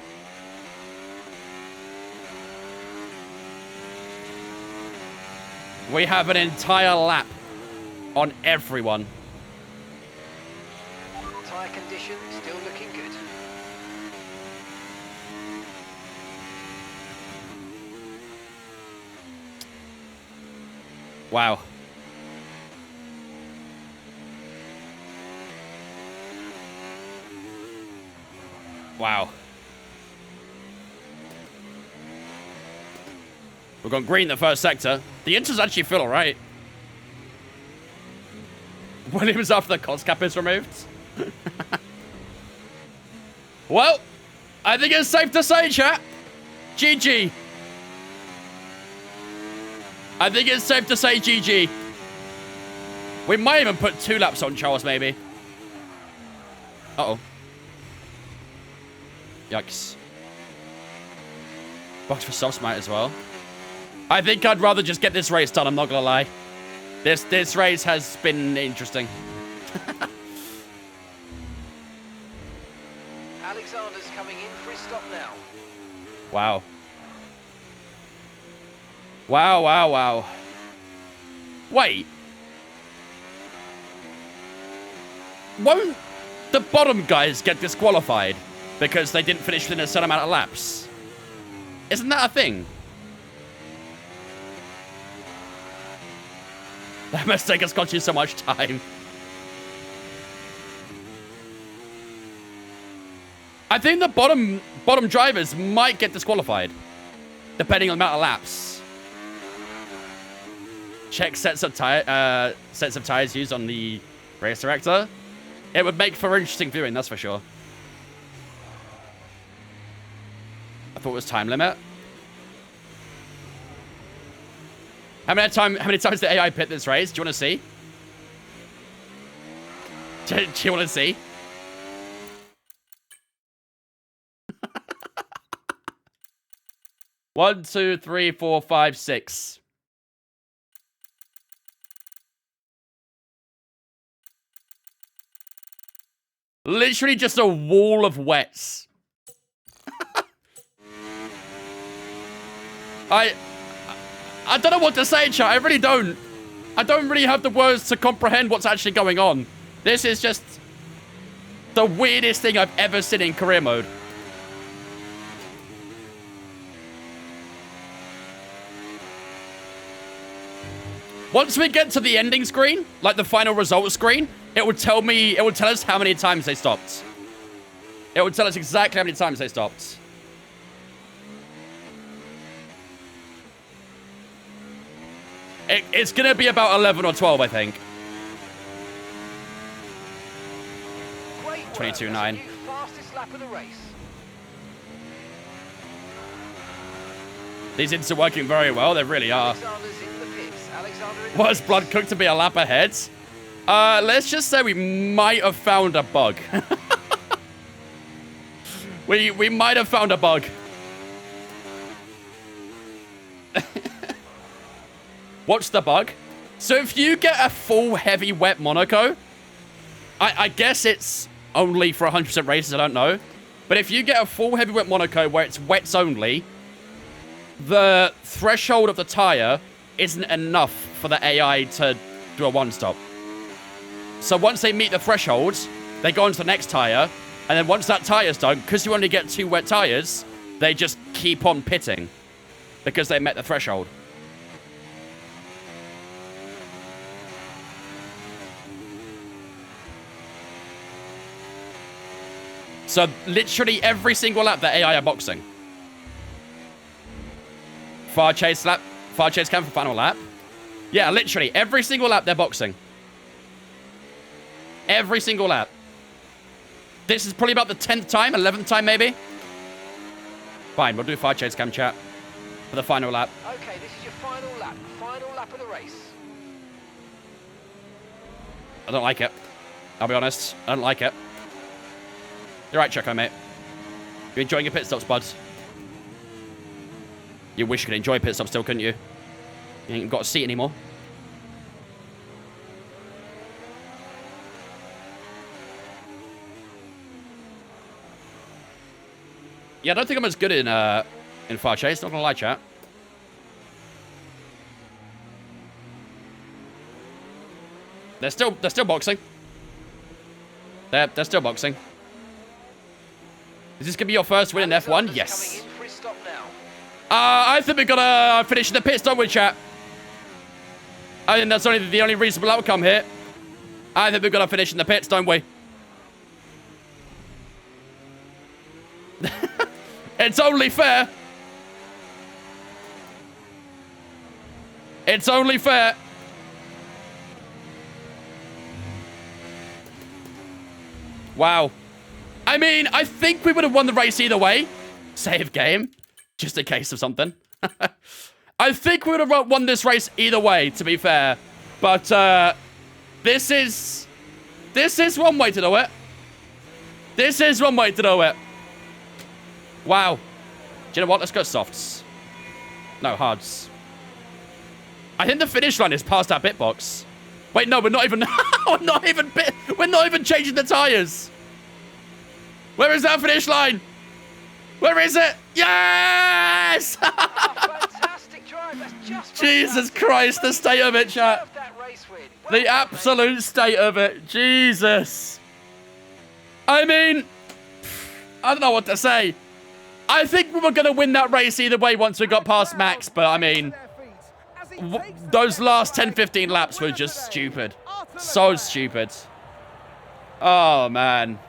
We have an entire lap on everyone. Tyre condition still looking good. Wow. Wow. We've got green in the first sector. The inters actually feel alright. Williams after the cost cap is removed. Well, I think it's safe to say, chat. GG. I think it's safe to say GG. We might even put 2 laps on Charles, maybe. Uh-oh. Yikes. Box for soft smite as well. I think I'd rather just get this race done, I'm not gonna lie. This race has been interesting. Alexander's coming in for his stop now. Wow. Wow, wow, wow. Wait. Won't the bottom guys get disqualified because they didn't finish within a certain amount of laps? Isn't that a thing? That mistake has cost you so much time. I think the bottom drivers might get disqualified, depending on the amount of laps. Check sets of tires used on the race director. It would make for interesting viewing, that's for sure. I thought it was time limit. How many times did AI pit this race? Do you want to see? Do you want to see? One, two, three, four, five, six. Literally just a wall of wets. I don't know what to say, chat. I really don't. I don't really have the words to comprehend what's actually going on. This is just the weirdest thing I've ever seen in career mode. Once we get to the ending screen, like the final results screen, it would tell us how many times they stopped. It would tell us exactly how many times they stopped. It's going to be about 11 or 12, I think. 22.9. Fastest lap of the race. These ints are working very well. They really are. Alexander's in the pits. Alexander in the Was pits. blood cooked to be a lap ahead? Let's just say we might have found a bug. we might have found a bug. What's the bug? So if you get a full heavy wet Monaco, I guess it's only for 100% races, I don't know. But if you get a full heavy wet Monaco where it's wets only, the threshold of the tire isn't enough for the AI to do a one-stop. So once they meet the threshold, they go on to the next tyre. And then once that tyre's done, because you only get 2 wet tyres, they just keep on pitting. Because they met the threshold. So literally every single lap, the AI are boxing. Far chase lap. Far chase cam for final lap. Yeah, literally every single lap, they're boxing. Every single lap. This is probably about the 10th time, 11th time maybe. Fine, we'll do far chase cam chat for the final lap. Okay, this is your final lap of the race. I don't like it. I'll be honest. I don't like it. You're right, Checo, mate. You're enjoying your pit stops, buds. You wish you could enjoy pit stops still, couldn't you? You ain't got a seat anymore. Yeah, I don't think I'm as good in far chase. Not gonna lie, chat. They're still boxing. They're still boxing. Is this gonna be your first win in F1? Yes. Coming in for his stop now. I think we're gonna finish the pits, don't we, chat? I think that's the only reasonable outcome here. I think we're gonna finish in the pits, don't we? It's only fair. It's only fair. Wow. I mean, I think we would have won the race either way. Save game. Just in case of something. I think we would have won this race either way, to be fair. But, this is one way to do it. This is one way to do it. Wow. Do you know what? Let's go softs. No, hards. I think the finish line is past that bit box. Wait, no, we're not even... we're not even changing the tyres. Where is that finish line? Where is it? Yes! Fantastic drive. That's just Jesus Christ, the state of it, chat. that race win. Well The done, mate. absolute state of it. Jesus. I mean, I don't know what to say. I think we were going to win that race either way once we got past Max, but I mean, those last 10, 15 laps were just stupid. So stupid. Oh, man.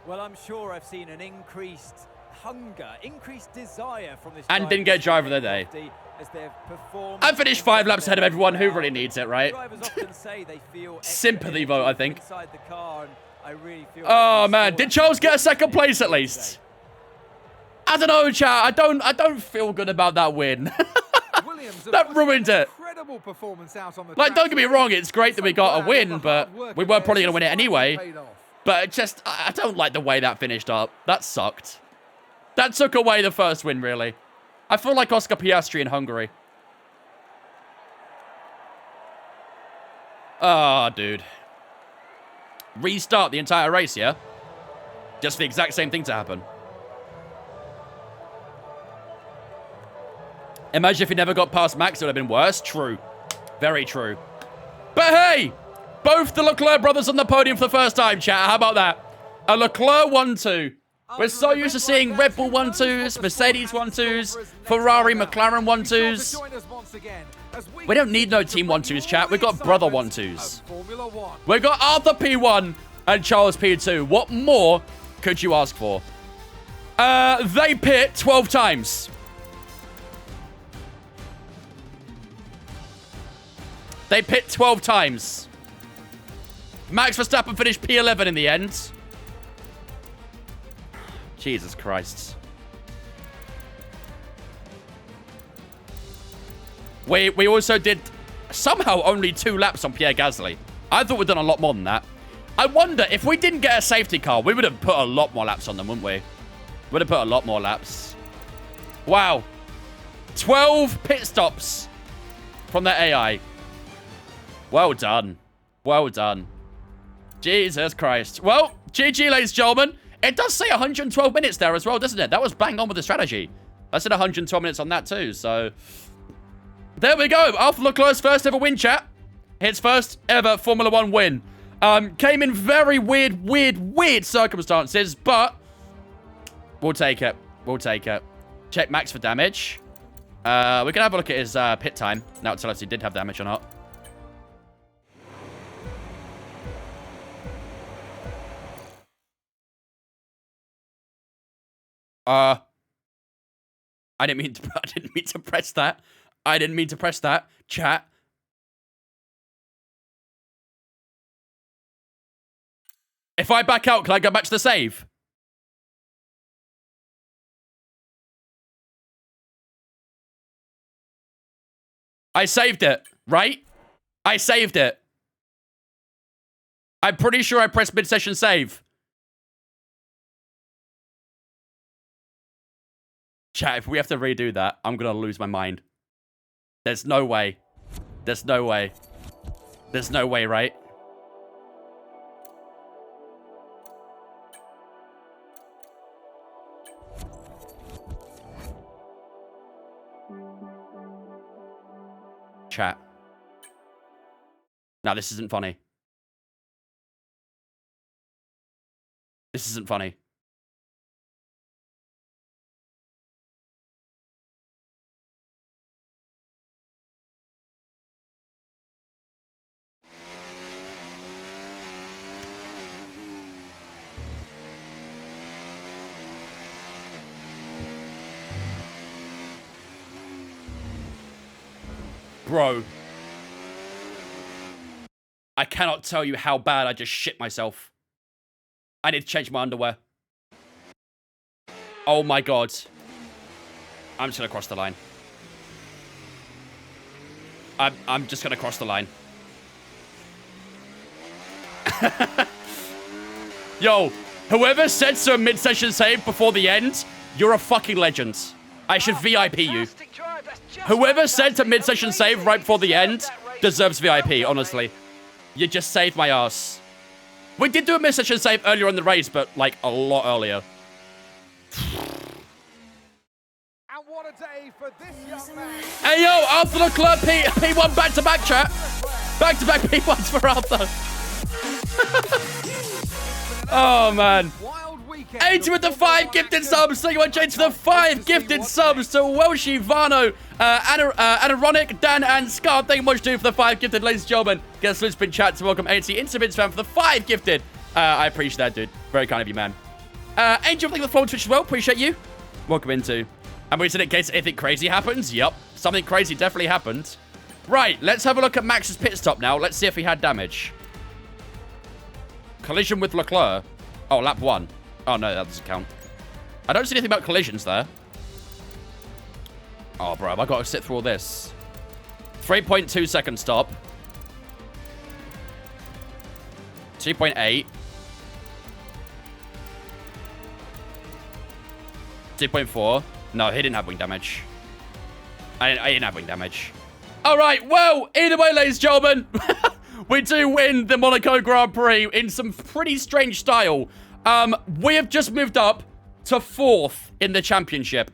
Well, I'm sure I've seen an increased hunger, increased desire from this And didn't get driver of the day. as they've performed. I finished 5 laps ahead of everyone. Who really needs it, right? Drivers often say they feel Sympathy vote, I think. inside the car, and I really feel Oh, like man. Did Charles get a second place at least? I don't know, chat. I don't feel good about that win. That ruined it. Incredible performance out on the Like, track. don't get me wrong. It's great that we got a Glad win, all the but hard work we of weren't probably theirs going to win it finally anyway. paid off. But it just, I don't like the way that finished up. That sucked. That took away the first win, really. I feel like Oscar Piastri in Hungary. Ah, dude. Restart the entire race, yeah? Just the exact same thing to happen. Imagine if he never got past Max, it would have been worse. True. Very true. But hey! Both the Leclerc brothers on the podium for the first time, chat. How about that? A Leclerc 1-2. We're so used to seeing Red Bull 1-2s, Mercedes 1-2s, Ferrari, McLaren 1-2s. We don't need no team 1-2s, chat. We've got brother 1-2s. We've got Arthur P1 and Charles P2. What more could you ask for? They pit 12 times. They pit 12 times. Max Verstappen finished P11 in the end. Jesus Christ. We also did somehow only 2 laps on Pierre Gasly. I thought we'd done a lot more than that. I wonder, if we didn't get a safety car, we would have put a lot more laps on them, wouldn't we? Would have put a lot more laps. Wow. 12 pit stops from the AI. Well done. Well done. Jesus Christ. Well, GG, ladies and gentlemen. It does say 112 minutes there as well, doesn't it? That was bang on with the strategy. I said 112 minutes on that too, so... There we go. Arthur Leclerc's first ever win, chat. His first ever Formula 1 win. Came in very weird circumstances, but we'll take it. We'll take it. Check Max for damage. We can have a look at his pit time. Now tell us he did have damage or not. I didn't mean to press that. I didn't mean to press that. Chat. If I back out, can I go back to the save? I saved it, right? I saved it. I'm pretty sure I pressed mid-session save. Chat, if we have to redo that, I'm gonna lose my mind. There's no way. There's no way. There's no way, right? Chat. No, this isn't funny. This isn't funny. Bro. I cannot tell you how bad I just shit myself. I need to change my underwear. Oh my god. I'm just gonna cross the line. I'm just gonna cross the line. Yo, whoever said so mid-session save before the end, you're a fucking legend. I should VIP you. Whoever said to mid-session save right before the end deserves VIP, honestly. You just saved my ass. We did do a mid-session save earlier in the race, but, like, a lot earlier. And what a day for this young man. Hey, yo, Arthur Leclerc P1 back-to-back, chat. Back-to-back P1s for Arthur. Oh, man. 80 with the 5 gifted subs. Thank you much, James, for the 5 gifted subs to Welshie, Vano, Anaronic, Dan, and Scar. Thank you much, dude, for the 5 gifted, ladies and gentlemen. Get a salute spin chat to welcome 80 Instabits fan for the 5 gifted. I appreciate that, dude. Very kind of you, man. Angel, thank you for the follow Twitch as well. Appreciate you. Welcome into. And we said in case anything crazy happens. Yup. Something crazy definitely happened. Right, let's have a look at Max's pit stop now. Let's see if he had damage. Collision with Leclerc. Oh, lap 1. Oh, no, that doesn't count. I don't see anything about collisions there. Oh, bro, have I got to sit through all this? 3.2 second stop. 2.8. 2.4. No, he didn't have wing damage. I didn't have wing damage. All right, well, either way, ladies and gentlemen, we do win the Monaco Grand Prix in some pretty strange style. We have just moved up to 4th in the championship.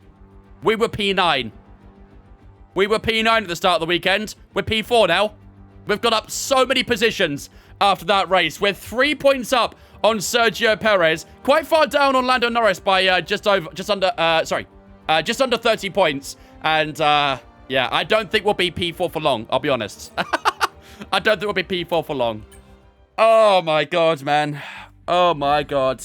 We were P9. We were P9 at the start of the weekend. We're P4 now. We've got up so many positions after that race. We're 3 points up on Sergio Perez. Quite far down on Lando Norris by just under 30 points. And, yeah, I don't think we'll be P4 for long, I'll be honest. I don't think we'll be P4 for long. Oh, my God, man. Oh, my God.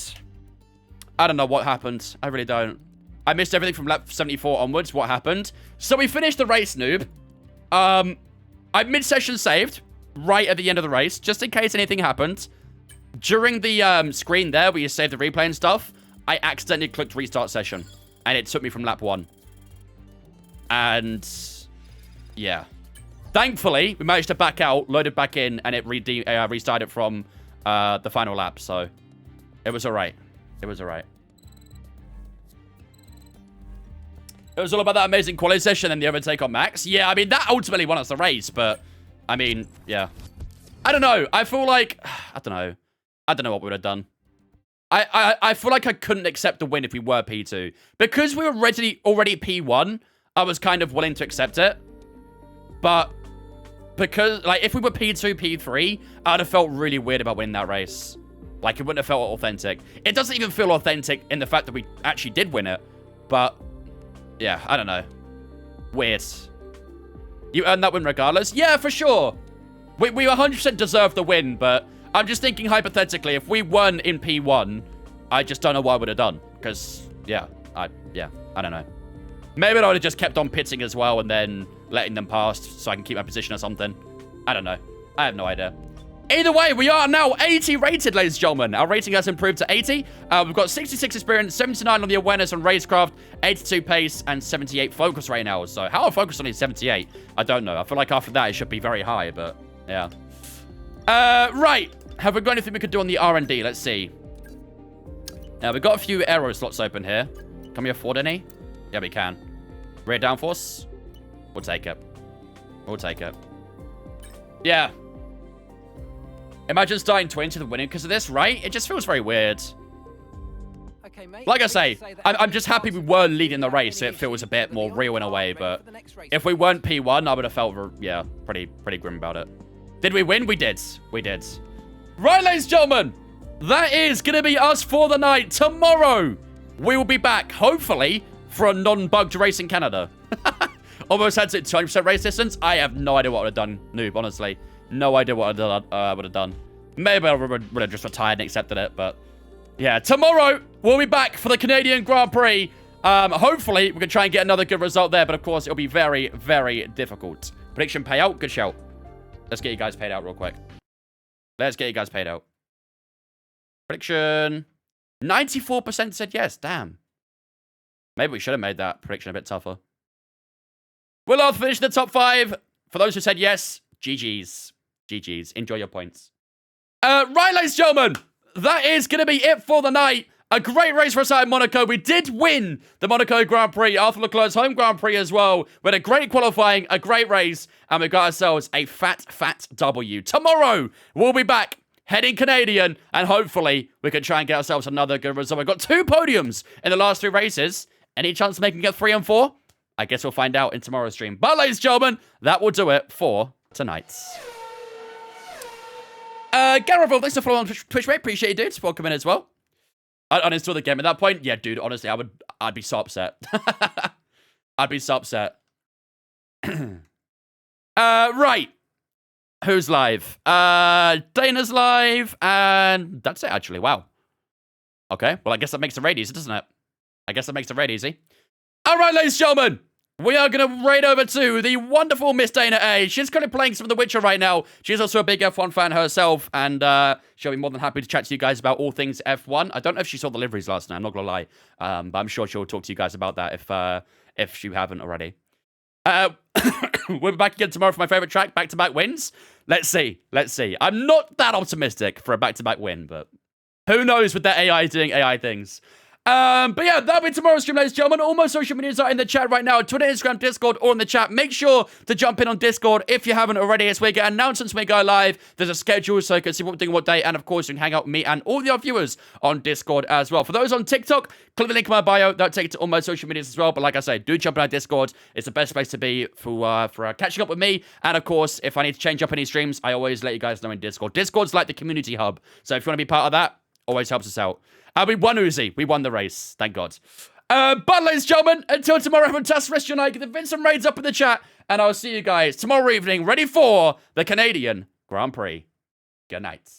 I don't know what happened. I really don't. I missed everything from lap 74 onwards. What happened? So we finished the race, noob. I mid-session saved right at the end of the race, just in case anything happened. During the screen there where you save the replay and stuff, I accidentally clicked restart session. And it took me from lap 1. And, yeah. Thankfully, we managed to back out, loaded back in, and it restarted from the final lap. So, it was alright. It was alright. It was all about that amazing quality session and the overtake on Max. Yeah, I mean, that ultimately won us the race, but, I mean, yeah. I don't know. I feel like, I don't know. I don't know what we would have done. I feel like I couldn't accept the win if we were P2. Because we were already P1, I was kind of willing to accept it. But because, like, if we were P2, P3, I'd have felt really weird about winning that race. Like, it wouldn't have felt authentic. It doesn't even feel authentic in the fact that we actually did win it. But, yeah, I don't know. Weird. You earned that win regardless? Yeah, for sure. We 100% deserve the win, but I'm just thinking hypothetically, if we won in P1, I just don't know what I would have done. Because, yeah, I don't know. Maybe I would have just kept on pitting as well and then letting them pass so I can keep my position or something. I don't know. I have no idea. Either way, we are now 80 rated, ladies and gentlemen. Our rating has improved to 80. We've got 66 experience, 79 on the awareness and racecraft, 82 pace, and 78 focus right now. So how I focus on is 78? I don't know. I feel like after that, it should be very high, but yeah. Right. Have we got anything we could do on the R&D? Let's see. Now, we've got a few aero slots open here. Can we afford any? Yeah, we can. Rear downforce? We'll take it. We'll take it. Yeah. Imagine starting 20th and winning because of this, right? It just feels very weird. Okay, mate. Like I say, I'm just happy we were leading the race, so it feels a bit more real in a way, but if we weren't P1, I would have felt, yeah, pretty grim about it. Did we win? We did. We did. Right, ladies and gentlemen, that is going to be us for the night. Tomorrow, we will be back, hopefully, for a non-bugged race in Canada. Almost had to 200% race distance. I have no idea what I would have done, noob, honestly. No idea what I would have done. Maybe I would have just retired and accepted it, but yeah. Tomorrow, we'll be back for the Canadian Grand Prix. Hopefully, we can try and get another good result there, but of course, it'll be very, very difficult. Prediction payout, good shout. Let's get you guys paid out real quick. Let's get you guys paid out. Prediction. 94% said yes, damn. Maybe we should have made that prediction a bit tougher. We'll all finish the top 5. For those who said yes, GG's. GG's. Enjoy your points. Right, ladies and gentlemen, that is going to be it for the night. A great race for us out in Monaco. We did win the Monaco Grand Prix, Arthur Leclerc's home Grand Prix as well. We had a great qualifying, a great race, and we got ourselves a fat W. Tomorrow, we'll be back heading Canadian, and hopefully we can try and get ourselves another good result. We've got 2 podiums in the last 3 races. Any chance of making it 3 and 4? I guess we'll find out in tomorrow's stream. But, ladies and gentlemen, that will do it for tonight. Gareth, thanks for following on Twitch, mate. Appreciate you, dude. Welcome in as well. I'd uninstall the game at that point. Yeah, dude, honestly, I'd be so upset. I'd be so upset. Right. Who's live? Dana's live, and that's it, actually. Wow. Okay, well, I guess that makes the raid easy, doesn't it? I guess that makes the raid easy. All right, ladies and gentlemen, we are going to raid over to the wonderful Miss Dana A. She's currently playing some of The Witcher right now. She's also a big F1 fan herself, and she'll be more than happy to chat to you guys about all things F1. I don't know if she saw the liveries last night, I'm not going to lie, but I'm sure she'll talk to you guys about that if you haven't already. We'll be back again tomorrow for my favorite track, back-to-back wins. Let's see. I'm not that optimistic for a back-to-back win, but who knows with that AI doing AI things. But yeah, that'll be tomorrow's stream, ladies and gentlemen. All my social medias are in the chat right now. Twitter, Instagram, Discord, or in the chat. Make sure to jump in on Discord if you haven't already. It's where you get announcements when we go live. There's a schedule so you can see what we're doing what day. And of course, you can hang out with me and all the other viewers on Discord as well. For those on TikTok, click the link in my bio. That'll take you to all my social medias as well. But like I say, do jump in our Discord. It's the best place to be for catching up with me. And of course, if I need to change up any streams, I always let you guys know in Discord. Discord's like the community hub. So if you want to be part of that, always helps us out. We won Uzi. We won the race. Thank God. But ladies and gentlemen, until tomorrow, have a fantastic rest of your night. Get the Vincent raids up in the chat. And I'll see you guys tomorrow evening, ready for the Canadian Grand Prix. Good night.